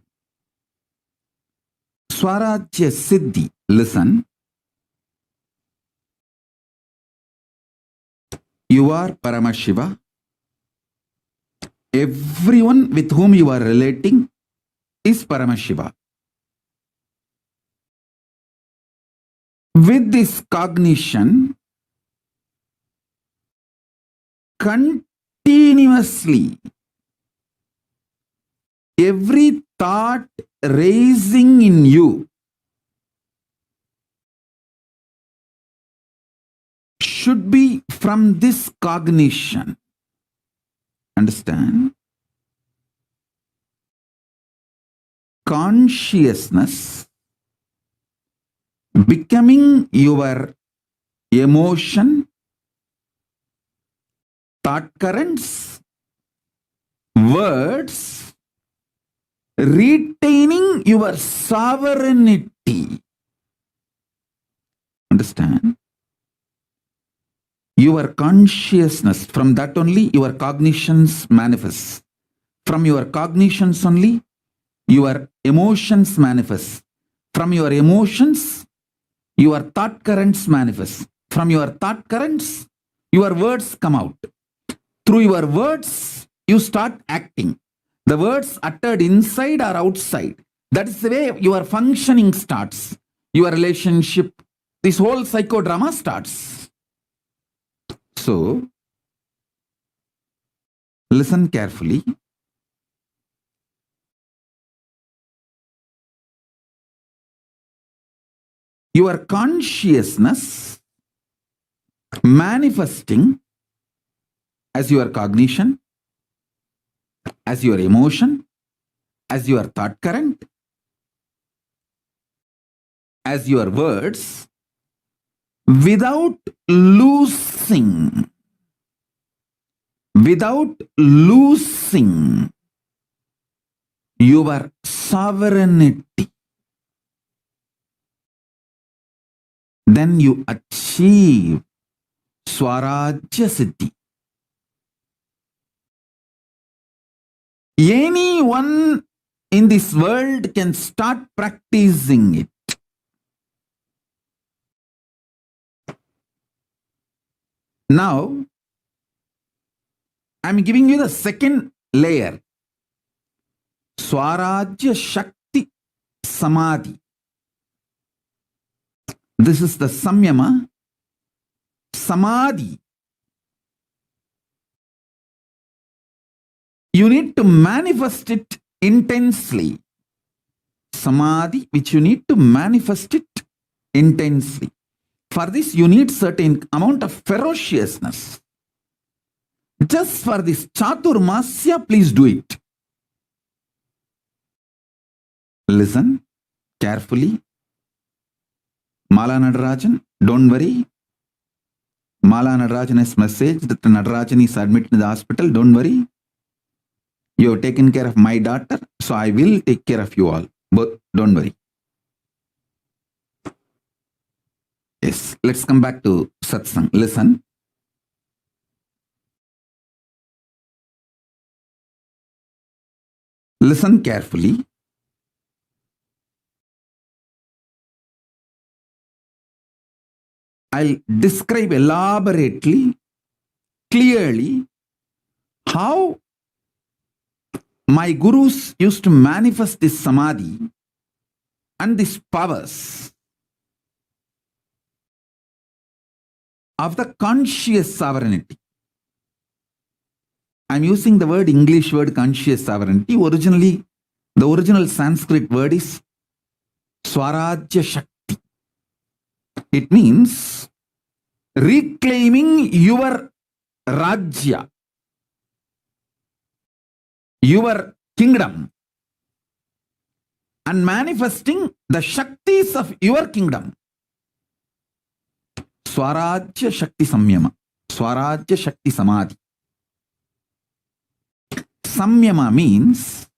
Swarajya Siddhi. Listen. You are Paramashiva. Everyone with whom you are relating is Paramashiva. With this cognition, continuously, every thought raising in you should be from this cognition. Understand? Consciousness becoming your emotion, thought currents, words, retaining your sovereignty. Understand? Your consciousness, from that only your cognitions manifest. From your cognitions only your emotions manifest. From your emotions, your thought currents manifest. From your thought currents, your words come out. Through your words, you start acting. The words uttered inside or outside. That is the way your functioning starts. Your relationship, this whole psychodrama starts. So, listen carefully. Your consciousness manifesting as your cognition, as your emotion, as your thought current, as your words, without losing your sovereignty. Then you achieve Swarajya Siddhi. Anyone in this world can start practicing it. Now, I'm giving you the second layer. Swarajya Shakti Samadhi. This is the Samyama. Samadhi. You need to manifest it intensely. Samadhi, which you need to manifest it intensely. For this, you need certain amount of ferociousness. Just for this Chaturmasya, please do it. Listen carefully. Mala Nadarajan, don't worry. Mala Nadarajan has messaged that Nadarajan is admitted in the hospital. Don't worry. You have taken care of my daughter, so I will take care of you all. But don't worry. Yes, let's come back to satsang. Listen. Listen carefully. I'll describe elaborately, clearly, how my gurus used to manifest this samadhi and these powers of the conscious sovereignty. I'm using the word English word conscious sovereignty. Originally, the original Sanskrit word is Swarajya Shakti. It means reclaiming your Rajya, your kingdom, and manifesting the Shaktis of your kingdom. Swarajya Shakti Samyama, Swarajya Shakti Samadhi. Samyama means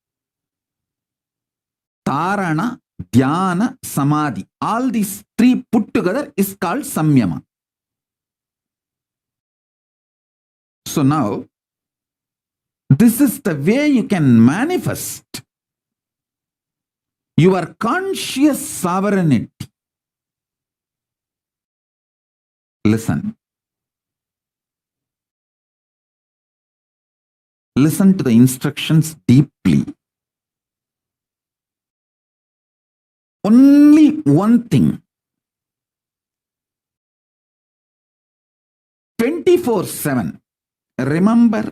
Tarana, Dhyana, Samadhi. All these three put together is called Samyama. So now, this is the way you can manifest your conscious sovereignty. Listen. Listen to the instructions deeply. Only one thing. 24/7. Remember,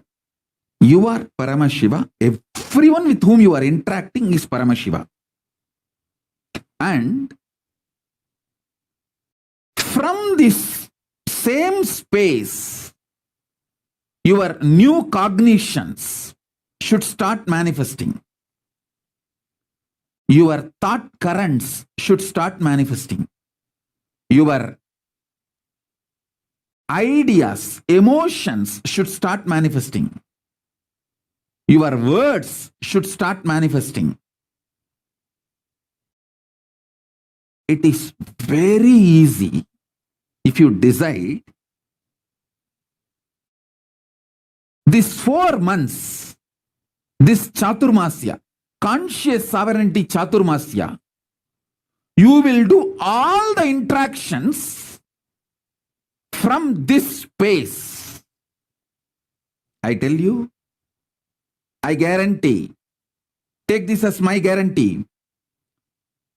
you are Paramashiva. Everyone with whom you are interacting is Paramashiva. And from this same space, your new cognitions should start manifesting. Your thought currents should start manifesting. Your ideas, emotions should start manifesting. Your words should start manifesting. It is very easy if you decide. These 4 months, this Chaturmasya, conscious sovereignty Chaturmasya, you will do all the interactions from this space. I tell you, I guarantee, take this as my guarantee,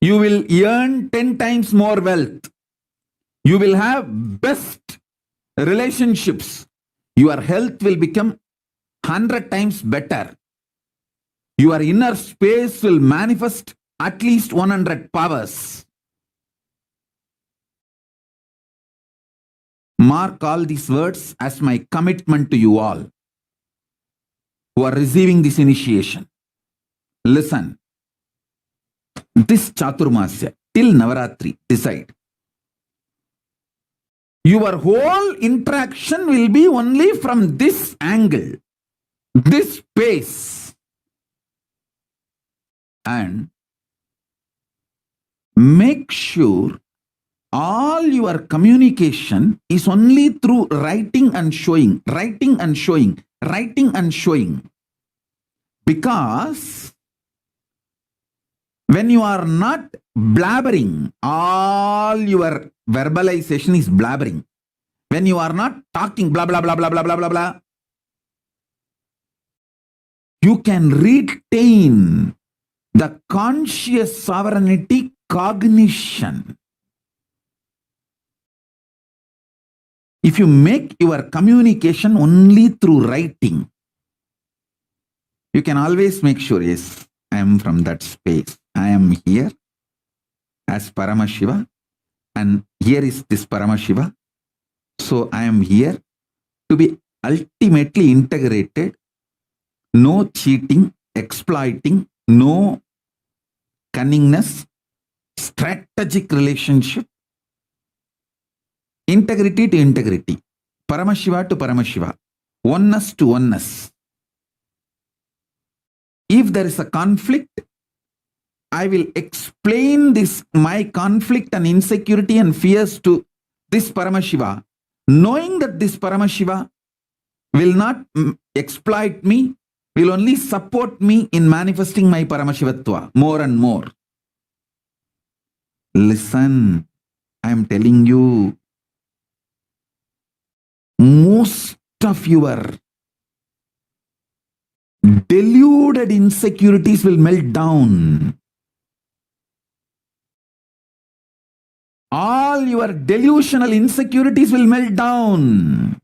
you will earn 10 times more wealth. You will have best relationships. Your health will become 100 times better. Your inner space will manifest at least 100 powers. Mark all these words as my commitment to you all who are receiving this initiation. Listen. This Chaturmasya till Navaratri, decide. Your whole interaction will be only from this angle, this space. And make sure all your communication is only through writing and showing, writing and showing, writing and showing. Because when you are not blabbering, all your verbalization is blabbering. When you are not talking blah, blah, blah, blah, blah, blah, blah, blah, you can retain the conscious sovereignty cognition. If you make your communication only through writing, you can always make sure, yes, I am from that space. I am here as Paramashiva, and here is this Paramashiva. So I am here to be ultimately integrated. No cheating, exploiting, no cunningness, strategic relationship, integrity to integrity, Paramashiva to Paramashiva, oneness to oneness. If there is a conflict, I will explain this, my conflict and insecurity and fears to this Paramashiva, knowing that this Paramashiva will not exploit me, will only support me in manifesting my Paramashivatva more and more. Listen, I am telling you, most of your deluded insecurities will melt down. All your delusional insecurities will melt down.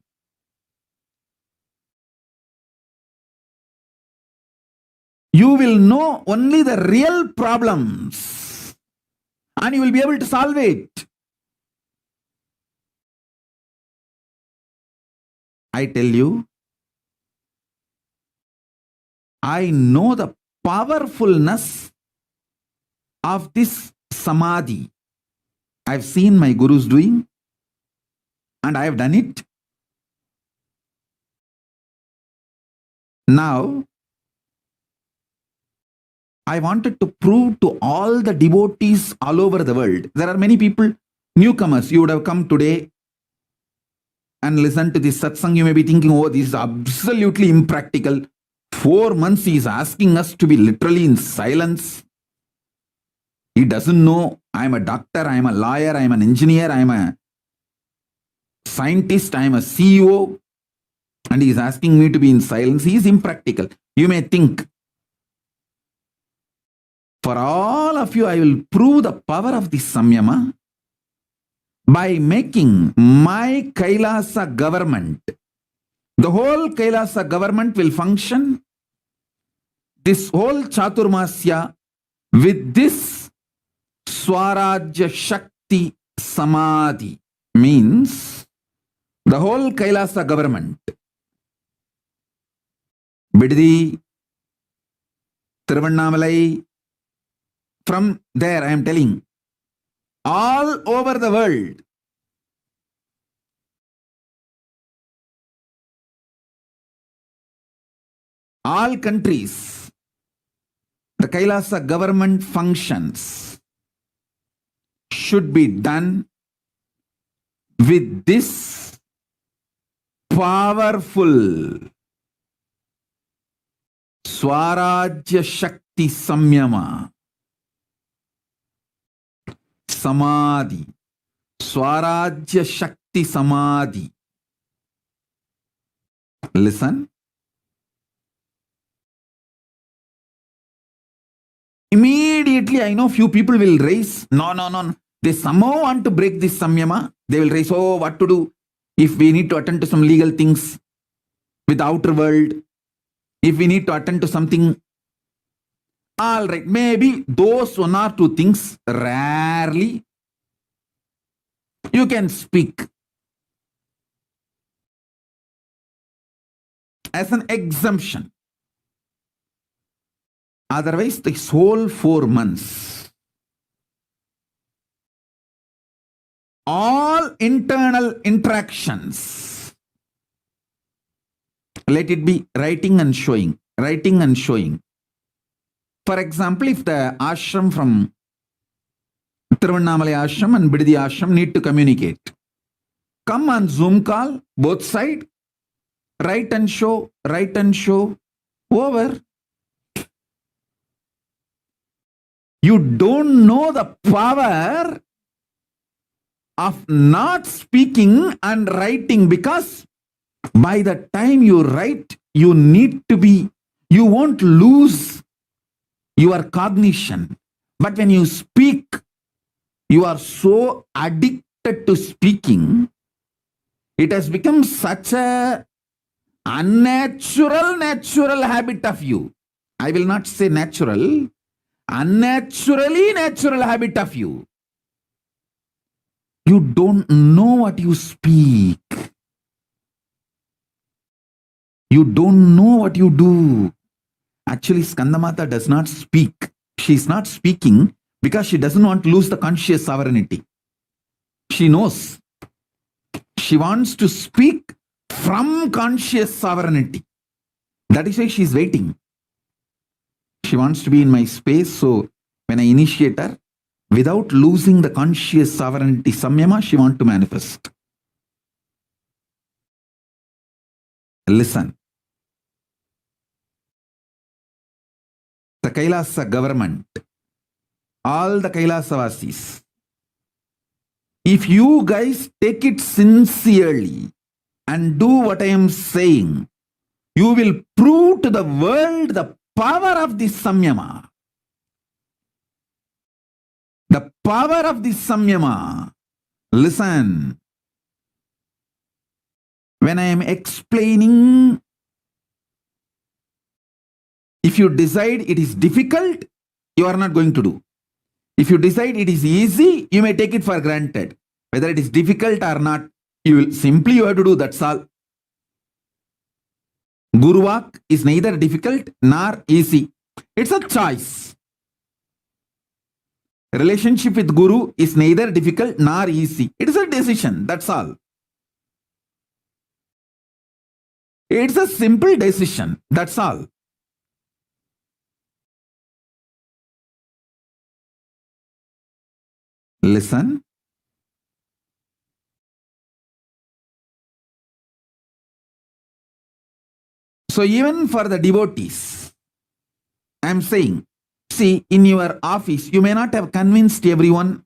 You will know only the real problems and you will be able to solve it. I tell you, I know the powerfulness of this samadhi. I've seen my gurus doing, and I have done it. Now, I wanted to prove to all the devotees all over the world. There are many people, newcomers, you would have come today and listened to this satsang. You may be thinking, oh, this is absolutely impractical. 4 months he is asking us to be literally in silence. He doesn't know I'm a doctor, I'm a lawyer, I'm an engineer, I'm a scientist, I'm a CEO, and he is asking me to be in silence. He is impractical. You may think, for all of you, I will prove the power of this samyama by making my Kailasa government. The whole Kailasa government will function, this whole Chaturmasya, with this Swarajya Shakti Samadhi. Means the whole Kailasa government. Biddi, Tiruvannamalai, from there I am telling, all over the world, all countries, the Kailasa government functions should be done with this powerful Swarajya Shakti Samyama. Samadhi. Swarajya Shakti Samadhi. Listen. Immediately, I know few people will raise, no. They somehow want to break this samyama. They will raise, oh, what to do if we need to attend to some legal things with the outer world, if we need to attend to something. All right, maybe those one or two things, rarely you can speak as an exemption. Otherwise, this whole 4 months, all internal interactions, let it be writing and showing, writing and showing. For example, if the ashram from Tiruvannamalai ashram and Biddi ashram need to communicate, come on Zoom call, both sides, write and show, over. You don't know the power of not speaking and writing, because by the time you write, you won't lose your cognition. But when you speak, you are so addicted to speaking, it has become such a natural habit of you. I will not say natural, unnaturally natural habit of you. You don't know what you speak. You don't know what you do. Actually, Skandamata does not speak. She is not speaking because she doesn't want to lose the conscious sovereignty. She knows. She wants to speak from conscious sovereignty. That is why she is waiting. She wants to be in my space, so when I initiate her, without losing the conscious sovereignty samyama, she wants to manifest. Listen. The Kailasa government, all the Kailasa-vasis, if you guys take it sincerely and do what I am saying, you will prove to the world the power of this samyama. The power of this samyama. Listen. When I am explaining, if you decide it is difficult, you are not going to do. If you decide it is easy, you may take it for granted. Whether it is difficult or not, you have to do, that's all. Guruvak is neither difficult nor easy. It's a choice. Relationship with Guru is neither difficult nor easy. It is a decision, that's all. It's a simple decision, that's all. Listen. So even for the devotees, I am saying, See, in your office, you may not have convinced everyone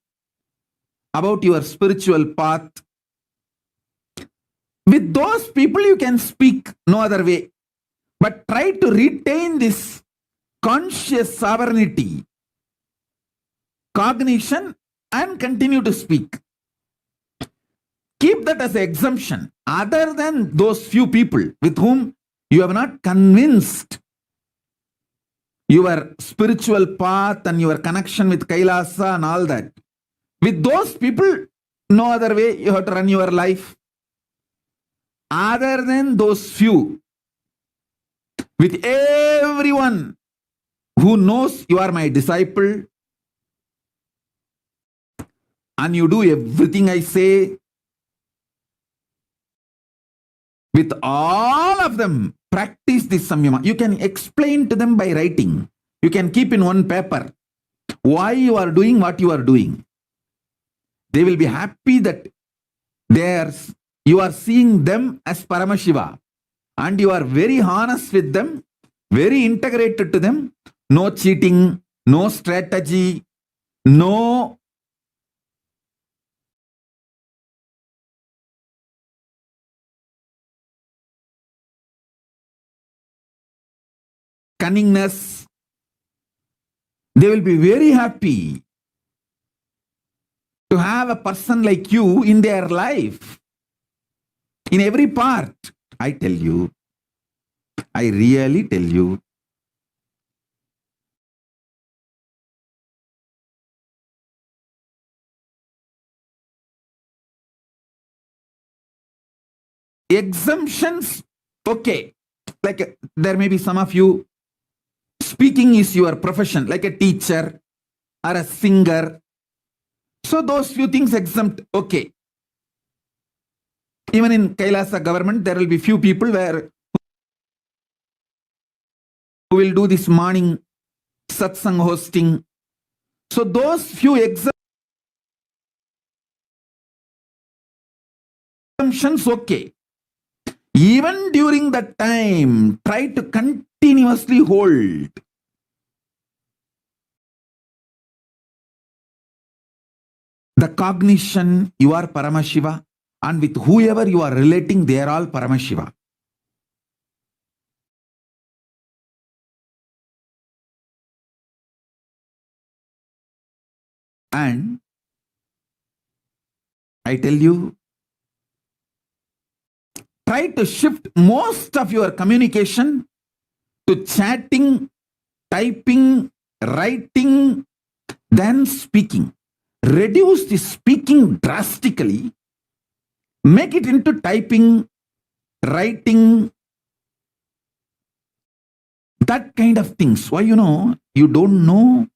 about your spiritual path. With those people, you can speak no other way. But try to retain this conscious sovereignty, cognition, and continue to speak. Keep that as an exemption. Other than those few people with whom you have not convinced your spiritual path and your connection with Kailasa and all that. With those people, no other way you have to run your life. Other than those few, with everyone who knows you are my disciple and you do everything I say, with all of them, practice this samyama. You can explain to them by writing. You can keep in one paper why you are doing what you are doing. They will be happy that you are seeing them as Paramashiva and you are very honest with them, very integrated to them. No cheating, no strategy, no cunningness. They will be very happy to have a person like you in their life, in every part. I tell you, I really tell you. Exemptions, okay. Like there may be some of you, speaking is your profession, like a teacher or a singer. So those few things exempt, okay. Even in Kailasa government, there will be few people who will do this morning satsang hosting. So those few exemptions, okay. Even during that time, try to continuously hold the cognition you are Paramashiva, and with whoever you are relating, they are all Paramashiva. And I tell you, try to shift most of your communication to chatting, typing, writing, then speaking. Reduce the speaking drastically. Make it into typing, writing, that kind of things. Why? You don't know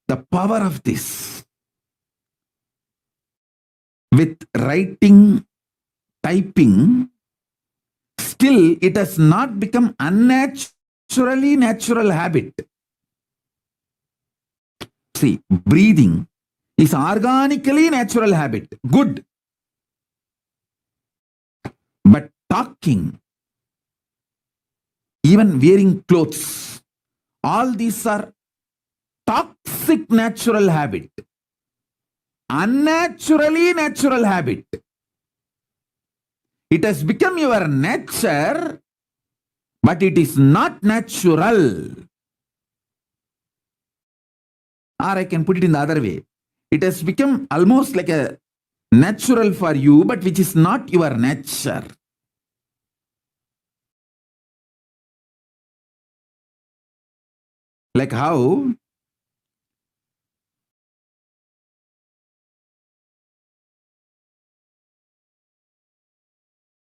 the power of this. With writing, typing, still it has not become unnaturally natural habit. See, breathing is organically natural habit. Good. But talking, even wearing clothes, all these are toxic natural habit. Unnaturally natural habit. It has become your nature, but it is not natural. Or I can put it in the other way. It has become almost like a natural for you, but which is not your nature. Like how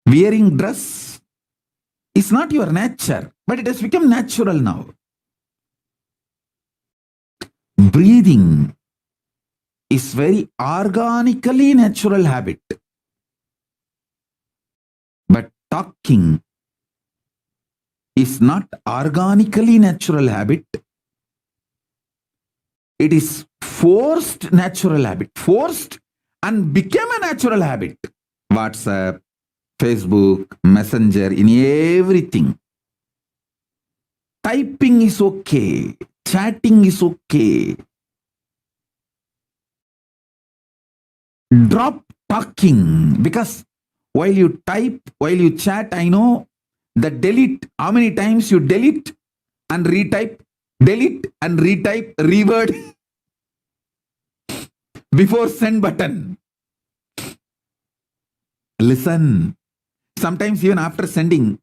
wearing dress is not your nature, but it has become natural now. Breathing is very organically natural habit. But talking is not organically natural habit. It is forced natural habit. Forced and became a natural habit. WhatsApp, Facebook, Messenger, in everything. Typing is okay. Chatting is okay. Drop talking, because while you type, while you chat, I know that delete, how many times you delete and retype, delete and retype, reword before send button. Listen, sometimes even after sending,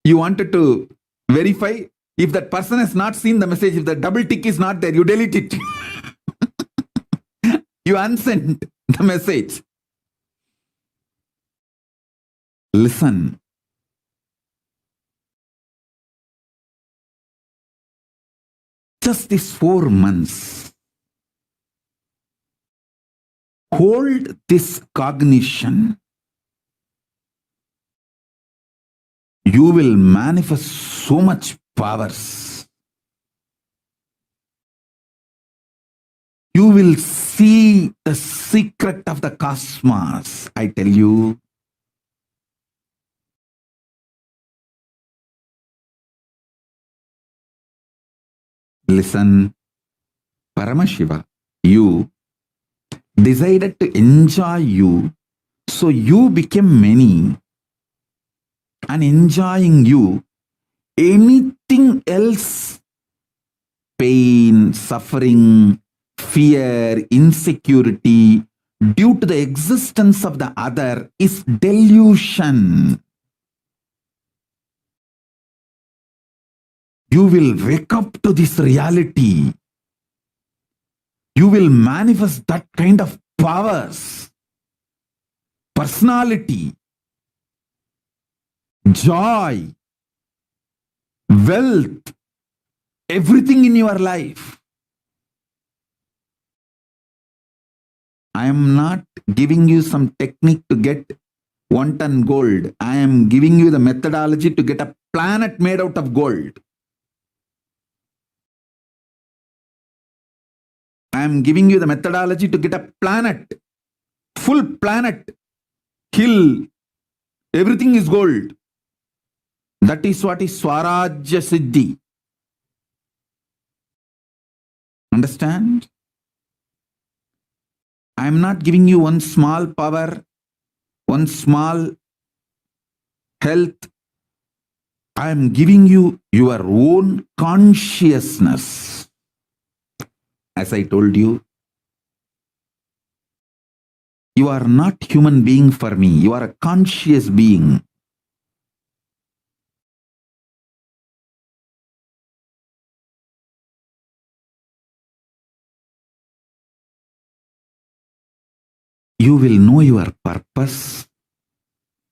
you wanted to verify if that person has not seen the message, if the double tick is not there, you delete it. You unsend the message. Listen. Just these 4 months, hold this cognition. You will manifest so much powers. You will see the secret of the cosmos, I tell you. Listen, Paramashiva, you decided to enjoy you, so you became many. And enjoying you, anything else, pain, suffering, fear, insecurity, due to the existence of the other, is delusion. You will wake up to this reality. You will manifest that kind of powers, personality, joy, wealth, everything in your life. I am not giving you some technique to get 1 ton gold. I am giving you the methodology to get a planet made out of gold. I am giving you the methodology to get a planet, full planet, hill, everything is gold. That is what is Swarajya Siddhi. Understand? I am not giving you one small power, one small health. I am giving you your own consciousness. As I told you, you are not human being for me. You are a conscious being. You will know your purpose.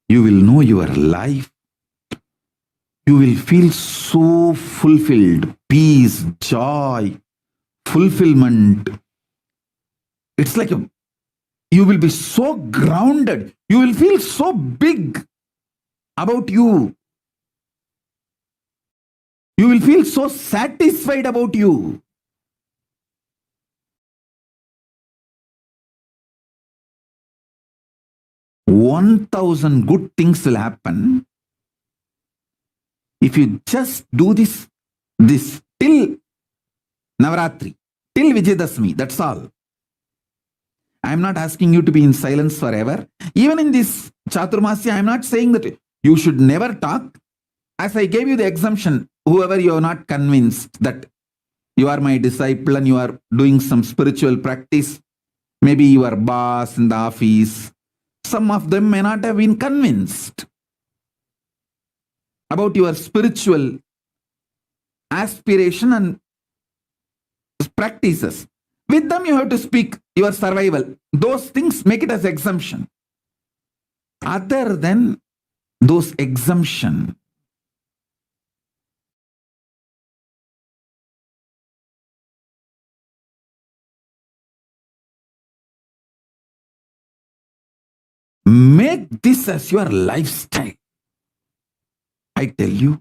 You will know your life. You will feel so fulfilled, peace, joy, fulfillment. It's like you will be so grounded. You will feel so big about you. You will feel so satisfied about you. $1,000 good things will happen if you just do this till Navaratri, till Vijayadashmi, that's all. I am not asking you to be in silence forever. Even in this Chaturmasya, I am not saying that you should never talk. As I gave you the exemption, whoever you are not convinced that you are my disciple and you are doing some spiritual practice, maybe your boss in the office, some of them may not have been convinced about your spiritual aspiration and practices. With them you have to speak your survival. Those things, make it as exemption. Other than those exemption, make this as your lifestyle. I tell you.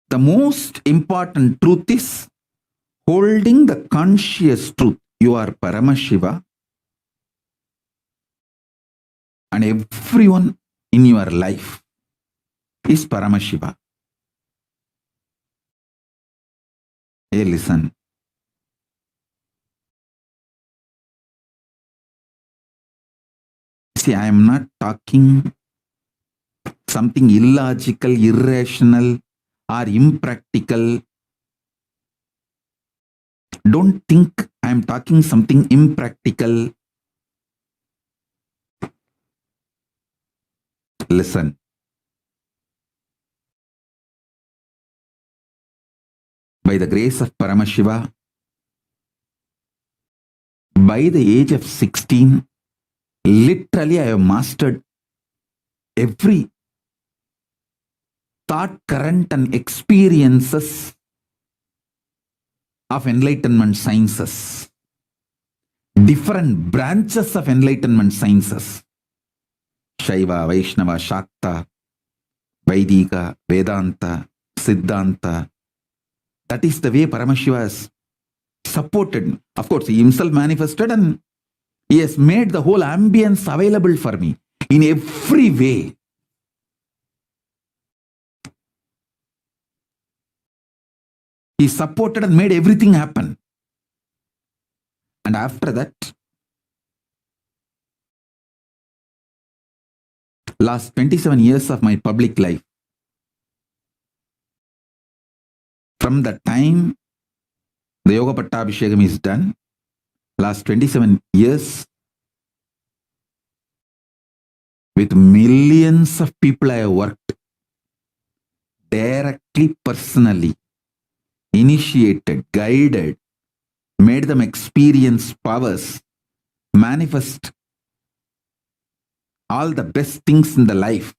The most important truth is holding the conscious truth. You are Paramashiva. and everyone in your life is Paramashiva. Hey, listen. See, I am not talking something illogical, irrational, or impractical. Don't think I am talking something impractical. Listen. By the grace of Paramashiva, by the age of 16, literally I have mastered every thought current and experiences of enlightenment sciences, different branches of enlightenment sciences, Shaiva, Vaishnava, Shakta, Vaidika, Vedanta, Siddhanta. That is the way Paramashiva has supported. Of course, he himself manifested and he has made the whole ambience available for me in every way. He supported and made everything happen. And after that, last 27 years of my public life, from the time the Yoga Pattabhishekam is done, last 27 years, with millions of people I have worked, directly, personally, initiated, guided, made them experience powers, manifest all the best things in the life.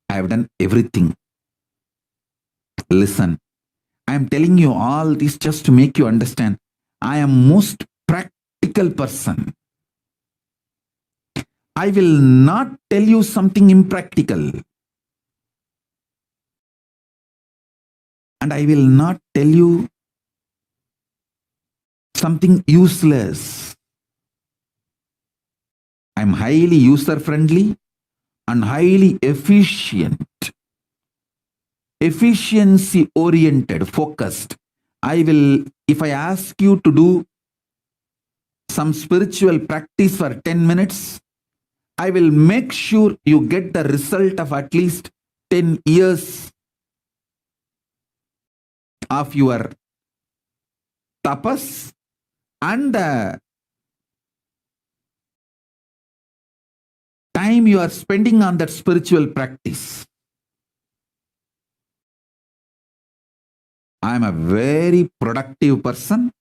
I have done everything. Listen, I am telling you all this just to make you understand. I am most practical person. I will not tell you something impractical. And I will not tell you something useless. I am highly user-friendly and highly efficient. Efficiency-oriented, focused. If I ask you to do some spiritual practice for 10 minutes, I will make sure you get the result of at least 10 years of your tapas and the time you are spending on that spiritual practice. I am a very productive person,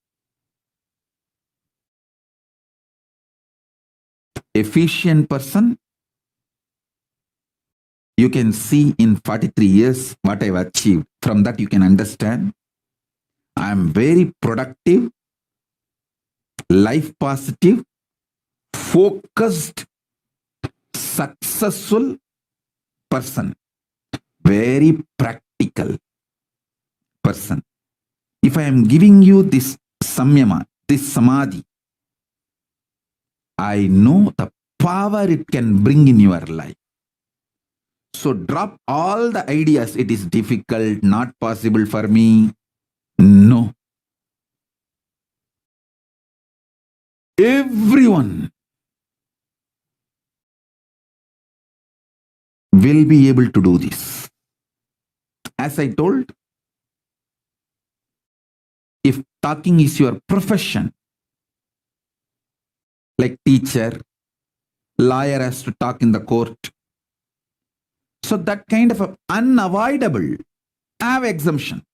efficient person. You can see in 43 years what I have achieved. From that you can understand. I am very productive, life positive, focused, successful person. Very practical person. If I am giving you this samyama, this samadhi, I know the power it can bring in your life. So drop all the ideas. It is difficult, not possible for me. No. Everyone will be able to do this. As I told, if talking is your profession, like teacher, lawyer has to talk in the court. So that kind of unavoidable, have exemption.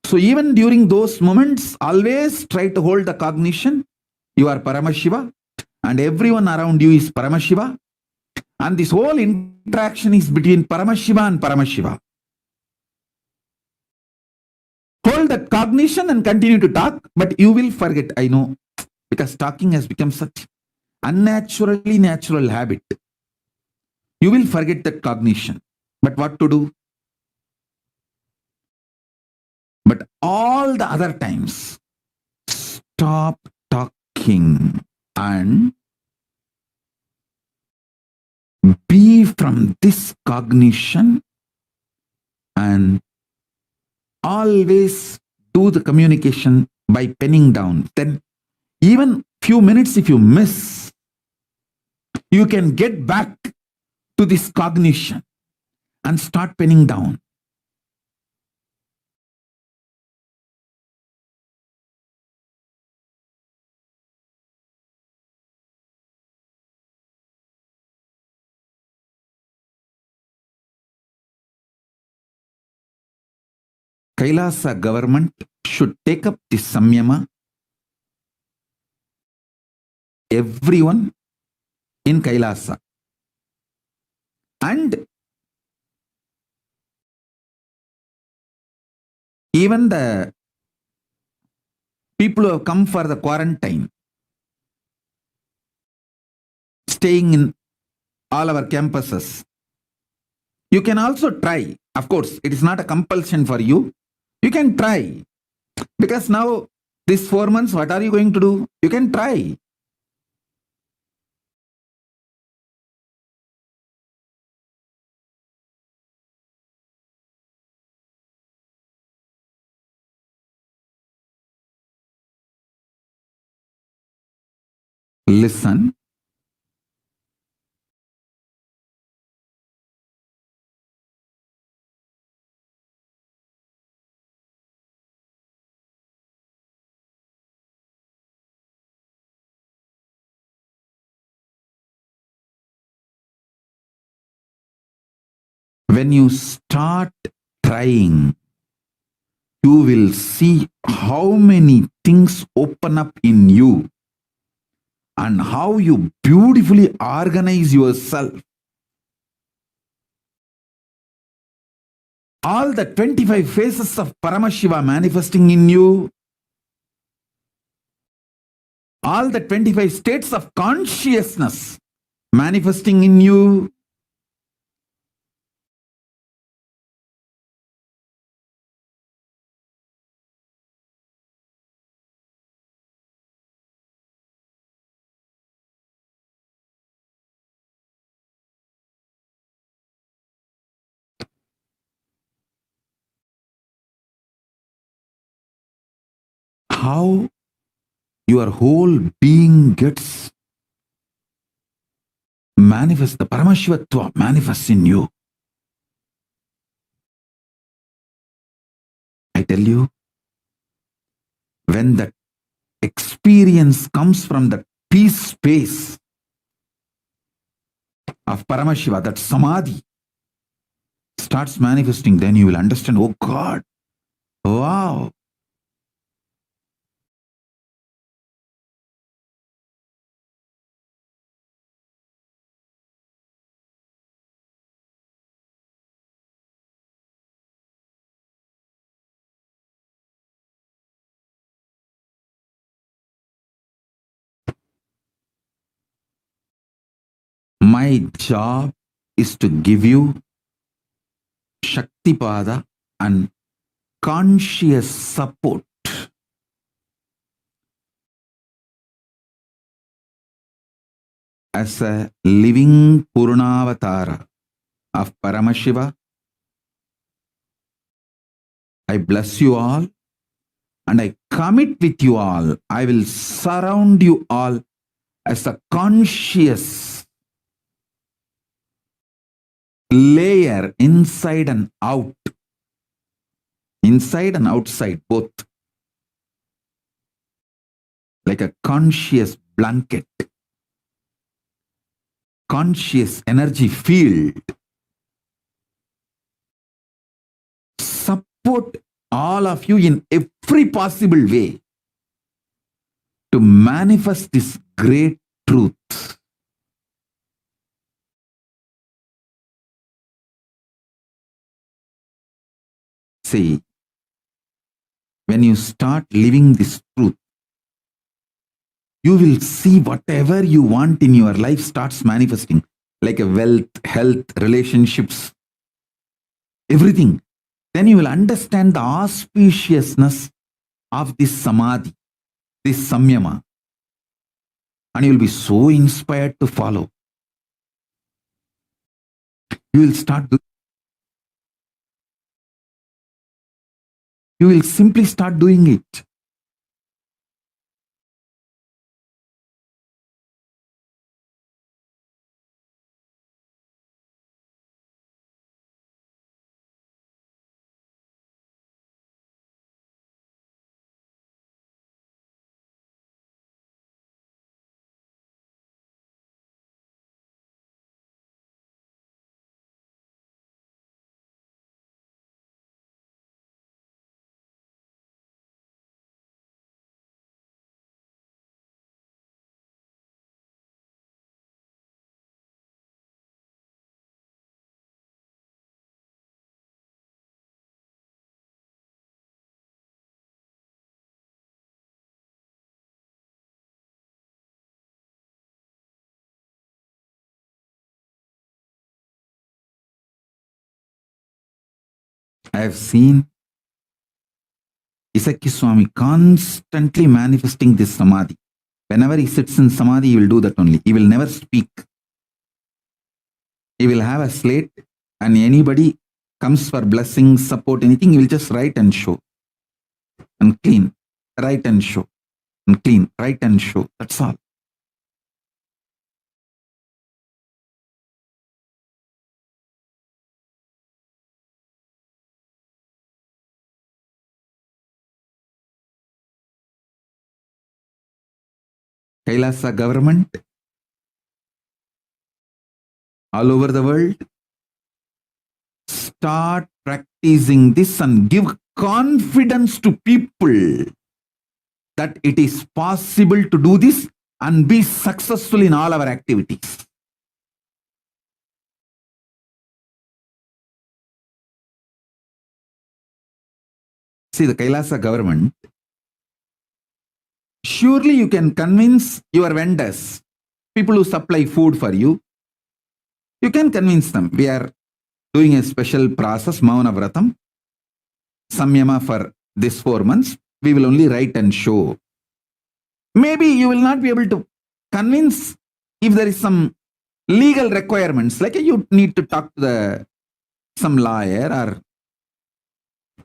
So even during those moments, always try to hold the cognition. You are Paramashiva and everyone around you is Paramashiva. And this whole interaction is between Paramashiva and Paramashiva. Hold that cognition and continue to talk, but you will forget, I know, because talking has become such unnaturally natural habit. You will forget that cognition. But what to do? But all the other times, stop talking and be from this cognition and always do the communication by penning down. Then even few minutes if you miss, you can get back to this cognition and start penning down. Kailasa government should take up this samyama. Everyone in Kailasa. And even the people who have come for the quarantine, staying in all our campuses, you can also try. Of course, it is not a compulsion for you. You can try. Because now, these 4 months, what are you going to do? You can try. Listen. When you start trying, you will see how many things open up in you and how you beautifully organize yourself. All the 25 faces of Paramashiva manifesting in you, all the 25 states of consciousness manifesting in you, how your whole being gets manifest, the Paramashivatva manifests in you. I tell you, when that experience comes from the peace space of Paramashiva, that samadhi starts manifesting, then you will understand, oh God, wow. My job is to give you Shaktipada and conscious support as a living Purnavatara of Paramashiva. I bless you all and I commit with you all. I will surround you all as a conscious layer inside and out, inside and outside both, like a conscious blanket, conscious energy field. Support all of you in every possible way to manifest this great truth. See, when you start living this truth, you will see whatever you want in your life starts manifesting, like a wealth, health, relationships, everything. Then you will understand the auspiciousness of this samadhi, this samyama, and you will be so inspired to follow. You will start you will simply start doing it. I have seen Isaki Swami constantly manifesting this samadhi. Whenever he sits in samadhi, he will do that only. He will never speak. He will have a slate, and anybody comes for blessing, support, anything, he will just write and show. And clean. Write and show. And clean. Write and show. That's all. Kailasa government, all over the world, start practicing this and give confidence to people that it is possible to do this and be successful in all our activities. See, the Kailasa government, surely you can convince your vendors, people who supply food for you, you can convince them. We are doing a special process, Mauna Vratam, Samyama for this 4 months. We will only write and show. Maybe you will not be able to convince if there is some legal requirements, like you need to talk to some lawyer or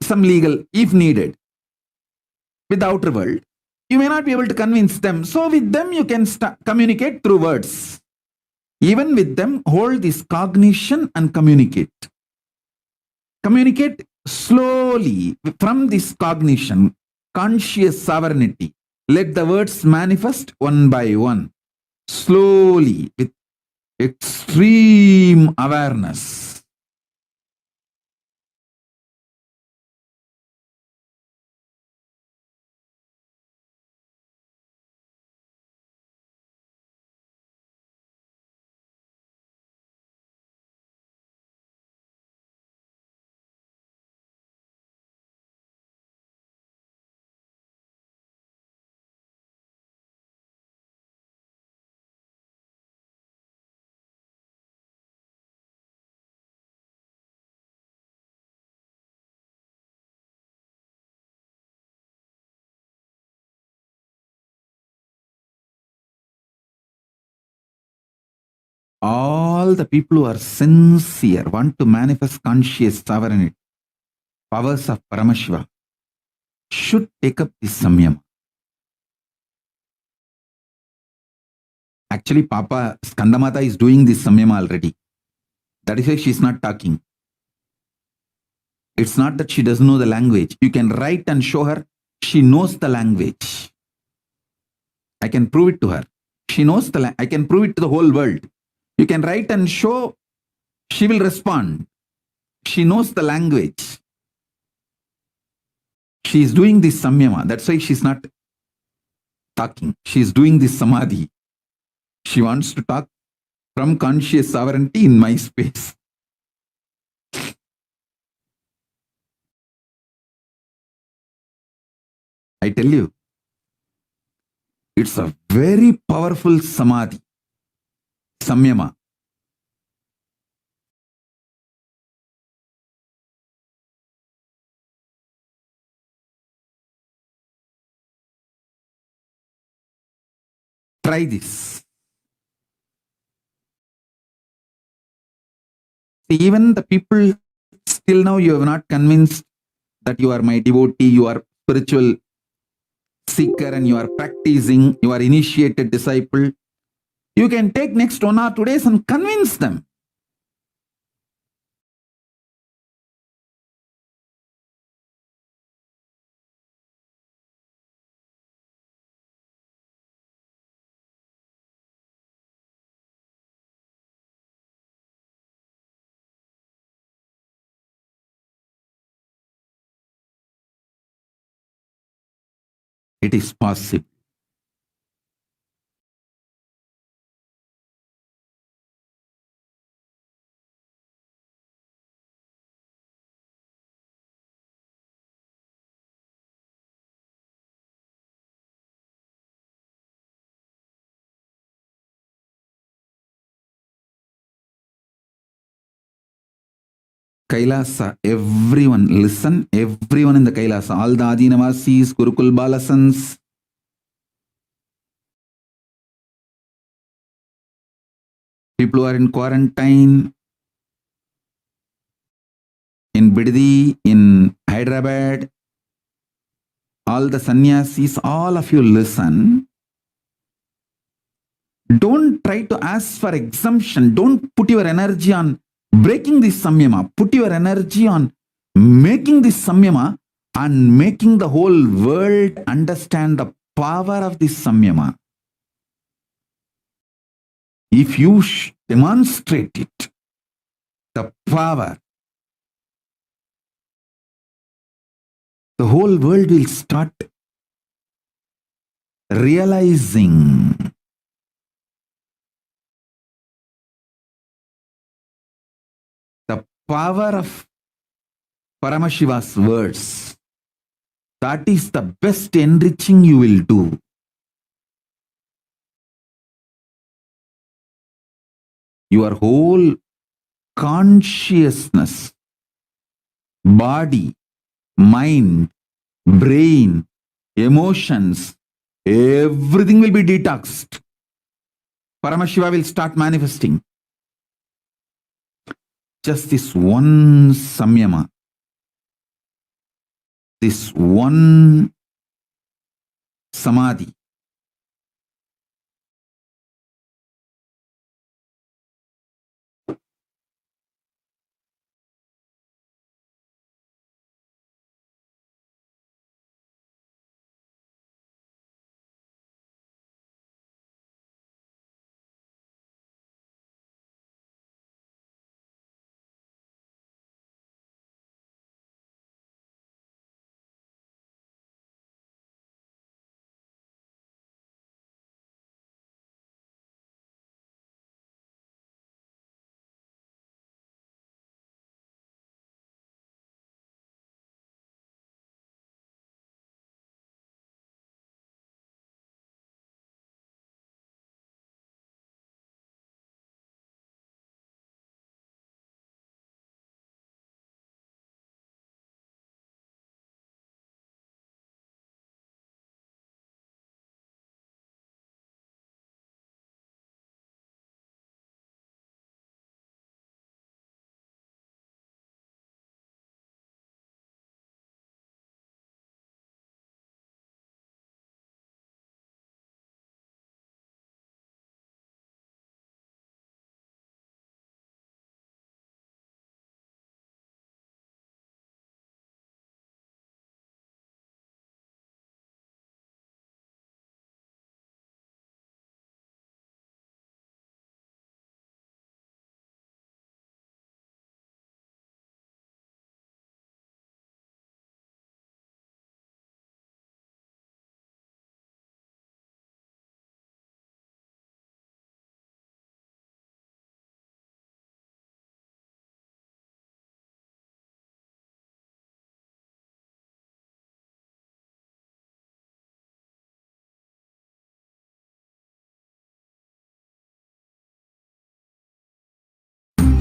some legal, if needed, with the outer world. You may not be able to convince them. So with them, you can communicate through words. Even with them, hold this cognition and communicate. Communicate slowly from this cognition, conscious sovereignty. Let the words manifest one by one, slowly, with extreme awareness. All the people who are sincere, want to manifest conscious sovereignty, powers of Paramashiva, should take up this samyama. Actually, Papa Skandamata is doing this samyama already. That is why she is not talking. It's not that she doesn't know the language. You can write and show her. She knows the language. I can prove it to her. She knows the language. I can prove it to the whole world. You can write and show, she will respond. She knows the language. She is doing this samyama. That's why she's not talking. She is doing this samadhi. She wants to talk from conscious sovereignty in my space. I tell you, it's a very powerful samadhi. Samyama. Try this. even the people still now you have not convinced that you are my devotee, you are spiritual seeker and you are practicing, you are initiated disciple, you can take next 1 or 2 days and convince them. It is possible. Kailasa, everyone, listen, everyone in the Kailasa, all the Adinavasis, Gurukul Balasans, people who are in quarantine, in Biddi, in Hyderabad, all the sannyasis, all of you listen. Don't try to ask for exemption. Don't put your energy on breaking this samyama. Put your energy on making this samyama and making the whole world understand the power of this samyama. If you demonstrate it, the power, the whole world will start realizing the power of Paramashiva's words. That is the best enriching you will do. Your whole consciousness, body, mind, brain, emotions, everything will be detoxed. Paramashiva will start manifesting. Just this one samyama, this one samadhi,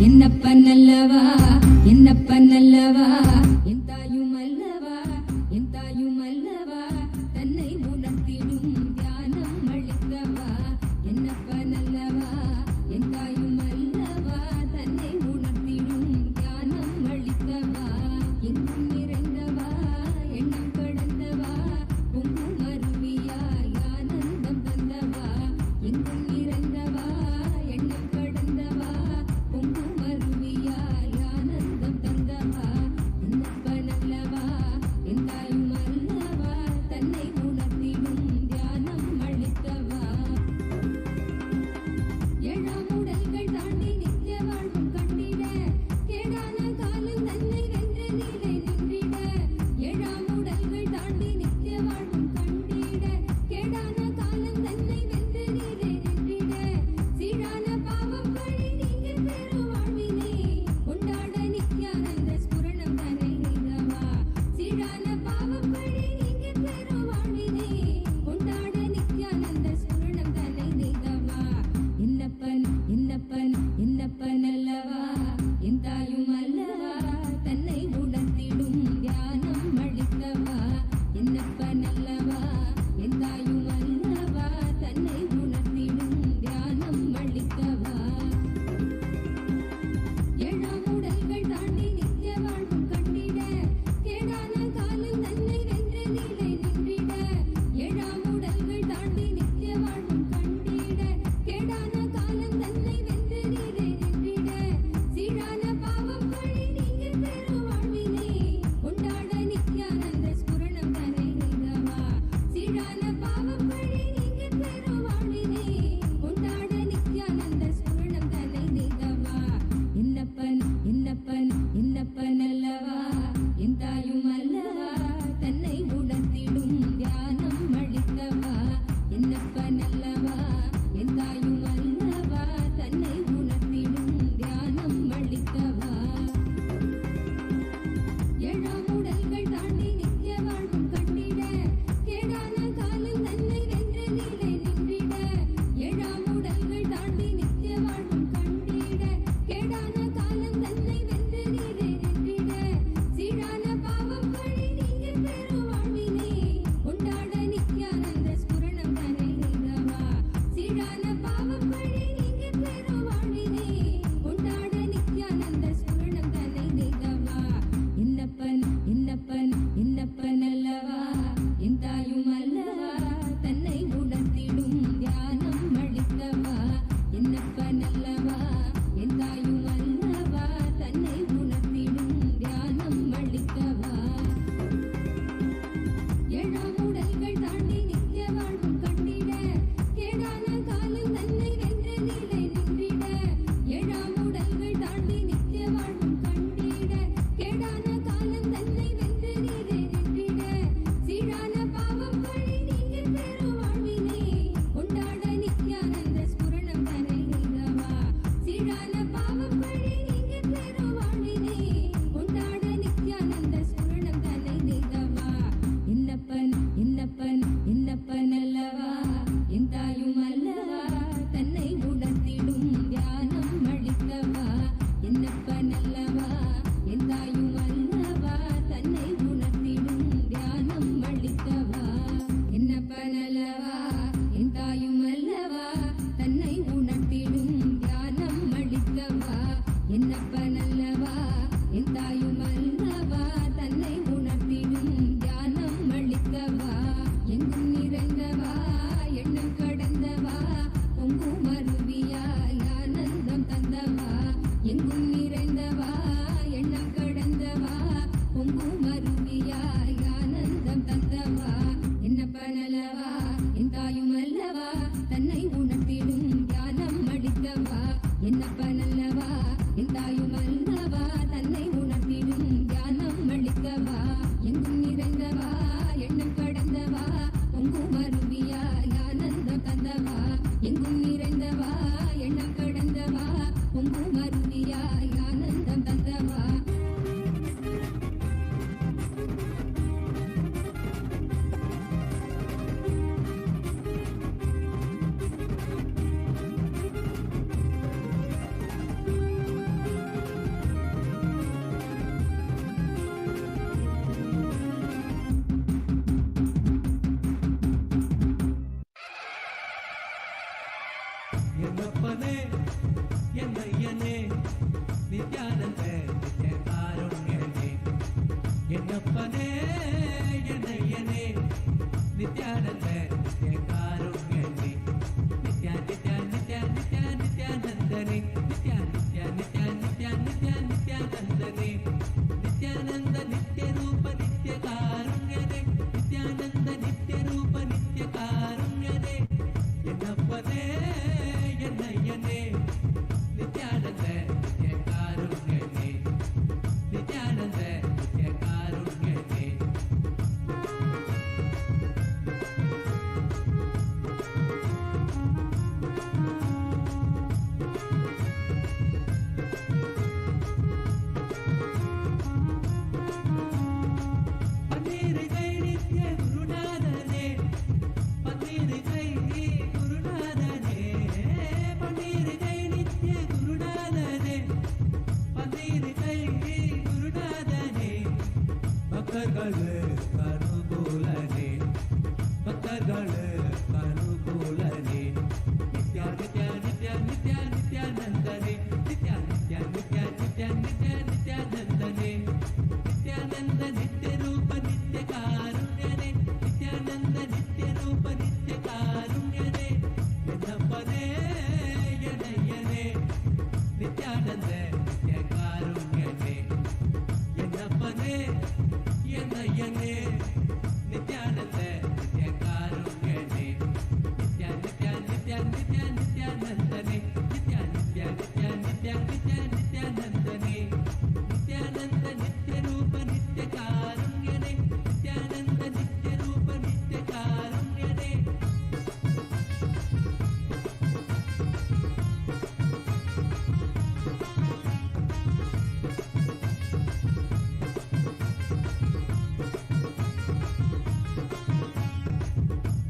என்னப்பனல்லவா என்னப்பனல்லவா என் தாயுமல்லவா என் தாயுமல்லவா தன்னை உணர்த்திடும் தியானம் அளித்தவா என்னப்பனல்லவா என் தாயுமல்லவா தன்னை உணர்த்திடும் என்னப்பனே என்னையனே நித்யானந்த நித்யகாருண்யனே என்னப்பனே என்னையனே நித்யானந்த நித்யகாருண்யனே நித்யா நித்யா நித்யா நித்யா நித்யானந்தனே நித்யா நித்யா நித்யா நித்யா நித்யா நித்யானந்தனே நித்யானந்த நித்ய ரூப நித்ய காருண்யனே நித்யானந்த நித்ய ரூப நித்ய காருண்யனே என்னப்பனே என்னையனே நித்யானந்த நித்ய காருண்யனே நித்யானந்த நித்ய காருண்யனே பன்னீர் கை நித்ய குருநாதனே பன்னீர் கை குருநாதனே பன்னீர் கை நித்ய குருநாதனே பன்னீர் கை குருநாதனே பக்தர்களுக்கு அனுகூலனே பக்தர்களுக்கு அனுகூலனே நித்யா நித்யா நித்யா நித்யா நித்யானந்தனே நித்யா நித்யா நித்யா நித்யா நித்யா நித்யானந்தனே நித்யானந்த நித்ய ரூப நித்ய காருண்யனே நித்யானந்த நித்ய ரூப நித்ய காருண்யனே என்னப்பனே என்னையனே நித்யானந்த நித்ய காருண்யனே என்னப்பனே என்னையனே நித்யானந்த நித்ய காருண்யனே நித்யா நித்யா நித்யா நித்யா நித்யானந்தனே நித்யா நித்யா நித்யா நித்யா நித்யா நித்யானந்தனே நித்யானந்த நித்ய ரூப நித்ய காருண்யனே நித்யானந்த நித்ய ரூப நித்ய காருண்யனே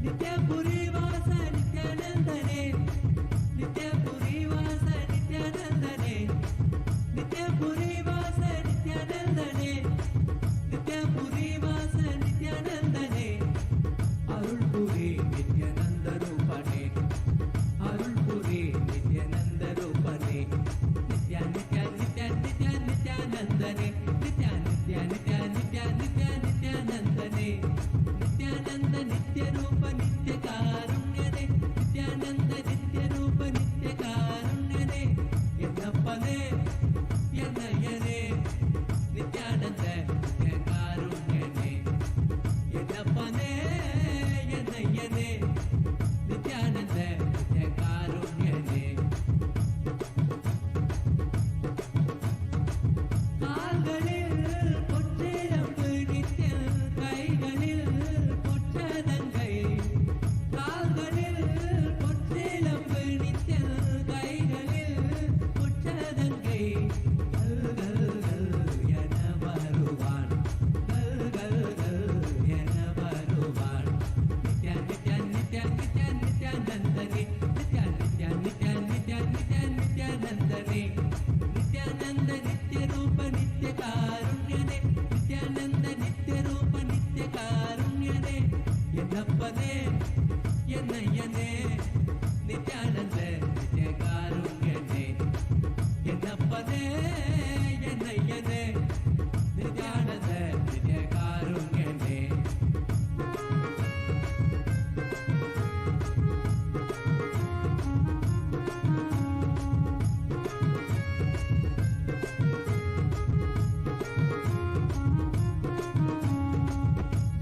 நித்யபுரி வாச நித்யானந்தனே நித்யபுரி வாச நித்யானந்தனே நித்யபுரி வாச நித்யானந்தனே நித்யபுரி வாச நித்யானந்தனே அருள்புரி நித்யானந்த ரூபனே அருள்புரி நித்யானந்த ரூபனே நித்யா நித்யா நித்யா நித்யா நித்யானந்தனே நித்யா நித்யா நித்யா நித்யா நித்யா நித்யானந்தனே நித்யானந்த நித்ய ரூப நித்ய காருண்யனே நித்யானந்த நித்ய ரூப நித்ய காருண்யனே என்னப்பனே என்னையனே நித்யானந்த நித்ய காருண்யனே என்னப்பனே என்னையனே நித்யானந்த நித்ய காருண்யனே கால்களில் பொற்றிலம்பு நித்யம் கைகளில் பொற்றதங்கை கால்களில் பொற்றிலம்பு நித்யம் கைகளில் பொற்றதங்கை என வருவான் என வருவான் நித்யா நித்யா நித்யா நித்யா நித்யானந்தனே நித்யா நித்யா நித்யா நித்யா நித்யா நித்யானந்தனே நித்யானந்த நித்ய ரூப நித்ய காருண்யனே நித்யானந்த நித்ய ரூப நித்ய காருண்யனே என்னப்பனே என்னையனே நித்யானந்த நித்ய காருண்யனே என்னப்பனே என்னையனே நித்யானந்த நித்ய காருண்யனே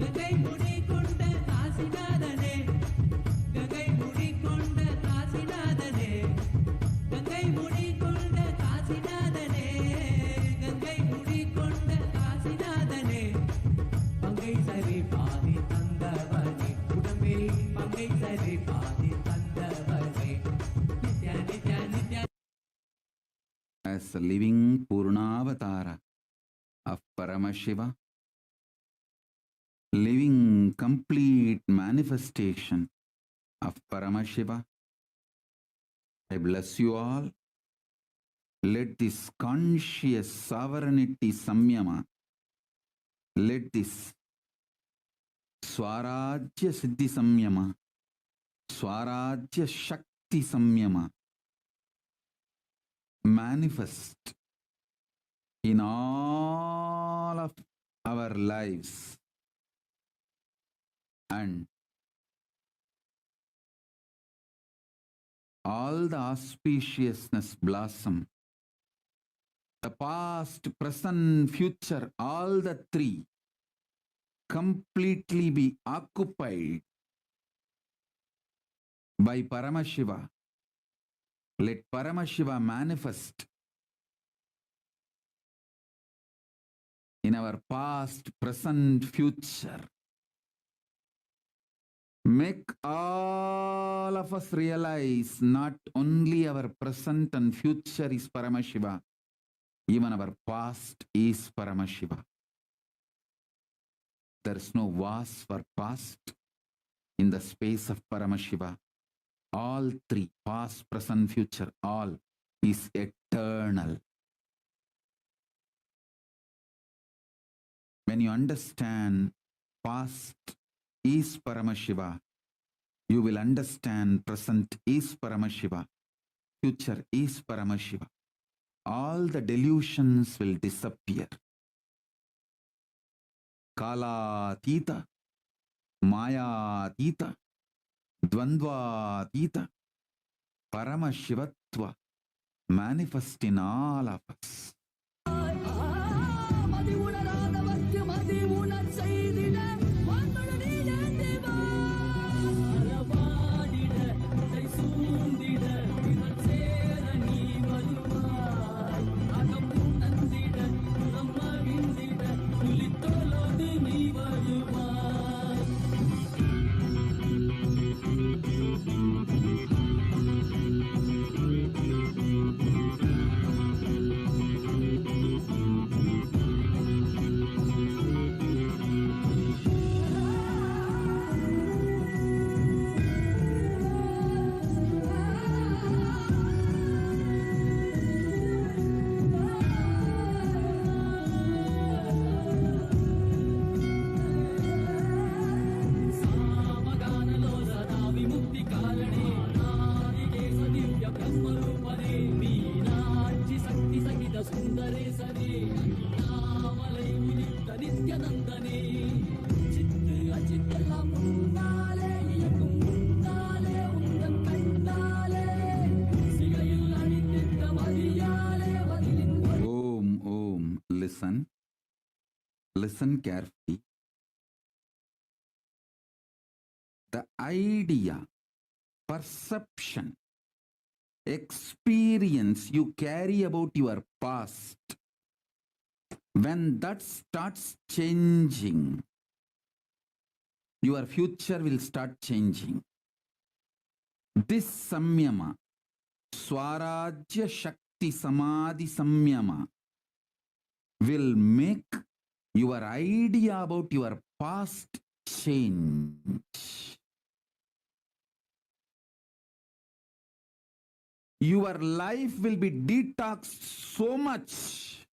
கங்கை முடி கொண்ட காசிநாதனே கங்கை முடி கொண்ட காசிநாதனே கங்கை முடி கொண்ட காசிநாதனே கங்கை முடி கொண்ட காசிநாதனே பங்கை சரி பாதி தந்தவனே உடம்பே பங்கை சரி பாதி தந்தவனே Nithya Nithya Nithya as a living Purnavatara of Paramashiva, living complete manifestation of Paramashiva. I bless you all. Let this conscious sovereignty samyama, let this Swarajya Siddhi samyama, Swarajya Shakti samyama, manifest in all of our lives, and all the auspiciousness blossom. The past, present, future, all the three completely be occupied by Paramashiva. Let Paramashiva manifest in our past, present, future. Make all of us realize not only our present and future is Paramashiva, even our past is Paramashiva. There is no vase for past in the space of Paramashiva. All three, past, present, future, all is eternal. When you understand past is Paramashiva, you will understand present is Paramashiva, future is Paramashiva. All the delusions will disappear. Kala Tita, Maya Tita, Dvandva Tita, Paramashivatva manifest in all of us. Listen carefully. The idea, perception, experience you carry about your past, when that starts changing, your future will start changing. This samyama, Swarajya Shakti Samadhi Samyama, will make your idea about your past change. Your life will be detoxed so much.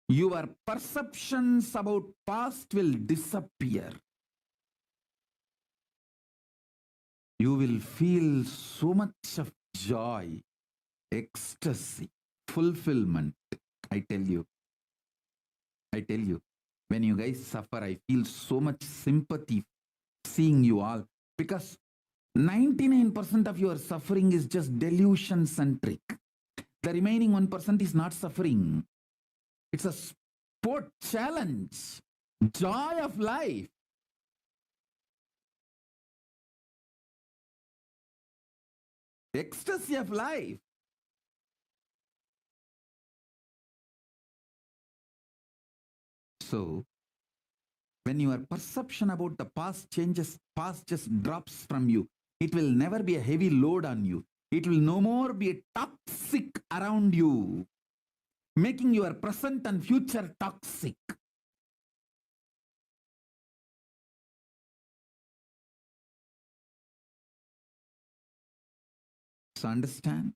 Your perceptions about past will disappear. You will feel so much of joy, ecstasy, fulfillment. I tell you, when you guys suffer, I feel so much sympathy seeing you all, because 99% of your suffering is just delusion centric. The remaining 1% is not suffering. It's a sport challenge, joy of life. Ecstasy of life. So, when your perception about the past changes, past just drops from you. It will never be a heavy load on you. It will no more be a toxic around you, making your present and future toxic. So understand?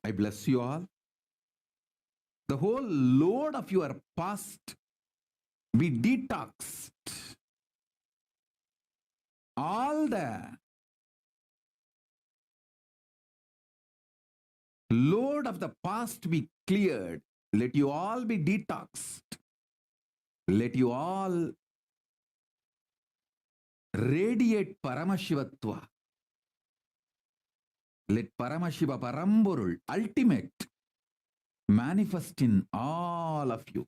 I bless you all. The whole load of your past be detoxed. all the load of the past be cleared. Let you all be detoxed. Let you all radiate Paramashivatva. Let Paramashiva Paramborul, ultimate, manifest in all of you.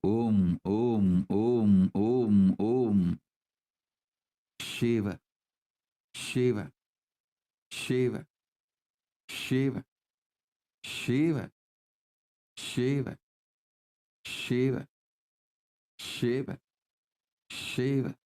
Om, Om, Om, Om, Om. Shiva, Shiva, Shiva, Shiva, Shiva, Shiva, Shiva, Shiva, Shiva.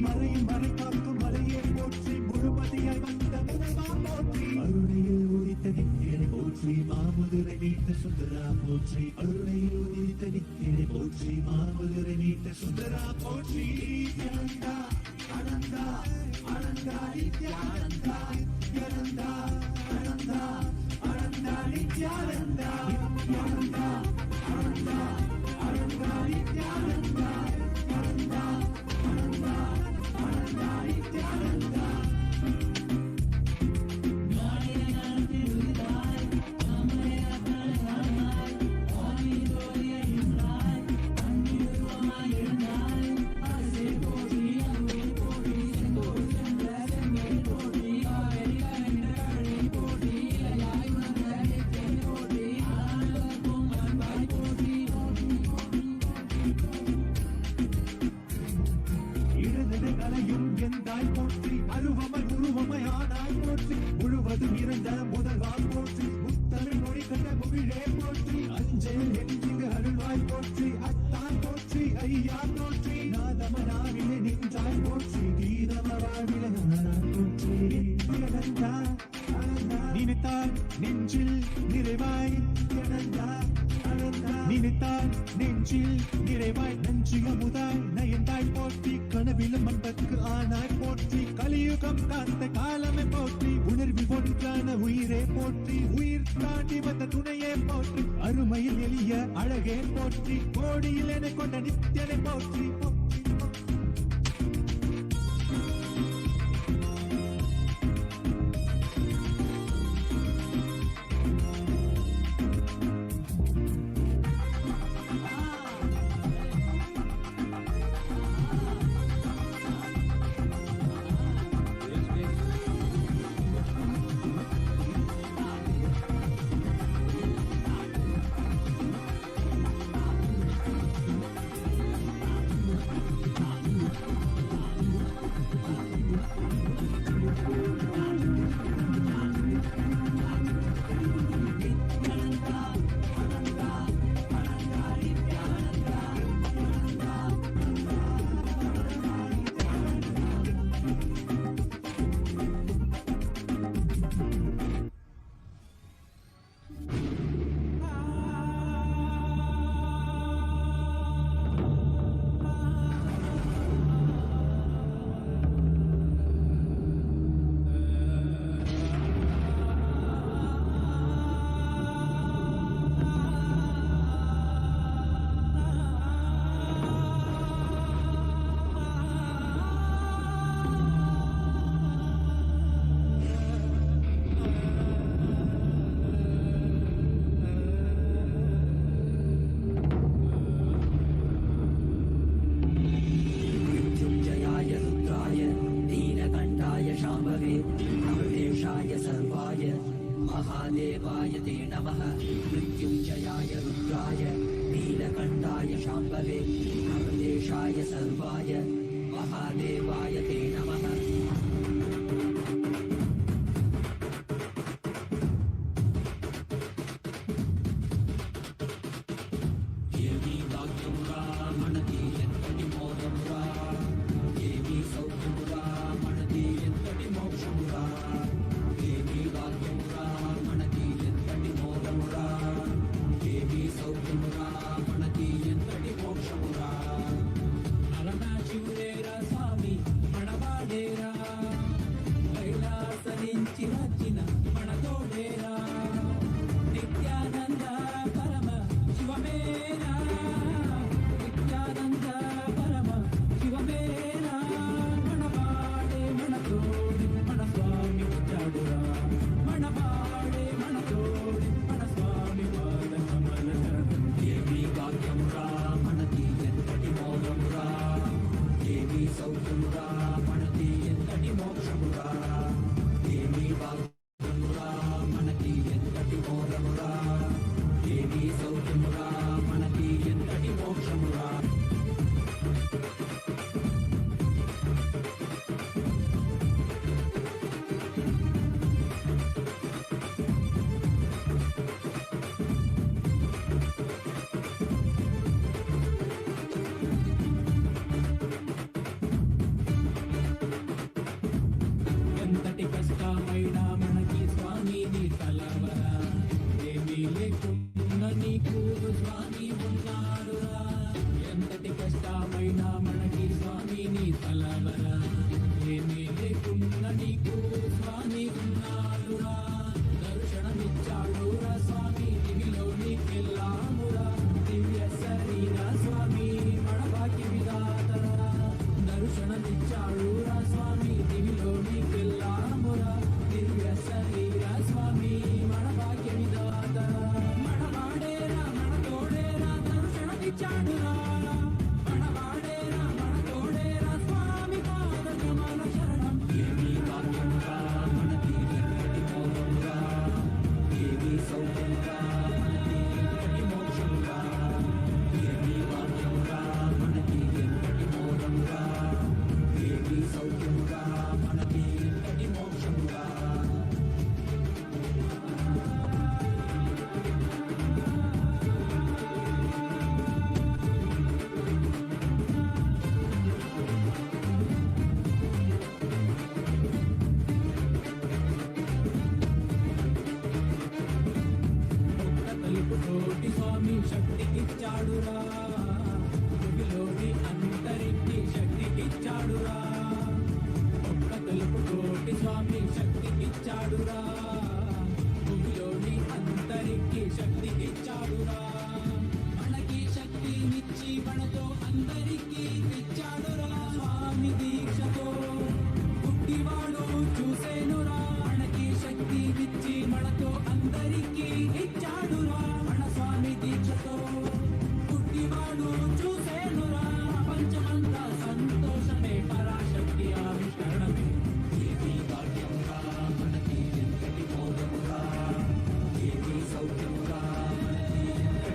மறையும் மறை காக்கும் மலையை போற்றி முழுமதியாய் வந்த முதல்வா போற்றி அருணையில் உதித்த நித்தியனை போற்றி மாமுதிரை மீட்ட சுந்தரா போற்றி அருணையில் உதித்த நித்தியனை போற்றி மாமுதிரை மீட்ட சுந்தரா போற்றி நித்யானந்தா ஆனந்தா ஆனந்தா நித்யானந்தா நித்யானந்தா ஆனந்தா ஆனந்தா நித்யானந்தா நித்யானந்தா ஆனந்தா ஆனந்தா நித்யானந்தா ஆனந்தா ஆனந்தா ஆனந்தா நித்யானந்தா இடதலையும் எந்தாய் போற்றி அருவமை உருவமை ஆனாய் போற்றி முழுவதும் இருந்த முதல்வா போற்றி முத்தமிழ் மொழி கண்ட முகிழே போற்றி அஞ்சல் என்கிங்கு அருள்வாய் போற்றி அத்தான் போற்றி ஐயா போற்றி நாதமனாவிலே நின்றாய் போற்றி தீரமராவிலே போற்றி அனந்தா அனந்தா நினைத்தால் நெஞ்சில் நிறைவாய் அனந்தா அனந்தா நினைத்தால் நெஞ்சில் நிறைவாய் நஞ்சிய முதாய் நயந்தாய் போற்றி கனவிலும் அன்பற்கு ஆனாய் போற்றி கலியுகம் காத்த காலமே போற்றி உணர்வில் ஒன்றான உயிரே போற்றி உயிர் தாண்டி வந்த துணையே போற்றி அருமையில் எளிய அழகே போற்றி கோடியில் என கொண்ட நித்தியனை போற்றி महादेवाय ते नमः मृत्युञ्जयाय रुद्राय नीलकण्ठाय शाम्भवे अमृतेशाय सर्वाय महादेवाय ते नमः కలవరా ఏమీ లేకున్న నీకు స్వామి ఉన్నాడురా దర్శనమిచ్చాడురా స్వామి దివిలో నీకెళ్ళామురా దివ్య శరీర స్వామి మడబాకి విధాతరా దర్శనమిచ్చాడురా స్వామి దివిలో నీకెళ్ళామురా దివ్య శరీర స్వామి మడబాకి విధాతరా మడవాడేరా మడతోడేరా దర్శనమిచ్చాడురా మడవాడేరా మడతోడేరా స్వామి పాద కమల శరణం ఏమీ వాక్యంగా మనకి ఎంతటి మోహంగా ఏమీ సౌఖ్యంగా మనకి ఎంతటి మోక్షంగా ఏమీ వాక్యంగా మనకి ఎంతటి మోహంగా ఏమీ సౌఖ్యంగా మనకి ఎంతటి మోక్షంగా తలుపు కోటి స్వామి శక్తికిచ్చాడురా భూమిలోని అందరికి శక్తికిచ్చాడురా ఒక్క తలుపు కోటి స్వామి శక్తికిచ్చాడురా భూమిలోని అందరికి శక్తికిచ్చాడురా మనకి శక్తినిచ్చి మనతో అందరికీ తెచ్చాడురా స్వామి దీక్షతో పుట్టివాడు చూసేనురా మనకి శక్తినిచ్చి మనతో అందరికీ ఇచ్చాడురా మన స్వామి దీక్షతో పుట్టివాడు చూసేనురా పంచమంతా సంతోషమే పరాశక్తి ఆవిష్కరణమే ఏమీ భాగ్యంగా మనకి ఎంతటి మోదముగా ఏమీ సౌఖ్యంగా మనకి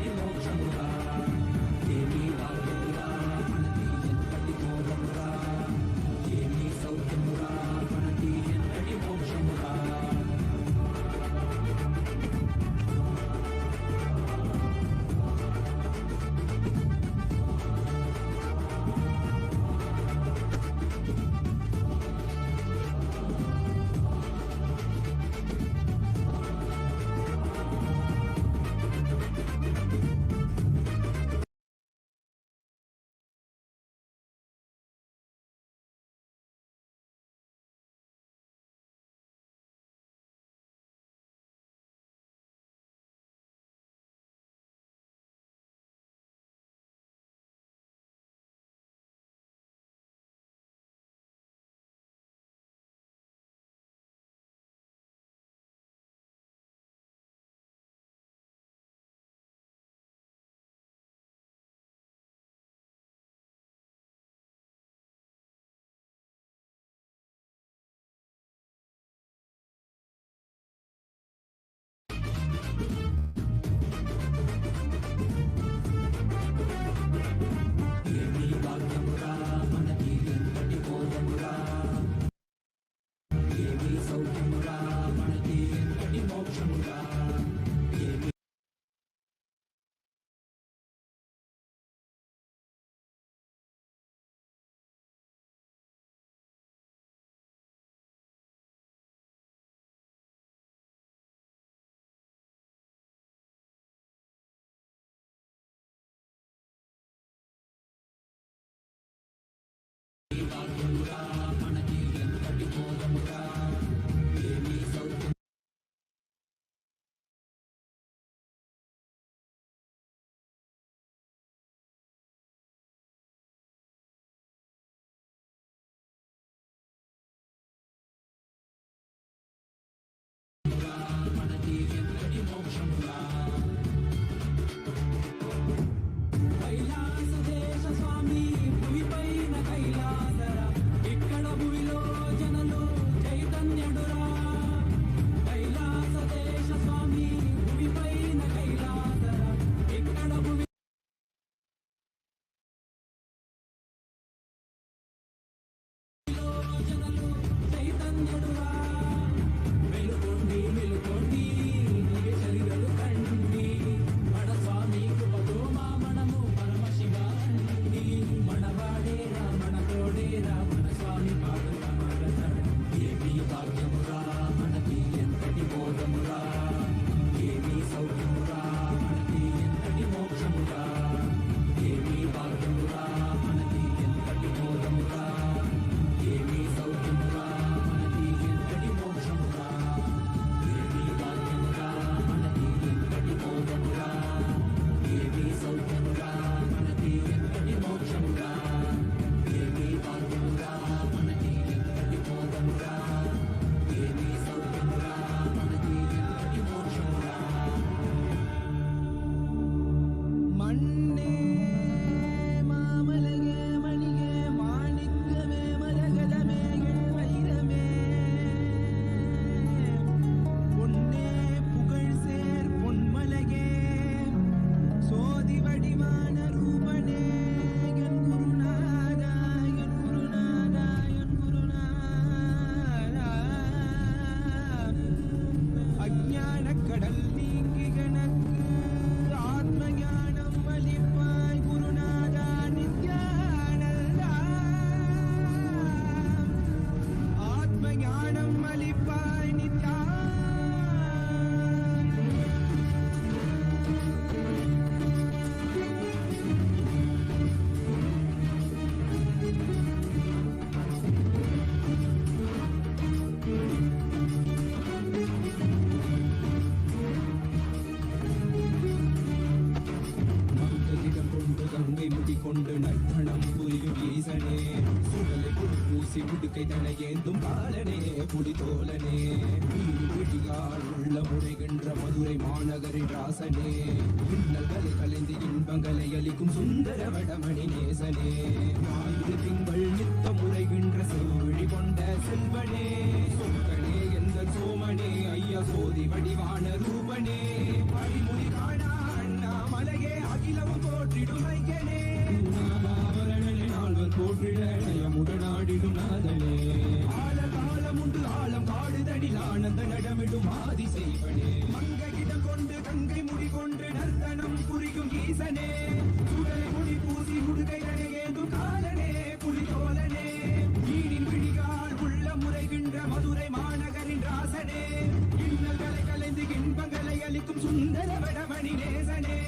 பூசி உடுக்கை தனை ஏந்தும் காலனே புலிதோலனே வீடிகால் உள்ள முறைகின்ற மதுரை மாநகரின் ராசனே இன்னல்களை கலைந்து இன்பங்களை அளிக்கும் சுந்தர வடமணி நேசனே ஞாயிறு திங்கள் நித்த முறைகின்ற செவ்வழி கொண்ட செல்வனே சொற்களே எந்த சோமனே ஐயா சோதி வடிவான ரூபனே பழிமொழி காணா அண்ணாமலையே அகிலமும் போற்றிடும் ஐயனே நால்வர் போற்றிட நயமுடனாடிடும் நாதனே ஆழ காலம் உண்டு ஆழம் காடுதடில் ஆனந்த நடமிடும் ஆதி செய்வனே மங்கையிடம் கொண்டு கங்கை முடி கொண்டு நர்த்தனம் புரியும் ஈசனே சுடலை முடி பூசி முடுகை ஏந்தும் காலனே புலிதோலனே மீனின் பிடிகால் உள்ள முறைகின்ற மதுரை மாநகரின் ராசனே இன்னல்களை கலைந்து இன்பங்களை அளிக்கும் சுந்தர வடமணி நேசனே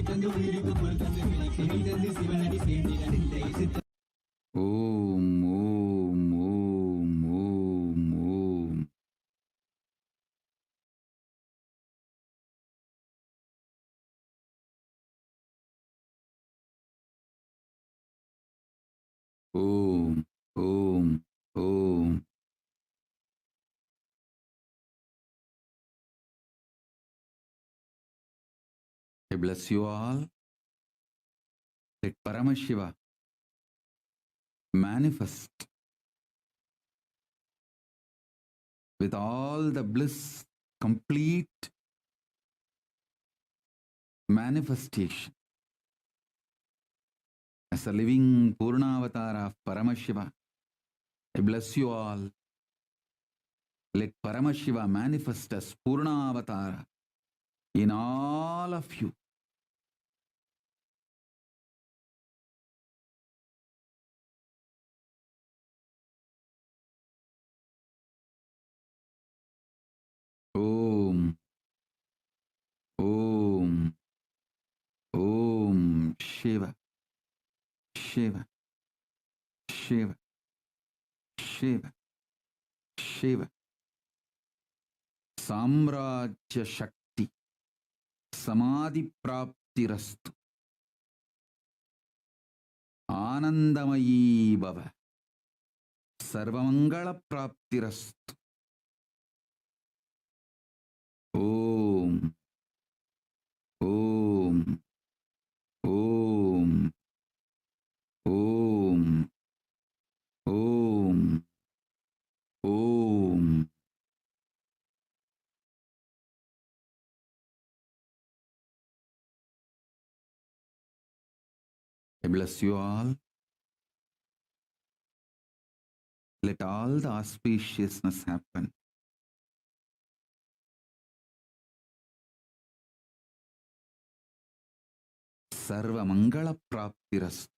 Om, Om, Om, Om, Om. Om, Om, Om. I bless you all. Let Paramashiva manifest with all the bliss, complete manifestation as a living Purnavatar of Paramashiva. I bless you all. Let Paramashiva manifest as Purnavatar in all of you. Om, Om, Om, Shiva, Shiva, Shiva, Shiva, Shiva. Samrajya Shakti, Samadhi Praptirastu, Anandamayi Bhava, Sarvamangala Praptirastu. Om, Om, Om, Om, Om, Om. I bless you all. Let all the auspiciousness happen. Sarva Mangala Praptirastu.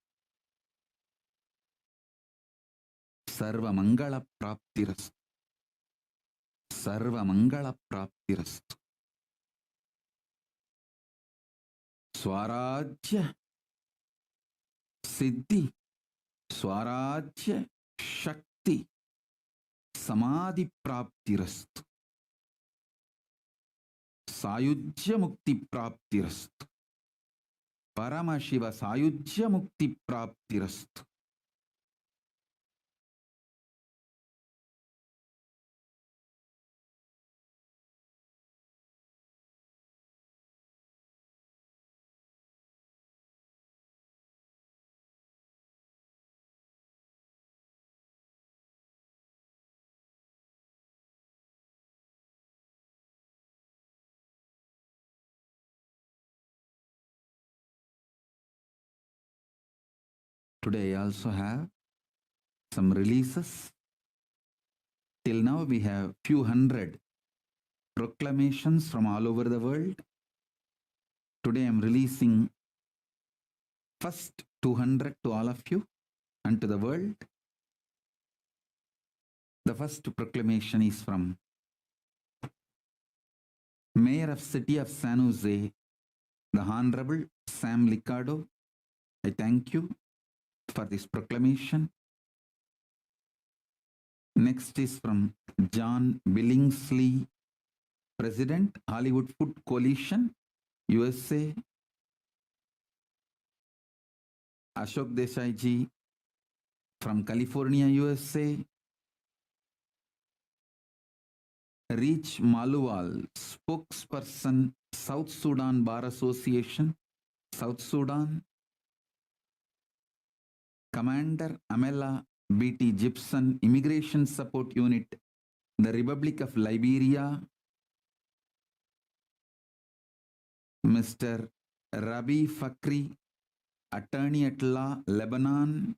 Sarva Mangala Praptirastu. Sarva Mangala Praptirastu. Swarajya Siddhi, Swarajya Shakti, Samadhi Praptirastu. Sayujya Mukti Praptirastu. Paramashiva Sayujya Mukti Praptirastu. Today I also have some releases. Till now we have few hundred proclamations from all over the world. Today I am releasing first 200 to all of you and to the world. The first proclamation is from Mayor of City of San Jose, the Honorable Sam Liccardo. I thank you for this proclamation. Next is from John Billingsley, President, Hollywood Food Coalition, USA. Ashok Desai ji from California, USA. Reach Maluwal, spokesperson, South Sudan Bar Association, South Sudan. Commander Amela B.T. Gibson, Immigration Support Unit, the Republic of Liberia. Mr. Rabi Fakri, Attorney at Law, Lebanon.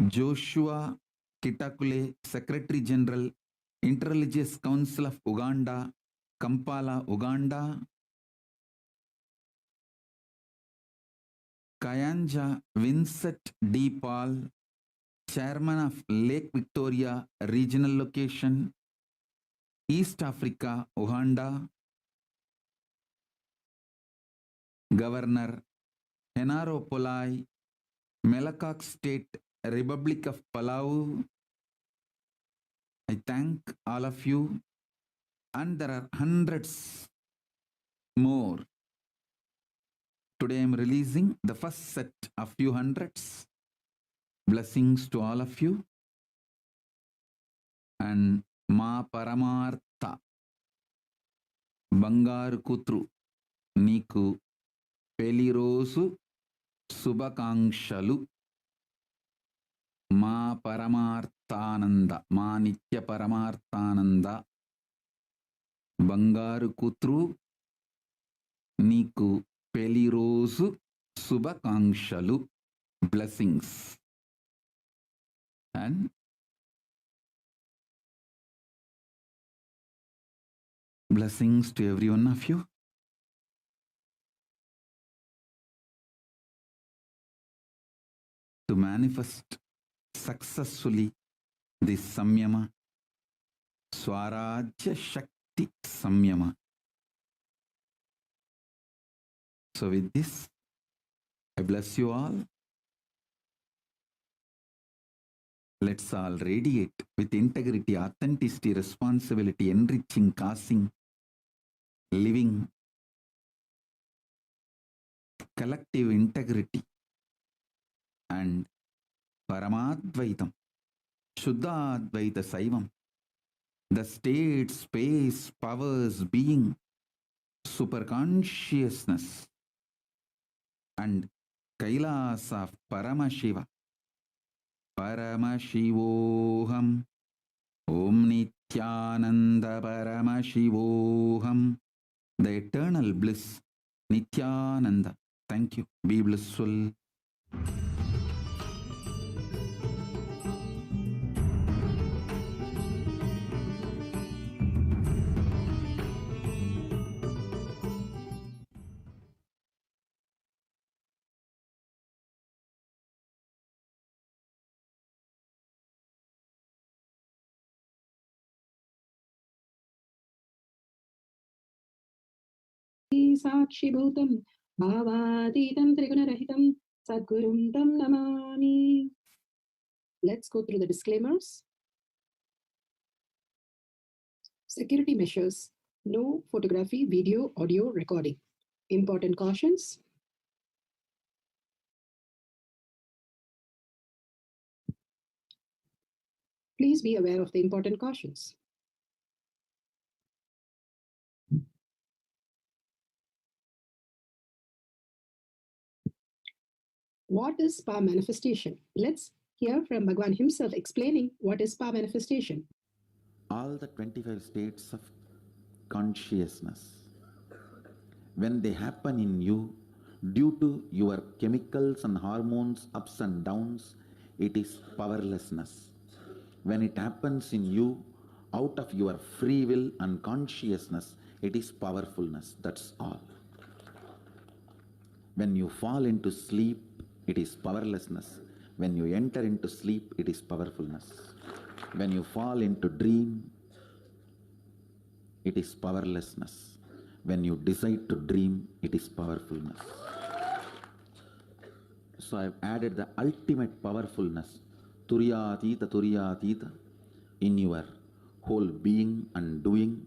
Joshua Kitakule, Secretary General, Interreligious Council of Uganda, Kampala, Uganda. Kayanja Vincent D. Paul, Chairman of Lake Victoria Regional Location, East Africa, Uganda. Governor Henaro Polai, Melakak State, Republic of Palau. I thank all of you, and there are hundreds more. Today I am releasing the first set of few hundreds. Blessings to all of you. And Ma Paramartha Bangaru Kutru Niku Pelirosu Subhakangshalu. Ma Paramarthananda, Ma Nitya Paramarthananda Bangaru Kutru Niku Pelirosu Subhakangshalu. Blessings. And blessings to every one of you. To manifest successfully this Samyama, Swarajya Shakti Samyama. So with this, I bless you all. Let's all radiate with integrity, authenticity, responsibility, enriching, causing, living, collective integrity, and Paramadvaitam, Shuddhadvaita Saivam, the state, space, powers, being, superconsciousness, and Kailas of Paramashiva. Paramashivoham, Om Nityananda Paramashivoham, the eternal bliss, Nityananda. Thank you. Be blissful. Sakshibhutam Bhavaditam Trigunarahitam Sadgurum Tam Namami. Let's go through the disclaimers. Security measures. No photography, video, audio recording. Important cautions. Please be aware of the important cautions. What is spa manifestation? Let's hear from Bhagwan himself explaining what is spa manifestation. All the 25 states of consciousness, when they happen in you, due to your chemicals and hormones, ups and downs, it is powerlessness. When it happens in you, out of your free will and consciousness, it is powerfulness. That's all. When you fall into sleep, it is powerlessness. When you enter into sleep, it is powerfulness. When you fall into dream, it is powerlessness. When you decide to dream, it is powerfulness. So I've added the ultimate powerfulness, Turyatita, in your whole being and doing.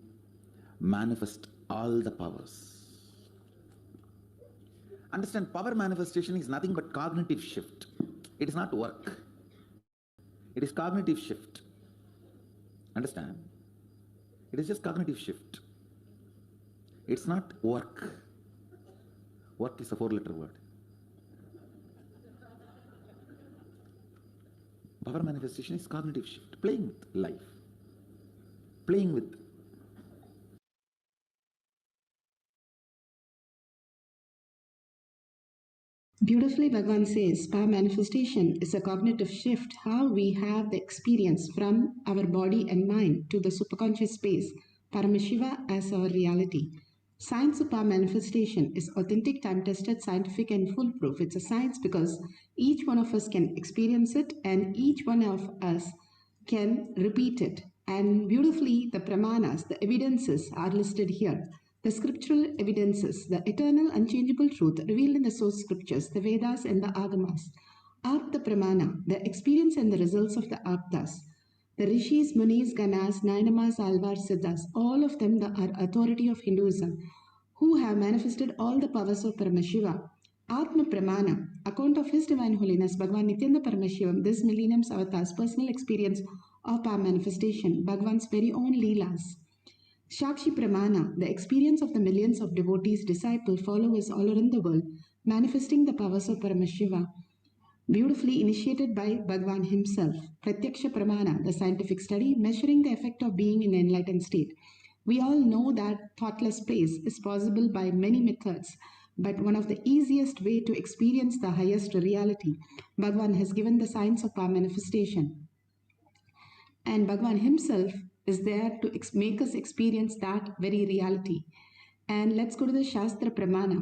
Manifest all the powers. Understand, power manifestation is nothing but cognitive shift. It is not work. It is cognitive shift. Understand? It is just cognitive shift. It's not work. Work is a 4-letter word. Power manifestation is cognitive shift. Playing with life. Playing with Beautifully, Bhagavan says, spa manifestation is a cognitive shift, how we have the experience from our body and mind to the superconscious space, Paramashiva as our reality. Science of spa manifestation is authentic, time-tested, scientific and foolproof. It's a science because each one of us can experience it and each one of us can repeat it. And beautifully, the pramanas, the evidences are listed here. the scriptural evidences, the eternal unchangeable truth revealed in the source scriptures, the Vedas and the Agamas, Apta Pramana, the experience and the results of the Aptas, the Rishis, Munis, Ganas, Nainamas, Alvars, Siddhas, all of them are authority of Hinduism, who have manifested all the powers of Paramashiva. Atma Pramana, account of His Divine Holiness, Bhagavan Nityanda Paramashivam, this millennium's avatar's personal experience of power manifestation, Bhagavan's very own Leelas. Shakshi Pramana, the experience of the millions of devotees, disciples, followers all around the world, manifesting the powers of Paramashiva, beautifully initiated by Bhagavan himself. Pratyaksha Pramana, the scientific study, measuring the effect of being in an enlightened state. We all know that thoughtless space is possible by many methods, but one of the easiest way to experience the highest reality, Bhagavan has given the science of power manifestation. And Bhagavan himself is there to make us experience that very reality. And let's go to the Shastra Pramana.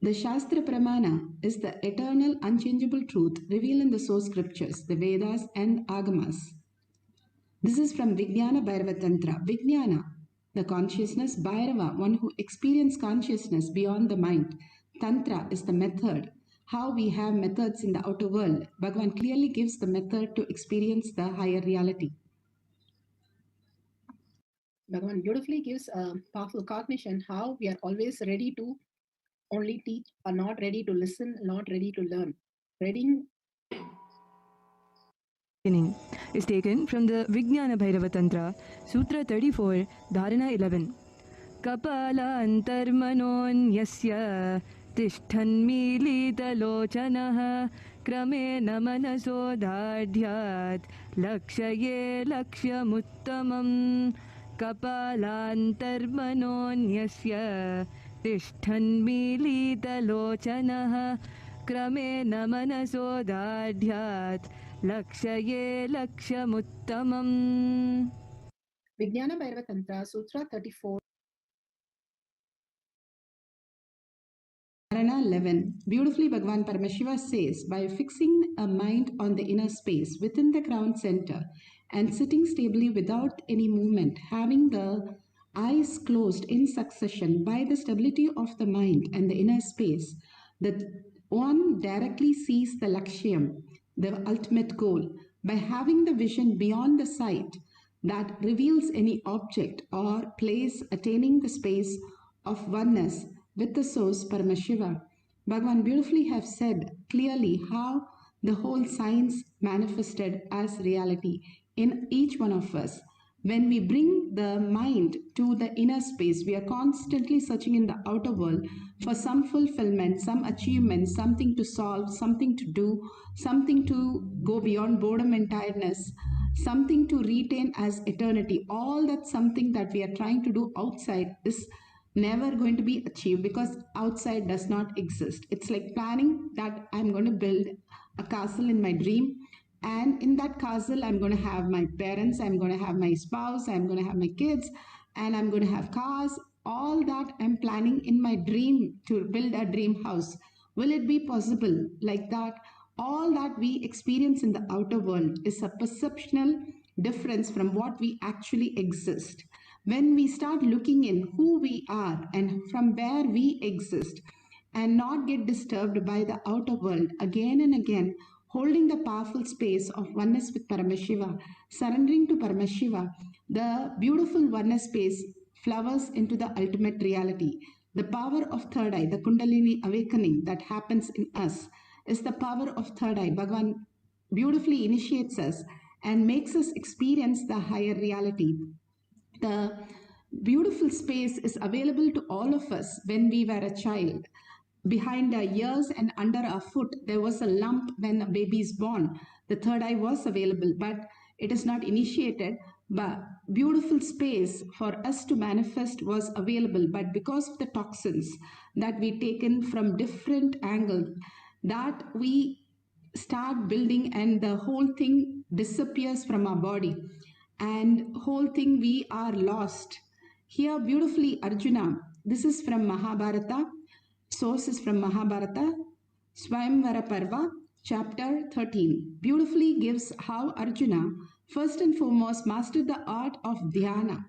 The Shastra Pramana is the eternal unchangeable truth revealed in the source scriptures, the Vedas and Agamas. This is from Vijnana Bhairava Tantra. Vijnana, the consciousness, Bhairava, one who experiences consciousness beyond the mind. Tantra is the method. How we have methods in the outer world. Bhagavan clearly gives the method to experience the higher reality. Bhagavan beautifully gives a powerful cognition how we are always ready to only teach, or not ready to listen, not ready to learn. Reading is taken from the Vijnana Bhairava Tantra, Sutra 34, Dharana 11. Kapala antarmanon yasya tishthanmilitalochanaha kramena manaso dardhyat lakshaye lakshyamuttamam. Kapalantarmanon yasya tishthanmilitalochanaha kramena manaso dardhyat lakshaye lakshyamuttamam. Vijnana Bhairava Tantra, Sutra 34. Dharana 11. Beautifully, Bhagavan Paramashiva says, by fixing a mind on the inner space within the crown center and sitting stably without any movement, having the eyes closed in succession, by the stability of the mind and the inner space, the one directly sees the Lakshyam, the ultimate goal, by having the vision beyond the sight that reveals any object or place, attaining the space of oneness with the source Paramashiva. Bhagavan beautifully have said clearly how the whole science manifested as reality in each one of us. When we bring the mind to the inner space, we are constantly searching in the outer world for some fulfillment, some achievement, something to solve, something to do, something to go beyond boredom and tiredness, something to retain as eternity. All that something that we are trying to do outside is never going to be achieved because outside does not exist. It's like planning that I'm going to build a castle in my dream, and in that castle I'm going to have my parents, I'm going to have my spouse, I'm going to have my kids, and I'm going to have cars. All that I'm planning in my dream to build a dream house. Will it be possible like that? All that we experience in the outer world is a perceptual difference from what we actually exist. When we start looking in who we are and from where we exist and not get disturbed by the outer world again and again, holding the powerful space of oneness with Paramashiva, surrendering to Paramashiva, the beautiful oneness space flowers into the ultimate reality. The power of third eye, the Kundalini awakening that happens in us is the power of third eye. Bhagavan beautifully initiates us and makes us experience the higher reality. The beautiful space is available to all of us when we were a child. Behind our ears and under our foot, there was a lump when a baby is born. The third eye was available, but it is not initiated. But beautiful space for us to manifest was available. But because of the toxins that we taken from different angles, that we start building and the whole thing disappears from our body. And whole thing we are lost. Here beautifully Arjuna, this is from Mahabharata, source is from Mahabharata, Swayamvara Parva, chapter 13, beautifully gives how Arjuna first and foremost mastered the art of dhyana.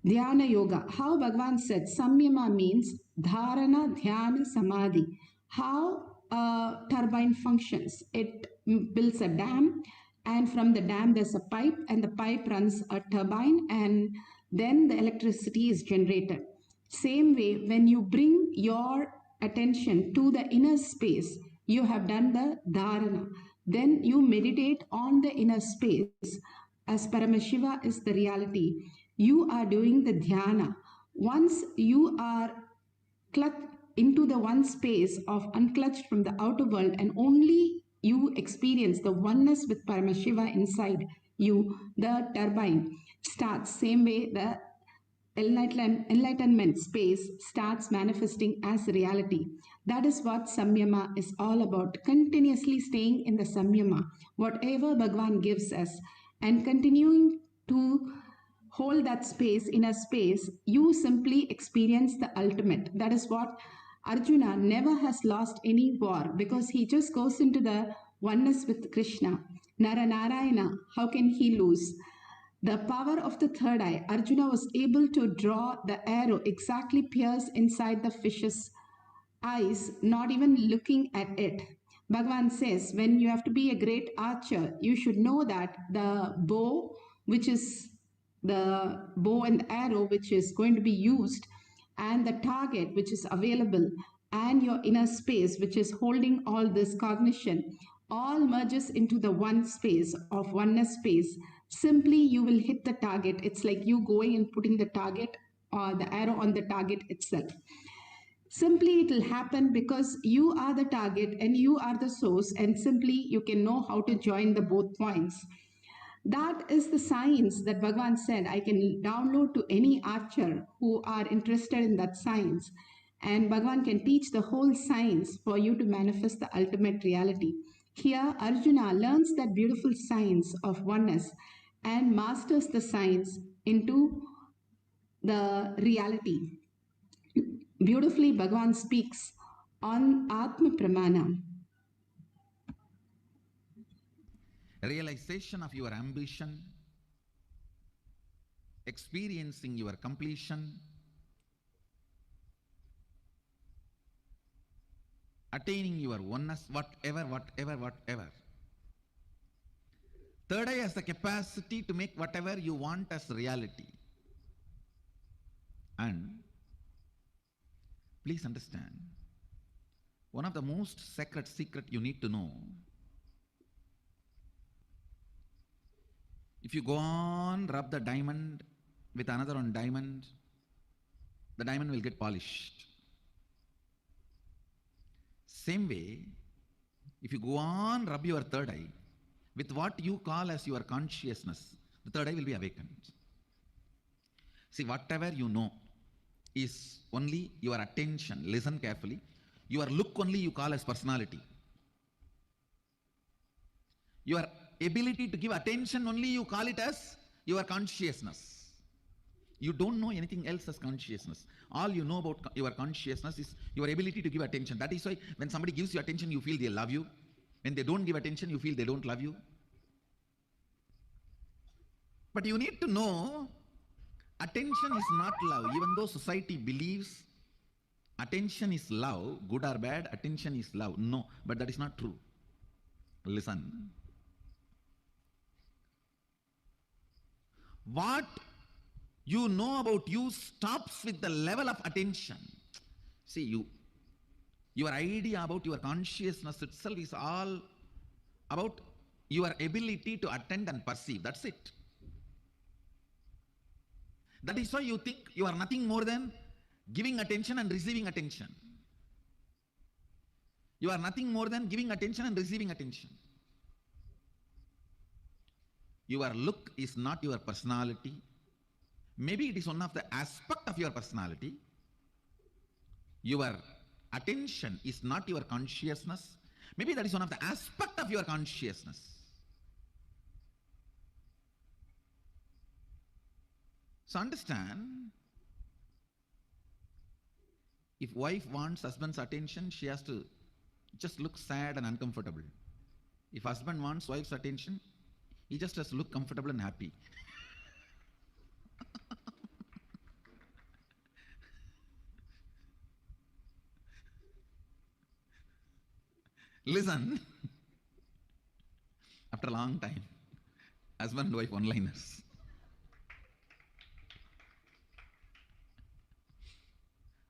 Dhyana Yoga. How Bhagavan said Samyama means Dharana, Dhyana, Samadhi. How a turbine functions. It builds a dam, and from the dam there's a pipe, and the pipe runs a turbine, and then the electricity is generated. Same way, when you bring your attention to the inner space, you have done the dharana. Then you meditate on the inner space. As Paramashiva is the reality, you are doing the dhyana. Once you are clutched into the one space of unclutched from the outer world, and only you experience the oneness with Paramashiva inside you, the turbine starts. Same way, the enlightenment space starts manifesting as reality. That is what Samyama is all about. Continuously staying in the Samyama, whatever Bhagavan gives us, and continuing to hold that space, inner space, you simply experience the ultimate. That is what Arjuna never has lost any war, because he just goes into the oneness with Krishna. Naranarayana, how can he lose? The power of the third eye, Arjuna was able to draw the arrow exactly pierce inside the fish's eyes, not even looking at it. Bhagavan says, when you have to be a great archer, you should know that the bow, which is the bow and the arrow which is going to be used, and the target which is available, and your inner space which is holding all this cognition, all merges into the one space of oneness space. Simply you will hit the target. It's like you going and putting the target or the arrow on the target itself. Simply it will happen because you are the target and you are the source, and simply you can know how to join the both points. That is the science that Bhagavan said I can download to any archer who are interested in that science. And Bhagavan can teach the whole science for you to manifest the ultimate reality. Here Arjuna learns that beautiful science of oneness and masters the science into the reality. Beautifully Bhagavan speaks on Atma Pramana. Realization of your ambition, experiencing your completion, attaining your oneness, whatever. Third eye has the capacity to make whatever you want as reality. And please understand, one of the most sacred secret you need to know, if you go on rub the diamond with another on diamond, the diamond will get polished. Same way, if you go on rub your third eye with what you call as your consciousness, the third eye will be awakened. See, whatever you know is only your attention. Listen carefully. Your look only you call as personality. Your ability to give attention only you call it as your consciousness. You don't know anything else as consciousness. All you know about your consciousness is your ability to give attention. That is why when somebody gives you attention, you feel they love you. When they don't give attention, you feel they don't love you. But you need to know, attention is not love. Even though society believes attention is love, good or bad, attention is love. No, but that is not true. Listen. What you know about you stops with the level of attention. See, your idea about your consciousness itself is all about your ability to attend and perceive. That's it. That is why you think you are nothing more than giving attention and receiving attention. You are nothing more than giving attention and receiving attention. Your look is not your personality. Maybe it is one of the aspects of your personality. Your attention is not your consciousness. Maybe that is one of the aspects of your consciousness. So understand, if wife wants husband's attention, she has to just look sad and uncomfortable. If husband wants wife's attention, he just has to look comfortable and happy. Listen. After a long time, husband and wife one-liners.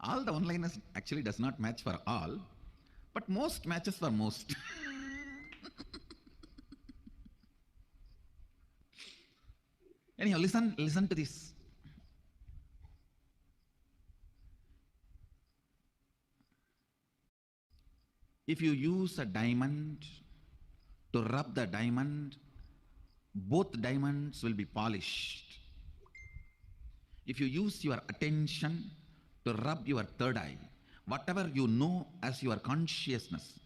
All the one-liners actually does not match for all, but most matches for most. Anyhow, listen to this. If you use a diamond to rub the diamond, both diamonds will be polished. If you use your attention to rub your third eye, whatever you know as your consciousness,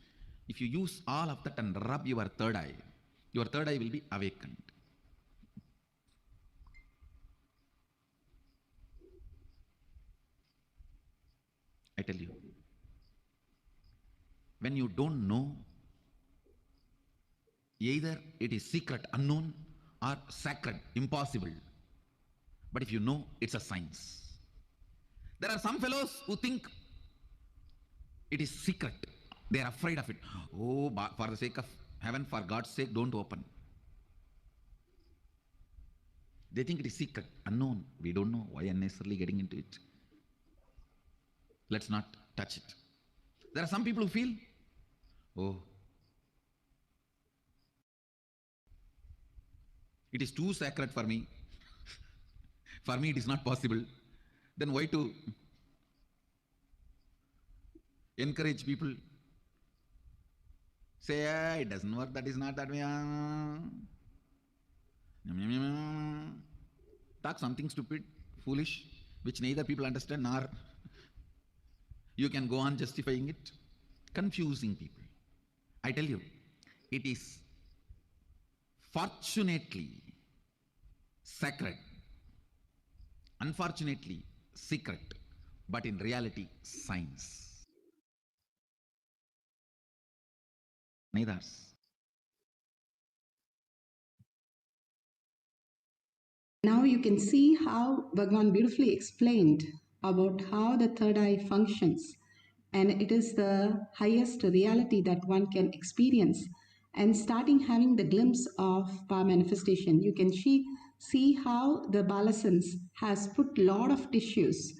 if you use all of that and rub your third eye will be awakened. I tell you, when you don't know, either it is secret, unknown, or sacred, impossible. But if you know, it's a science. There are some fellows who think it is secret. They are afraid of it. Oh, for the sake of heaven, for God's sake, don't open. They think it is secret, unknown. We don't know. Why unnecessarily getting into it? Let's not touch it. There are some people who feel, oh, it is too sacred for me. For me, it is not possible. Then why to encourage people? Say, it doesn't work, that is not that way. Talk something stupid, foolish, which neither people understand nor you can go on justifying it, confusing people. I tell you, it is fortunately sacred, unfortunately secret, but in reality science. Neither. Now you can see how Bhagavan beautifully explained about how the third eye functions, and it is the highest reality that one can experience. And starting having the glimpse of power manifestation, you can see how the Balasans has put lot of tissues,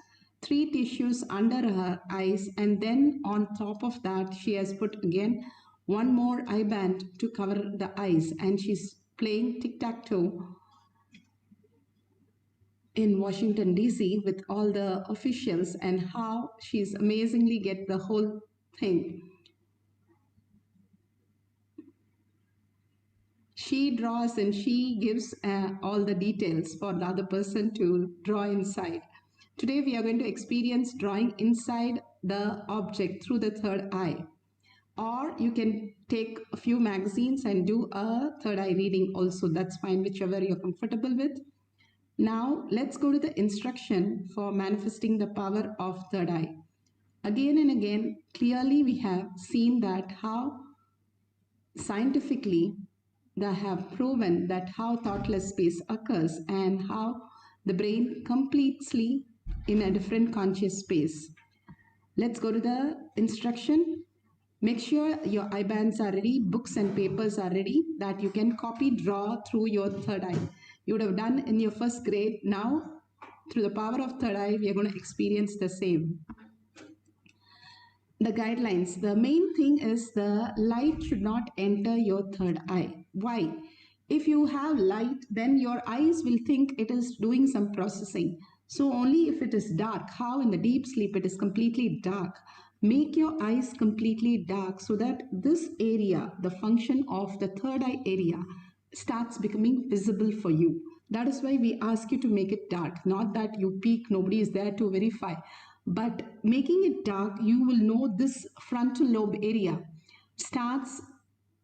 3 tissues under her eyes, and then on top of that she has put again 1 more eye band to cover the eyes, and she's playing tic-tac-toe in Washington DC with all the officials, and how she's amazingly get the whole thing. She draws and she gives all the details for the other person to draw inside. Today we are going to experience drawing inside the object through the third eye. Or you can take a few magazines and do a third eye reading also. That's fine, whichever you're comfortable with. Now let's go to the instruction for manifesting the power of third eye. Again and again, clearly we have seen that how scientifically they have proven that how thoughtless space occurs and how the brain completely in a different conscious space. Let's go to the instruction. Make sure your eye bands are ready, books and papers are ready, that you can copy, draw through your third eye. You would have done in your first grade. Now, through the power of third eye, we are going to experience the same. The guidelines. The main thing is the light should not enter your third eye. Why? If you have light, then your eyes will think it is doing some processing. So only if it is dark, how in the deep sleep it is completely dark. Make your eyes completely dark so that this area, the function of the third eye area, starts becoming visible for you. That is why we ask you to make it dark. Not that you peek, nobody is there to verify. But making it dark, you will know this frontal lobe area starts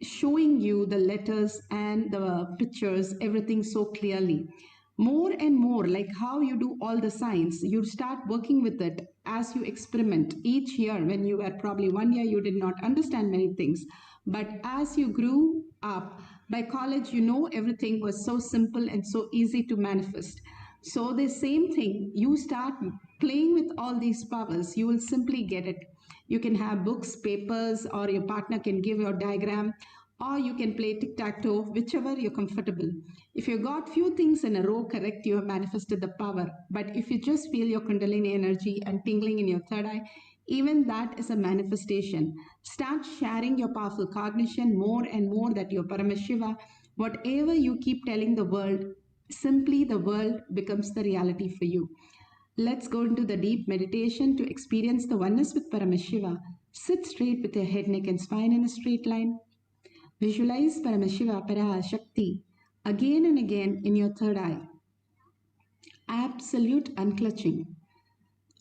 showing you the letters and the pictures, everything so clearly. More and more, like how you do all the science, you start working with it as you experiment. Each year, when you were probably 1 year, you did not understand many things. But as you grew up, by college, you know everything was so simple and so easy to manifest. So the same thing, you start playing with all these powers, you will simply get it. You can have books, papers, or your partner can give your diagram, or you can play tic-tac-toe, whichever you're comfortable. If you got few things in a row correct, you have manifested the power. But if you just feel your Kundalini energy and tingling in your third eye, even that is a manifestation. Start sharing your powerful cognition more and more that you're Paramashiva. Whatever you keep telling the world, simply the world becomes the reality for you. Let's go into the deep meditation to experience the oneness with Paramashiva. Sit straight with your head, neck and spine in a straight line. Visualize Paramashiva, PARASHAKTI, again and again in your third eye. Absolute unclutching.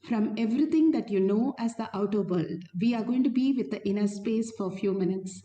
From everything that you know as the outer world, we are going to be with the inner space for a few minutes.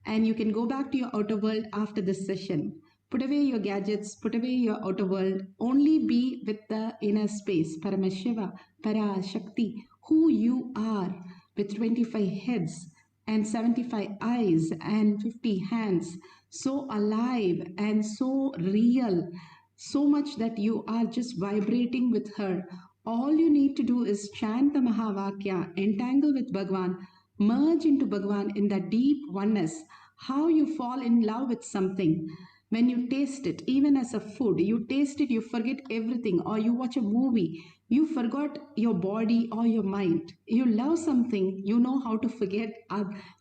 And you can go back to your outer world after this session. Put away your gadgets, put away your outer world. Only be with the inner space, Paramashiva, PARASHAKTI, who you are, with 25 heads and 75 eyes and 50 hands, so alive and so real, so much that you are just vibrating with her. All you need to do is chant the Mahavakya, entangle with Bhagwan, merge into Bhagwan in that deep oneness. How you fall in love with something. When you taste it, even as a food, you taste it, you forget everything. Or you watch a movie, you forgot your body or your mind. You love something, you know how to forget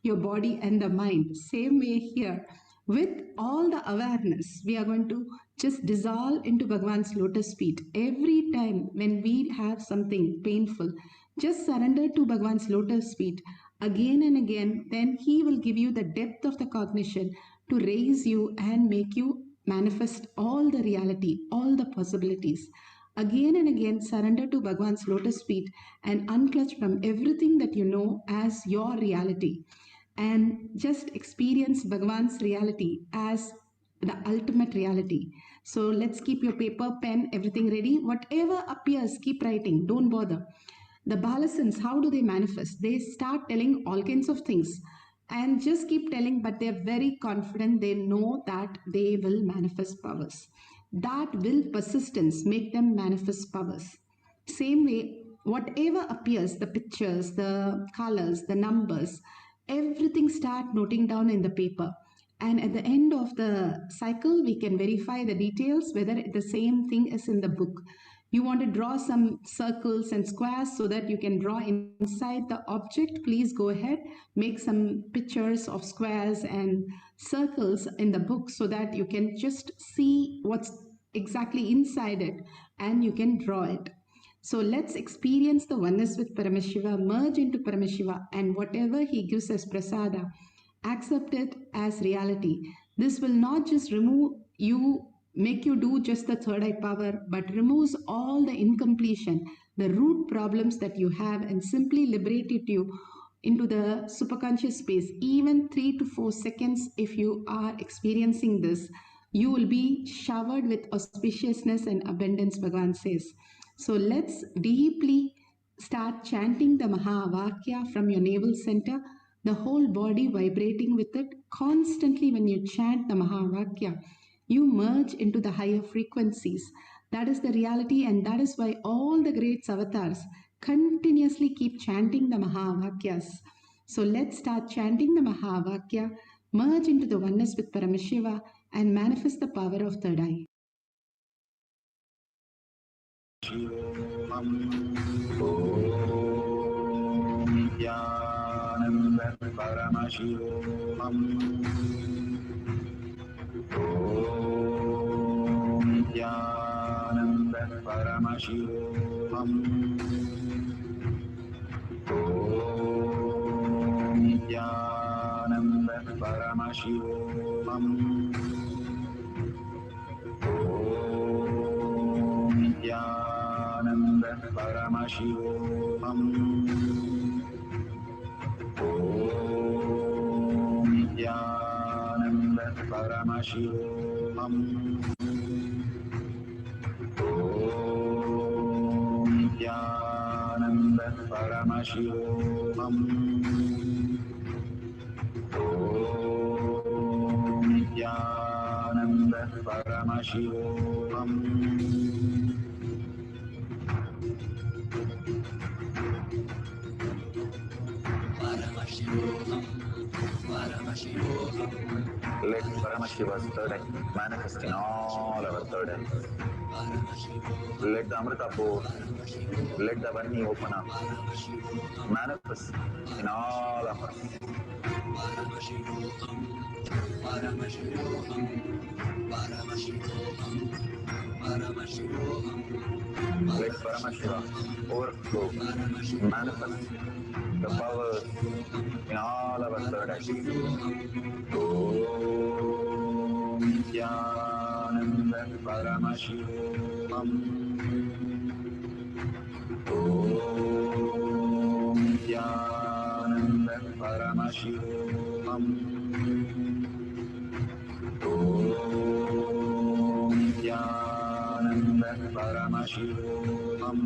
your body and the mind. Same way here. With all the awareness, we are going to just dissolve into Bhagwan's lotus feet. Every time when we have something painful, just surrender to Bhagwan's lotus feet again and again. Then he will give you the depth of the cognition to raise you and make you manifest all the reality, all the possibilities. Again and again, surrender to Bhagwan's lotus feet and unclutch from everything that you know as your reality. And just experience Bhagwan's reality as the ultimate reality. So let's keep your paper, pen, everything ready. Whatever appears, keep writing. Don't bother. The Balasans, how do they manifest? They start telling all kinds of things and just keep telling, but they're very confident. They know that they will manifest powers. That will persistence make them manifest powers. Same way, whatever appears, the pictures, the colors, the numbers, everything start noting down in the paper. And at the end of the cycle, we can verify the details, whether the same thing is in the book. You want to draw some circles and squares so that you can draw inside the object, please go ahead, make some pictures of squares and circles in the book so that you can just see what's exactly inside it and you can draw it. So let's experience the oneness with Paramashiva, merge into Paramashiva, and whatever he gives as prasada, accept it as reality. This will not just make you do just the third eye power, but removes all the incompletion, the root problems that you have, and simply liberated you into the superconscious space. Even 3 to 4 seconds, if you are experiencing this, you will be showered with auspiciousness and abundance, Bhagavan says. So let's deeply start chanting the Mahavakya from your navel center, the whole body vibrating with it. Constantly when you chant the Mahavakya, you merge into the higher frequencies. That is the reality, and that is why all the great avatars continuously keep chanting the Mahavakyas. So let's start chanting the Mahavakya, merge into the oneness with Paramashiva, and manifest the power of third eye. Let Paramashiva's third eye manifest in all our third eyes. Let the Amrita pour, let the Vani open up, manifest in all of us. Let Paramashiva overflow, manifest the powers in all our third eyes. Om Nityananda Paramashivam. Om Nityananda Paramashivam. Om Nityananda Paramashivam.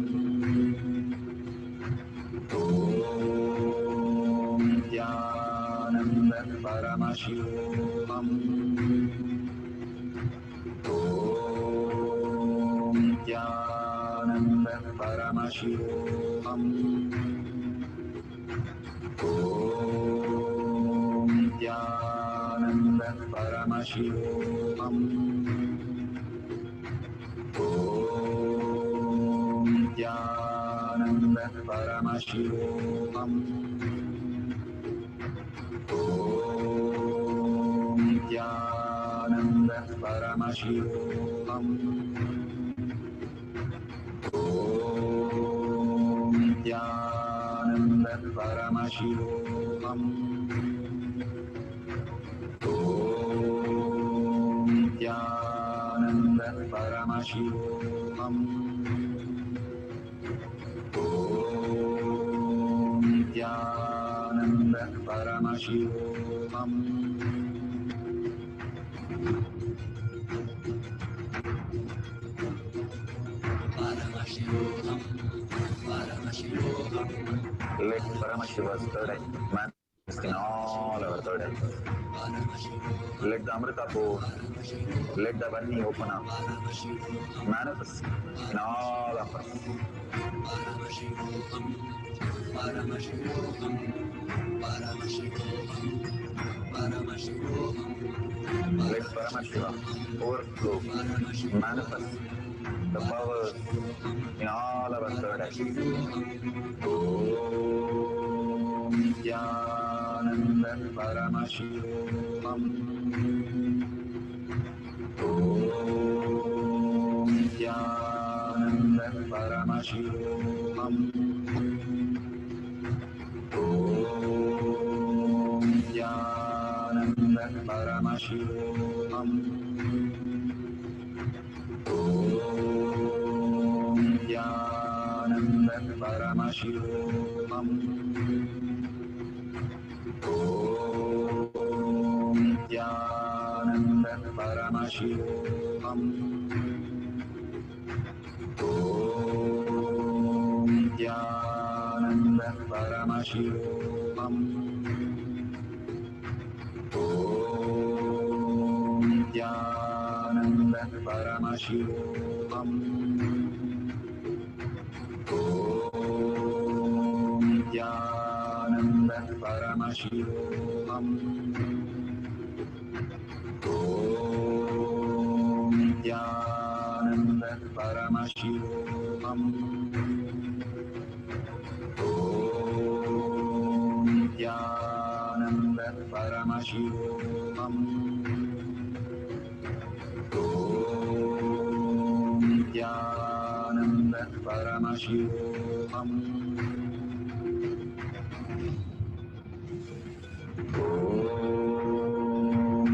Om Nityananda Paramashivam. Om Nityananda Paramashivam. Om Nityananda Paramashivam. Om Nityananda Paramashivam. Om Nityananda Paramashivam. Om Nityananda Paramashivam. Om Nityananda Paramashivam. Om Nityananda Paramashivam. Let Paramashiva's third eye manifest in all our third eyes. Let the Amrita pour, let the Vani open up, manifest in all of us. Let Paramashiva overflow, manifest the powers in all our third eyes. Om Nityananda Paramashivam. Om Nityananda Paramashivam. Om Nityananda Paramashivam. Om Nityananda Paramashivam. Om Nityananda Paramashivam. Om Nityananda Paramashivam. Om Nityananda Paramashivam. Om Nityananda Paramashivam. Om Nityananda Paramashivam. Om Nityananda Paramashivam. Om Nityananda Paramashivam. Om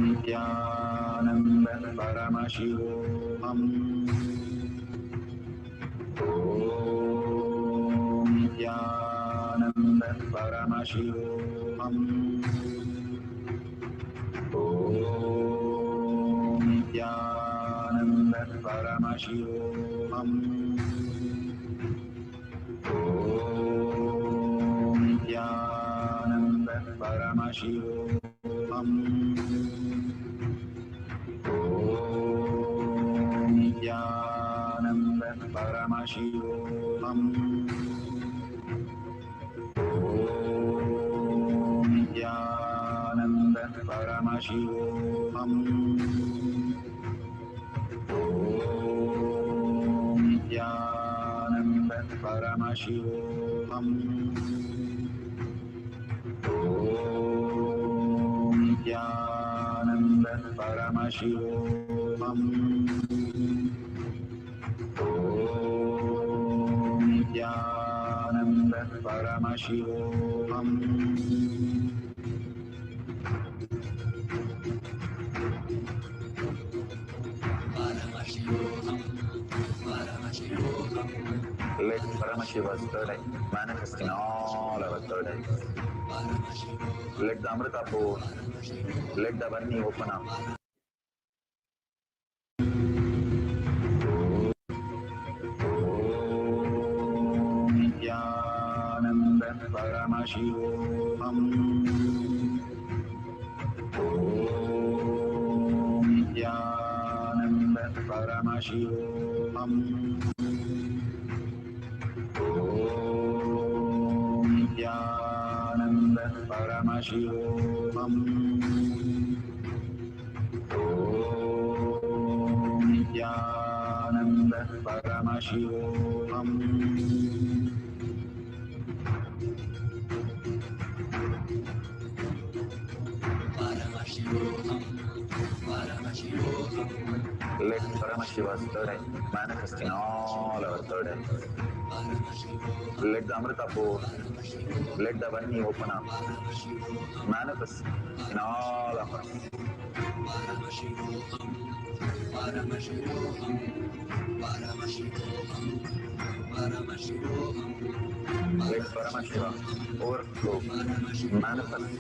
Nityananda Paramashivam. Om Nityananda Paramashivam. Om Nityananda Paramashivam. Om Nityananda Paramashivam. Om Nityananda Paramashivam. Om Nityananda Paramashivoham. Om Nityananda Paramashivoham. Om Nityananda Paramashivoham. Om Nityananda Paramashivoham. Let Paramashiva's third eye manifest in all our third eyes. Let the Amrita pour, let the Varni open up. Om Nityananda Paramashivoham. Om Nityananda Paramashivoham. Om Nityananda Paramashivoham. Om Nityananda Paramashivoham. Let Paramashiva's third eye manifest in all our third eyes. Let the Amrita pour, let the Varni open up. Manifest in all of us. Let Paramashiva overflow, manifest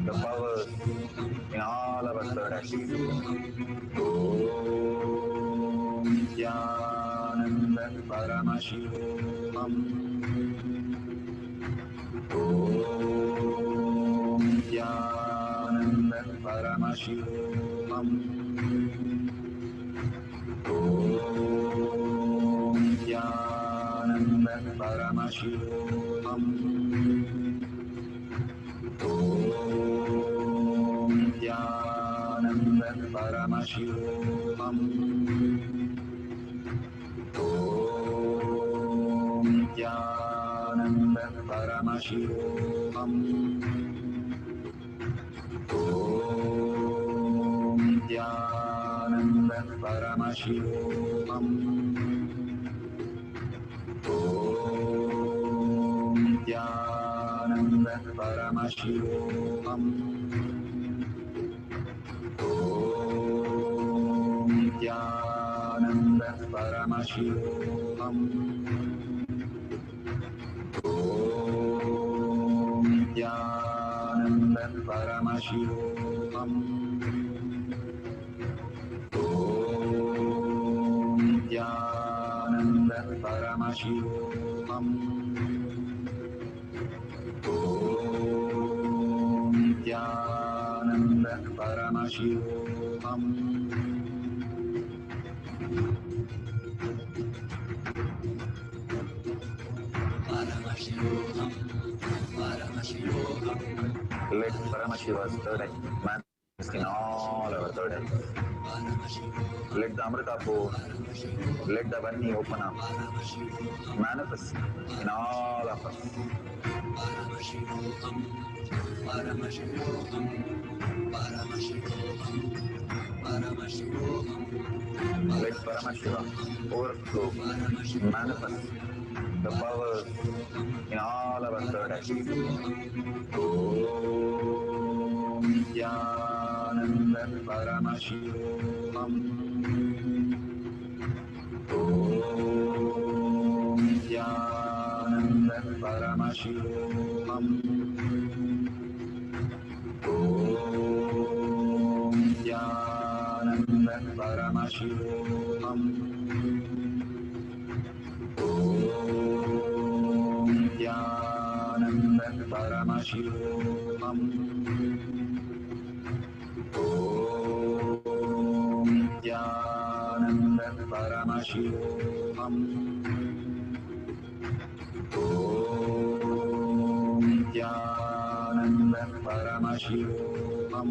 the powers in all our third eyes. Om Nityananda Paramashivoham. Om Nityananda Paramashivoham. Om Nityananda Paramashivoham. Om Nityananda Paramashivoham. Om Nityananda Paramashivoham. Om Nityananda Paramashivoham. Om Nityananda Paramashivoham. Om Nityananda Paramashivoham. Om Nityananda Paramashivoham. Om Nityananda Paramashivoham. Om Nityananda Paramashivoham. Let Paramashiva's third eye manifest in all our third eyes. Let the Amrita pour, let the Varni open up. Manifest in all of us. Let Paramashiva overflow, manifest the powers in all our third eyes. Om Nityananda Paramashivoham. Om Nityananda Paramashivoham. Om Nityananda Paramashivoham. Om Nityananda Paramashivoham. Om Nityananda Paramashivoham. Om Nityananda Paramashivoham.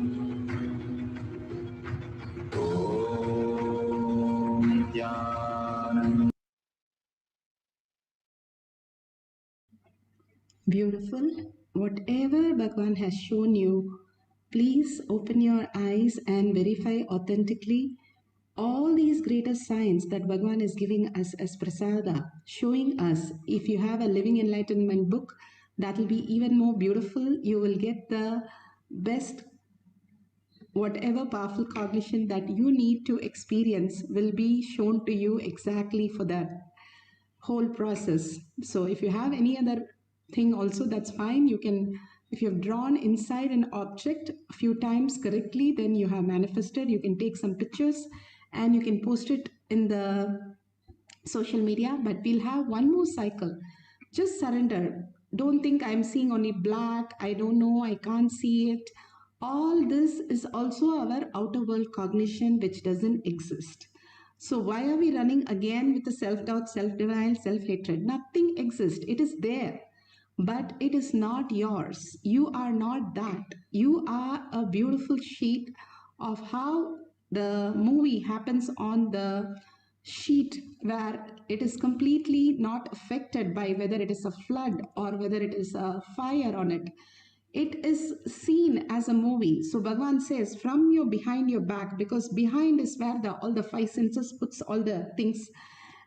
Beautiful. Whatever Bhagwan has shown you, please open your eyes and verify authentically all these greater signs that Bhagwan is giving us as prasada, showing us. If you have a Living Enlightenment book, that will be even more beautiful. You will get the best, whatever powerful cognition that you need to experience will be shown to you exactly for that whole process. So if you have any other thing also, that's fine. You can, if you've drawn inside an object a few times correctly, then you have manifested. You can take some pictures and you can post it in the social media. But we'll have one more cycle. Just surrender. Don't think I'm seeing only black, I don't know, I can't see it. All this is also our outer world cognition, which doesn't exist. So why are we running again with the self-doubt, self-denial, self-hatred? Nothing exists. It is there, but it is not yours. You are not that. You are a beautiful sheet of how the movie happens on the sheet, where it is completely not affected by whether it is a flood or whether it is a fire on it. It is seen as a movie. So Bhagavan says, from your behind your back, because behind is where all the five senses puts all the things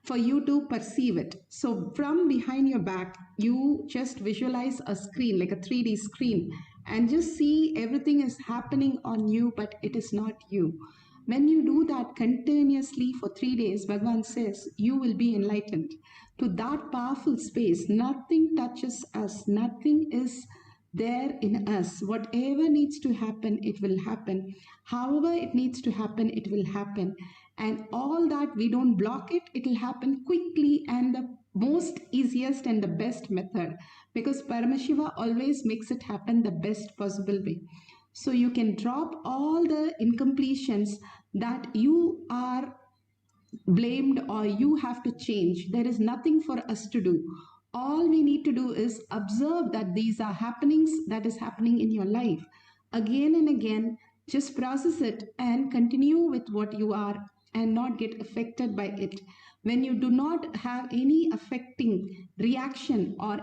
for you to perceive it. So from behind your back, you just visualize a screen, like a 3D screen, and just see everything is happening on you, but it is not you. When you do that continuously for 3 days, Bhagavan says, you will be enlightened. To that powerful space, nothing touches us, nothing is there in us. Whatever needs to happen, it will happen. However it needs to happen, it will happen. And all that, we don't block it, it will happen quickly and the most easiest and the best method, because Paramashiva always makes it happen the best possible way. So you can drop all the incompletions that you are blamed or you have to change. There is nothing for us to do. All we need to do is observe that these are happenings that is happening in your life. Again and again, just process it and continue with what you are and not get affected by it. When you do not have any affecting reaction or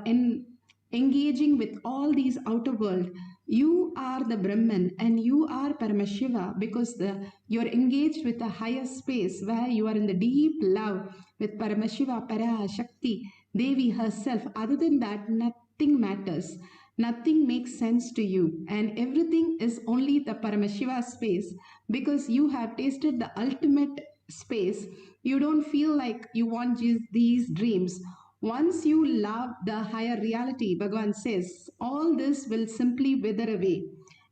engaging with all these outer world, you are the Brahman and you are Paramashiva, because you're engaged with a higher space where you are in the deep love with Paramashiva, PARASHAKTI, Devi herself. Other than that, nothing matters. Nothing makes sense to you, and everything is only the Paramashiva space, because you have tasted the ultimate space. You don't feel like you want these dreams. Once you love the higher reality, Bhagavan says, all this will simply wither away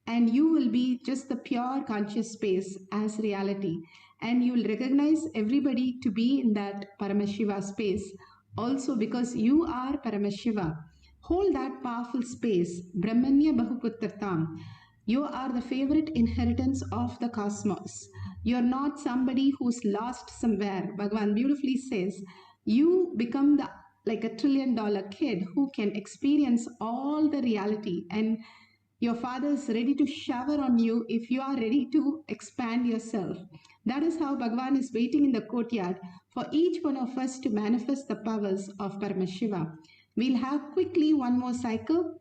and you will be just the pure conscious space as reality. And you will recognize everybody to be in that Paramashiva space also, because you are Paramashiva. Hold that powerful space, Brahmanya Bahuputratam. You are the favorite inheritance of the cosmos. You're not somebody who's lost somewhere. Bhagavan beautifully says, you become like a $1 trillion kid who can experience all the reality, and your father is ready to shower on you if you are ready to expand yourself. That is how Bhagavan is waiting in the courtyard for each one of us to manifest the powers of Paramashiva. We'll have quickly one more cycle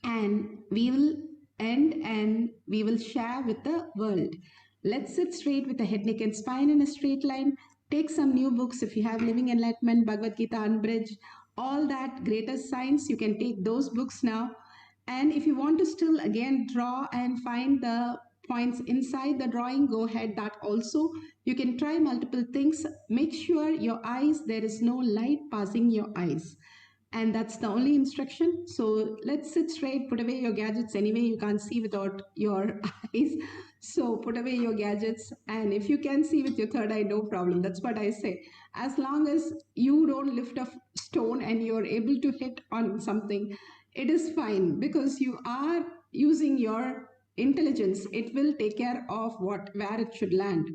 and we will end and we will share with the world. Let's sit straight with the head, neck and spine in a straight line. Take some new books. If you have Living Enlightenment, Bhagavad Gita Unbridged, all that greater science, you can take those books now. And if you want to still again draw and find the points inside the drawing, go ahead, that also. You can try multiple things. Make sure your eyes, there is no light passing your eyes. And that's the only instruction. So let's sit straight, put away your gadgets. Anyway, you can't see without your eyes. So put away your gadgets. And if you can see with your third eye, no problem. That's what I say. As long as you don't lift a stone and you're able to hit on something, it is fine, because you are using your intelligence. It will take care of where it should land.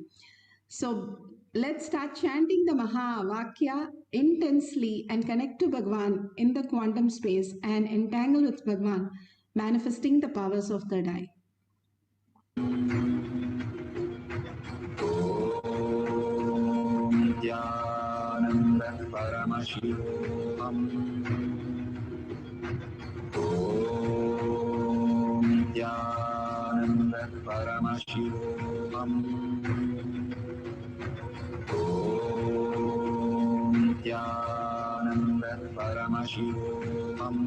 So let's start chanting the Maha Vakya intensely and connect to Bhagavan in the quantum space and entangle with Bhagavan, manifesting the powers of third eye. Paramashivoham.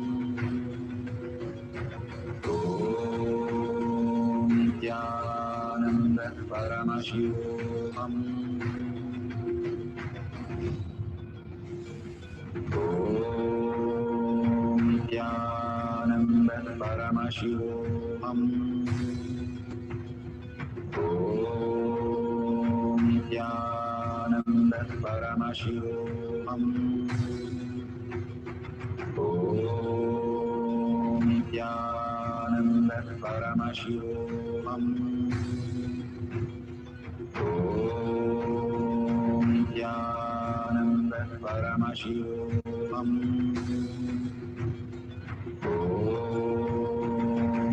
Nityananda Paramashivoham. Nityananda Paramashivoham. Nityananda Paramashivoham. Nityananda Paramashivoham. Nityananda Paramashivoham.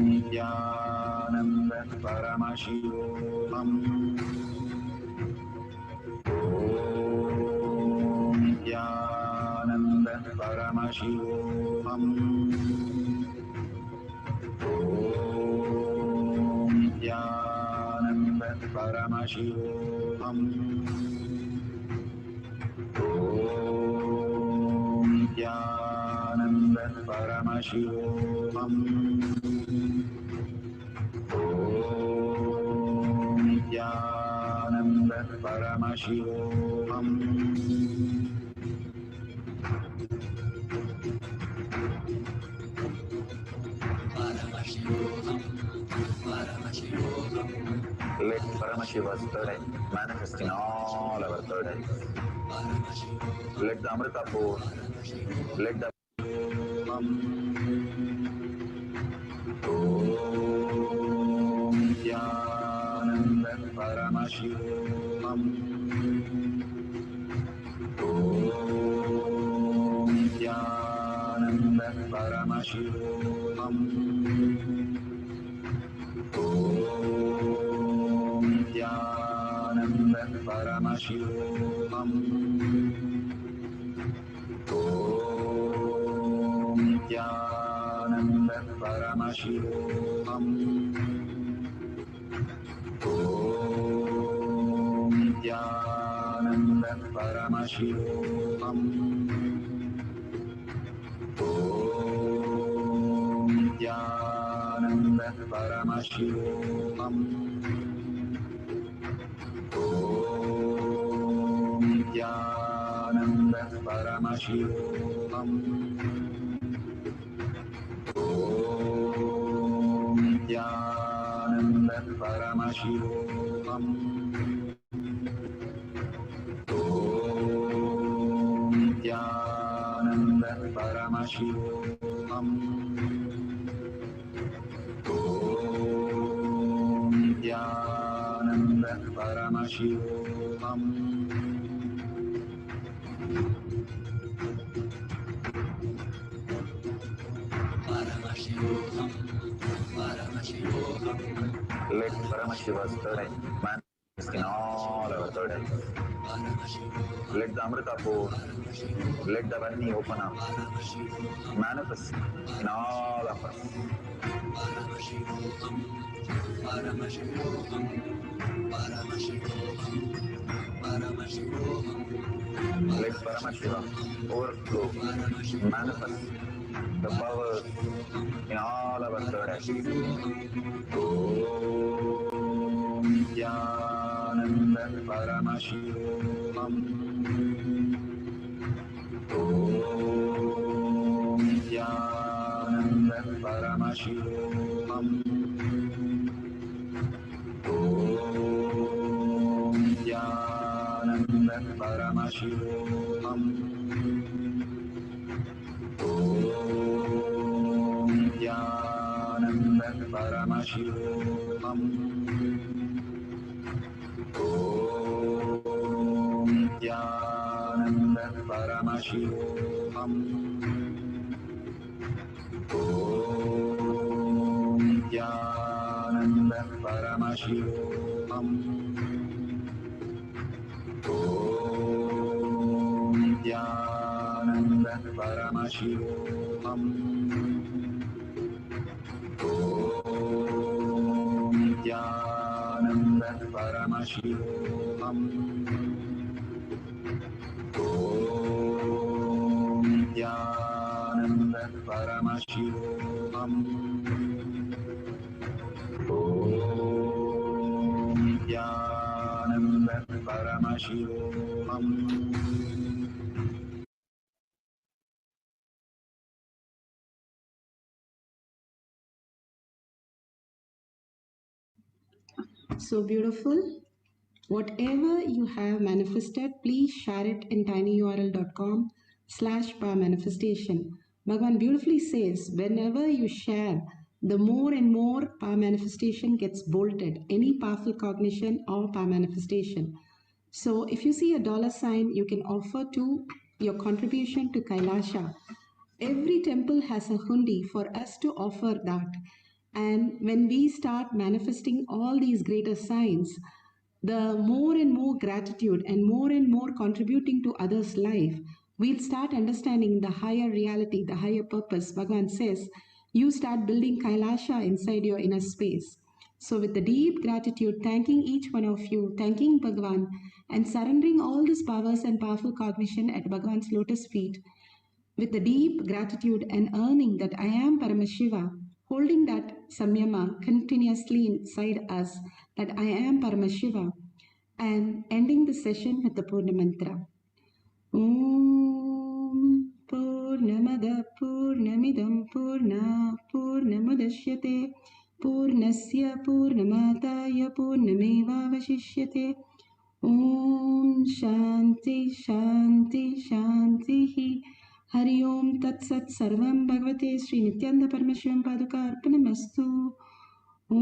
Nityananda Paramashivoham. Nityananda Paramashivoham. Nityananda Paramashivoham. Nityananda Paramashivoham. Nityananda Paramashivoham. Let Paramashiva's third eye manifest in all our third eyes. Let the Amrita pour, let the Nityananda Paramashivoham. Nityananda Paramashivoham. Nityananda Paramashivoham. Nityananda Paramashivoham. Nityananda Paramashivoham. Nityananda Paramashivoham. Nityananda Paramashivoham. Nityananda Paramashivoham. Nityananda Paramashivoham. Nityananda Paramashivoham. let Paramashiva's third eye manifest in all our third eyes. Let the Amrita pour, let the Vani open up, manifest in all of us. Let Paramashiva overflow, manifest the power in all our third eyes. Nityananda Paramashivoham. Nityananda Paramashivoham. Nityananda Paramashivoham. Nityananda Paramashivoham. Nityananda Paramashivoham. Nityananda Paramashivoham. Nityananda Paramashivoham. Nityananda Paramashivoham. Nityananda Nityananda Paramashivoham. Om Nityananda Paramashivoham. So beautiful. Whatever you have manifested, please share it in tinyurl.com/powermanifestation. Bhagavan beautifully says, whenever you share, the more and more power manifestation gets bolted, any powerful cognition or power manifestation. So if you see a $sign, you can offer to your contribution to Kailasha. Every temple has a hundi for us to offer that. And when we start manifesting all these greater signs, the more and more gratitude and more contributing to others' life, we'll start understanding the higher reality, the higher purpose. Bhagavan says, you start building Kailasha inside your inner space. So with the deep gratitude, thanking each one of you, thanking Bhagavan, and surrendering all these powers and powerful cognition at Bhagavan's lotus feet, with the deep gratitude and earning that I am Paramashiva, holding that samyama continuously inside us, that I am Paramashiva, and ending the session with the Purna Mantra. Om Purnamada Purnamidam Purna Purnamudashyate Purnasya Purnamataya Purnameva Vashishyate. Om Shanti Shanti Shanti. Hari Om Tat Sat Sarvam Bhagavate Sri Nityananda Paramashivam Paduka Arpanamastu. Om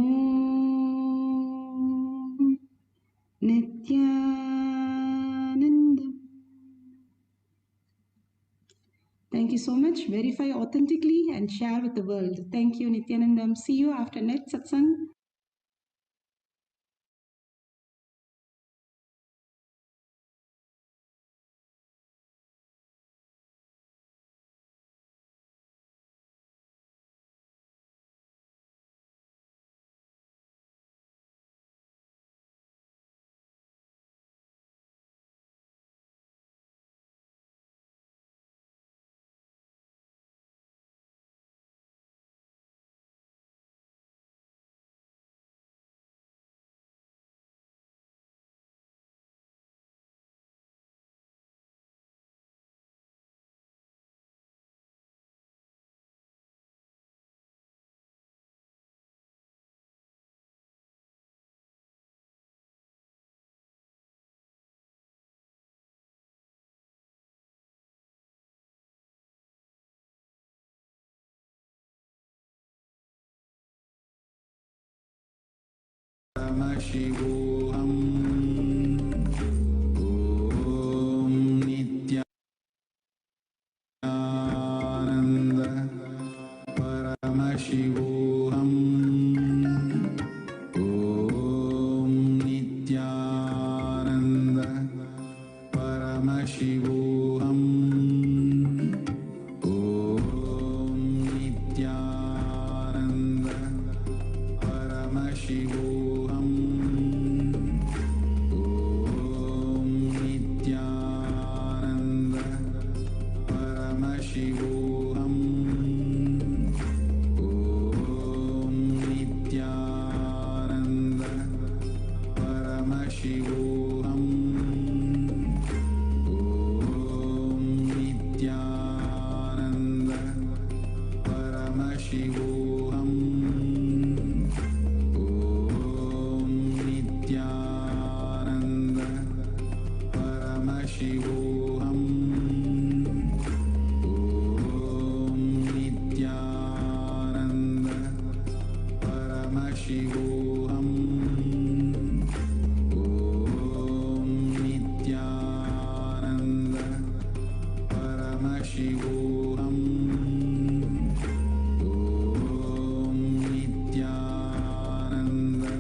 Nityananda. Thank you so much. Verify authentically and share with the world. Thank you, Nityanandam. See you after next satsang. Paramashivoham. Om Nityananda Paramashivoham. Om Nityananda Paramashivoham. Om Nityananda Paramashivoham. Om Nityananda Paramashivoham. Om Nityananda Paramashivoham. Om Nityananda Paramashivoham. Om Nityananda Paramashivoham. Om Nityananda Paramashivoham. Om Nityananda Paramashivoham. Om Nityananda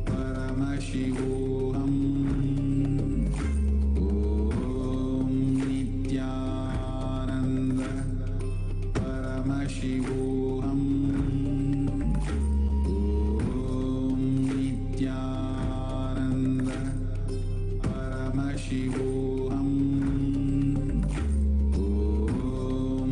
Paramashivoham. Om Nityananda Paramashivoham. Om Nityananda Paramashivoham. Om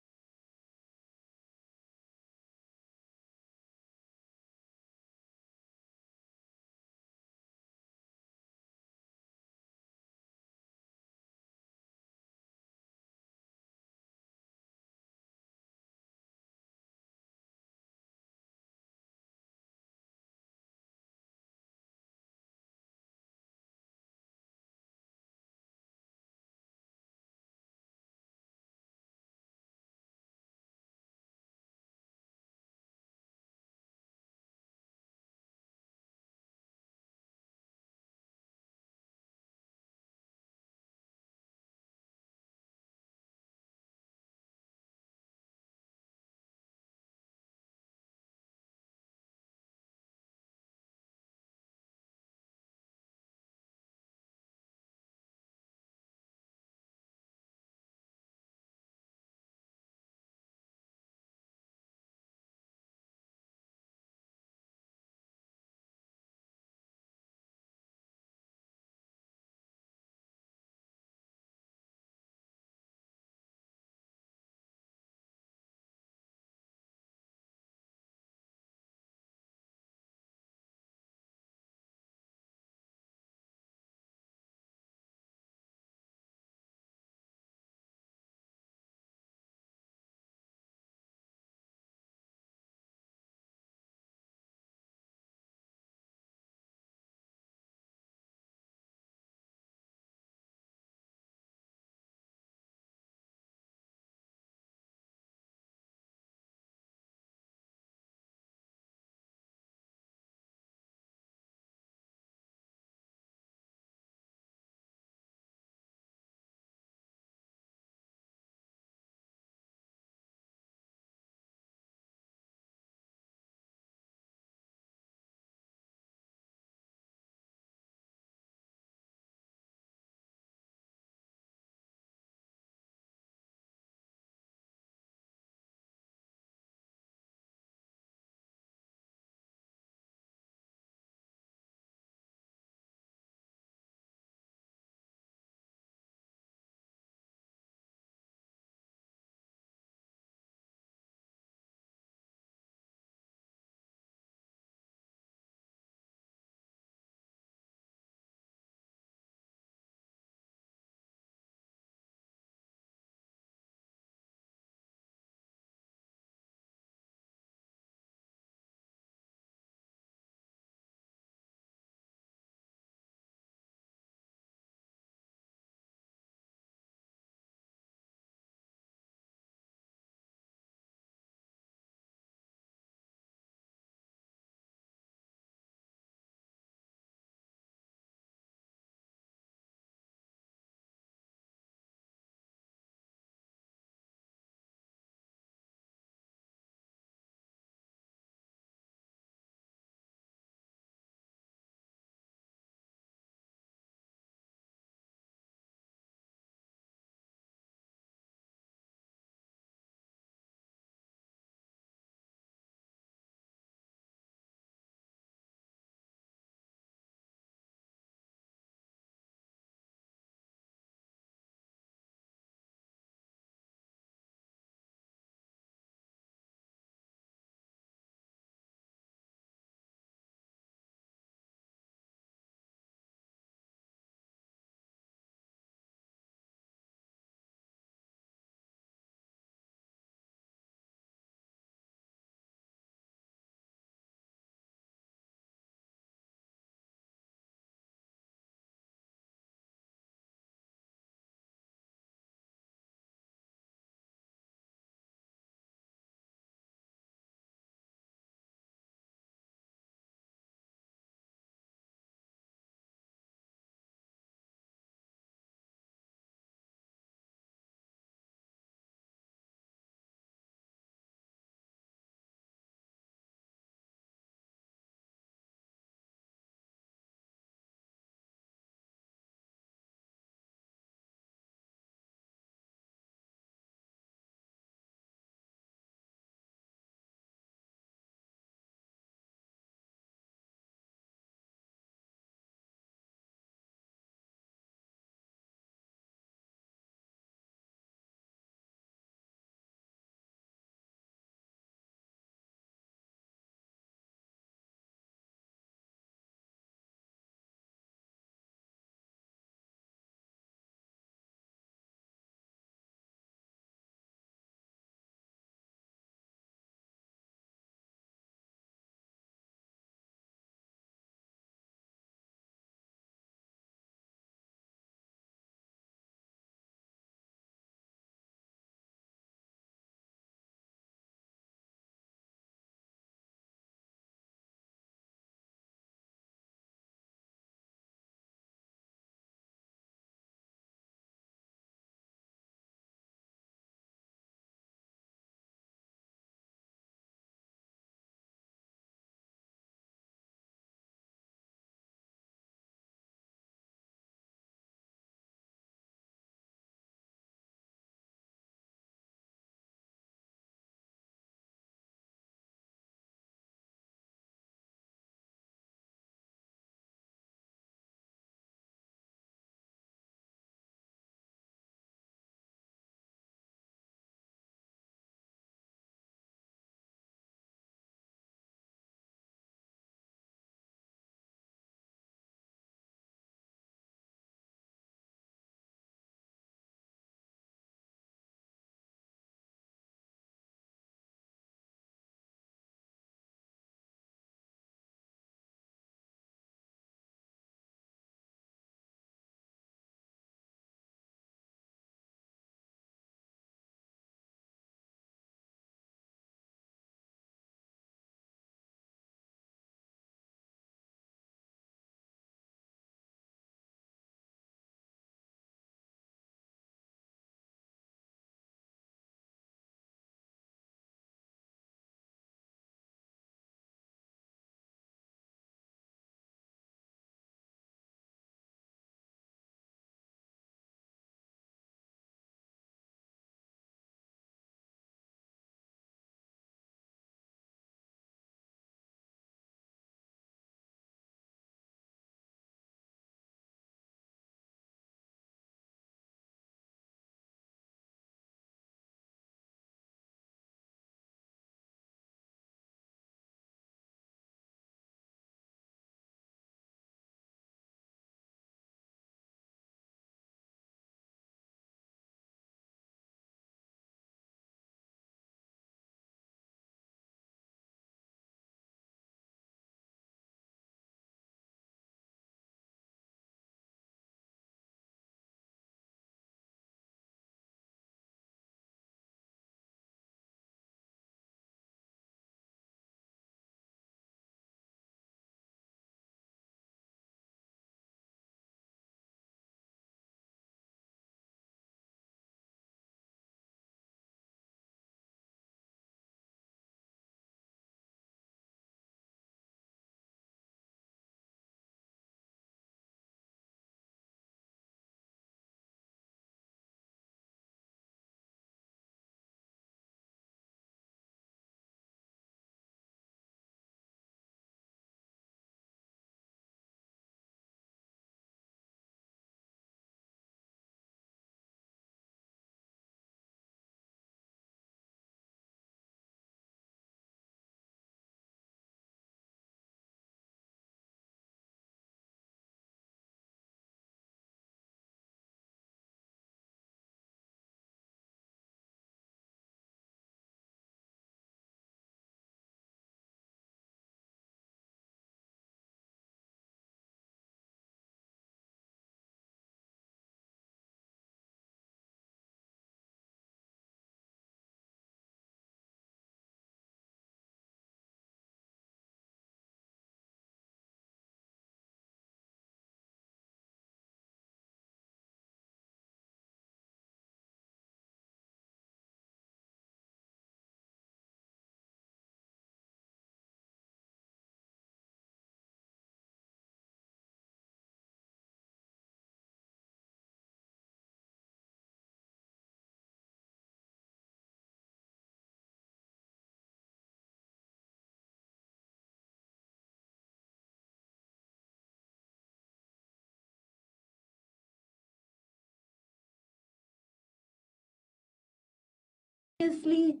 Seriously,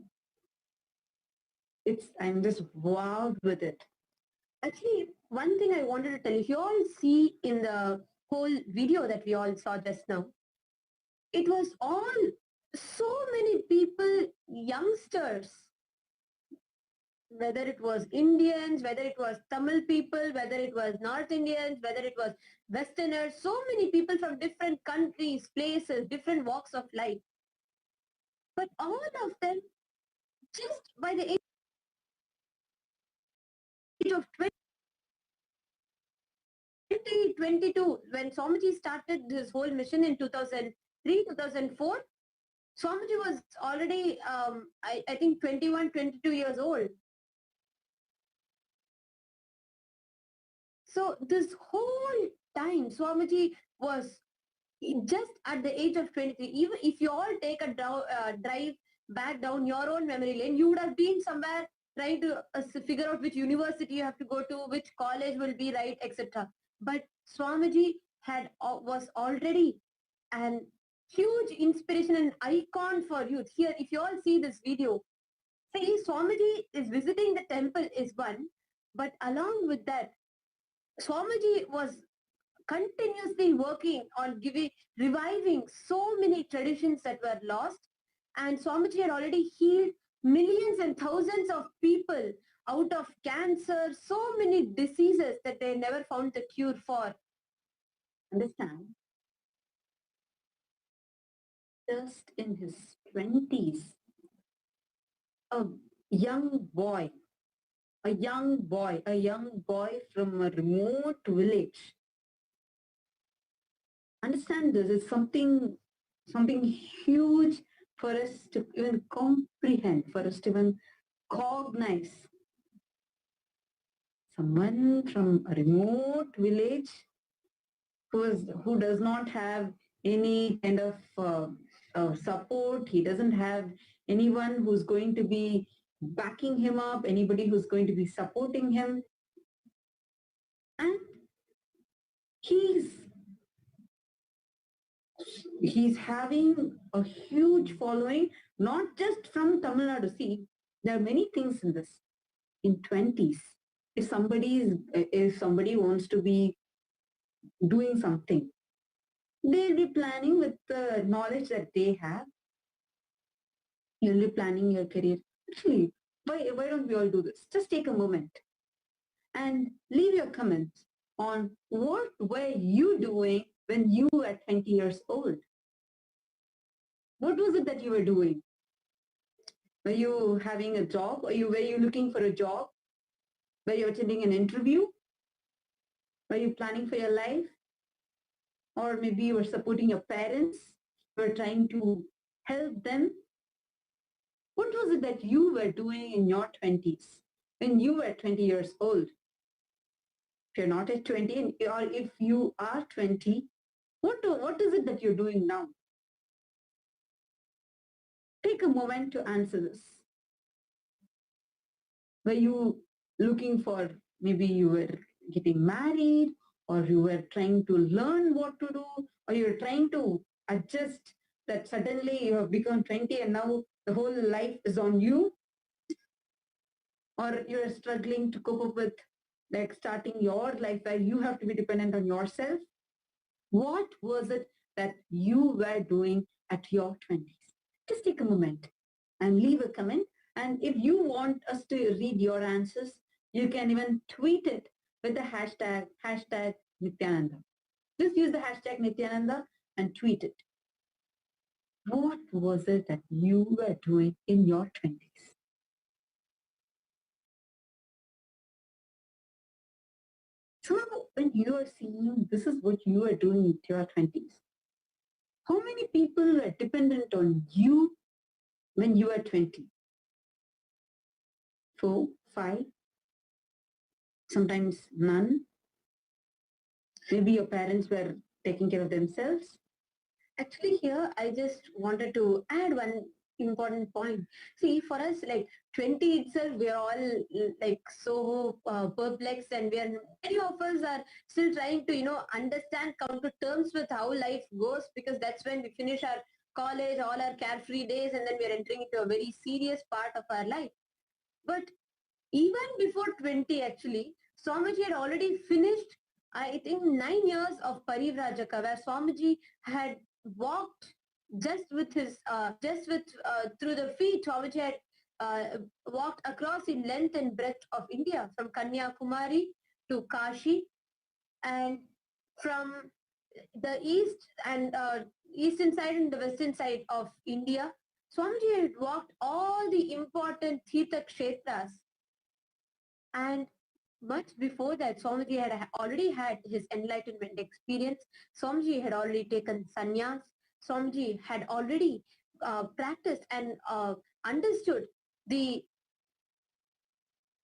I'm just wowed with it. Actually, one thing I wanted to tell you, if you all see in the whole video that we all saw just now, it was all so many people, youngsters, whether it was Indians, whether it was Tamil people, whether it was North Indians, whether it was Westerners, so many people from different countries, places, different walks of life. But all of them, just by the age of 2022, when Swamiji started this whole mission in 2003, 2004, Swamiji was already, I think, 21, 22 years old. So this whole time, Swamiji was just at the age of 23. Even if you all take a drive back down your own memory lane, you would have been somewhere trying to figure out which university you have to go to, which college will be right, etc. But Swamiji was already an huge inspiration and icon for youth. Here, if you all see this video, see, Swamiji is visiting the temple is one, but along with that, Swamiji was continuously working on reviving so many traditions that were lost, and Swamiji had already healed millions and thousands of people out of cancer, so many diseases that they never found the cure for. Understand? Just in his 20s, a young boy from a remote village. Understand, this is something huge for us to even comprehend, for us to even cognize. Someone from a remote village who does not have any kind of support. He doesn't have anyone who's going to be backing him up, anybody who's going to be supporting him. And he's having a huge following, not just from Tamil Nadu. See, there are many things in this. In 20s, if somebody wants to be doing something, they'll be planning with the knowledge that they have. You'll be planning your career. Actually, why don't we all do this? Just take a moment and leave your comments on what were you doing when you were 20 years old. What was it that you were doing? Were you having a job? Were you looking for a job? Were you attending an interview? Were you planning for your life? Or maybe you were supporting your parents, you were trying to help them. What was it that you were doing in your 20s when you were 20 years old? If you're not at 20, or if you are 20, what is it that you're doing now? Take a moment to answer this. Were you looking for, maybe you were getting married, or you were trying to learn what to do, or you're trying to adjust that suddenly you have become 20 and now the whole life is on you, or you're struggling to cope up with like starting your life where you have to be dependent on yourself. What was it that you were doing at your 20s? Just take a moment and leave a comment. And if you want us to read your answers, you can even tweet it with the hashtag Nityananda. Just use the hashtag Nityananda and tweet it. What was it that you were doing in your 20s? So when you are seeing this is what you are doing in your 20s, how many people were dependent on you when you were 20? 4, 5, sometimes none. Maybe your parents were taking care of themselves. Actually, here I just wanted to add one important point. See, for us, like 20 itself, we are all like so perplexed, and many of us are still trying to, understand, come to terms with how life goes, because that's when we finish our college, all our carefree days, and then we are entering into a very serious part of our life. But even before 20, actually, Swamiji had already finished, I think, 9 years of Parivrajaka, where Swamiji had walked just with his, through the feet. Swamiji had walked across in length and breadth of India, from Kanyakumari to Kashi, and from the east and eastern side and the western side of India. Swamiji had walked all the important Tirtha Kshetras. And much before that, Swamiji had already had his enlightenment experience. Swamiji had already taken sannyas. Swamiji had already practiced and understood the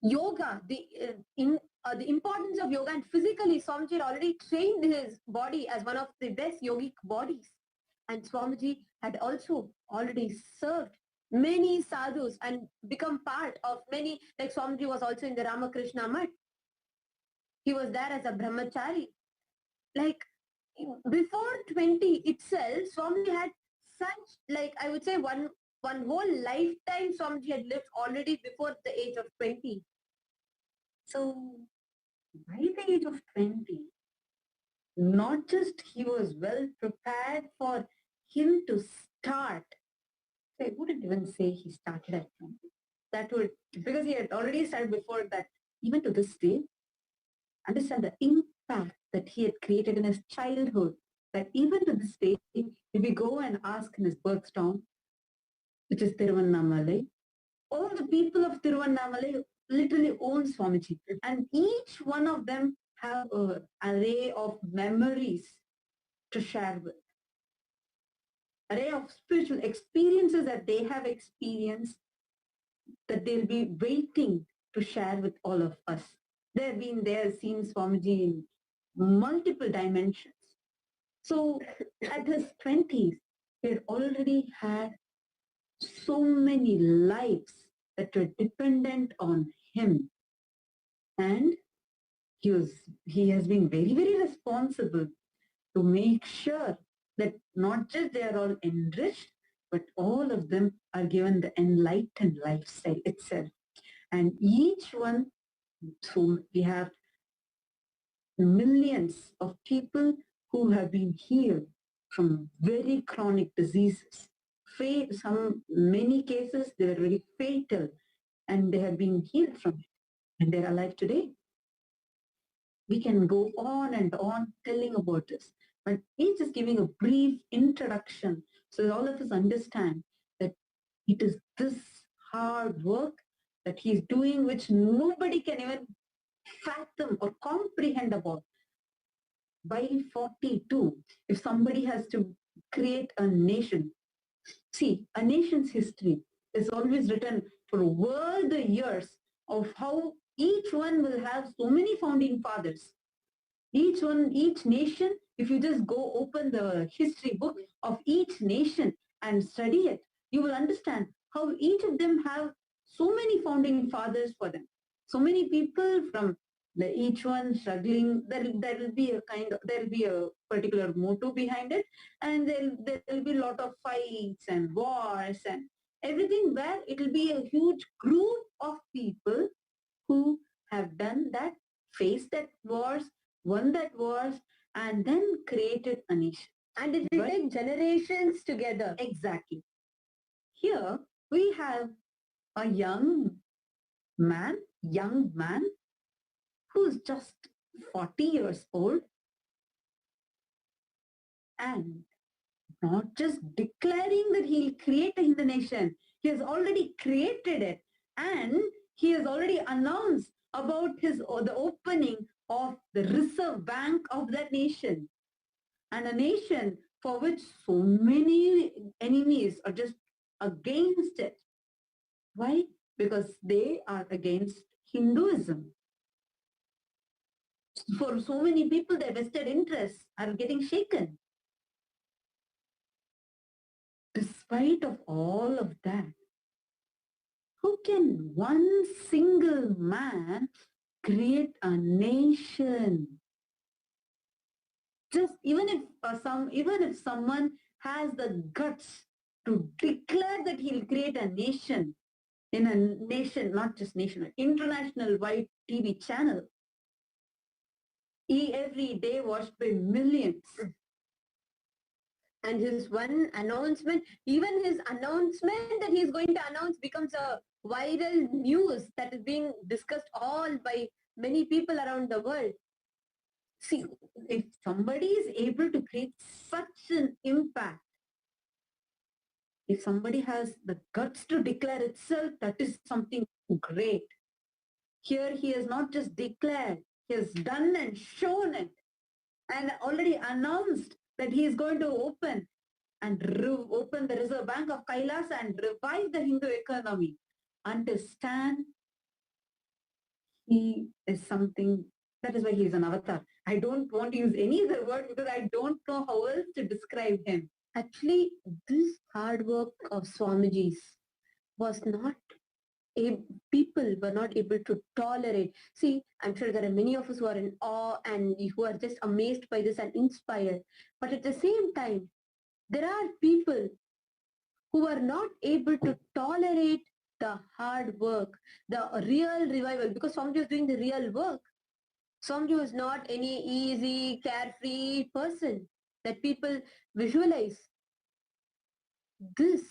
yoga, the importance of yoga, and physically Swamiji had already trained his body as one of the best yogic bodies. And Swamiji had also already served many sadhus and become part of many, like Swamiji was also in the Ramakrishna Mutt. He was there as a brahmachari. Like before 20 itself, Swamiji had such, like I would say, one whole lifetime Swamiji had lived already before the age of 20. So by the age of 20, not just he was well prepared for him to start. I wouldn't even say he started at 20. That would, because he had already started before that. Even to this day, understand the impact that he had created in his childhood. That even to this day, if we go and ask in his birthtown, which is Tiruvannamalai, all the people of Tiruvannamalai literally own Swamiji. And each one of them have an array of memories to share with. Array of spiritual experiences that they have experienced, that they'll be waiting to share with all of us. They've been there, seen Swamiji in multiple dimensions. So at his 20s, he had already had so many lives that were dependent on him. And he has been very, very responsible to make sure that not just they are all enriched, but all of them are given the enlightened lifestyle itself. And each one, so we have millions of people who have been healed from very chronic diseases. Many cases, they were very fatal and they have been healed from it. And they're alive today. We can go on and on telling about this. But he's just giving a brief introduction so that all of us understand that it is this hard work that he's doing which nobody can even fathom or comprehend about. By 42, if somebody has to create a nation, see, a nation's history is always written for world years of how each one will have so many founding fathers. Each nation, if you just go open the history book of each nation and study it, you will understand how each of them have so many founding fathers for them. So many people from each one struggling, there will be a particular motto behind it, and there will be a lot of fights and wars and everything, where it will be a huge group of people who have done that, faced that wars, won that wars, and then created a nation. And it will take generations together. Exactly. Here we have a young man who's just 40 years old, and not just declaring that he'll create a Hindu nation. He has already created it, and he has already announced about the opening of the reserve bank of that nation, and a nation for which so many enemies are just against it. Why? Because they are against Hinduism. For so many people, their vested interests are getting shaken. Despite of all of that, how can one single man create a nation? Just even if someone has the guts to declare that he'll create a nation, in a nation, not just national, international wide TV channel, every day watched by millions. And his one announcement, even his announcement that he's going to announce becomes a viral news that is being discussed all by many people around the world. See, if somebody is able to create such an impact, if somebody has the guts to declare itself, that is something great. Here he has not just declared, he has done and shown it and already announced that he is going to open the Reserve Bank of Kailasa and revive the Hindu economy. Understand, he is something, that is why he is an avatar. I don't want to use any other word because I don't know how else to describe him. Actually, this hard work of Swamiji's was not, people were not able to tolerate. See, I'm sure there are many of us who are in awe and who are just amazed by this and inspired. But at the same time, there are people who are not able to tolerate the hard work, the real revival, because Swamiji was doing the real work. Swamiji was not any easy, carefree person that people visualize. This,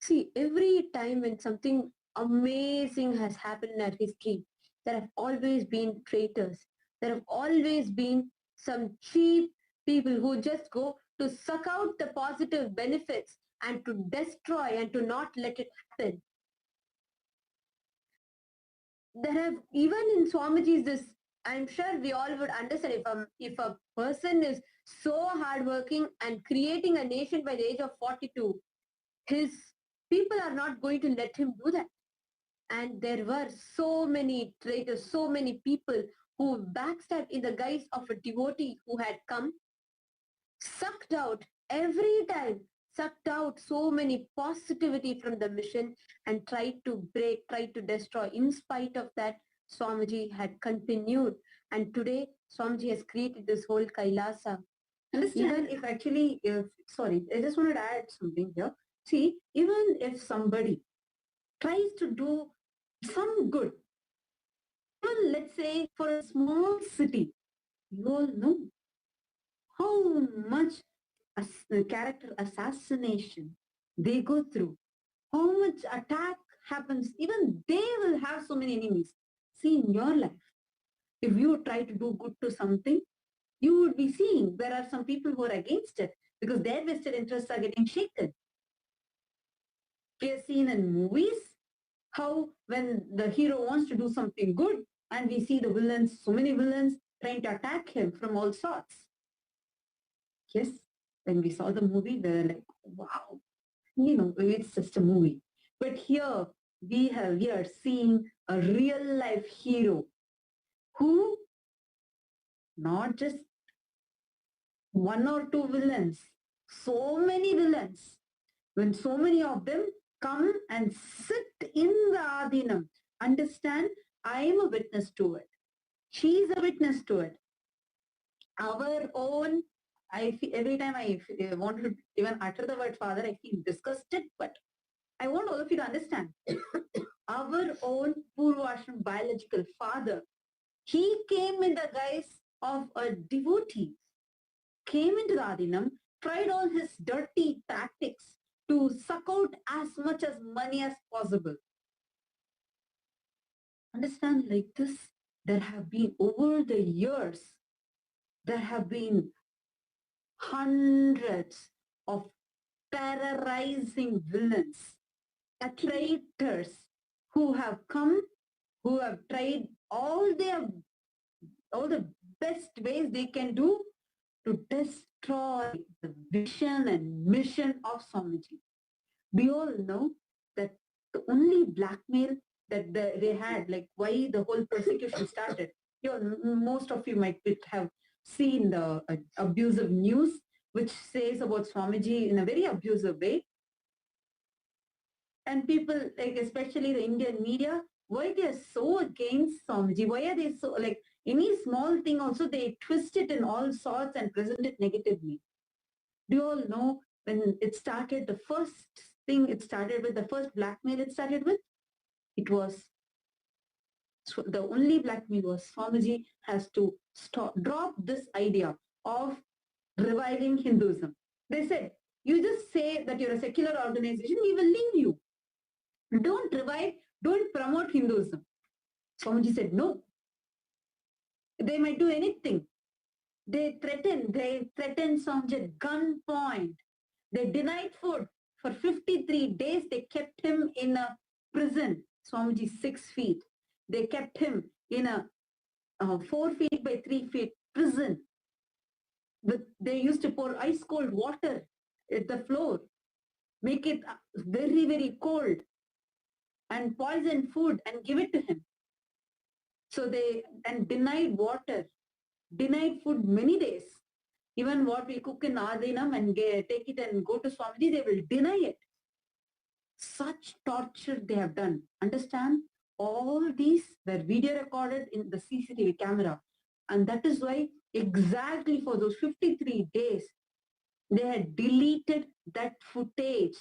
see, every time when something amazing has happened in our history, there have always been traitors. There have always been some cheap people who just go to suck out the positive benefits and to destroy and to not let it happen. There have, even in Swamiji's, this, I'm sure we all would understand, if a person is so hardworking and creating a nation by the age of 42, his people are not going to let him do that. And there were so many traitors, so many people who backstabbed in the guise of a devotee who had come, sucked out every time, sucked out so many positivity from the mission and tried to break, tried to destroy. In spite of that, Swamiji had continued. And today, Swamiji has created this whole Kailasa. Understand, sorry, I just wanted to add something here. See, even if somebody tries to do some good, even let's say for a small city, you all know how much character assassination they go through, how much attack happens. Even they will have so many enemies. See, in your life, if you try to do good to something, you would be seeing there are some people who are against it because their vested interests are getting shaken. We have seen in movies how when the hero wants to do something good and we see the villains, so many villains trying to attack him from all sorts. Yes, when we saw the movie, we were like, wow, it's just a movie. But here we are seeing a real life hero who, not just one or two villains, so many villains, when so many of them come and sit in the Adinam, understand, I am a witness to it. She is a witness to it. Our own, I feel, every time I want to even utter the word father, I feel disgusted, but I want all of you to understand. Our own Purvashram biological father, he came in the guise of a devotee, came into the Adinam, tried all his dirty tactics to suck out as much as money as possible. Understand, like this, there have been, over the years, there have been hundreds of terrorizing villains, traitors who have come, who have tried all the best ways they can do to destroy the vision and mission of Swamiji. We all know that the only blackmail that they had, like why the whole persecution started. Most of you might have seen the abusive news, which says about Swamiji in a very abusive way. And people, like especially the Indian media, why they are so against Swamiji? Why are they so, like any small thing also they twist it in all sorts and present it negatively? Do you all know when it started, the first thing it started with, the first blackmail it started with, it was, so the only blackmail was Swamiji has to drop this idea of reviving Hinduism. They said, you just say that you're a secular organization, we will leave you. Don't revive, don't promote Hinduism. Swamiji said, no. They might do anything. They threatened Swamiji at gunpoint. They denied food. For 53 days, they kept him in a prison. Swamiji 6 feet. They kept him in a 4 feet by 3 feet prison. They used to pour ice cold water at the floor, make it very, very cold, and poison food and give it to him. So they denied water, denied food many days. Even what we cook in Adinam and take it and go to Swamiji, they will deny it. Such torture they have done. Understand? All these were video recorded in the CCTV camera. And that is why exactly for those 53 days, they had deleted that footage.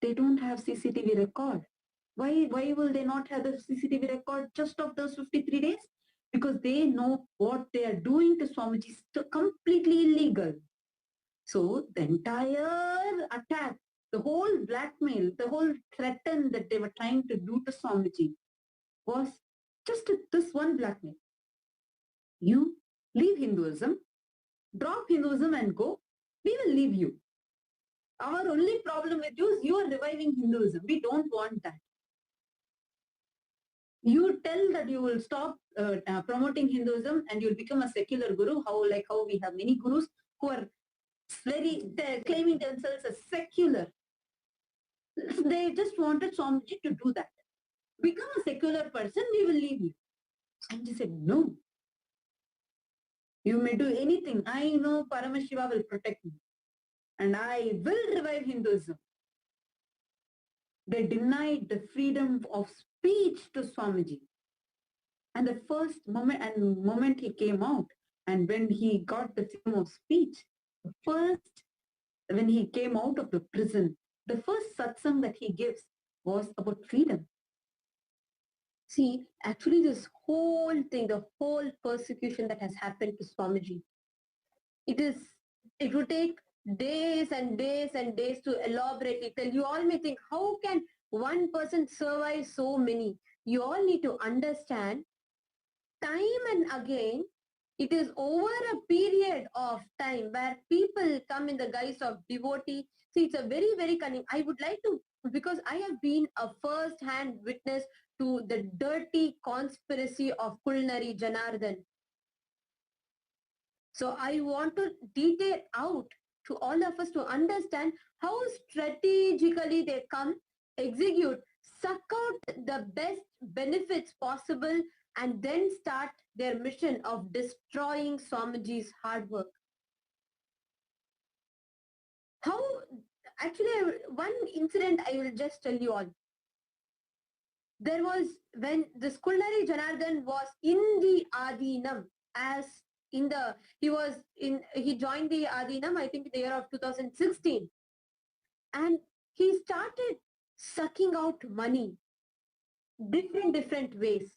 They don't have CCTV record. Why will they not have the CCTV record just of those 53 days? Because they know what they are doing to Swamiji is completely illegal. So the entire attack, the whole blackmail, the whole threaten that they were trying to do to Swamiji was just this one blackmail. You leave Hinduism, drop Hinduism and go, we will leave you. Our only problem with you is you are reviving Hinduism. We don't want that. You tell that you will stop promoting Hinduism and you'll become a secular guru, how we have many gurus who are claiming themselves as secular. They just wanted Swamiji to do that. Become a secular person, we will leave you. Swamiji said, no. You may do anything. I know Paramashiva will protect me. And I will revive Hinduism. They denied the freedom of speech to Swamiji. And the first moment he came out, and when he got the freedom of speech, when he came out of the prison, the first satsang that he gives was about freedom. See, actually this whole thing, the whole persecution that has happened to Swamiji, it would take days and days and days to elaborately tell. You all may think, how can one person survive so many? You all need to understand, time and again, it is over a period of time where people come in the guise of devotee. See, it's a very, very cunning. I would like to, because I have been a first-hand witness to the dirty conspiracy of Kulnari Janardhan. So I want to detail out to all of us to understand how strategically they come, execute, suck out the best benefits possible, and then start their mission of destroying Swamiji's hard work. How, actually, one incident I will just tell you all. There was, when this Kulnari Janardhan was in the Adinam, he joined the Adinam, I think, in the year of 2016. And he started sucking out money, different ways.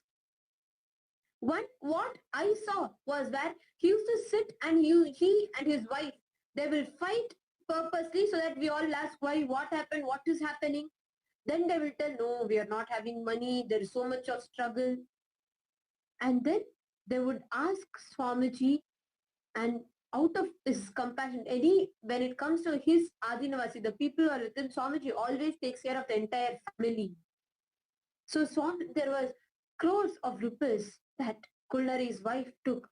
What I saw was that he used to sit and he and his wife, they will fight purposely so that we all ask why, what happened, what is happening. Then they will tell, no, we are not having money, there is so much of struggle. And then they would ask Swamiji, and out of his compassion, when it comes to his Adinavasi, the people who are with him, Swamiji always takes care of the entire family. So there was crores of rupees that Kulnari's wife took.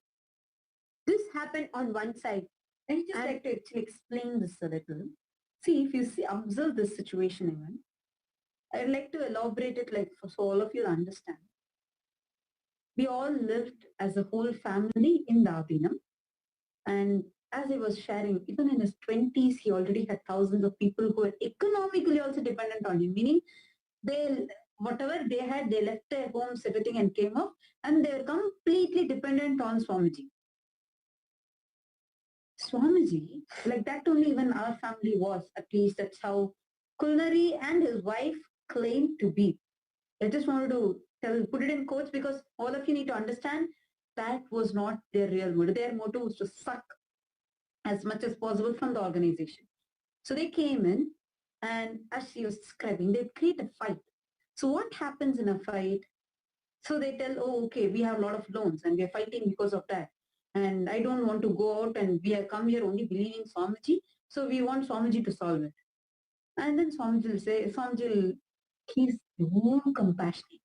This happened on one side. I just like to actually explain this a little. See, if you observe this situation even, I'd like to elaborate it so all of you understand. We all lived as a whole family in the Adinam. And as he was sharing, even in his 20s, he already had thousands of people who were economically also dependent on him, meaning whatever they had, they left their homes, everything, and came up, and they were completely dependent on Swamiji. Swamiji, like that only when our family was, at least that's how Kulnari and his wife claimed to be. I just wanted to put it in quotes because all of you need to understand that was not their real motive. Their motive was to suck as much as possible from the organization. So they came in, and as she was describing, they create a fight. So what happens in a fight? So they tell, oh, okay, we have a lot of loans and we are fighting because of that. And I don't want to go out, and we have come here only believing Swamiji. So we want Swamiji to solve it. And then Swamiji will say, he's more compassionate.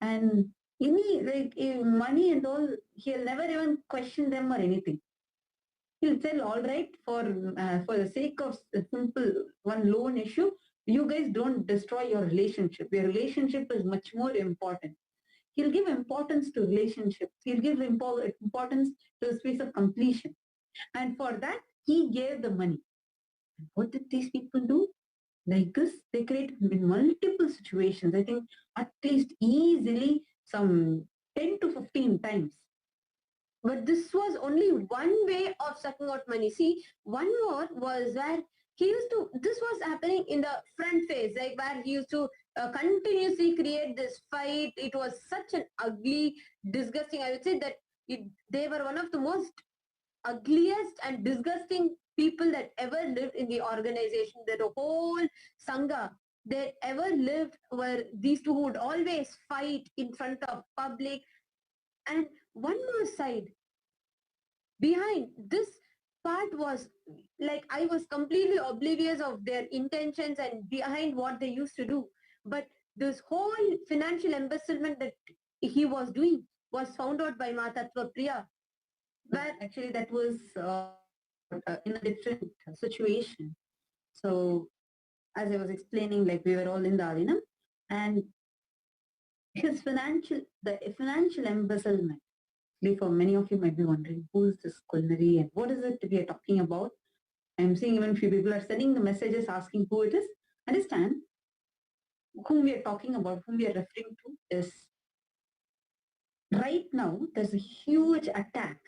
And money and all, he'll never even question them or anything. He'll tell, all right, for the sake of a simple one loan issue, you guys don't destroy your relationship. Your relationship is much more important. He'll give importance to relationships. He'll give importance to the space of completion. And for that, he gave the money. And what did these people do? Like this, they create multiple situations. I think at least easily some 10 to 15 times. But this was only one way of sucking out money. See, one more was where he used to, this was happening in the front phase, like where he used to continuously create this fight. It was such an ugly, disgusting, I would say that they were one of the most ugliest and disgusting people that ever lived in the organization. That the whole Sangha that ever lived were these two who would always fight in front of public. And one more side, behind this part was like I was completely oblivious of their intentions and behind what they used to do. But this whole financial embezzlement that he was doing was found out by Mata Priya. But actually that was in a different situation. So as I was explaining, like we were all in the arena, and his financial embezzlement. For many of you might be wondering, who is this Kulnari and what is it we are talking about? I'm seeing even few people are sending the messages asking who it is. Understand, whom we are talking about, whom we are referring to is, right now there's a huge attack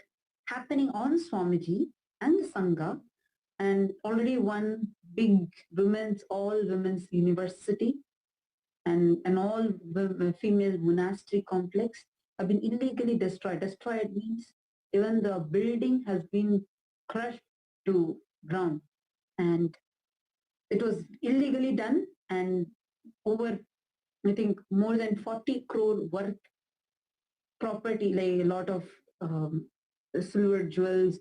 happening on Swamiji and the Sangha, and already one big all women's university and all female monastery complex have been illegally destroyed. Destroyed means even the building has been crushed to ground, and it was illegally done, and over, I think, more than 40 crore worth property, like a lot of silver jewels,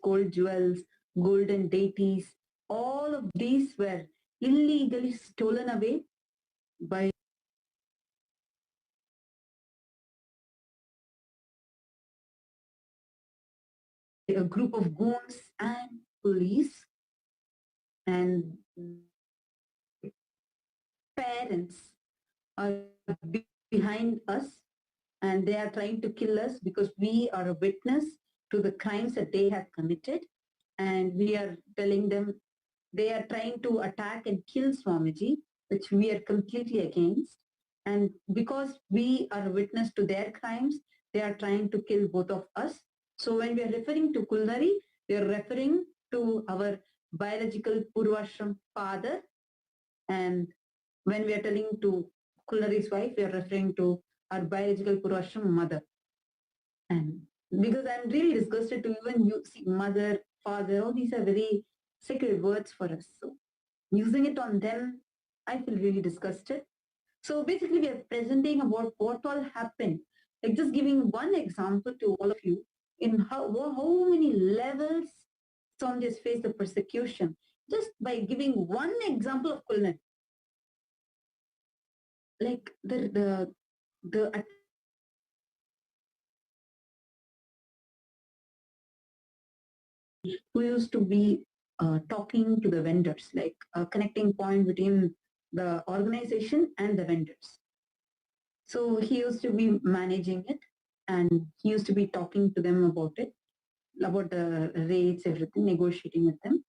golden deities, all of these were illegally stolen away by a group of goons and police, and parents are behind us, and they are trying to kill us because we are a witness to the crimes that they have committed, and we are telling them they are trying to attack and kill Swamiji, which we are completely against. And because we are a witness to their crimes, they are trying to kill both of us. So when we are referring to Kulnari, we are referring to our biological Purvashram father. And when we are telling to Kulnari's wife, we are referring to our biological Purvashram mother. And because I'm really disgusted to even use mother, father, all these are very sacred words for us. So using it on them, I feel really disgusted. So basically we are presenting about what all happened. Like just giving one example to all of you in how many levels some just face the persecution, just by giving one example of Kulnari. Like the who used to be talking to the vendors, like a connecting point between the organization and the vendors. So he used to be managing it, and he used to be talking to them about it, about the rates, everything, negotiating with them.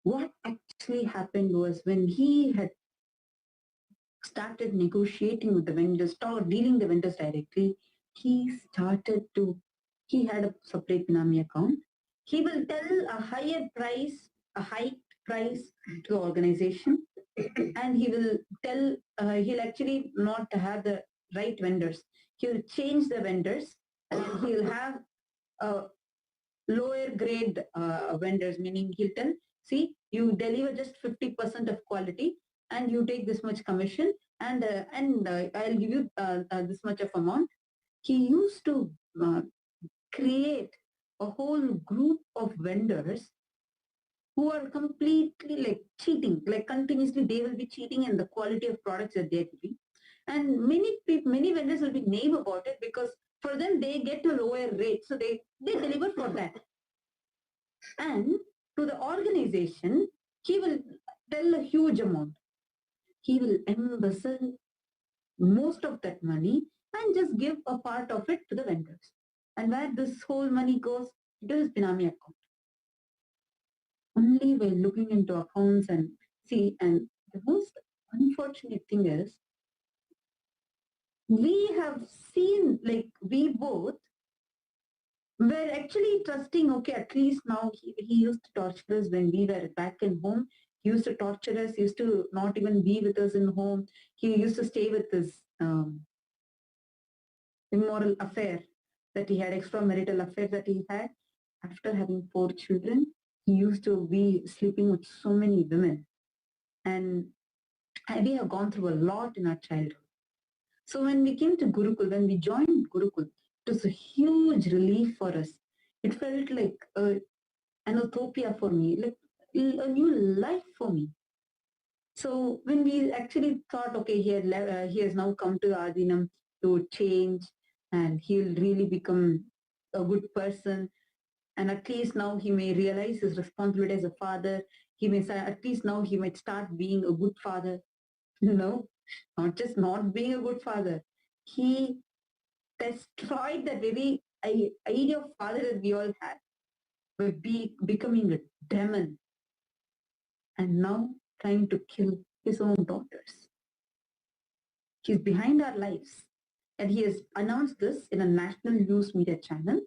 What actually happened was when he had started negotiating with the vendors, dealing the vendors directly, he started to he had a separate Binami account. He will tell a higher price, a high price to the organization, and he will tell, he'll actually not have the right vendors. He'll change the vendors, and he'll have lower grade vendors, meaning he'll tell, see, you deliver just 50% of quality and you take this much commission, and I'll give you this much of amount. He used to create a whole group of vendors who are completely like cheating, like continuously they will be cheating in the quality of products that they're giving. And many vendors will be naive about it because for them they get a lower rate, so they deliver for that. And to the organization, he will tell a huge amount. He will embezzle most of that money and just give a part of it to the vendors. And where this whole money goes, to his Binami account. Only by looking into accounts and see, and the most unfortunate thing is, we have seen, like we both were actually trusting, okay, at least now he used to torture us when we were back in home. He used to torture us, he used to not even be with us in home. He used to stay with his immoral affair that he had, extramarital affair that he had. After having 4 children, he used to be sleeping with so many women. And we have gone through a lot in our childhood. So when we came to Gurukul, when we joined Gurukul, it was a huge relief for us. It felt like an utopia for me, like a new life for me. So when we actually thought, okay, he has now come to Adinam to change and he'll really become a good person. And at least now he may realize his responsibility as a father. He may say, at least now he might start being a good father. No, not just not being a good father. He destroyed that very idea of father that we all had by becoming a demon. And now trying to kill his own daughters. He's behind our lives. And he has announced this in a national news media channel.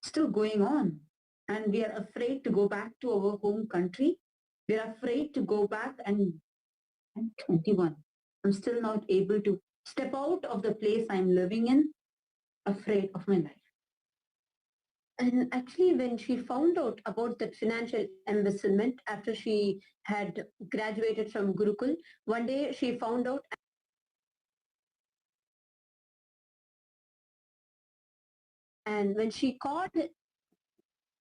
Still going on, and we are afraid to go back to our home country. We are afraid to go back, and I'm 21. I'm still not able to step out of the place I'm living in, afraid of my life. And actually, when she found out about that financial embezzlement after she had graduated from Gurukul, one day she found out. And when she called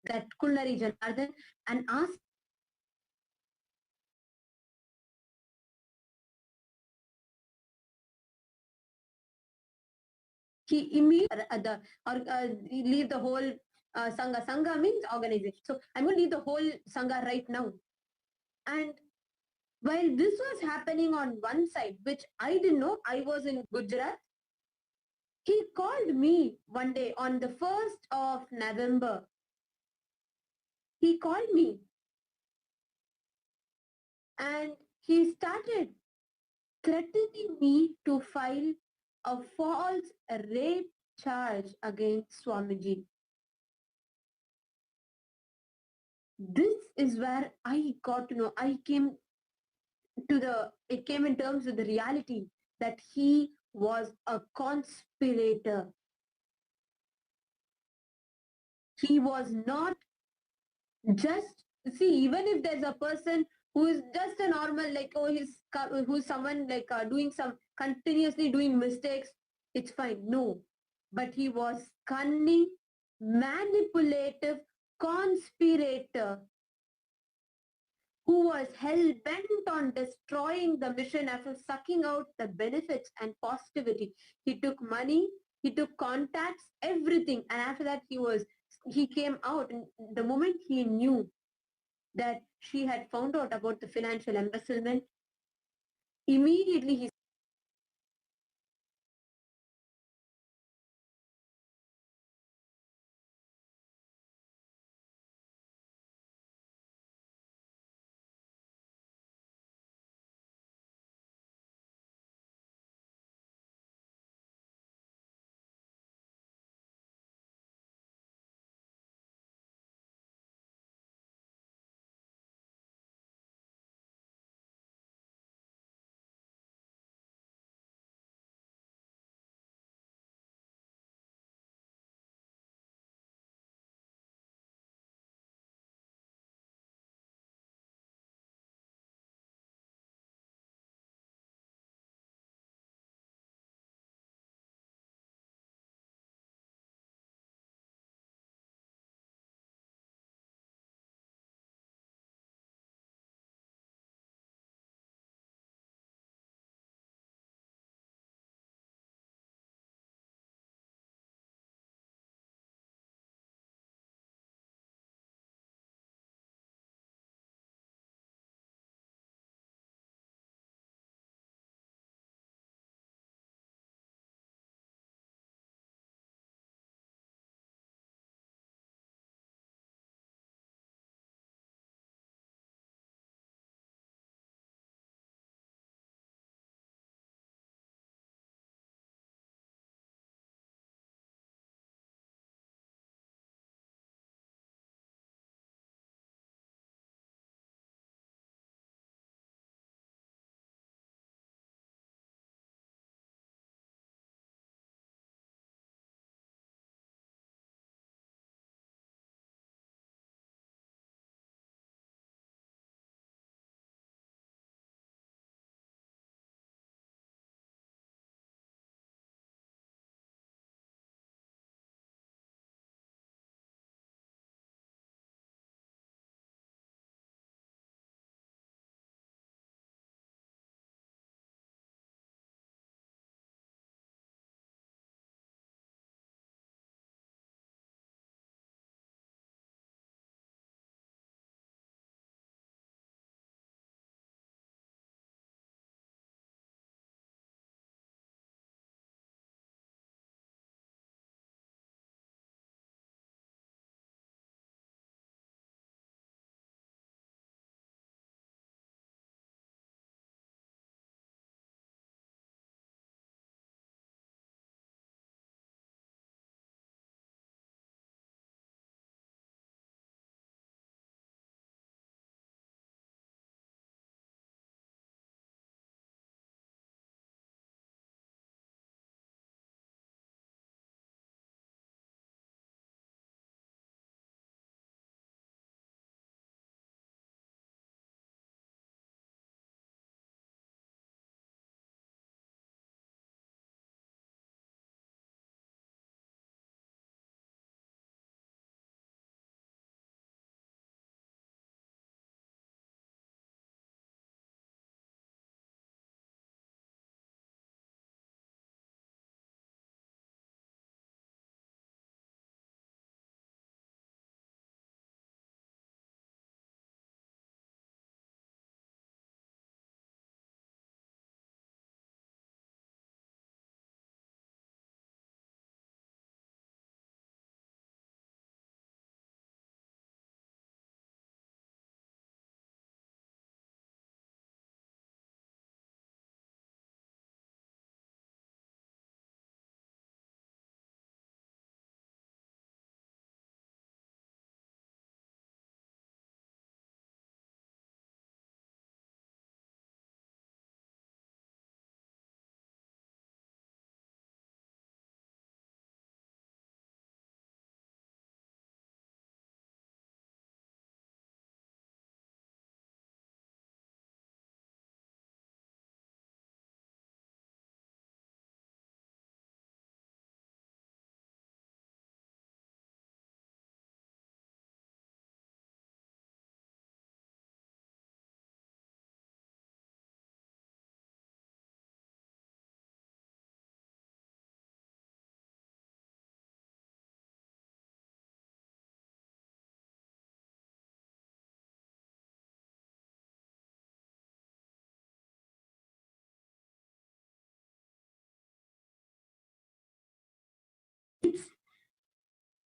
that Kulnari Janardhan and asked he immediately leave the whole Sangha. Sangha means organization. So I'm going to leave the whole Sangha right now. And while this was happening on one side, which I didn't know, I was in Gujarat. He called me one day on the 1st of November. He called me and he started threatening me to file a false rape charge against Swamiji. This is where I got to know, it came in terms of the reality that he was a conspirator. He was not just, see, even if there's a person who is just a normal, like, who's someone like continuously doing mistakes, it's fine. No, but he was cunning, manipulative, conspirator who was hell-bent on destroying the mission after sucking out the benefits and positivity. He took money, he took contacts, everything. And after that, he came out. And the moment he knew that she had found out about the financial embezzlement, immediately he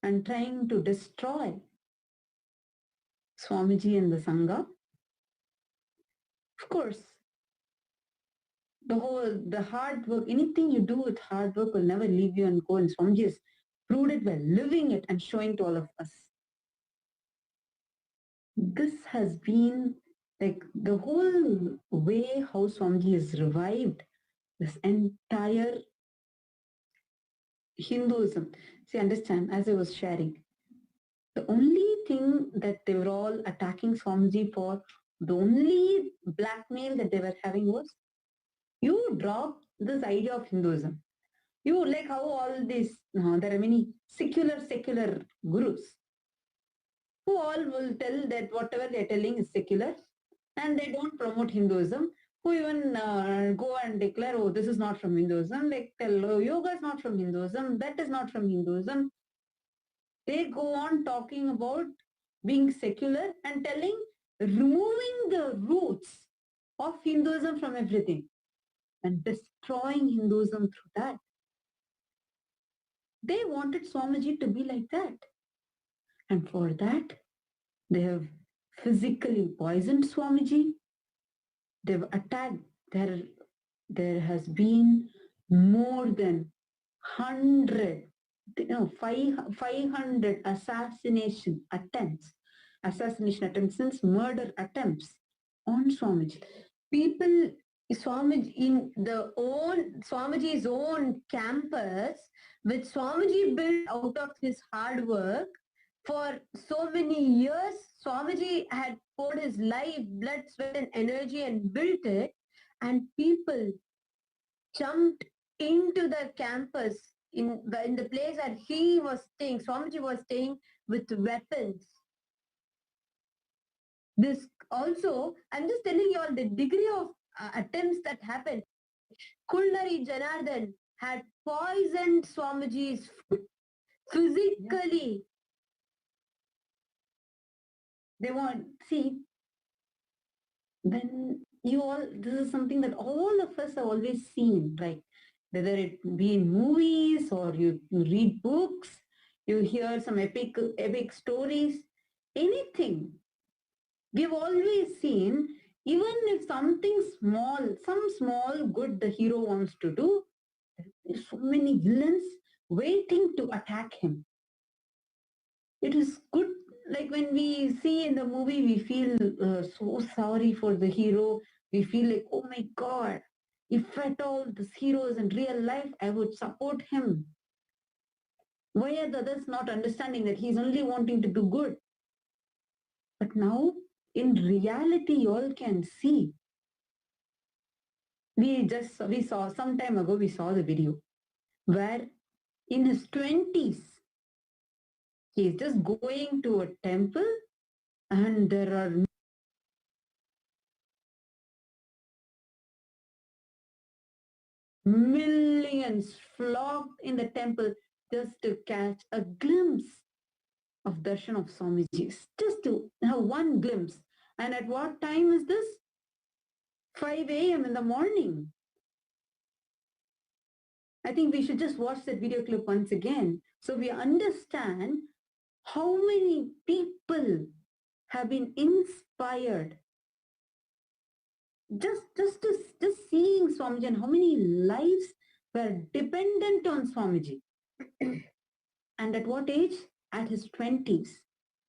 and trying to destroy Swamiji and the Sangha. Of course, the hard work, anything you do with hard work will never leave you and go, and Swamiji has proved it by living it and showing to all of us. This has been like the whole way how Swamiji has revived this entire Hinduism. See, understand, as I was sharing, the only thing that they were all attacking Swamiji for, the only blackmail that they were having was, you drop this idea of Hinduism. You like how all these, there are many secular gurus who all will tell that whatever they're telling is secular and they don't promote Hinduism, who even go and declare, oh, this is not from Hinduism, like tell, oh, yoga is not from Hinduism, that is not from Hinduism. They go on talking about being secular and telling, removing the roots of Hinduism from everything and destroying Hinduism through that. They wanted Swamiji to be like that. And for that, they have physically poisoned Swamiji. They've attacked. There has been more than 500 assassination attempts since murder attempts on Swamiji. People, Swamiji in Swamiji's own campus, which Swamiji built out of his hard work for so many years. Swamiji had poured his life, blood, sweat and energy and built it, and people jumped into the campus in the place that he was staying. Swamiji was staying with weapons. This also, I'm just telling you all the degree of attempts that happened. Kullari Janardhan had poisoned Swamiji's food physically. They want, see, when you all, this is something that all of us have always seen, like whether it be in movies or you read books, you hear some epic stories, anything. We've always seen, even if something small, some small good the hero wants to do, there's so many villains waiting to attack him. It is good, like when we see in the movie, we feel so sorry for the hero. We feel like, oh my God, if at all this hero is in real life, I would support him. Why are the others not understanding that he's only wanting to do good? But now, in reality, you all can see. We saw some time ago, we saw the video where in his 20s, he's just going to a temple and there are millions flocked in the temple just to catch a glimpse of darshan of Swamiji, just to have one glimpse. And at what time is this? 5 a.m. in the morning. I think we should just watch that video clip once again so we understand how many people have been inspired just seeing Swamiji, and how many lives were dependent on Swamiji. And at what age? At his 20s.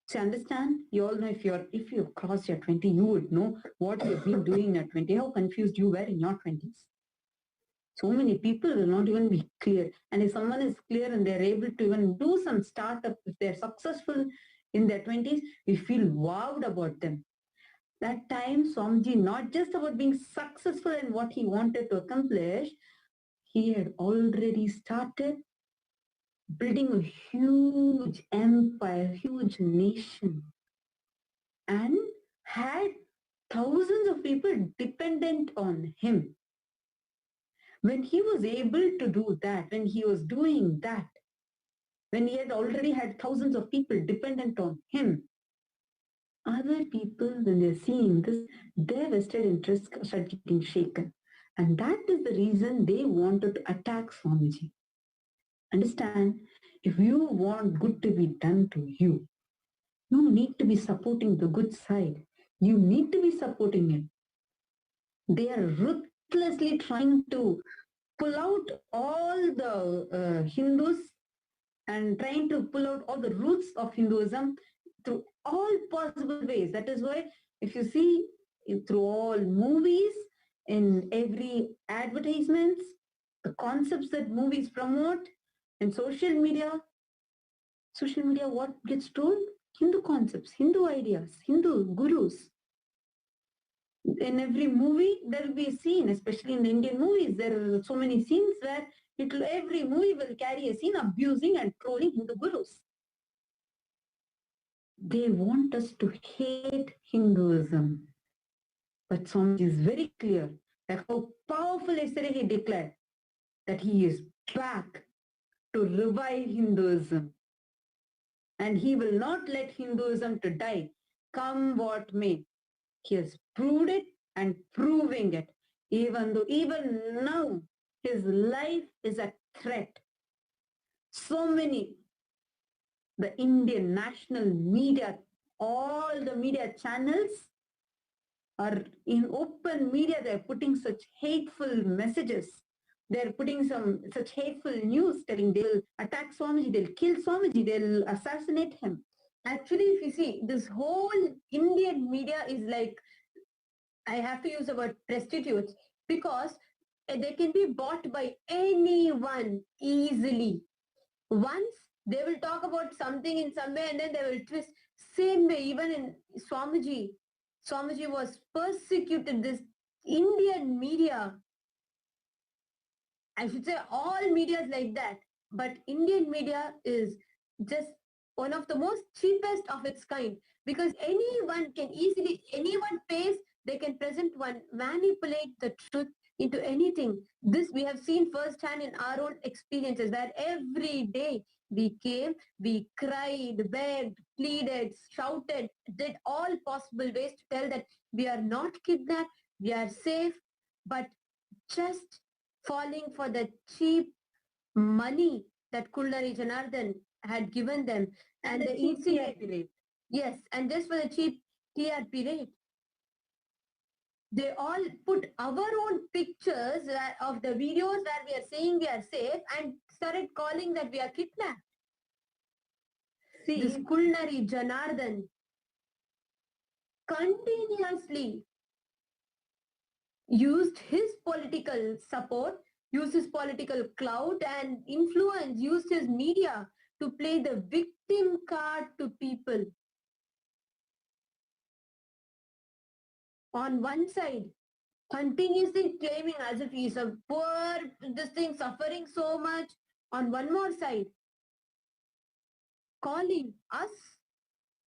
So understand, you all know if you crossed your 20, you would know what you've been doing at 20, how confused you were in your 20s. So many people will not even be clear. And if someone is clear and they're able to even do some startup, if they're successful in their 20s, we feel wowed about them. That time, Swamiji, not just about being successful in what he wanted to accomplish, he had already started building a huge empire, huge nation, and had thousands of people dependent on him. When he was able to do that, when he was doing that, when he had already had thousands of people dependent on him, other people, when they're seeing this, their vested interests start getting shaken. And that is the reason they wanted to attack Swamiji. Understand, if you want good to be done to you, you need to be supporting the good side. You need to be supporting it. They are ruthlessly trying to pull out all the Hindus and trying to pull out all the roots of Hinduism through all possible ways. That is why if you see through all movies, in every advertisements, the concepts that movies promote, and social media, what gets told? Hindu concepts, Hindu ideas, Hindu gurus. In every movie, there will be a scene, especially in Indian movies, there are so many scenes where every movie will carry a scene abusing and trolling Hindu gurus. They want us to hate Hinduism. But Swamiji is very clear that how powerful yesterday he declared that he is back to revive Hinduism. And he will not let Hinduism to die, come what may. He has proved it and proving it, even though even now his life is a threat. So many, the Indian national media, all the media channels are in open media, they're putting such hateful messages. They're putting such hateful news telling they'll attack Swamiji, they'll kill Swamiji, they'll assassinate him. Actually, if you see, this whole Indian media is like, I have to use the word prostitutes, because they can be bought by anyone easily. Once they will talk about something in some way and then they will twist. Same way, even in Swamiji was persecuted. This Indian media, I should say all media is like that, but Indian media is just one of the most cheapest of its kind, because anyone pays, they can present one, manipulate the truth into anything. This we have seen firsthand in our own experiences, where every day we came, we cried, begged, pleaded, shouted, did all possible ways to tell that we are not kidnapped, we are safe, but just falling for the cheap money that Kulnari Janardhan had given them, and the incident rate. Yes, and just for the cheap TRP rate. They all put our own pictures of the videos where we are saying we are safe and started calling that we are kidnapped. See, this Kulnari Janardhan continuously used his political support, used his political clout and influence, used his media to play the victim card to people. On one side, continuously claiming as if he is a poor, suffering so much. On one more side, calling us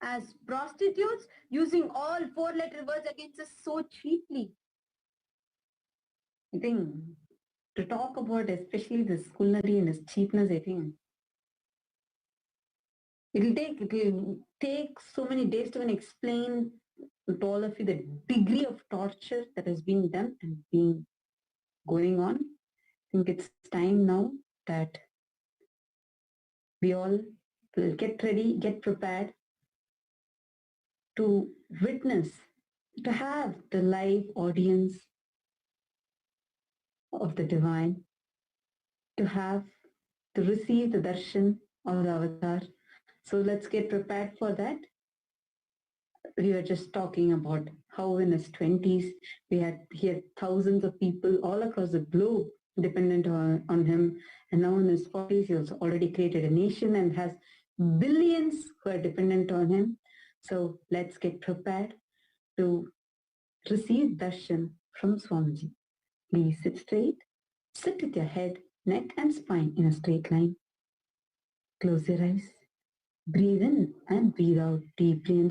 as prostitutes, using all 4-letter words against us so cheaply. I think to talk about especially this Kulnari and his cheapness, I think it will take so many days to even explain to all of you the degree of torture that has been done and being going on. I think it's time now that we all will get ready, get prepared to witness, to have the live audience of the divine, to receive the darshan of the avatar. So let's get prepared for that. We were just talking about how in his 20s, he had thousands of people all across the globe dependent on him. And now in his 40s, he has already created a nation and has billions who are dependent on him. So let's get prepared to receive darshan from Swamiji. Please sit straight. Sit with your head, neck and spine in a straight line. Close your eyes. Breathe in and breathe out deeply.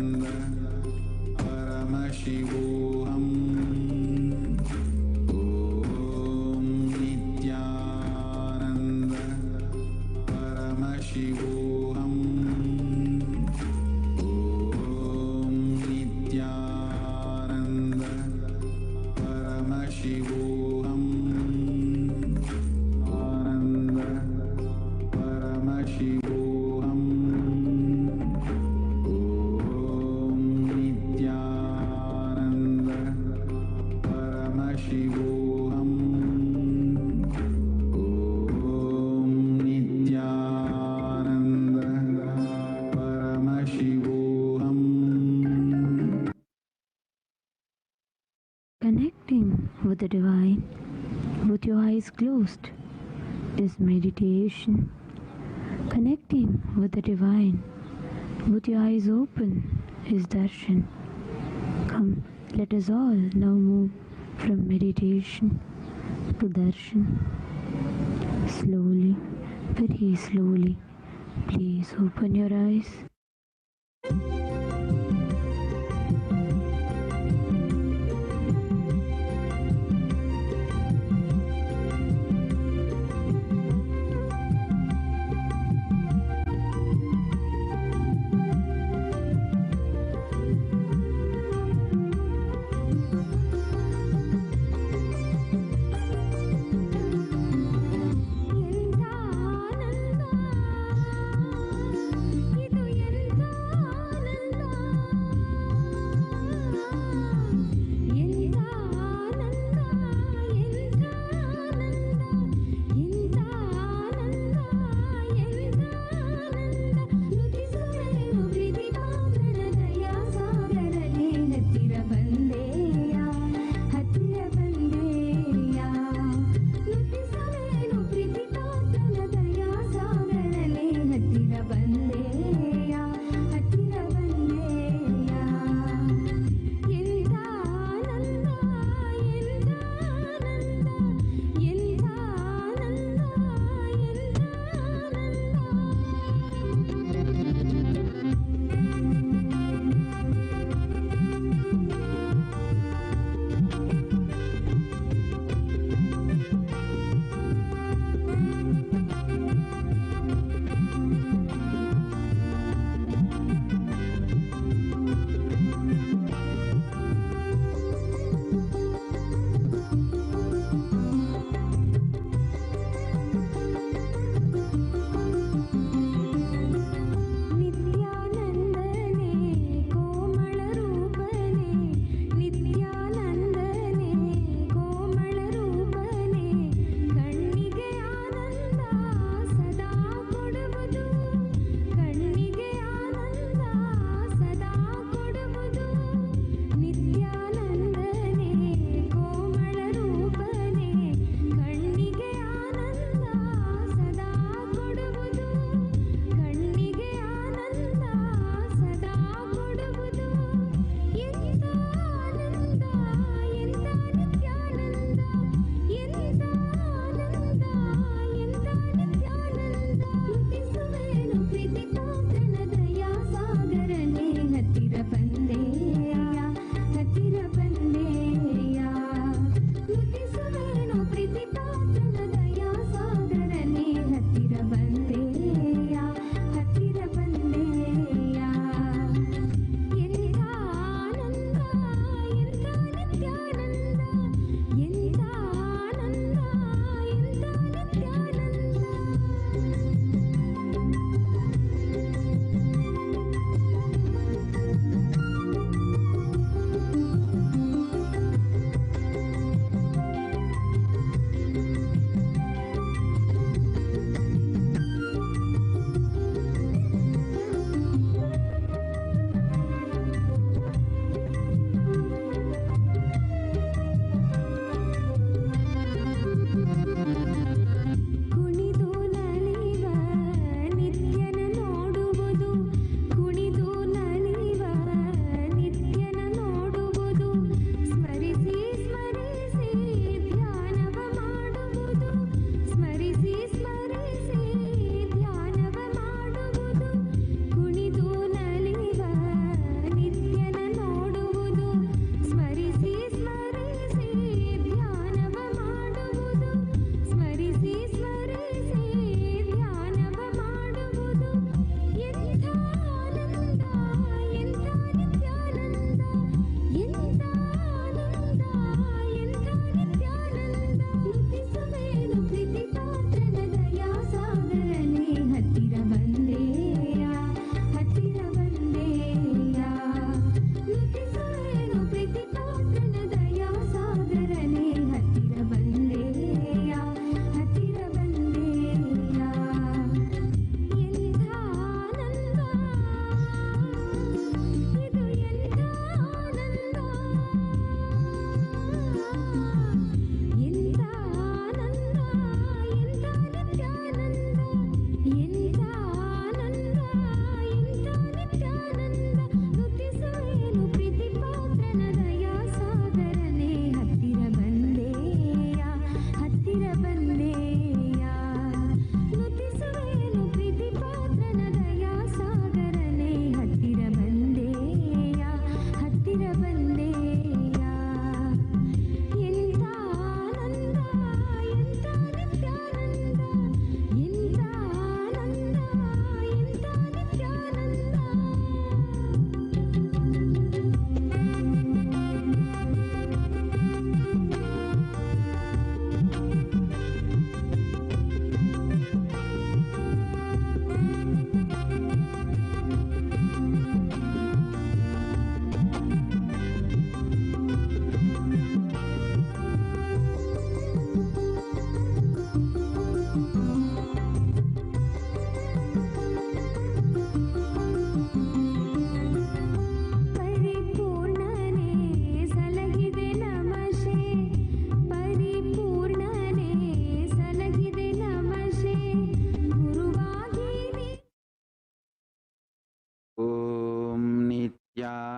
Paramashivoham. Om Nityananda Paramashivoham. Om Nityananda Paramashivoham. Ananda Paramashivoham. Om Nityananda Paramashivoham. Om Nityananda Paramashivoham. Connecting with the divine with your eyes closed is meditation. Connecting with the divine with your eyes open is darshan. Come, let us all now move from meditation to darshan. Slowly, very slowly, please open your eyes. ಇದು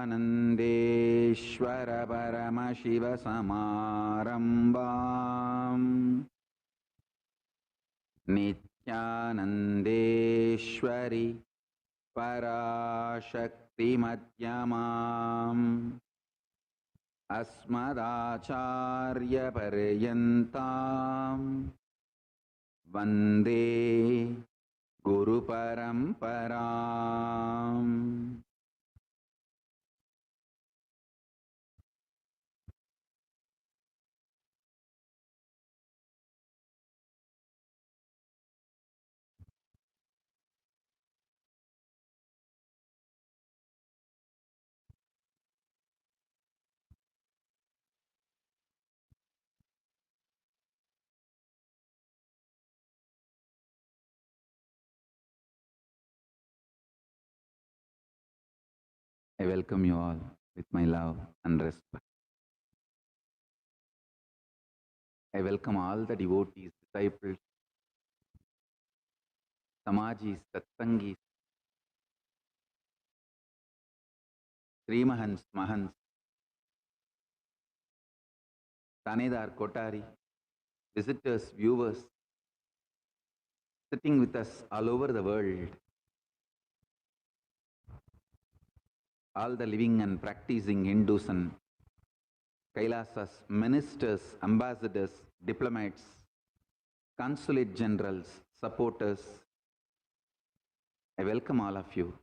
सच्चिदानन्देश्वर परमशिव समारम्भाम् नित्यानन्देश्वरि पराशक्ति मध्यमाम् अस्मदाचार्य पर्यन्ताम् वन्दे गुरु परम्पराम्. I welcome you all with my love and respect. I welcome all the devotees, disciples, Samajis, Satsangis, Srimahans, Mahans, Tanedar, Kotari, visitors, viewers, sitting with us all over the world. All the living and practicing Hindus and Kailasas, ministers, ambassadors, diplomats, consulate generals, supporters. I welcome all of you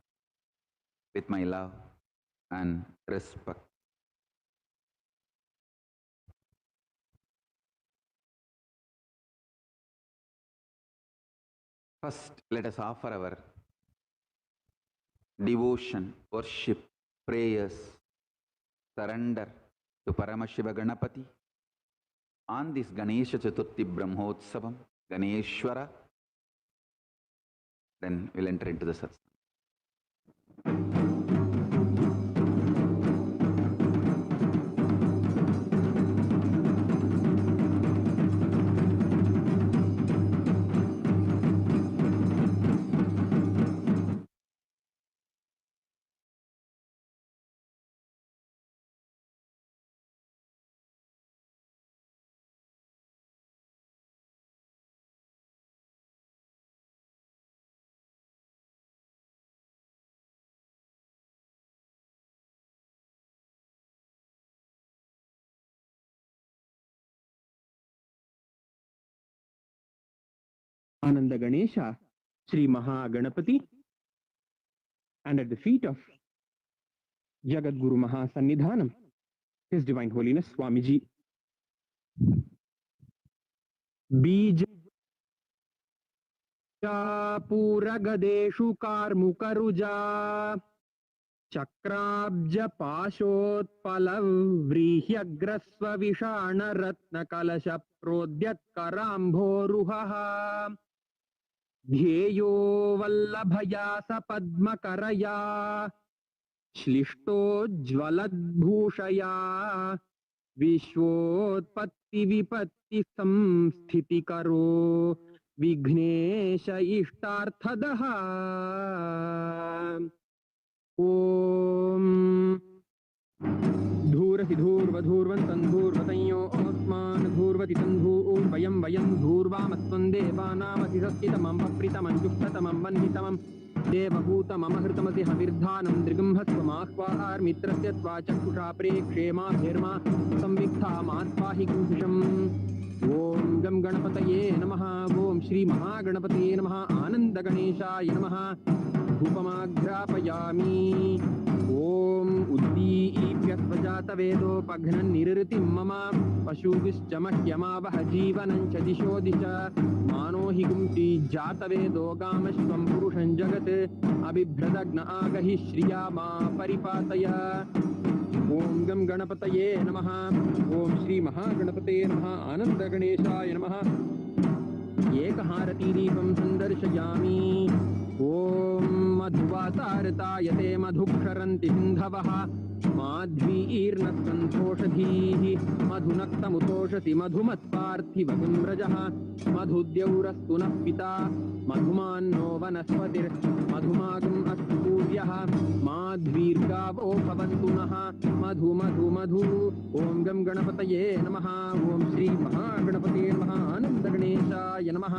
with my love and respect. First, let us offer our devotion, worship, prayers, surrender to Paramashiva Ganapati on this Ganesha Chaturthi Brahmotsavam, Ganeshwara. Then we'll enter into the satsang. Ananda Ganesha, Sri Mahaganapati, and at the feet of Jagat Guru Mahasannidhanam, His Divine Holiness Swamiji. Bija Puragadeshu Karmukaruja Chakrabja Pashot Palav Vrihyagrasva Vishana Ratna Kalasha Prodyat Karambho Ruhaha Dhyeyo Vallabhayasa Padmakaraya Shlishto Jvaladbhushaya Vishwotpatti Vipatti Samsthiti Karo Vignesha Ishtarthadaha Om Dhurasi Dhurvadhurvan Sandhurvatanyo Osman Dhurvati Sandhur Vayam Vayam Dhurvamasvan Devanamati Saskitamam Papritamam Juktatamam Bandhitamam Devabhutamam Ahritamasi Havirdhanam Drigambhasvamahva Armitrasya Tvachakusha Prekshema Bhirma Samviktha Matvahi Kusham Om Gam Ganapataye Namaha Om Shri Mahaganapataye Namaha Ananda Ganeshaya Namaha Upamagrapayami Om Uddipya Svajata Vedo Paghanan Nirritim Mama Pashubhischa Mahyama Vahajivanam Chadishodisha Mano Higumti Jata Vedo Kamashvam Purushan Jagat Abhibhradagna Agahi Shriyama Paripataya Om Gam Ganapataye Namaha Om Shri Mahaganapataye Namaha Ananda Ganeshaya Namaha Yekaharati Deepam Sandarshayami Om Madhuvasartayate Madhuksharanti Sindhavaha Madhvirna Santoshadhihi Madhunaktamutoshati Madhumatparthiva Vimrajaha Madhudyaurastuna Pita मधुमान्नो वनस्पतिर्मधुमागम् अस्तु सूर्यः माध्वीर्गावो भवन्तु नः मधु मधु मधु ॐ गं गणपतये नमः ॐ श्री महागणपतये नमः आनन्दगणेशाय नमः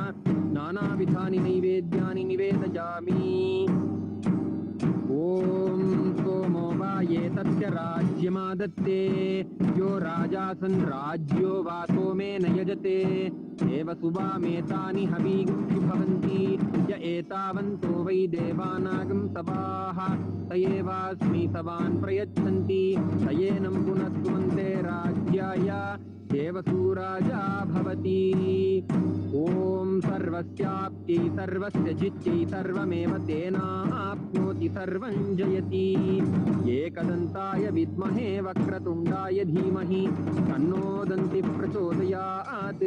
नानाविधानि नैवेद्यानि निवेदयामि ॐ सोमो वाये तस्य राज्यमादत्ते यो राजासन् राज्यो वा सोमेन यजते देवसुवामेतानि हवीगुषि भवन्ति य एतावन्तो वै देवानागं सवाः स एवास्मि सवान् प्रयच्छन्ति स एनं पुनस्तुवन्ते राज्याय देवसूराजा भवति ॐ सर्वस्याप्त्यै सर्वस्य जित्यै सर्वमेव तेनाप्नोति सर्वं जयति एकदन्ताय विद्महे वक्रतुण्डाय धीमहि तन्नो दन्तिः प्रचोदयात्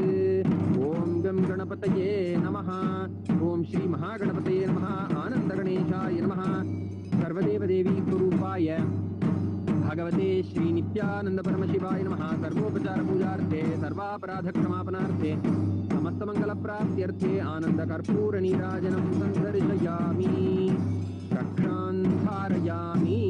ॐ गं गणपतये नमः ॐ श्री महागणपतये नमः आनन्दगणेशाय नमः सर्वदेवदेवी स्वरूपाय भगवते श्री नित्यानंद परमशिवाय नमः सर्वोपचार पूजार्थे सर्वापराधक्षमापनार्थे समस्तमंगल प्राप्त्यर्थे आनंद कर्पूर नीराजनं संदर्शयामि रक्षान् धारयामि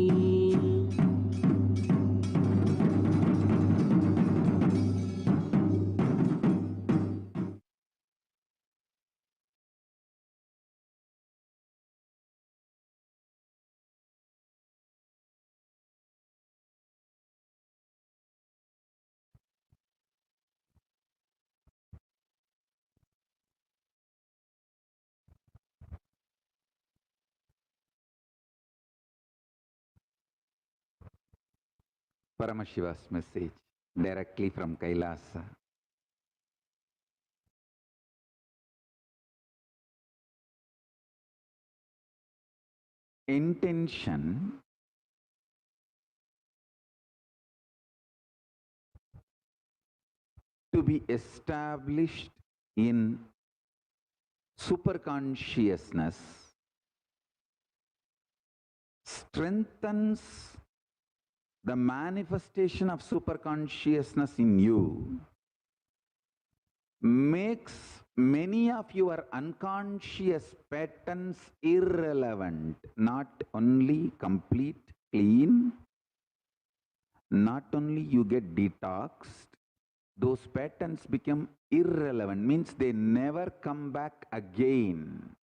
Paramashiva's message directly from Kailasa. Intention to be established in superconsciousness strengthens the manifestation of superconsciousness in you, makes many of your unconscious patterns irrelevant, not only complete, clean, not only you get detoxed, those patterns become irrelevant, means they never come back again.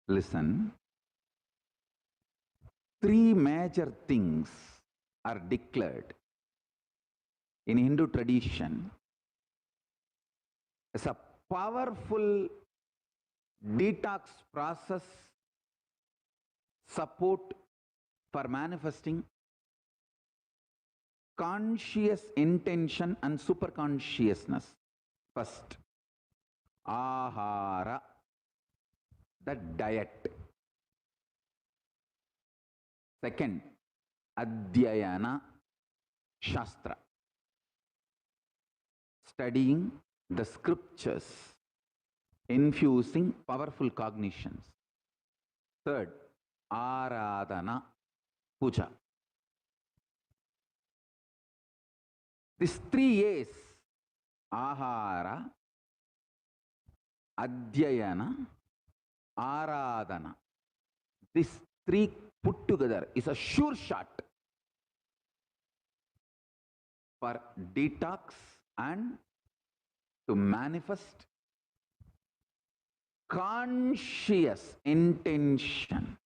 Listen. Three major things are declared in Hindu tradition as a powerful detox process support for manifesting conscious intention and superconsciousness. First, ahara, the diet. Second, Adhyayana Shastra, studying the scriptures, infusing powerful cognitions. Third, Aradhana Puja. These 3 A's, Ahara, Adhyayana, Aradhana, these 3 put together is a sure shot for detox and to manifest conscious intention,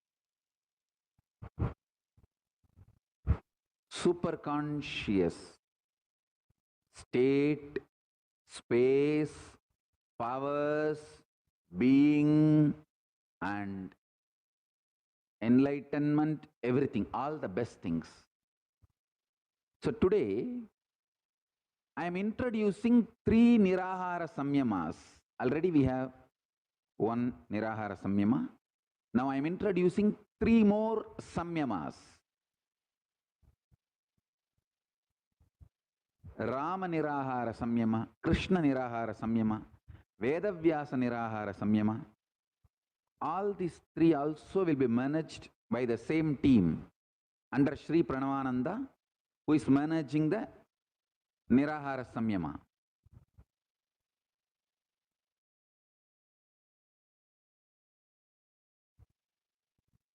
superconscious state, space, powers, being, and enlightenment, everything, all the best things. So today, I am introducing 3 Nirahara Samyamas. Already we have 1 Nirahara Samyama. Now I am introducing 3 more Samyamas. Rama Nirahara Samyama, Krishna Nirahara Samyama, Vedavyasa Nirahara Samyama. All these 3 also will be managed by the same team under Sri Pranavananda, who is managing the Nirahara Samyama.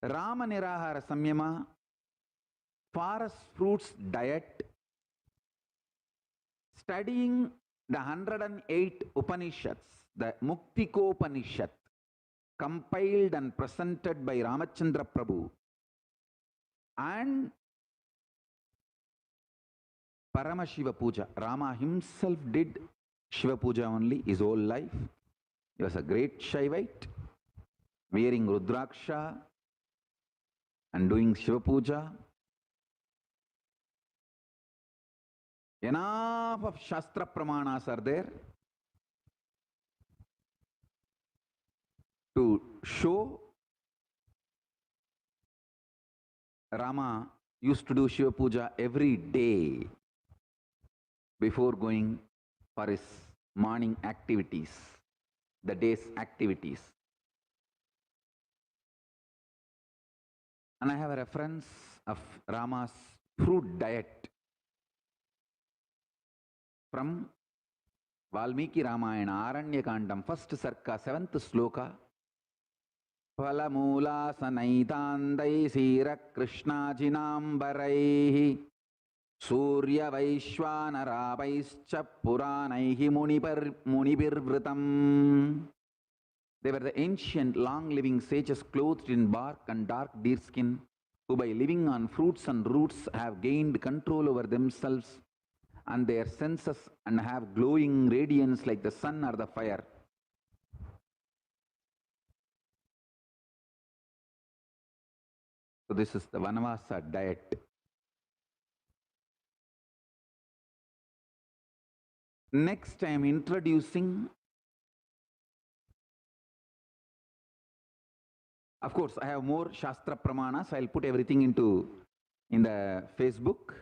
Rama Nirahara Samyama, forest fruits diet, studying the 108 Upanishads, the Muktikopanishad, compiled and presented by Ramachandra Prabhu, and Paramashiva Puja. Rama himself did Shiva Puja only his whole life. He was a great Shaivite, wearing Rudraksha and doing Shiva Puja. Enough of Shastra Pramanas are there to show Rama used to do Shiva Puja every day before going for his morning activities, the day's activities. And I have a reference of Rama's fruit diet from Valmiki Ramayana, Aranyakandam, first Sarka, 7th sloka. Phalamula sanaitandai sira krishna jinambaraihi surya vaishwanarapaischa puranaihi munibirvritam. They were the ancient long-living sages clothed in bark and dark deerskin, who by living on fruits and roots have gained control over themselves and their senses and have glowing radiance like the sun or the fire. So this is the Vanavasa diet. Next I am introducing, of course I have more Shastra Pramanas. I will put everything in the Facebook.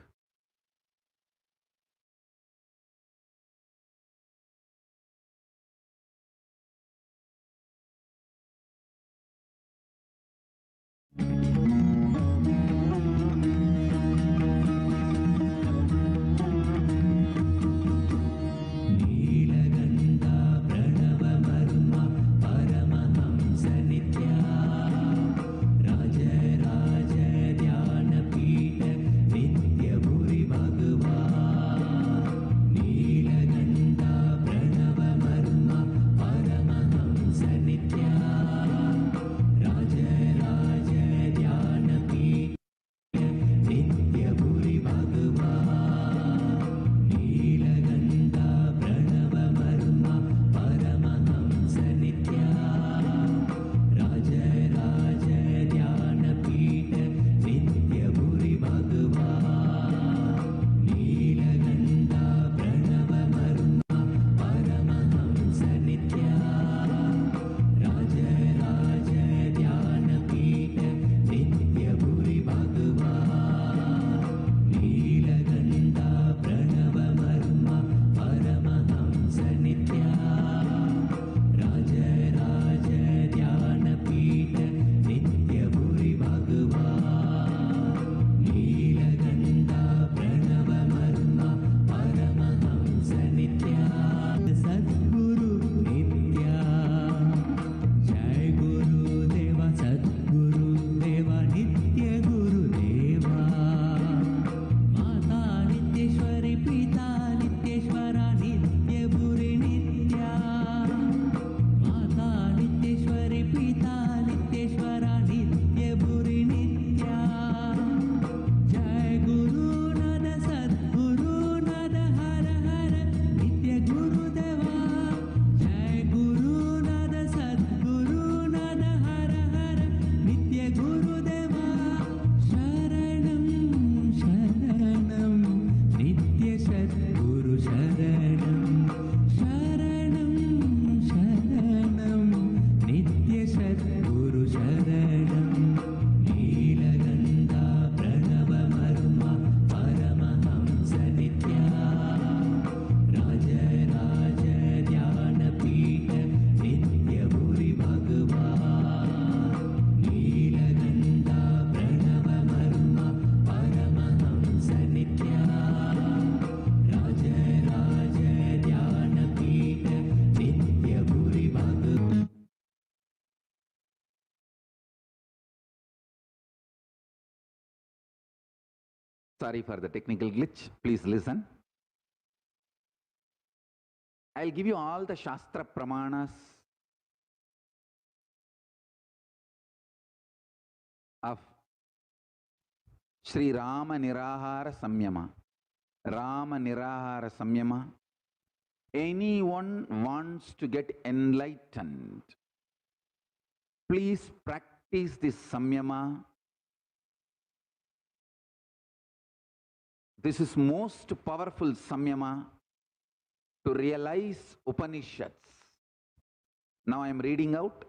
Sorry for the technical glitch. Please listen. I'll give you all the Shastra Pramanas of Sri Rama Nirahara Samyama. Rama Nirahara Samyama. Anyone wants to get enlightened, please practice this Samyama. This is most powerful Samyama to realize Upanishads. Now I am reading out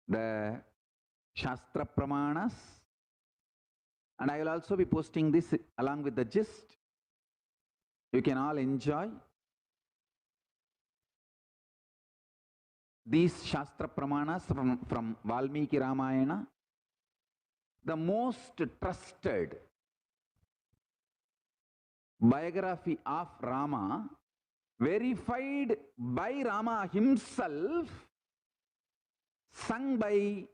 the Shastra Pramanas, and I will also be posting this along with the gist. You can all enjoy these Shastra Pramanas from Valmiki Ramayana, the most trusted biography of Rama, verified by Rama himself, sung by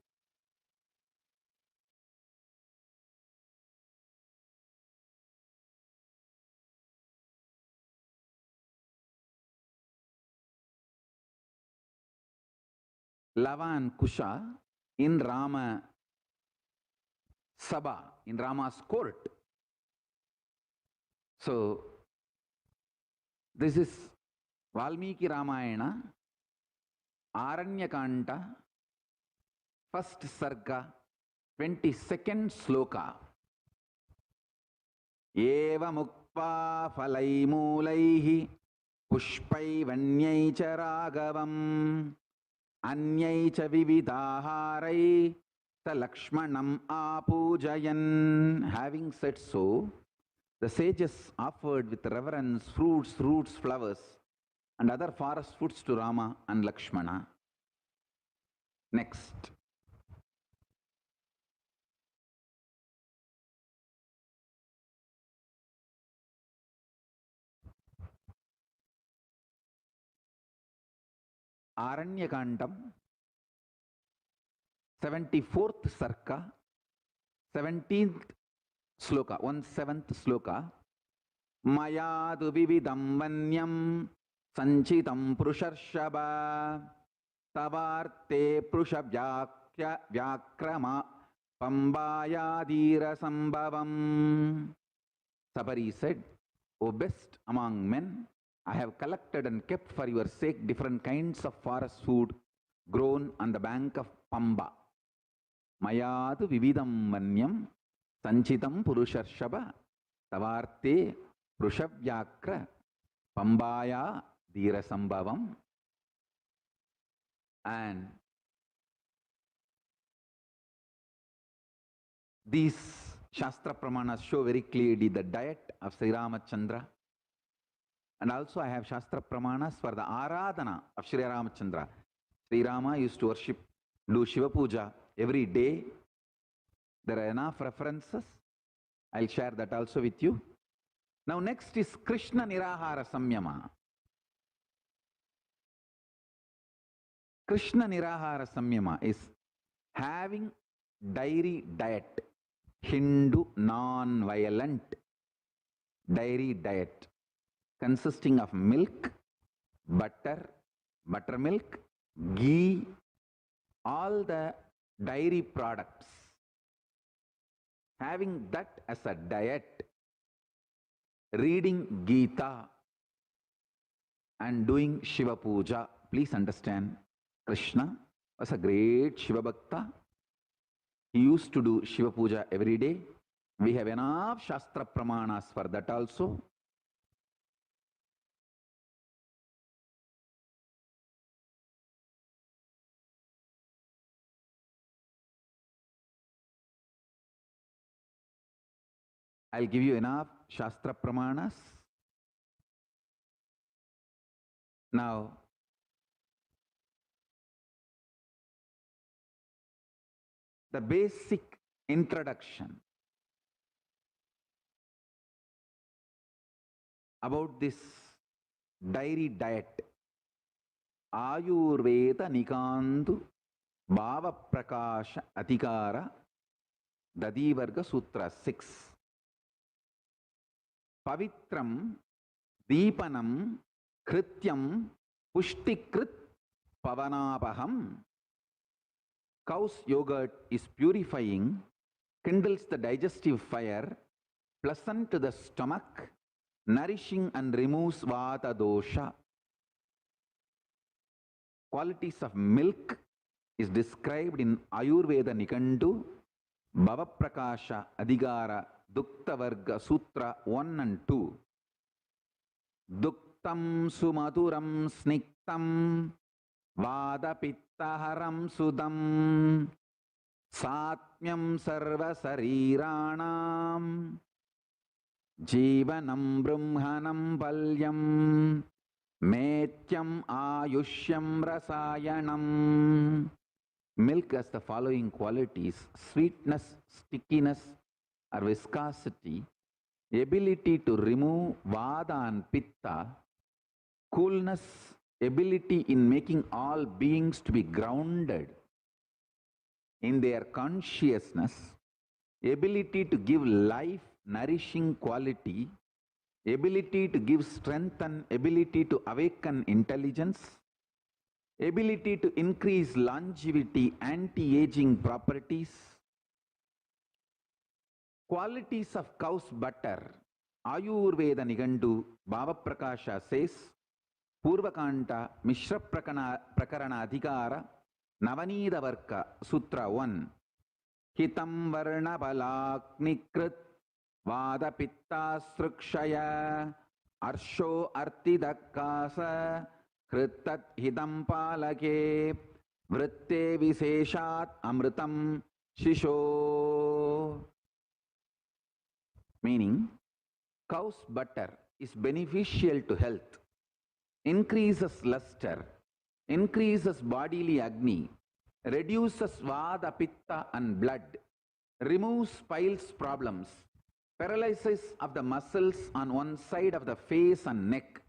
Lavan Kusha in Rama Sabha, in Rama's court. So, this is Valmiki Ramayana, Aranyakanta, first Sarga, 22nd Sloka. Eva mukpa falai mulaihi pushpai vanyai cha ragavam anyai cha vividaharai ta lakshmanam apujayan. Having said so, the sages offered with reverence fruits, roots, flowers, and other forest foods to Rama and Lakshmana. Next. Aranyakandam, 74th Sarka, 17th Sloka, 17th Sloka. Mayadu vividam vanyam sanchitam prusharshaba tavarte prushabhyakrama pambayadira sambhavam. Sabari said, O best among men, I have collected and kept for your sake different kinds of forest food grown on the bank of Pamba. Mayadu vividam vanyam sanchitam purusharshaba tavarte prushavyakra pambaya dhirasambhavam. And these Shastra Pramanas show very clearly the diet of Sri Ramachandra. And also I have Shastra Pramanas for the Aradhana of Sri Ramachandra. Sri Rama used to worship, do Shiva Puja every day. There are enough references. I'll share that also with you. Now next is Krishna Nirahara Samyama. Krishna Nirahara Samyama is having dairy diet, Hindu non-violent dairy diet, consisting of milk, butter, buttermilk, ghee, all the dairy products. Having that as a diet, reading Gita and doing Shiva Puja. Please understand, Krishna was a great Shiva Bhakta. He used to do Shiva Puja every day. We have enough Shastra Pramanas for that also. I'll give you enough Shastra Pramanas. Now, the basic introduction about this dairy diet. Ayurveda Nikandu Bhava Prakasha Atikara Dadivarga Sutra 6. pavitram deepanam krityam pushtikrit pavanapaham. Cow's yogurt is purifying, kindles the digestive fire, pleasant to the stomach, nourishing and removes vata dosha. Qualities of milk is described in Ayurveda Nikandu, Bhavaprakasha Adhigara Dukta Varga Sutra 1 and 2. Duktam sumaduram sniktam vada pittaharam sudam satmyam sarva sariranam jivanam brahmanam palyam metyam ayushyam rasayanam. Milk has the following qualities: sweetness, stickiness or viscosity, ability to remove vada and pitta, coolness, ability in making all beings to be grounded in their consciousness, ability to give life, nourishing quality, ability to give strength and ability to awaken intelligence, ability to increase longevity, anti-aging properties. Qualities of cow's butter. Ayurveda Nigandu Bhavaprakasha says, Purvakanta Mishra Prakarana Adhikara Navanida Varka Sutra 1. Hitam Varna Balaknikrit Vada Pitta Srukshaya Arsho Artidakasa Kritat Hidam Palake Vritte Viseshat Amritam Shisho. Meaning, cow's butter is beneficial to health, increases luster, increases bodily agni, reduces vada, pitta and blood, removes piles problems, paralysis of the muscles on one side of the face and neck.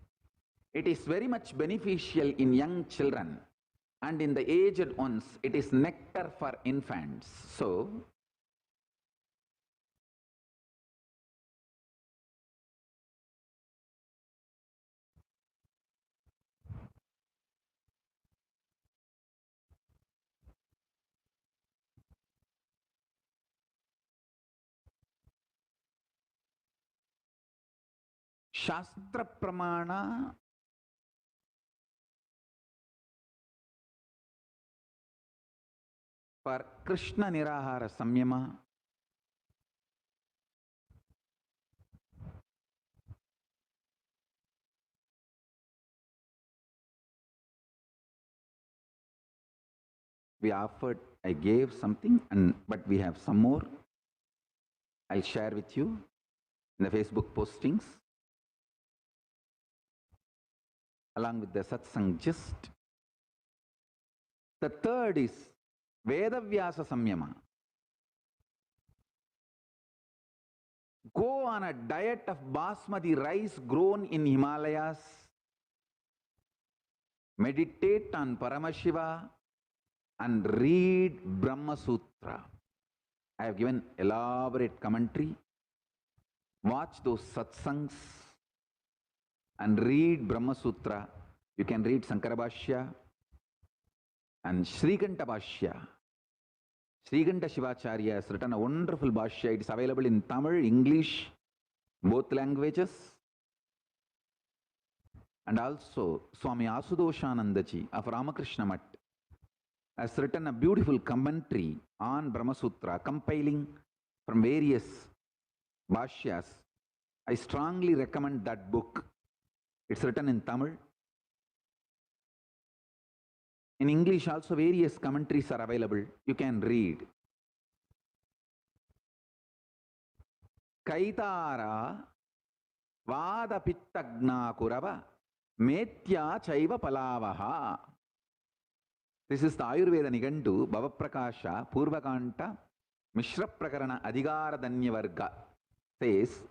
It is very much beneficial in young children, and in the aged ones, it is nectar for infants. So, Shastra Pramana for Krishna Nirahara Samyama, I gave something, but we have some more. I'll share with you in the Facebook postings, along with the satsang gist. The third is Vedavyasa Samyama. Go on a diet of basmati rice grown in Himalayas. Meditate on Paramashiva and read Brahma Sutra. I have given elaborate commentary. Watch those satsangs and read Brahma Sutra. You can read Sankara Bhashya and Srikanta Bhashya. Srikanta Shivacharya has written a wonderful Bhashya. It is available in Tamil, English, both languages. And also Swami Asudoshanandaji of Ramakrishna Math has written a beautiful commentary on Brahma Sutra, compiling from various Bhashyas. I strongly recommend that book. It's written in Tamil. In English also various commentaries are available. You can read. Kaitara Vada Pittagna Kurava Metya Chaiva Palavaha. This is the Ayurveda Nigandu, Bhavaprakasha, Purvakanta, Mishra Prakarana Adhigara Danyavarga. Says,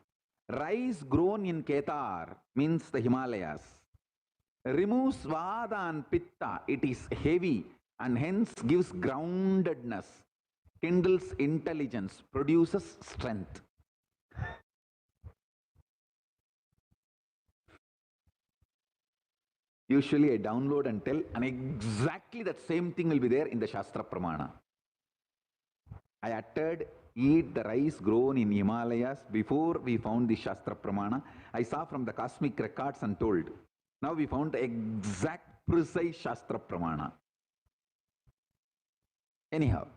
rice grown in Ketar, means the Himalayas, removes Vada and Pitta. It is heavy and hence gives groundedness, kindles intelligence, produces strength. Usually I download and tell, and exactly that same thing will be there in the Shastra Pramana. I uttered, eat the rice grown in Himalayas before we found the Shastra Pramana. I saw from the cosmic records and told. Now we found the exact, precise Shastra Pramana. Anyhow,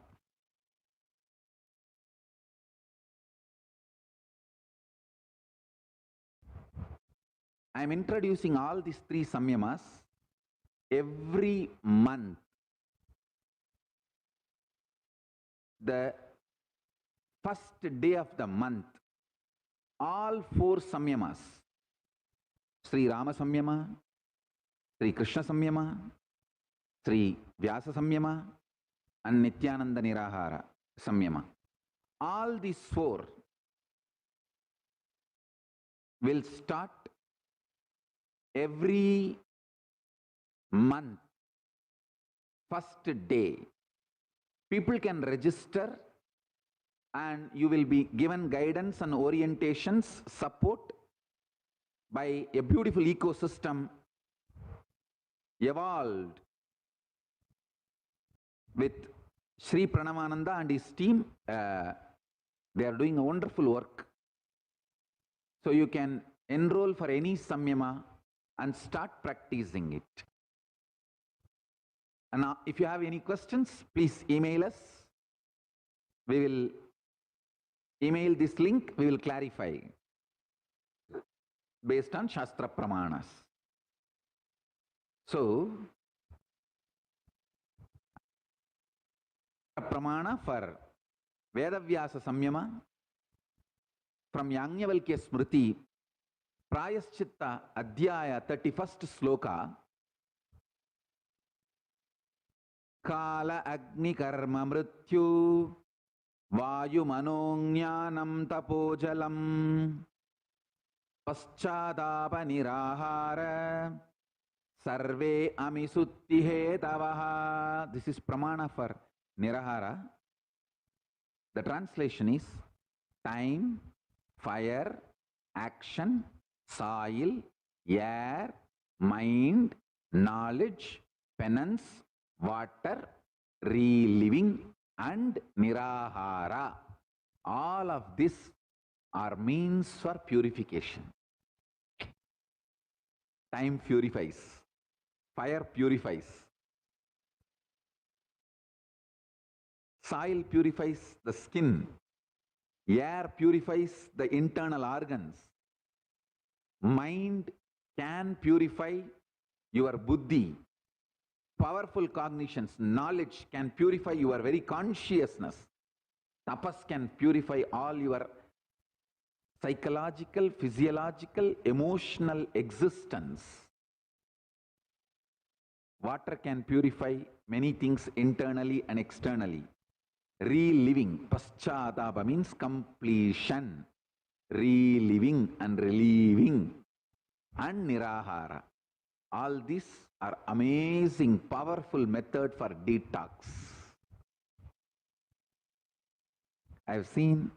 I am introducing all these three samyamas every month. The first day of the month, all four samyamas, Sri Rama Samyama, Sri Krishna Samyama, Sri Vyasa Samyama, and Nityananda Nirahara Samyama. All these four will start every month, first day. People can register and you will be given guidance and orientations, support by a beautiful ecosystem evolved with Sri Pranavananda and his team. They are doing a wonderful work. So you can enroll for any samyama and start practicing it. And now, if you have any questions, please email us. We will email this link, we will clarify based on Shastra Pramanas. So, Pramana for Vedavyasa Samyama from Yajnavalkya Smriti, Prayaschitta Adhyaya 31st Sloka, Kala Agni Karma Mrityu Vayu Manongnyanam Tapojalam Paschadapa Nirahara Sarve Amisutti Hetavaha. This is Pramana for Nirahara. The translation is time, fire, action, soil, air, mind, knowledge, penance, water, reliving, and nirahara. All of this are means for purification. Time purifies, fire purifies, soil purifies the skin, air purifies the internal organs, mind can purify your buddhi, powerful cognitions, knowledge can purify your very consciousness, tapas can purify all your psychological, physiological, emotional existence. Water can purify many things internally and externally. Reliving, paschadapa means completion. Reliving and relieving. And nirahara. All these are amazing, powerful method for detox. I have seen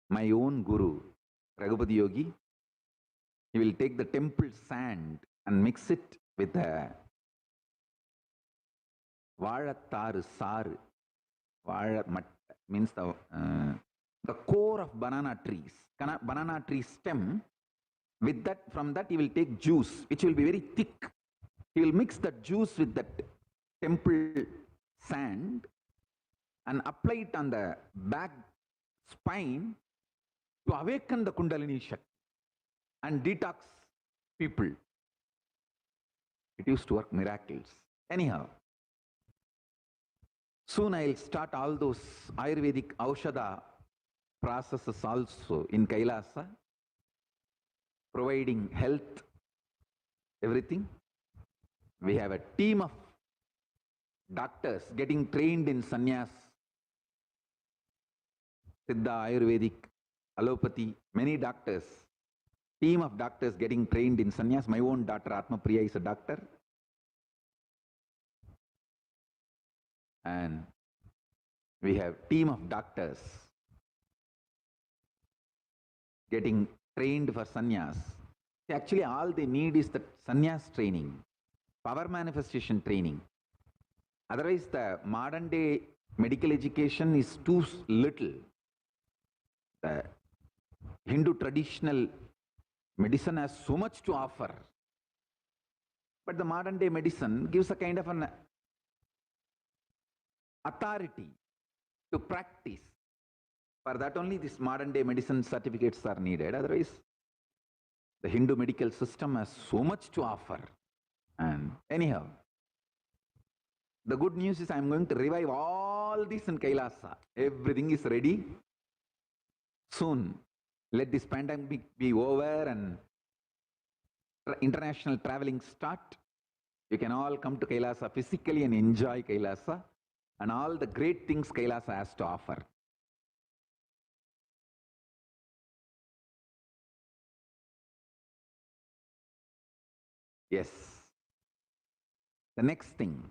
my own guru, Raghupati Yogi. He will take the temple sand and mix it with the Vazhattaru Saru. Means the core of banana trees. Banana tree stem. With that, from that he will take juice, which will be very thick. He will mix that juice with that temple sand and apply it on the back spine to awaken the Kundalini Shakti and detox people. It used to work miracles. Anyhow, soon I'll start all those Ayurvedic Aushadha processes also in Kailasa, providing health, everything. We have a team of doctors getting trained in sannyas, Siddha, Ayurvedic, Allopathy, many doctors, team of doctors getting trained in sannyas. My own daughter Atma Priya is a doctor. And we have team of doctors getting trained for sannyas. Actually, all they need is the sannyas training. power manifestation training. Otherwise, the modern day medical education is too little. The Hindu traditional medicine has so much to offer. But the modern day medicine gives a kind of an authority to practice. For that only this modern day medicine certificates are needed. Otherwise, the Hindu medical system has so much to offer. And anyhow, the good news is I am going to revive all this in Kailasa. Everything is ready. Soon, let this pandemic be over and international traveling start. You can all come to Kailasa physically and enjoy Kailasa and all the great things Kailasa has to offer. Yes. The next thing.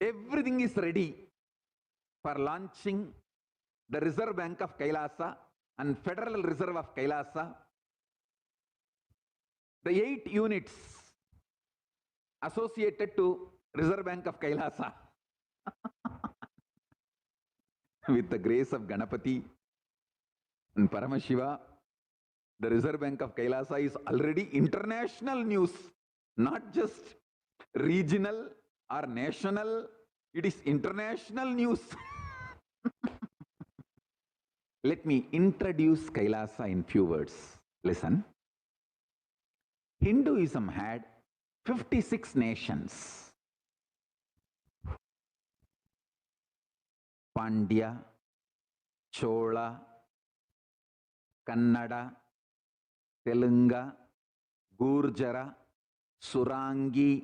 Everything is ready for launching the Reserve Bank of Kailasa and Federal Reserve of Kailasa. The 8 units associated to Reserve Bank of Kailasa. With the grace of Ganapati and Paramashiva, the Reserve Bank of Kailasa is already international news, not just regional or national, it is international news. Let me introduce Kailasa in few words. Listen. Hinduism had 56 nations. Pandya, Chola, Kannada, Telunga, Gurjara, Surangi,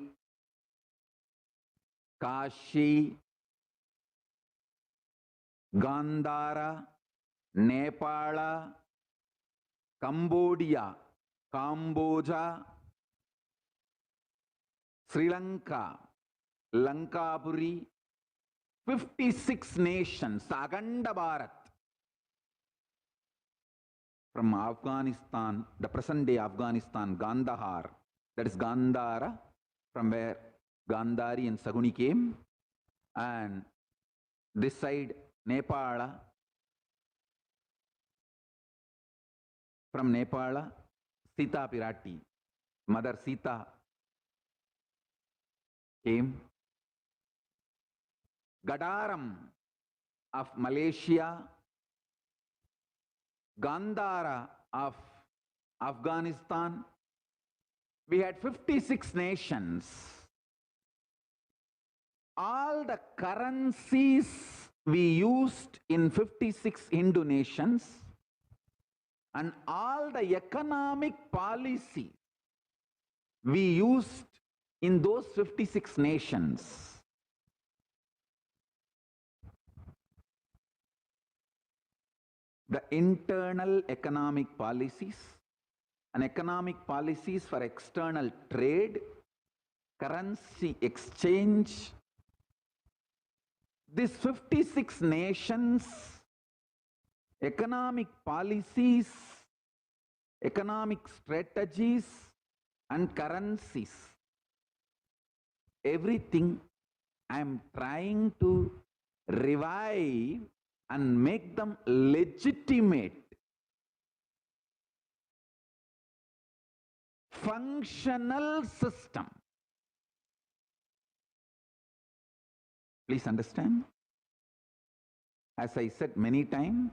Kashi, Gandhara, Nepal, Cambodia, Cambodia, Sri Lanka, Lankapuri, 56 nations, Aganda Bharat. From Afghanistan, the present day Afghanistan, Gandhar, that is Gandhara, from where Gandhari and Saguni came, and this side Nepal, from Nepal, Sita Pirati, Mother Sita came. Gadaram of Malaysia, Gandhara of Afghanistan. We had 56 nations. All the currencies we used in 56 Hindu nations and all the economic policy we used in those 56 nations the internal economic policies and economic policies for external trade, currency exchange. These 56 nations, economic policies, economic strategies, and currencies, everything I am trying to revive and make them legitimate, functional system. Please understand. As I said many times,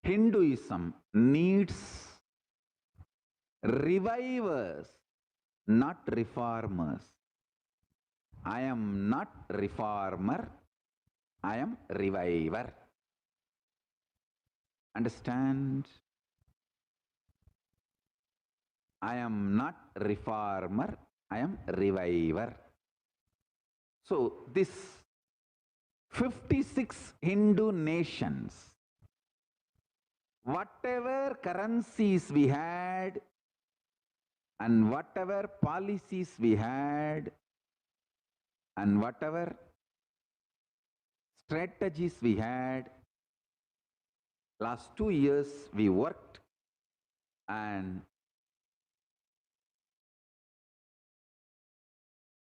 Hinduism needs revivers, not reformers. I am not reformer, I am reviver. Understand? I am not reformer, I am reviver. So this 56 Hindu nations, whatever currencies we had and whatever policies we had and whatever strategies we had. Last 2 years we worked, and